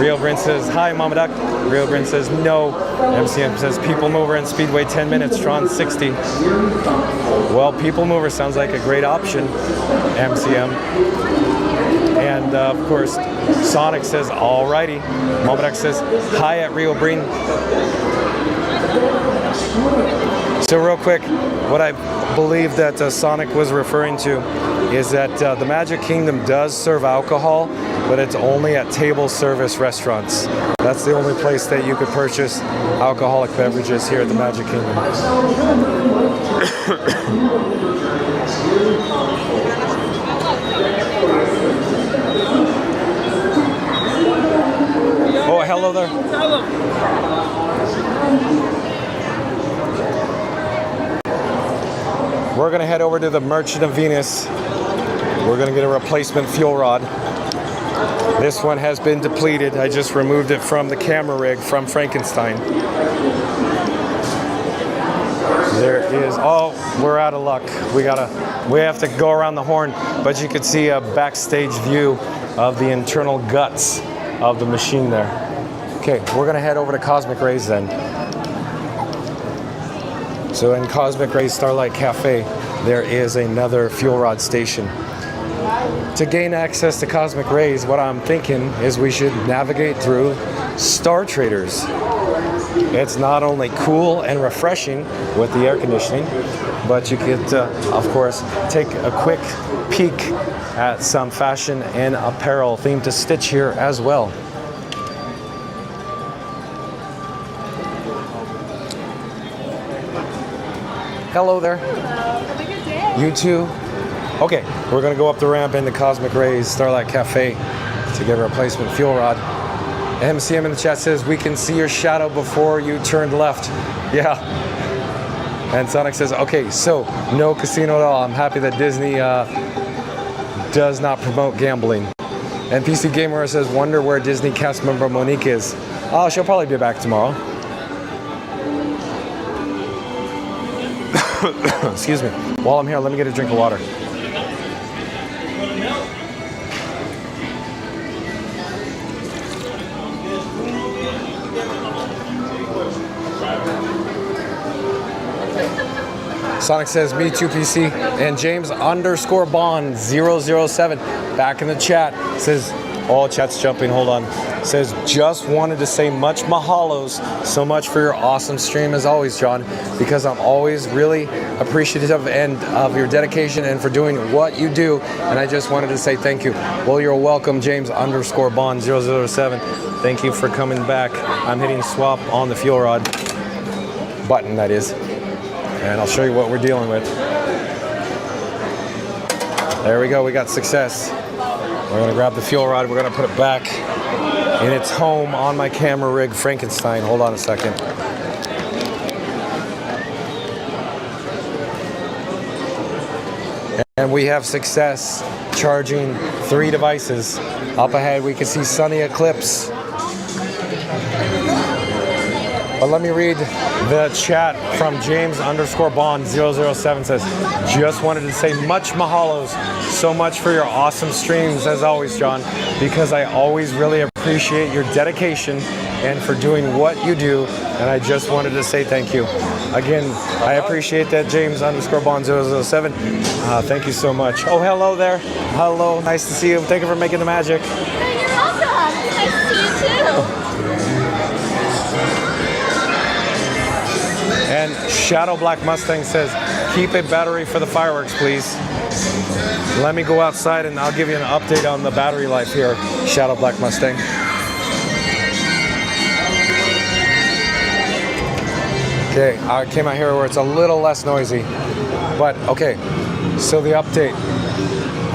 Rio Bryn says, hi, Mama Duck. Rio Bryn says, no. MCM says, People Mover and Speedway 10 minutes, Tron 60. Well, People Mover sounds like a great option, MCM. And of course, Sonic says, alrighty. Mama Duck says, hi at Rio Bryn. So real quick, what I believe that Sonic was referring to is that the Magic Kingdom does serve alcohol, but it's only at table service restaurants. That's the only place that you could purchase alcoholic beverages here at the Magic Kingdom. Oh, hello there. We're gonna head over to the Merchant of Venus We're gonna get a replacement fuel rod. This one has been depleted. I just removed it from the camera rig from Frankenstein. There is, oh, we're out of luck. We have to go around the horn, but you could see a backstage view of the internal guts of the machine there. Okay, we're gonna head over to Cosmic Rays then. So in Cosmic Rays Starlight Cafe, there is another fuel rod station. To gain access to Cosmic Rays, what I'm thinking is we should navigate through Star Traders. It's not only cool and refreshing with the air conditioning, but you get to, of course, take a quick peek at some fashion and apparel themed to Stitch here as well. Hello there. Have a good day. You too. Okay, we're gonna go up the ramp into Cosmic Rays Starlight Cafe to get a replacement fuel rod. MCM in the chat says, we can see your shadow before you turned left. Yeah. And Sonic says, okay, so no casino at all. I'm happy that Disney does not promote gambling. And PC Gamer says, wonder where Disney cast member Monique is. Oh, she'll probably be back tomorrow. Excuse me. While I'm here, let me get a drink of water. Sonic says, me too, PC. And James _ Bond 007 back in the chat says, all chat's jumping, hold on. Says, just wanted to say much mahalos so much for your awesome stream as always, John, because I'm always really appreciative and of your dedication and for doing what you do, and I just wanted to say thank you. Well, you're welcome, James _ Bond 007. Thank you for coming back. I'm hitting swap on the fuel rod button, that is, and I'll show you what we're dealing with. There we go, we got success. We're gonna grab the fuel rod, we're gonna put it back in its home on my camera rig, Frankenstein. Hold on a second. And we have success charging 3 devices. Up ahead, we can see Sunny Eclipse. But let me read the chat from James _ Bond 007 says, just wanted to say much mahalos so much for your awesome streams as always, John, because I always really appreciate your dedication and for doing what you do, and I just wanted to say thank you. Again, I appreciate that, James _ Bond 007. Thank you so much. Oh, hello there. Hello, nice to see you. Thank you for making the magic. You're welcome. Nice to see you too. And Shadow Black Mustang says, keep a battery for the fireworks, please. Let me go outside and I'll give you an update on the battery life here, Shadow Black Mustang. Okay, I came out here where it's a little less noisy. But okay, so the update.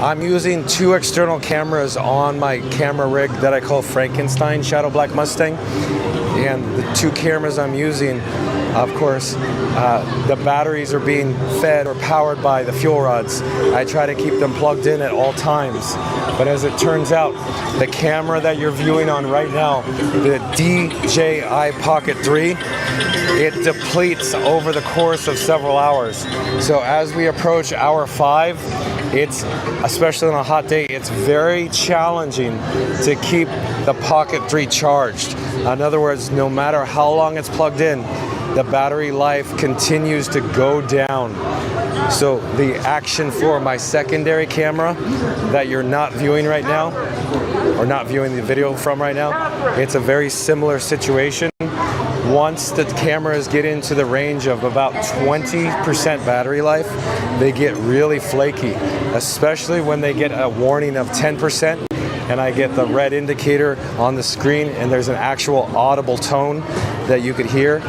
I'm using 2 external cameras on my camera rig that I call Frankenstein Shadow Black Mustang. And the 2 cameras I'm using, of course, the batteries are being fed or powered by the fuel rods. I try to keep them plugged in at all times. But as it turns out, the camera that you're viewing on right now, the DJI Pocket 3, it depletes over the course of several hours. So as we approach hour 5, it's, especially on a hot day, it's very challenging to keep the Pocket 3 charged. In other words, no matter how long it's plugged in, the battery life continues to go down. So the action for my secondary camera that you're not viewing right now, or not viewing the video from right now, it's a very similar situation. Once the cameras get into the range of about 20% battery life, they get really flaky, especially when they get a warning of 10%. And I get the red indicator on the screen and there's an actual audible tone that you could hear.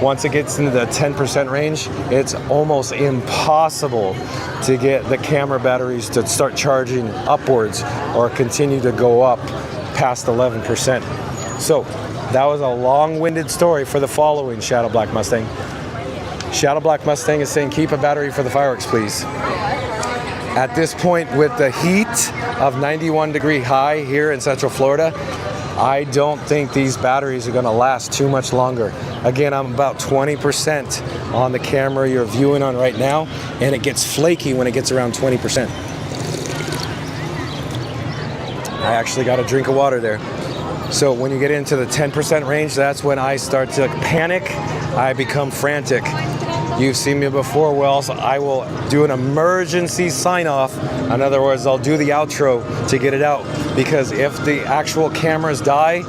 Once it gets into the 10% range, it's almost impossible to get the camera batteries to start charging upwards or continue to go up past 11%. So that was a long-winded story for the following, Shadow Black Mustang. Shadow Black Mustang is saying, keep a battery for the fireworks, please. At this point, with the heat of 91-degree high here in Central Florida, I don't think these batteries are going to last too much longer. Again, I'm about 20% on the camera you're viewing on right now, and it gets flaky when it gets around 20%. I actually got a drink of water there. So when you get into the 10% range, that's when I start to panic. I become frantic. You've seen me before. Well, I will do an emergency sign-off. In other words, I'll do the outro to get it out. Because if the actual cameras die,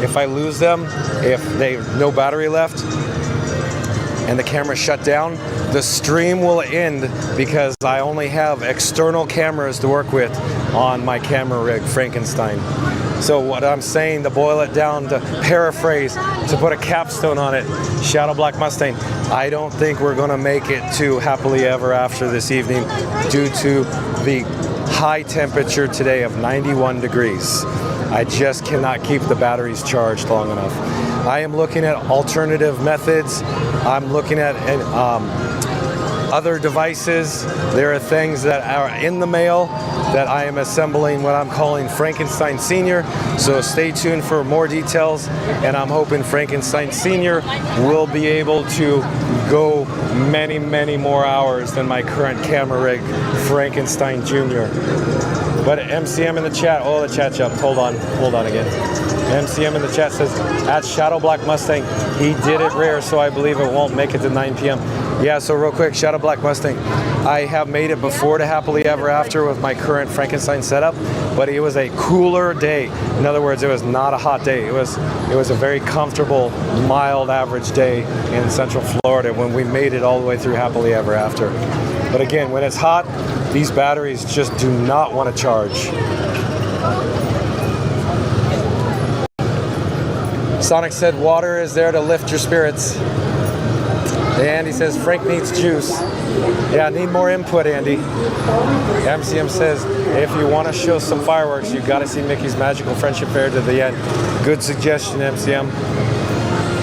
if I lose them, if they no battery left, and the camera shut down, the stream will end because I only have external cameras to work with on my camera rig, Frankenstein. So what I'm saying, to boil it down, to paraphrase, to put a capstone on it, Shadow Black Mustang, I don't think we're going to make it to Happily Ever After this evening due to the high temperature today of 91 degrees. I just cannot keep the batteries charged long enough. I am looking at alternative methods. I'm looking at other devices. There are things that are in the mail that I am assembling what I'm calling Frankenstein Senior. So stay tuned for more details, and I'm hoping Frankenstein Senior will be able to go many, many more hours than my current camera rig, Frankenstein Junior. But MCM in the chat, oh, the chat jumped. Hold on again. MCM in the chat says, at Shadow Black Mustang, he did it rare, so I believe it won't make it to 9 p.m. Yeah, so real quick, Shadow Black Mustang, I have made it before to Happily Ever After with my current Frankenstein setup, but it was a cooler day. In other words, it was not a hot day. It was a very comfortable, mild, average day in Central Florida when we made it all the way through Happily Ever After. But again, when it's hot, these batteries just do not want to charge. Sonic said water is there to lift your spirits. Andy says Frank needs juice. Yeah, I need more input, Andy. MCM says if you want to show some fireworks, you've got to see Mickey's Magical Friendship Fair to the end. Good suggestion, MCM.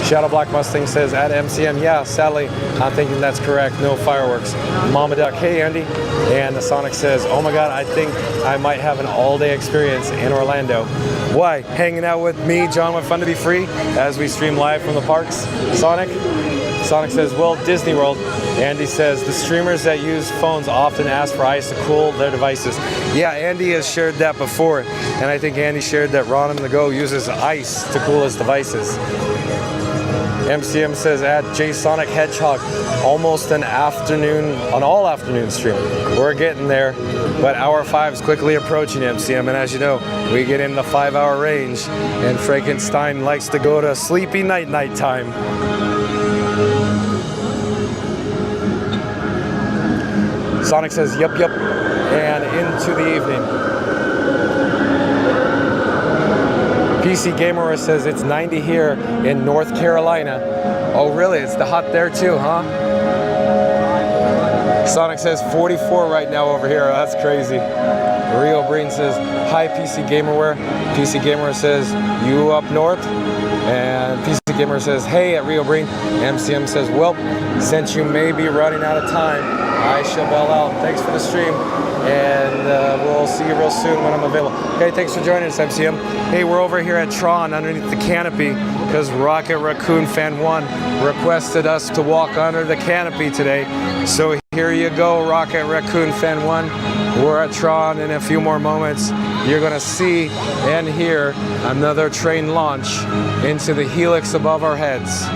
Shadow Black Mustang says at MCM, yeah, sadly, I'm thinking that's correct. No fireworks. Mama Duck, hey Andy. And the Sonic says, oh my God, I think I might have an all-day experience in Orlando. Why? Hanging out with me, John, with Fun to Be Free, as we stream live from the parks. Sonic says, Walt Disney World. Andy says, the streamers that use phones often ask for ice to cool their devices. Yeah, Andy has shared that before, and I think Andy shared that Ron on the Go uses ice to cool his devices. MCM says at JSonic Hedgehog, almost an all afternoon stream. We're getting there, but hour 5 is quickly approaching, MCM, and as you know, we get in the 5-hour range, and Frankenstein likes to go to sleepy night time. Sonic says, yep, and into the evening. PC Gamer says it's 90 here in North Carolina. Oh, really? It's the hot there too, huh? Sonic says 44 right now over here. That's crazy. Rio Breen says, hi, PC Gamerware. PC Gamer says, you up north? And PC Gamer says, hey, at Rio Breen. MCM says, well, since you may be running out of time, I shall bail out. Thanks for the stream, and we'll see you real soon when I'm available. Okay, thanks for joining us, MCM. Hey, we're over here at Tron underneath the canopy because Rocket Raccoon Fan 1 requested us to walk under the canopy today. So here you go, Rocket Raccoon Fan 1. We're at Tron. In a few more moments, you're going to see and hear another train launch into the helix above our heads.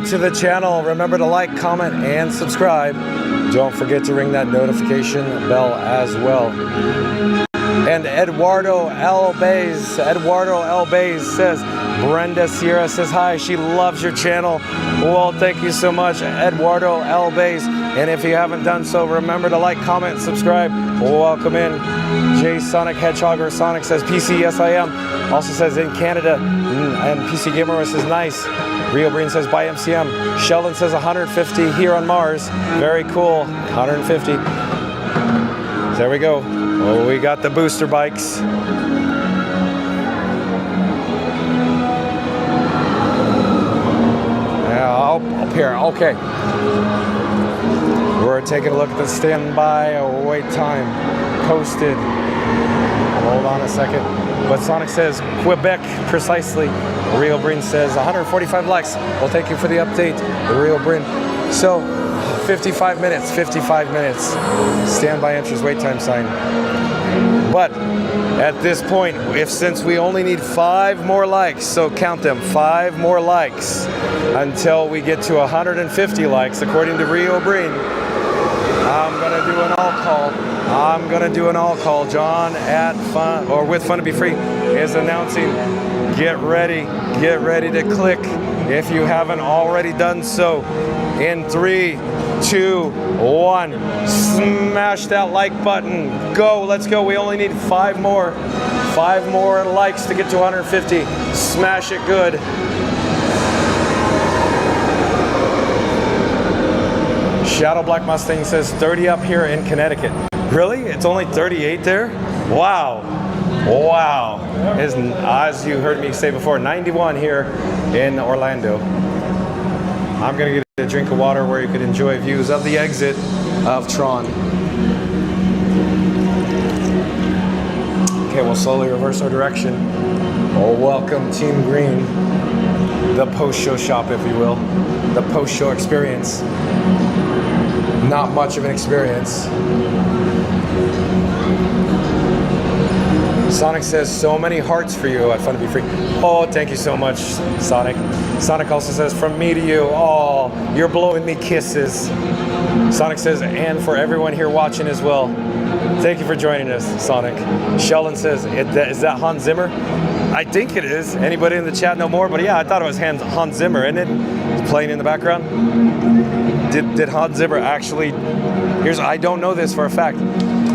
to the channel, remember to like, comment, and subscribe. Don't forget to ring that notification bell as well. And Eduardo L. Bays says, Brenda Sierra says hi, she loves your channel. Well, thank you so much, Eduardo L. Bays. And if you haven't done so, remember to like, comment, and subscribe. Welcome in. J Sonic Hedgehog or Sonic says, PC, yes I am. Also says in Canada, and PC Gamer says nice. Rio Breen says by MCM. Sheldon says 150 here on Mars. Very cool, 150. There we go. Oh, we got the booster bikes. Yeah, up here, okay. We're taking a look at the standby wait time posted. Hold on a second. But Sonic says Quebec precisely. Rio Breen says 145 likes. Well, thank you for the update, Rio Breen. So 55 minutes. Standby enters wait time sign. But at this point, since we only need 5 more likes, so count them, 5 more likes until we get to 150 likes, according to Rio Breen. I'm gonna do an all call. John at Fun or with Fun to Be Free is announcing. Get ready to click if you haven't already done so. In 3, 2, 1, smash that like button. Go, let's go. We only need 5 more. 5 more likes to get to 150. Smash it good. Shadow Black Mustang says 30 up here in Connecticut. Really? It's only 38 there? Wow. As you heard me say before, 91 here in Orlando. I'm gonna get a drink of water where you could enjoy views of the exit of Tron. Okay, we'll slowly reverse our direction. Oh, welcome Team Green. The post-show shop, if you will. The post-show experience. Not much of an experience. Sonic says, so many hearts for you at Fun to Be Free. Oh, thank you so much, Sonic. Sonic also says, from me to you, oh, you're blowing me kisses. Sonic says, and for everyone here watching as well. Thank you for joining us, Sonic. Sheldon says, is that Hans Zimmer? I think it is. Anybody in the chat know more? But yeah, I thought it was Hans Zimmer, isn't it? It's playing in the background. Did Hans Zimmer actually, I don't know this for a fact.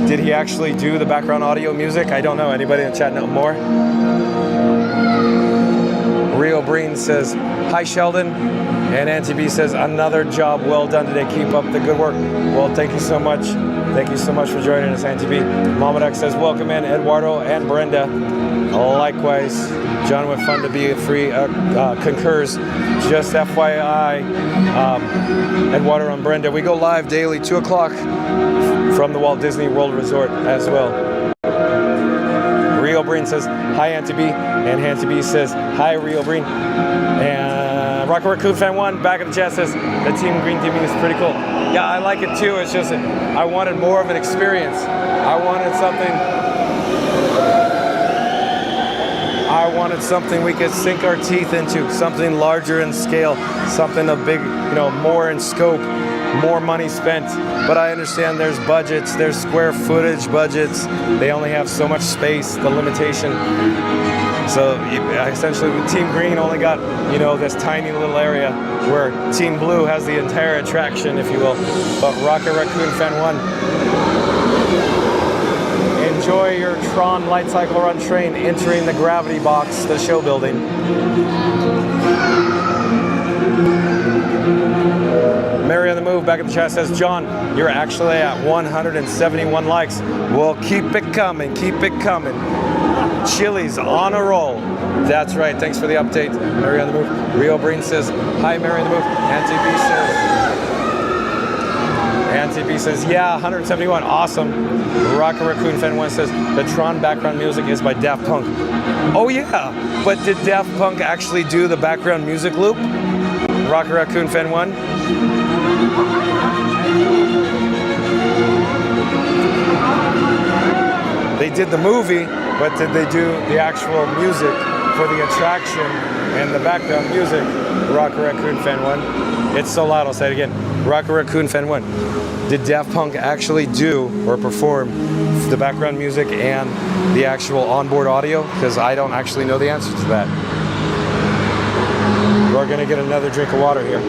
Did he actually do the background audio music? I don't know. Anybody in the chat know more? Rio Breen says, hi Sheldon. And Auntie B says, another job well done today. Keep up the good work. Well, thank you so much. Thank you so much for joining us, Auntie B. Mama Duck says, welcome in Eduardo and Brenda. Likewise, John with Fun to Be Free concurs. Just FYI, Eduardo and Brenda, we go live daily, 2 o'clock from the Walt Disney World Resort as well. Rio Breen says, hi Auntie B. And Auntie B says, hi Rio Breen. And Rocket Raccoon Fan 1 back in the chat says, the Team Green theming is pretty cool. Yeah, I like it too. It's just, I wanted more of an experience. I wanted something we could sink our teeth into, something larger in scale, something of big, more in scope, more money spent. But I understand there's budgets, there's square footage budgets. They only have so much space, the limitation. So essentially Team Green only got, this tiny little area where Team Blue has the entire attraction, if you will. But Rocket Raccoon Fan 1, enjoy your Tron Lightcycle Run train entering the gravity box, the show building. Mary on the Move back in the chat says, John, you're actually at 171 likes. Well, keep it coming, keep it coming. Chili's on a roll. That's right, thanks for the update. Mary on the Move. Rio Breen says, hi Mary on the Move. Auntie B says, yeah, 171, awesome. Rocket Raccoon Fan 1 says, the Tron background music is by Daft Punk. Oh yeah, but did Daft Punk actually do the background music loop? Rocket Raccoon Fan 1? They did the movie, but did they do the actual music for the attraction and the background music? Rocket Raccoon Fan 1. It's so loud, I'll say it again. Rocket Raccoon Fan 1. Did Daft Punk actually do or perform the background music and the actual onboard audio? Because I don't actually know the answer to that. We're gonna get another drink of water here.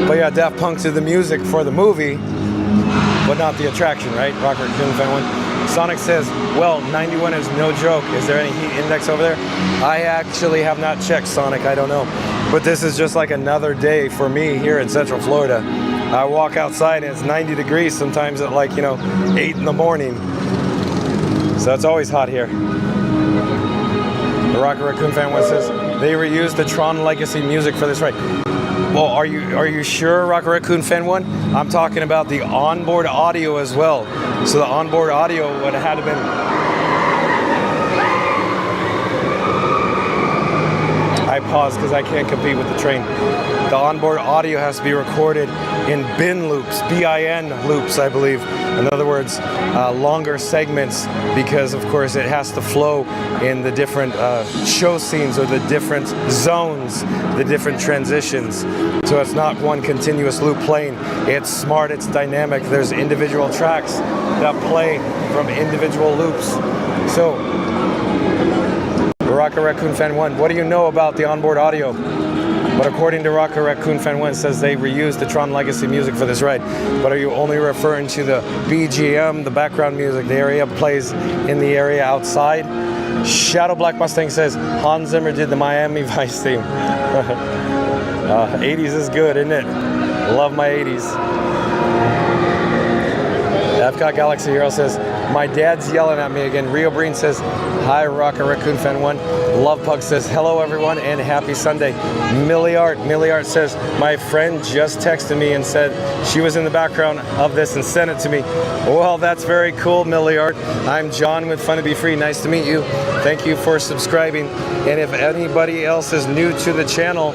But yeah, Daft Punk did the music for the movie, but not the attraction, right? Rocket Raccoon Fan 1. Sonic says, well, 91 is no joke. Is there any heat index over there? I actually have not checked, Sonic. I don't know. But this is just like another day for me here in Central Florida. I walk outside and it's 90 degrees sometimes at 8 in the morning. So it's always hot here. The Rocket Raccoon Fan 1 says, they reused the Tron Legacy music for this ride. Well, are you sure, Rocket Raccoon Fan 1? I'm talking about the onboard audio as well. So the onboard audio would have had to been... I paused because I can't compete with the train. The onboard audio has to be recorded in bin loops, B-I-N loops, I believe. In other words, longer segments, because of course it has to flow in the different show scenes or the different zones, the different transitions. So it's not one continuous loop playing. It's smart, it's dynamic. There's individual tracks that play from individual loops. So, Rocket Raccoon Fan 1, what do you know about the onboard audio? But according to Rocket Raccoon Fan 1, it says they reused the Tron Legacy music for this ride. But are you only referring to the BGM, the background music, the area plays in the area outside? Shadow Black Mustang says, Hans Zimmer did the Miami Vice theme. 80s is good, isn't it? Love my 80s. Epcot Galaxy Hero says, my dad's yelling at me again. Rio Breen says, hi, Rocket Raccoon Fan 1. Love Pug says, hello everyone and happy Sunday. Millie Art says, my friend just texted me and said she was in the background of this and sent it to me. Well, that's very cool, Millie Art. I'm John with Fun to Be Free. Nice to meet you. Thank you for subscribing. And if anybody else is new to the channel,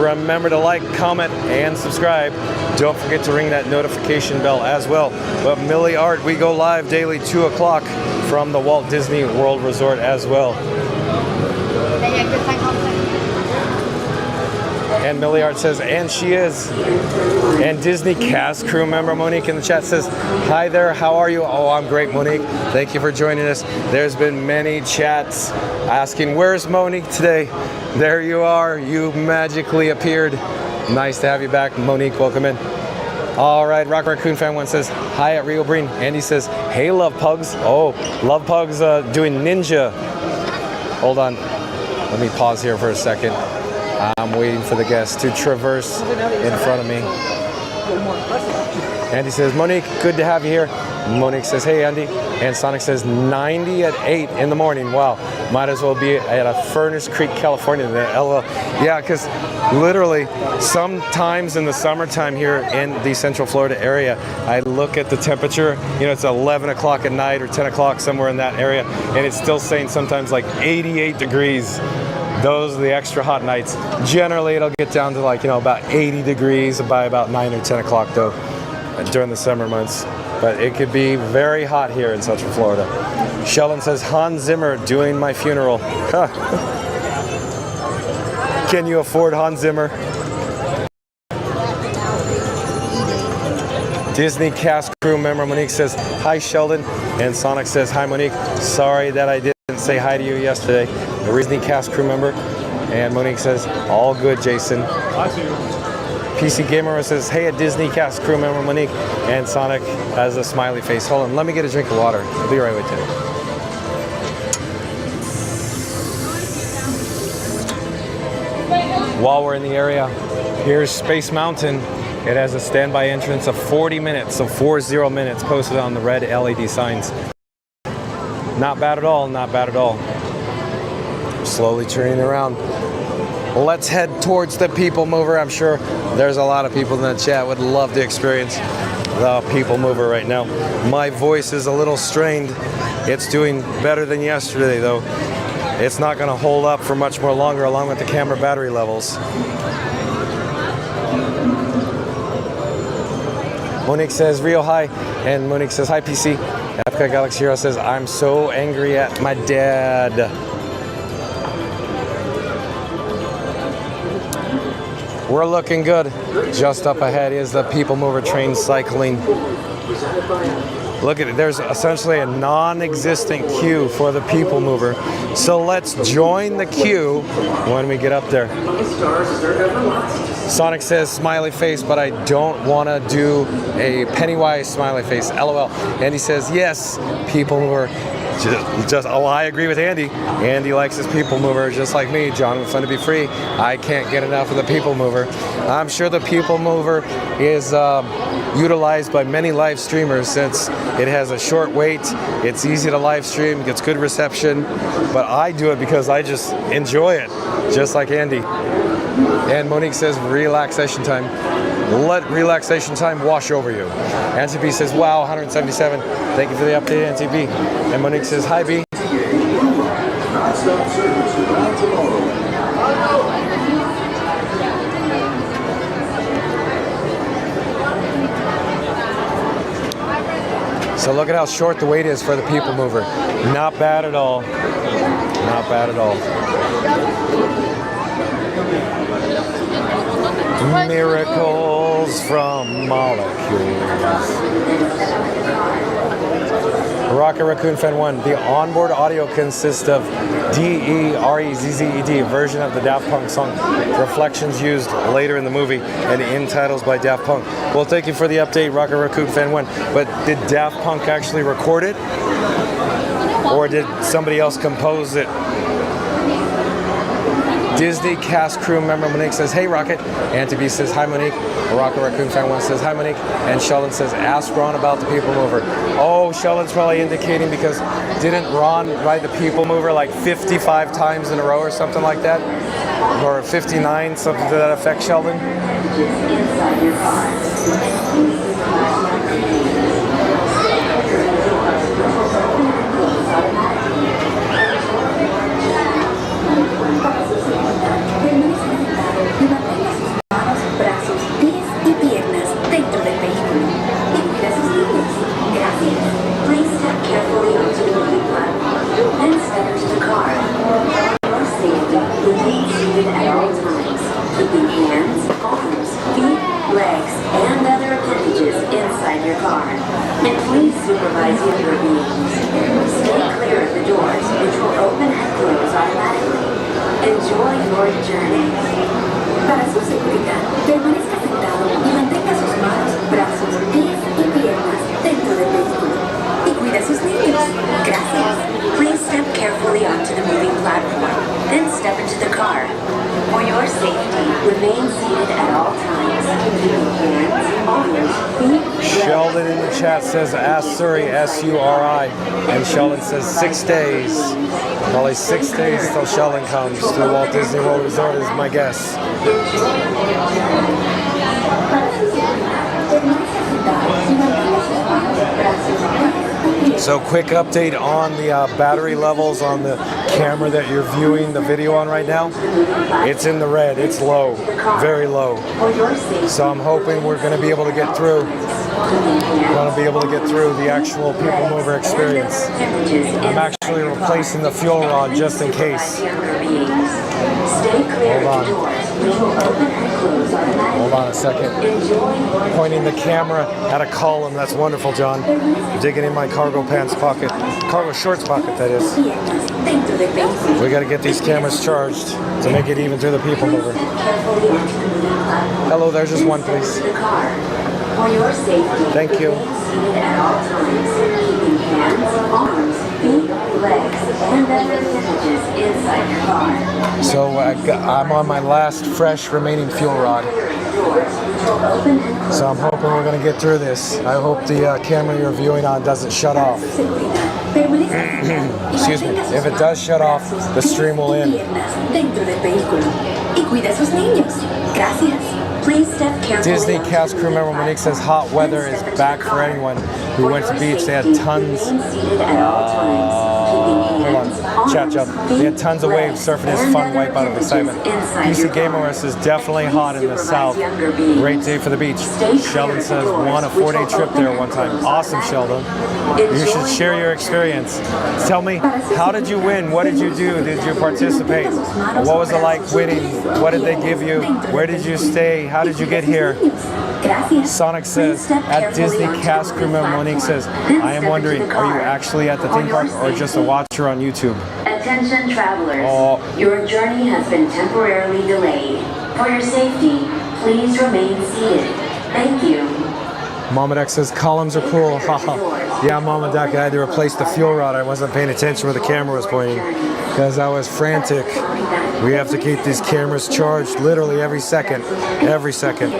remember to like, comment, and subscribe. Don't forget to ring that notification bell as well. But Millie Art, we go live daily 2 o'clock from the Walt Disney World Resort as well. And Millie Art says, and she is. And Disney cast crew member Monique in the chat says, hi there, how are you? Oh, I'm great, Monique. Thank you for joining us. There's been many chats asking, where's Monique today? There you are. You magically appeared. Nice to have you back, Monique. Welcome in. All right, Rock Raccoon Fan 1 says, hi at Rio Breen. Andy says, hey, Love Pugs. Oh, Love Pugs doing Ninja. Hold on. Let me pause here for a second. I'm waiting for the guests to traverse in front of me. Andy says, Monique, good to have you here. Monique says, hey, Andy. And Sonic says, 90 at 8 in the morning. Wow, might as well be at a Furnace Creek, California. LOL. Yeah, because literally sometimes in the summertime here in the Central Florida area, I look at the temperature, you know, it's 11 o'clock at night or 10 o'clock somewhere in that area, and it's still saying sometimes like 88 degrees. Those are the extra hot nights. Generally, it'll get down to like, you know, about 80 degrees by about 9 or 10 o'clock though, during the summer months. But it could be very hot here in Central Florida. Sheldon says, Hans Zimmer doing my funeral. Can you afford Hans Zimmer? Disney cast crew member Monique says, hi Sheldon. And Sonic says, hi Monique. Sorry that I didn't say hi to you yesterday. The Disney cast crew member. And Monique says, all good, Jason. I see you. PC Gamer says, hey, a Disney cast crew member Monique. And Sonic has a smiley face. Hold on, let me get a drink of water. I'll be right with you. While we're in the area, here's Space Mountain. It has a standby entrance of 40 minutes, so 40 minutes posted on the red LED signs. Not bad at all, not bad at all. Slowly turning around. Let's head towards the People Mover. I'm sure there's a lot of people in the chat would love to experience the People Mover right now. My voice is a little strained. It's doing better than yesterday though. It's not going to hold up for much more longer along with the camera battery levels. Monique says, Rio, hi. And Monique says, hi, PC. Epcot Galaxy Hero says, I'm so angry at my dad. We're looking good. Just up ahead is the People Mover train cycling. Look at it. There's essentially a non-existent queue for the People Mover. So let's join the queue when we get up there. Sonic says smiley face, but I don't want to do a Pennywise smiley face. LOL. Andy says yes, People Mover. Oh, I agree with Andy. Andy likes his People Mover just like me. John was fun to be free. I can't get enough of the People Mover. I'm sure the People Mover is utilized by many live streamers since it has a short wait. It's easy to live stream, gets good reception. But I do it because I just enjoy it, just like Andy. And Monique says relaxation time. Let relaxation time wash over you. NTB says, wow, 177. Thank you for the update, NTB. And Monique says, hi, B. So look at how short the wait is for the People Mover. Not bad at all. Not bad at all. Miracles from molecules. Rocket Raccoon Fan 1. The onboard audio consists of D-E-R-E-Z-Z-E-D, version of the Daft Punk song Reflections used later in the movie, and in titles by Daft Punk. Well, thank you for the update, Rocket Raccoon Fan 1. But did Daft Punk actually record it? Or did somebody else compose it? Disney cast crew member Monique says, hey Rocket. Antibi says, hi Monique. Rocket Raccoon Fan 1 says, hi Monique. And Sheldon says, ask Ron about the People Mover. Oh, Sheldon's probably indicating because didn't Ron ride the People Mover like 55 times in a row or something like that? Or 59, something to that effect, Sheldon? Sheldon in the chat says, ask Suri, S-U-R-I. And Sheldon says 6 days. Probably 6 days till Sheldon comes to the Walt Disney World Resort is my guess. So quick update on the battery levels on the camera that you're viewing the video on right now. It's in the red, it's low, very low. So I'm hoping we're going to be able to get through. The actual People Mover experience. I'm actually replacing the fuel rod just in case. Hold on. Hold on a second. Pointing the camera at a column. That's wonderful, John. Digging in my cargo pants pocket. Cargo shorts pocket, that is. We got to get these cameras charged to make it even through the People Mover. Hello, there's just one, please. For your safety, thank you. Seated at all times, keeping hands, arms, feet, legs, and other appendages inside your car. So I'm on my last fresh remaining fuel rod. So I'm hoping we're going to get through this. I hope the camera you're viewing on doesn't shut off. Excuse me. If it does shut off, the stream will end. Please step carefully. Disney cast crew member Monique says hot weather is back for anyone who went to the beach. They had tons. hold on. Chat, Joe. They had tons of waves surfing this fun wipe out of excitement. PC Game OS is definitely hot in the south. Great day for the beach. Sheldon says, won a 4-day trip there one time. Awesome, Sheldon. You should share your experience. Tell me, how did you win? What did you do? Did you participate? What was it like winning? What did they give you? Where did you stay? How did you get here? Sonic says, at Disney Cast crew member Monique says, I am wondering, are you actually at the theme park or just a watcher on YouTube? Attention travelers, your journey has been temporarily delayed. For your safety, please remain seated. Thank you. Mama Deck says, columns are cool. Yeah, Mama Deck, I had to replace the fuel rod. I wasn't paying attention where the camera was pointing because I was frantic. We have to keep these cameras charged literally every second. Every second.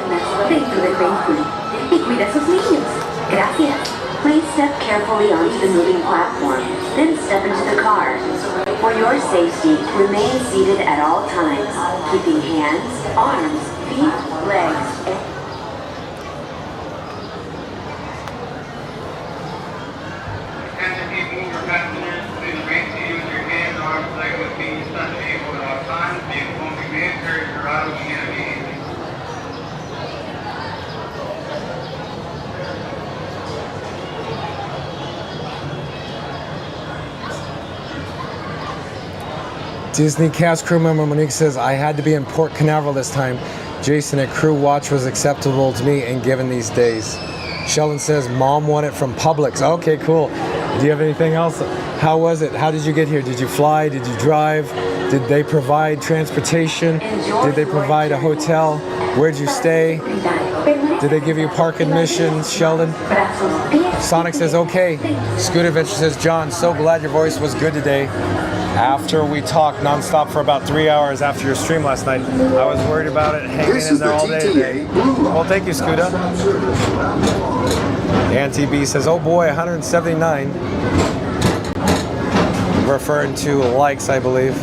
Please step carefully onto the moving platform, then step into the car. For your safety, remain seated at all times, keeping hands, arms, feet, legs, and Attention people, your passengers, please remain seated with your hands, arms, legs, and feet unstable at all times. Vehicle won't be re-entered. Your ride will begin immediately. Disney Cast crew member Monique says, I had to be in Port Canaveral this time. Jason, a crew watch was acceptable to me and given these days. Sheldon says, Mom won it from Publix. Okay, cool. Do you have anything else? How was it? How did you get here? Did you fly? Did you drive? Did they provide transportation? Did they provide a hotel? Where'd you stay? Did they give you park admissions, Sheldon? Sonic says, okay. Scooter Adventure says, John, so glad your voice was good today. After we talked nonstop for about 3 hours after your stream last night, I was worried about it hanging in there all day today. Well, thank you, Scooter. Auntie B says, oh boy, 179. Referring to likes, I believe.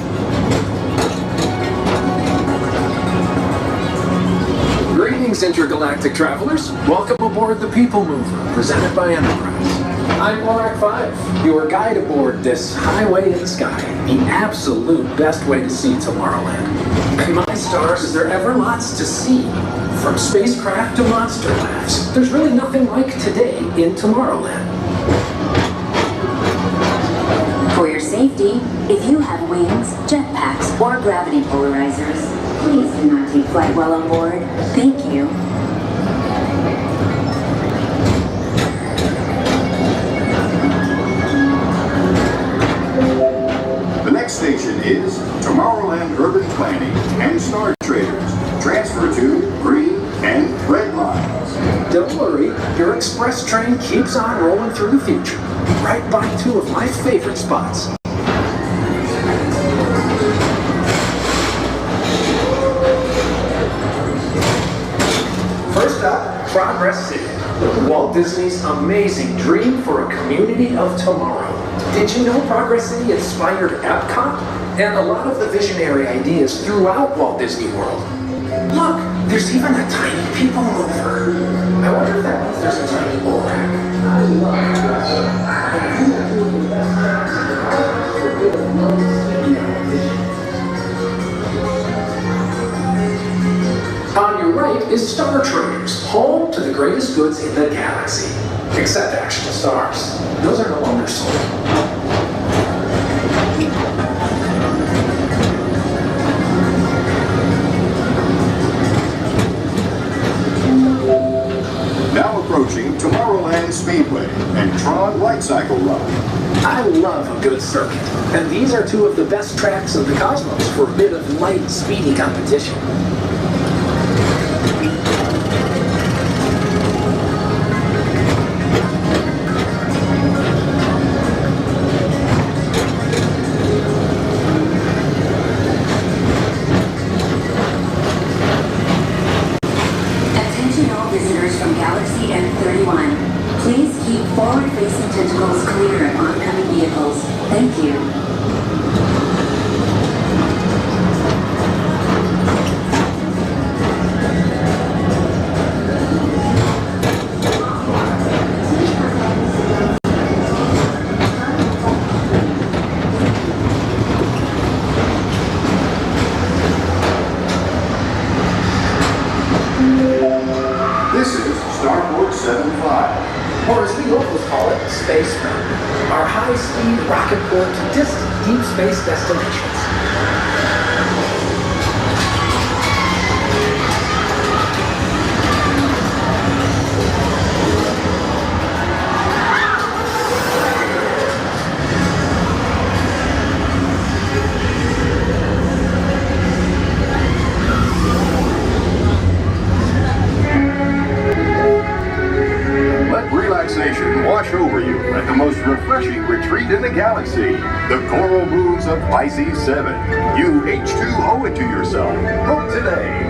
Greetings, intergalactic travelers. Welcome aboard the People Mover, presented by Enterprise. I'm Monarch 5, your guide aboard this highway in the sky, the absolute best way to see Tomorrowland. And my stars, is there ever lots to see? From spacecraft to monster labs, there's really nothing like today in Tomorrowland. for your safety, if you have wings, jetpacks, or gravity polarizers, please do not take flight while on board. Thank you. The next station is Tomorrowland Urban Planning and Star Traders. Transfer to green and red lines. Don't worry, your express train keeps on rolling through the future, right by two of my favorite spots. First up, Progress City, Walt Disney's amazing dream for a community of tomorrow. Did you know Progress City inspired Epcot and a lot of the visionary ideas throughout Walt Disney World? Look, there's even a tiny people mover. I wonder if that means there's a tiny bull rack. On your right is Star Traders, home to the greatest goods in the galaxy. Except actual stars. Those are no longer sold. Now approaching Tomorrowland Speedway and Tron Lightcycle Run. I love a good circuit, and these are two of the best tracks in the cosmos for a bit of light, speedy competition. Attention all visitors from Galaxy M31. Please keep forward-facing tentacles clear of oncoming vehicles. Thank you. Space Moon, our high-speed rocket port to distant deep space destinations. Relaxation wash over you at the most refreshing retreat in the galaxy, the coral moons of Pisces 7. You H2O it to yourself. Book today.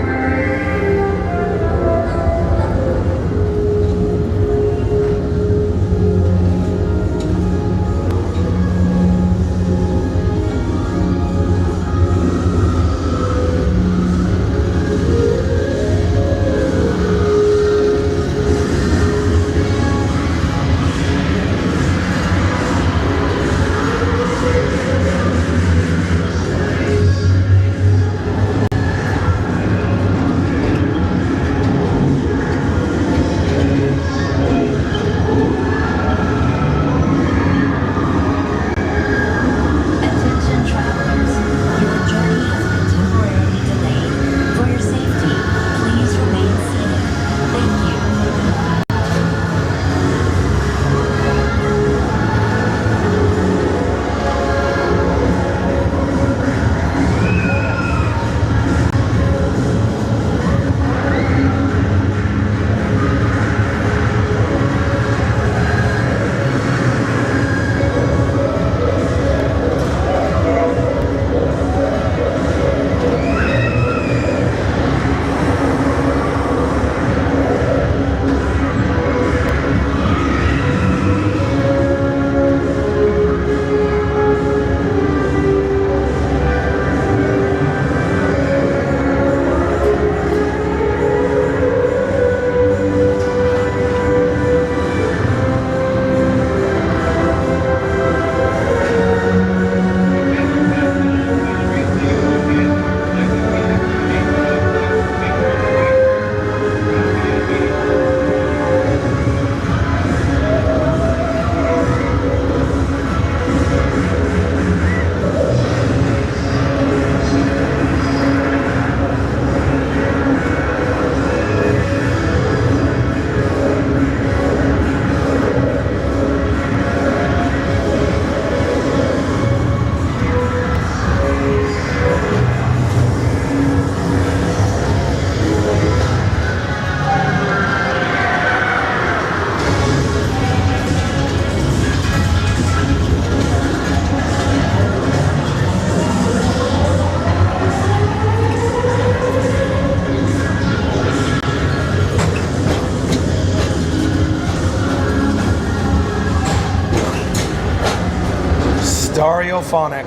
Stereophonic.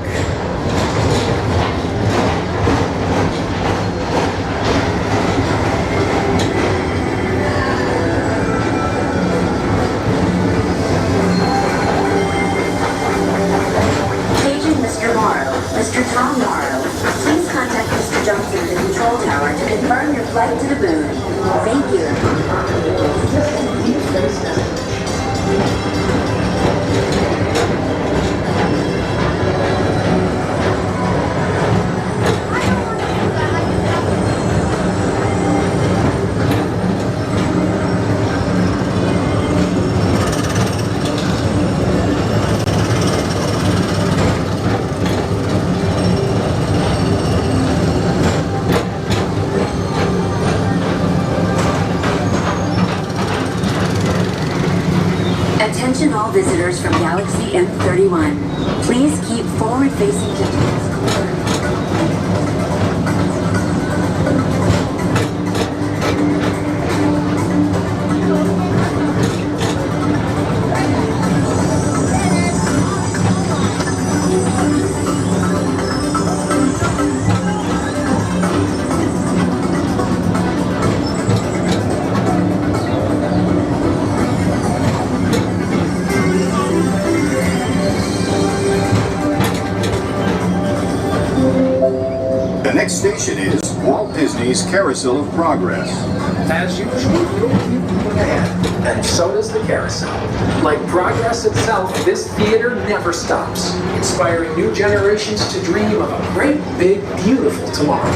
Paging Mr. Morrow, Mr. Tom Morrow, please contact Mr. Johnson at the control tower to confirm your flight to the moon. Thank you. Attention all visitors from Galaxy M31. Please keep forward-facing distance. The next station is Walt Disney's Carousel of Progress. As usual, moving ahead, and so does the carousel. Like progress itself, this theater never stops, inspiring new generations to dream of a great, big, beautiful tomorrow.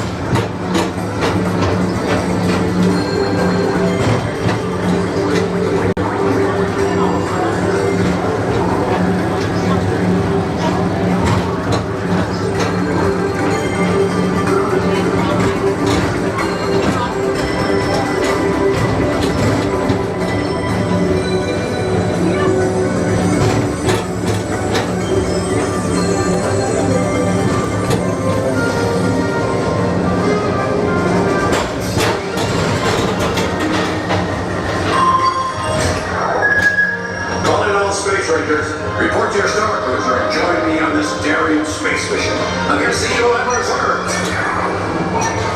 Report to your star cruiser and join me on this daring space mission against the evil Emperor's Earth.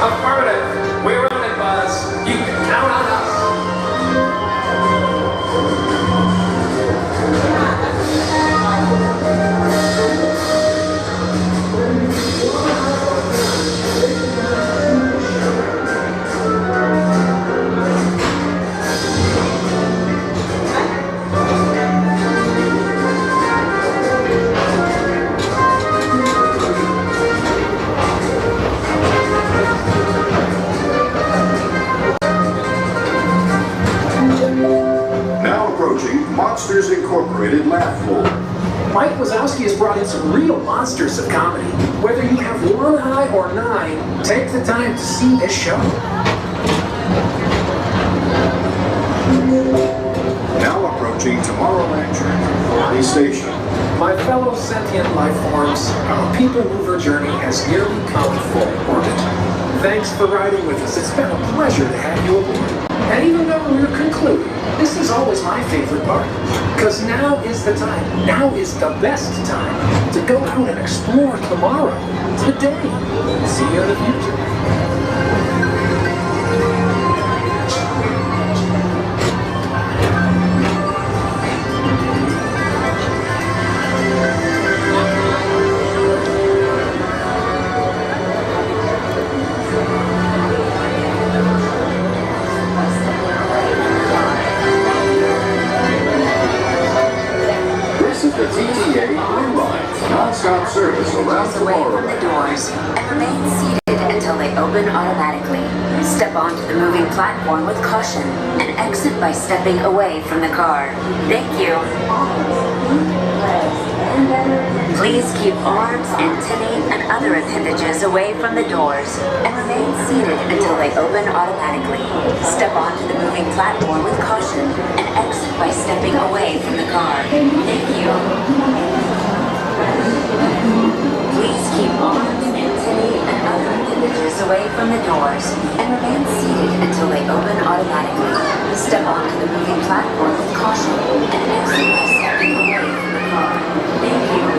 Affirmative. We're on it, Buzz. You can count on us. Monsters Incorporated laugh floor. Mike Wazowski has brought in some real monsters of comedy. Whether you have one eye or 9, take the time to see this show. Now approaching Tomorrowland Journey Station. My fellow sentient life forms, our people mover journey has nearly come full orbit. Thanks for riding with us. It's been a pleasure to have you aboard. And even though we're concluding, this is always my favorite part. Because now is the time, now is the best time to go out and explore tomorrow, today. See you in the future. The TTA Blue Line, non-stop service around Tomorrowland. Away from the doors and remain seated until they open automatically. Step onto the moving platform with caution and exit by stepping away from the car. Thank you. Please keep arms, antennae, and other appendages away from the doors and remain seated until they open automatically. Step onto the moving platform with caution and exit by stepping away from the car. Thank you. Please keep arms, antennae, and other appendages away from the doors and remain seated until they open automatically. Step onto the moving platform with caution and exit by stepping away from the car. Thank you.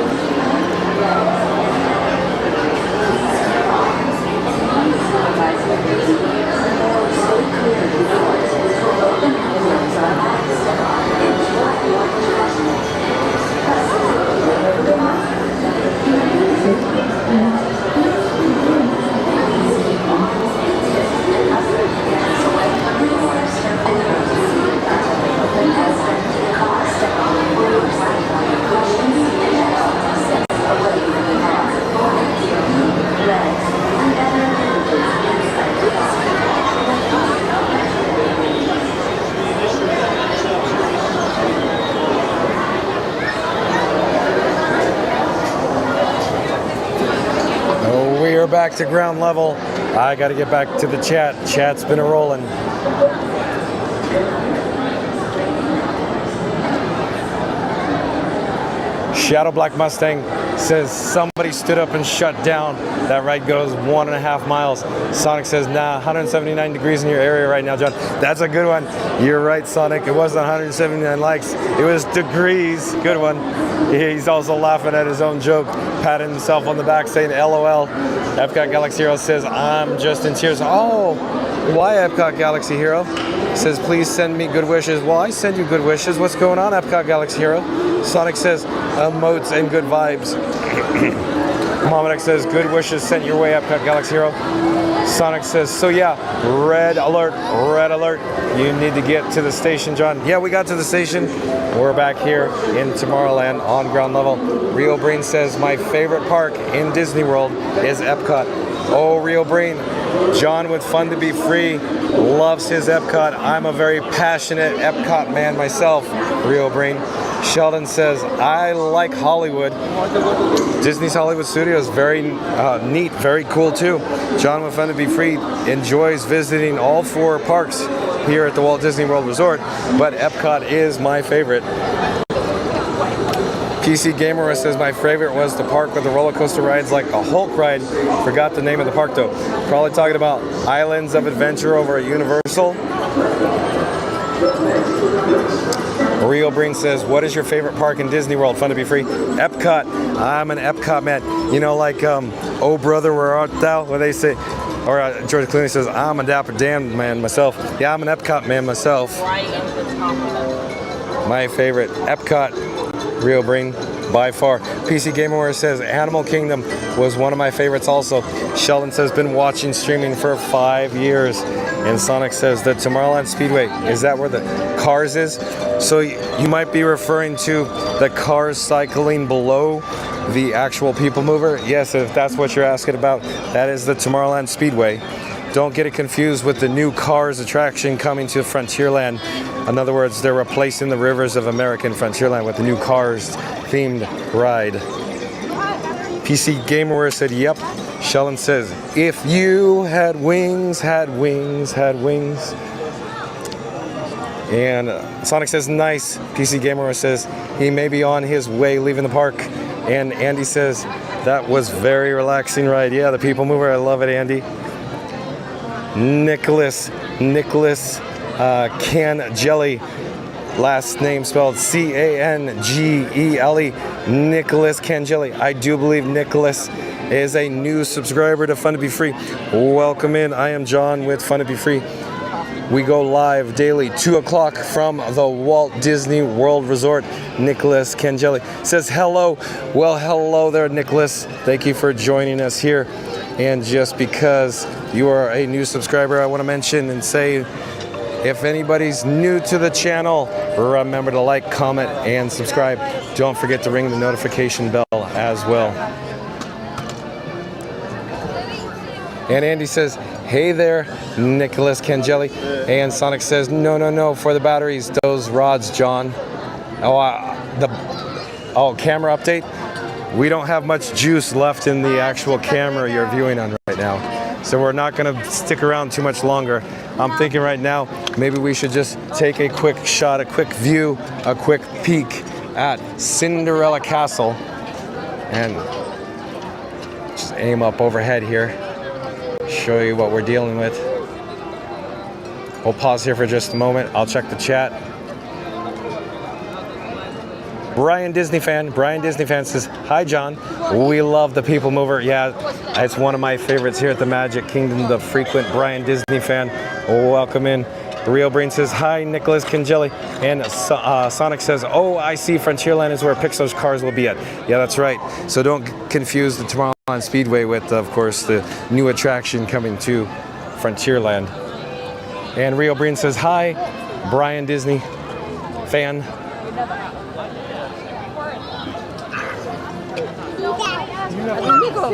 We're back to ground level. I got to get back to the chat. Chat's been a-rolling. Shadow Black Mustang says somebody stood up and shut down. That ride goes 1.5 miles. Sonic says, nah, 179 degrees in your area right now, John. That's a good one. You're right, Sonic. It wasn't 179 likes. It was degrees. Good one. He's also laughing at his own joke, patting himself on the back, saying LOL. Epcot Galaxy Hero says, I'm just in tears. Oh, why Epcot Galaxy Hero? Says, please send me good wishes. Well, I send you good wishes. What's going on, Epcot Galaxy Hero? Sonic says, emotes and good vibes. Mohamed says, good wishes sent your way, Epcot Galaxy Hero. Sonic says, so yeah, red alert, you need to get to the station, John. Yeah, we got to the station. We're back here in Tomorrowland on ground level. Rio Breen says, my favorite park in Disney World is Epcot. Oh, Rio Breen, John with Fun to Be Free loves his Epcot. I'm a very passionate Epcot man myself, Rio Breen. Sheldon says, I like Hollywood. Disney's Hollywood Studios, very neat, very cool too. John with Fun to Be Free enjoys visiting all 4 parks here at the Walt Disney World Resort, but Epcot is my favorite. PC Gamer says, my favorite was the park with the roller coaster rides like a Hulk ride. Forgot the name of the park though. Probably talking about Islands of Adventure over at Universal. Rio Breen says, what is your favorite park in Disney World? Fun to Be Free. Epcot. I'm an Epcot man. You know, like, oh brother, where art thou? What they say. Or George Clooney says, I'm a Dapper Dan man myself. Yeah, I'm an Epcot man myself. My favorite, Epcot, Rio Breen, by far. PC Gamer says, Animal Kingdom was one of my favorites also. Sheldon says, been watching streaming for 5 years. And Sonic says, the Tomorrowland Speedway, is that where the Cars is? So you might be referring to the cars cycling below the actual People Mover. Yes, if that's what you're asking about, that is the Tomorrowland Speedway. Don't get it confused with the new Cars attraction coming to Frontierland. In other words, they're replacing the Rivers of American Frontierland with the new Cars themed ride. PC Gamer said, yep. Sheldon says, if you had wings, had wings, had wings. And Sonic says, nice. PC Gamer says, he may be on his way leaving the park. And Andy says, that was very relaxing ride. Yeah, the People Mover, I love it, Andy. Nicholas Cangelli, last name spelled C-A-N-G-E-L-E, Nicholas Cangelli. I do believe Nicholas is a new subscriber to Fun to Be Free. Welcome in. I am John with Fun to Be Free. We go live daily, 2 o'clock from the Walt Disney World Resort. Nicholas Cangelli says hello. Well, hello there, Nicholas. Thank you for joining us here. And just because you are a new subscriber, I want to mention and say, if anybody's new to the channel, remember to like, comment, and subscribe. Don't forget to ring the notification bell as well. And Andy says, hey there, Nicholas Cangelli. And Sonic says, no, for the batteries, those rods, John. Camera update. We don't have much juice left in the actual camera you're viewing on right now. So we're not going to stick around too much longer. I'm thinking right now, maybe we should just take a quick shot, a quick view, a quick peek at Cinderella Castle. And just aim up overhead here. Show you what we're dealing with. We'll pause here for just a moment. I'll check the chat. Brian Disney fan says, hi John, we love the People Mover. Yeah, it's one of my favorites here at the Magic Kingdom, the frequent Brian Disney fan. Welcome in. Rio Breen says, hi Nicholas Cangelli. And Sonic says, oh, I see, Frontierland is where Pixar's Cars will be at. Yeah, that's right. So don't confuse the Tomorrowland Speedway with, of course, the new attraction coming to Frontierland. And Rio Breen says, hi, Brian Disney fan.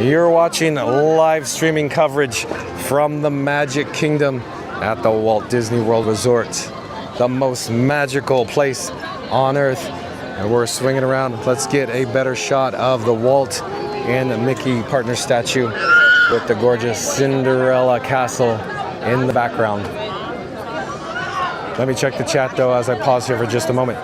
You're watching live streaming coverage from the Magic Kingdom at the Walt Disney World Resort, the most magical place on Earth. And we're swinging around. Let's get a better shot of the Walt and the Mickey partner statue with the gorgeous Cinderella Castle in the background. Let me check the chat though as I pause here for just a moment.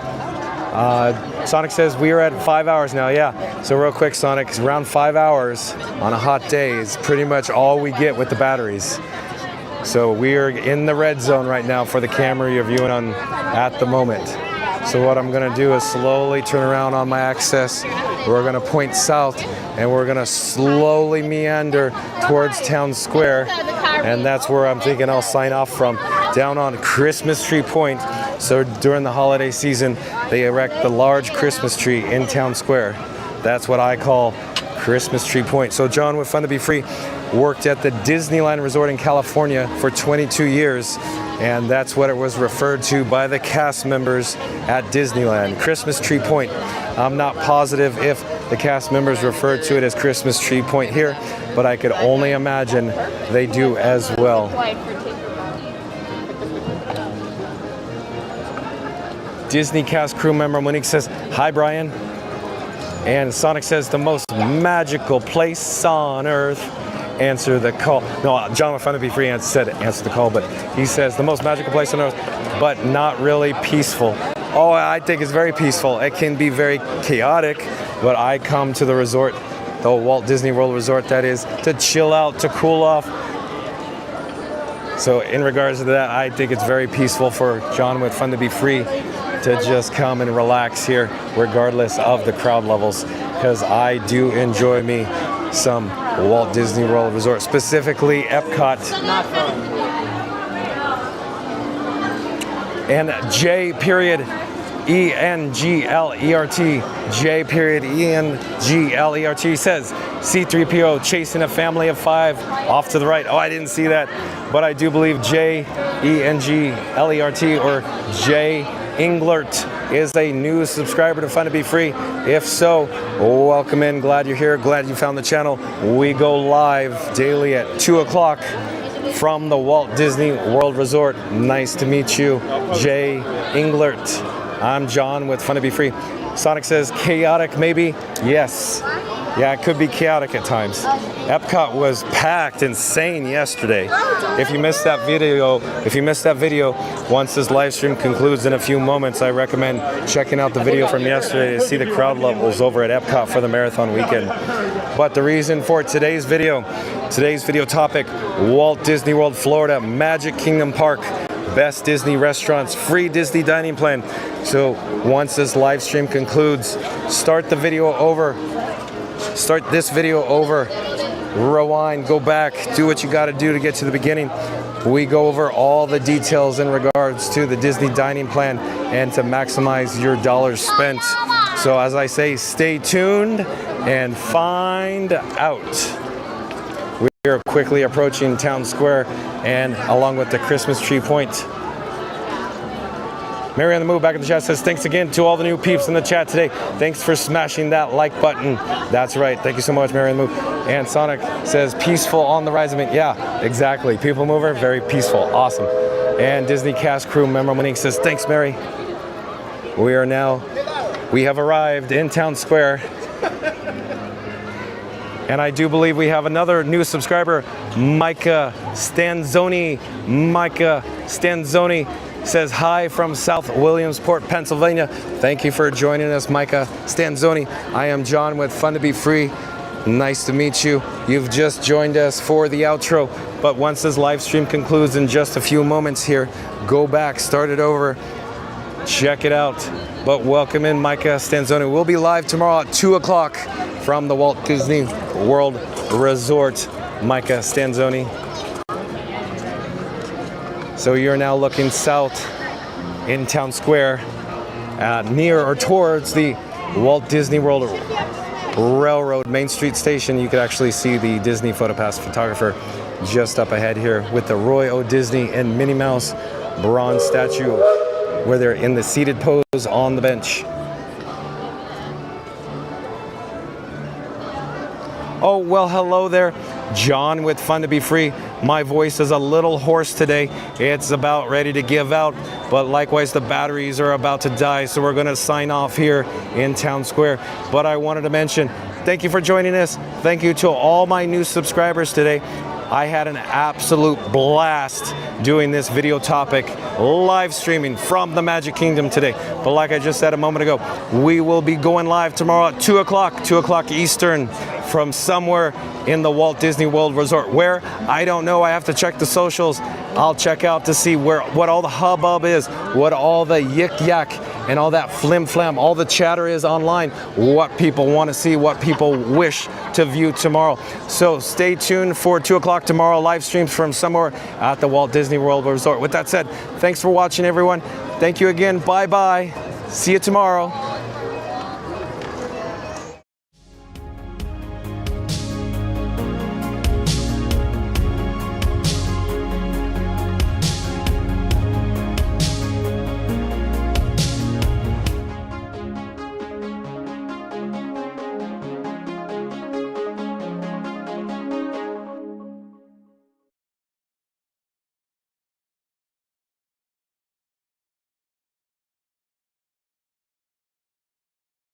Sonic says we are at 5 hours now. Yeah, so real quick, Sonic, around 5 hours on a hot day is pretty much all we get with the batteries. So we are in the red zone right now for the camera you're viewing on at the moment. So what I'm gonna do is slowly turn around on my axis. We're gonna point south and we're gonna slowly meander towards Town Square. And that's where I'm thinking I'll sign off from, down on Christmas Tree Point. So during the holiday season, they erect the large Christmas tree in Town Square. That's what I call Christmas Tree Point. So John with Fun to Be Free worked at the Disneyland Resort in California for 22 years, and that's what it was referred to by the cast members at Disneyland, Christmas Tree Point. I'm not positive if the cast members referred to it as Christmas Tree Point here, but I could only imagine they do as well. Disney cast crew member Monique says, "Hi, Brian." And Sonic says, "The most magical place on earth." Answer the call. No, John with Fun to Be Free said answer the call, but he says the most magical place on earth, but not really peaceful. Oh, I think it's very peaceful. It can be very chaotic, but I come to the resort, the Walt Disney World Resort that is, to chill out, to cool off. So in regards to that, I think it's very peaceful for John with Fun to Be Free to just come and relax here, regardless of the crowd levels, because I do enjoy me some Walt Disney World Resort, specifically Epcot. And J.Englert, J.Englert says, C-3PO chasing a family of 5 off to the right. Oh, I didn't see that, but I do believe J.Englert or J.Englert is a new subscriber to Fun to Be Free. If so, welcome in. Glad you're here. Glad you found the channel. We go live daily at 2 o'clock from the Walt Disney World Resort. Nice to meet you, Jay Englert. I'm John with Fun to Be Free. Sonic says, chaotic maybe? Yes. Yeah, it could be chaotic at times. Epcot was packed, insane yesterday. If you missed that video, once this live stream concludes in a few moments, I recommend checking out the video from yesterday to see the crowd levels over at Epcot for the marathon weekend. But the reason for today's video topic, Walt Disney World, Florida, Magic Kingdom Park, best Disney restaurants, free Disney dining plan. So once this live stream concludes, start this video over, rewind, go back, do what you got to do to get to the beginning. We go over all the details in regards to the Disney dining plan and to maximize your dollars spent. So as I say, stay tuned and find out. We are quickly approaching Town Square and along with the Christmas Tree Point. Mary on the Move back in the chat says, thanks again to all the new peeps in the chat today. Thanks for smashing that like button. That's right. Thank you so much, Mary on the Move. And Sonic says, peaceful on the rise of it. Yeah, exactly. People mover, very peaceful. Awesome. And Disney cast crew member Monique says, thanks, Mary. We have arrived in Town Square. And I do believe we have another new subscriber, Micah Stanzoni. Micah Stanzoni says, hi from South Williamsport, Pennsylvania. Thank you for joining us, Micah Stanzoni. I am John with Fun to Be Free. Nice to meet you. You've just joined us for the outro, but once this live stream concludes in just a few moments here, go back, start it over, check it out. But welcome in, Micah Stanzoni. We'll be live tomorrow at 2 o'clock from the Walt Disney World Resort, Micah Stanzoni. So you're now looking south in Town Square, near or towards the Walt Disney World Railroad Main Street Station. You could actually see the Disney PhotoPass photographer just up ahead here with the Roy O. Disney and Minnie Mouse bronze statue where they're in the seated pose on the bench. Oh, well, hello there. John with Fun to Be Free. My voice is a little hoarse today. It's about ready to give out, but likewise the batteries are about to die, so we're going to sign off here in Town Square. But I wanted to mention, thank you for joining us. Thank you to all my new subscribers today. I had an absolute blast doing this video topic, live streaming from the Magic Kingdom today. But like I just said a moment ago, we will be going live tomorrow at 2 o'clock Eastern from somewhere in the Walt Disney World Resort. Where? I don't know. I have to check the socials. I'll check out to see what all the hubbub is, what all the yik-yak and all that flim-flam, all the chatter is online, what people want to see, what people wish to view tomorrow. So stay tuned for 2 o'clock tomorrow, live streams from somewhere at the Walt Disney World Resort. With that said, thanks for watching, everyone. Thank you again. Bye-bye. See you tomorrow.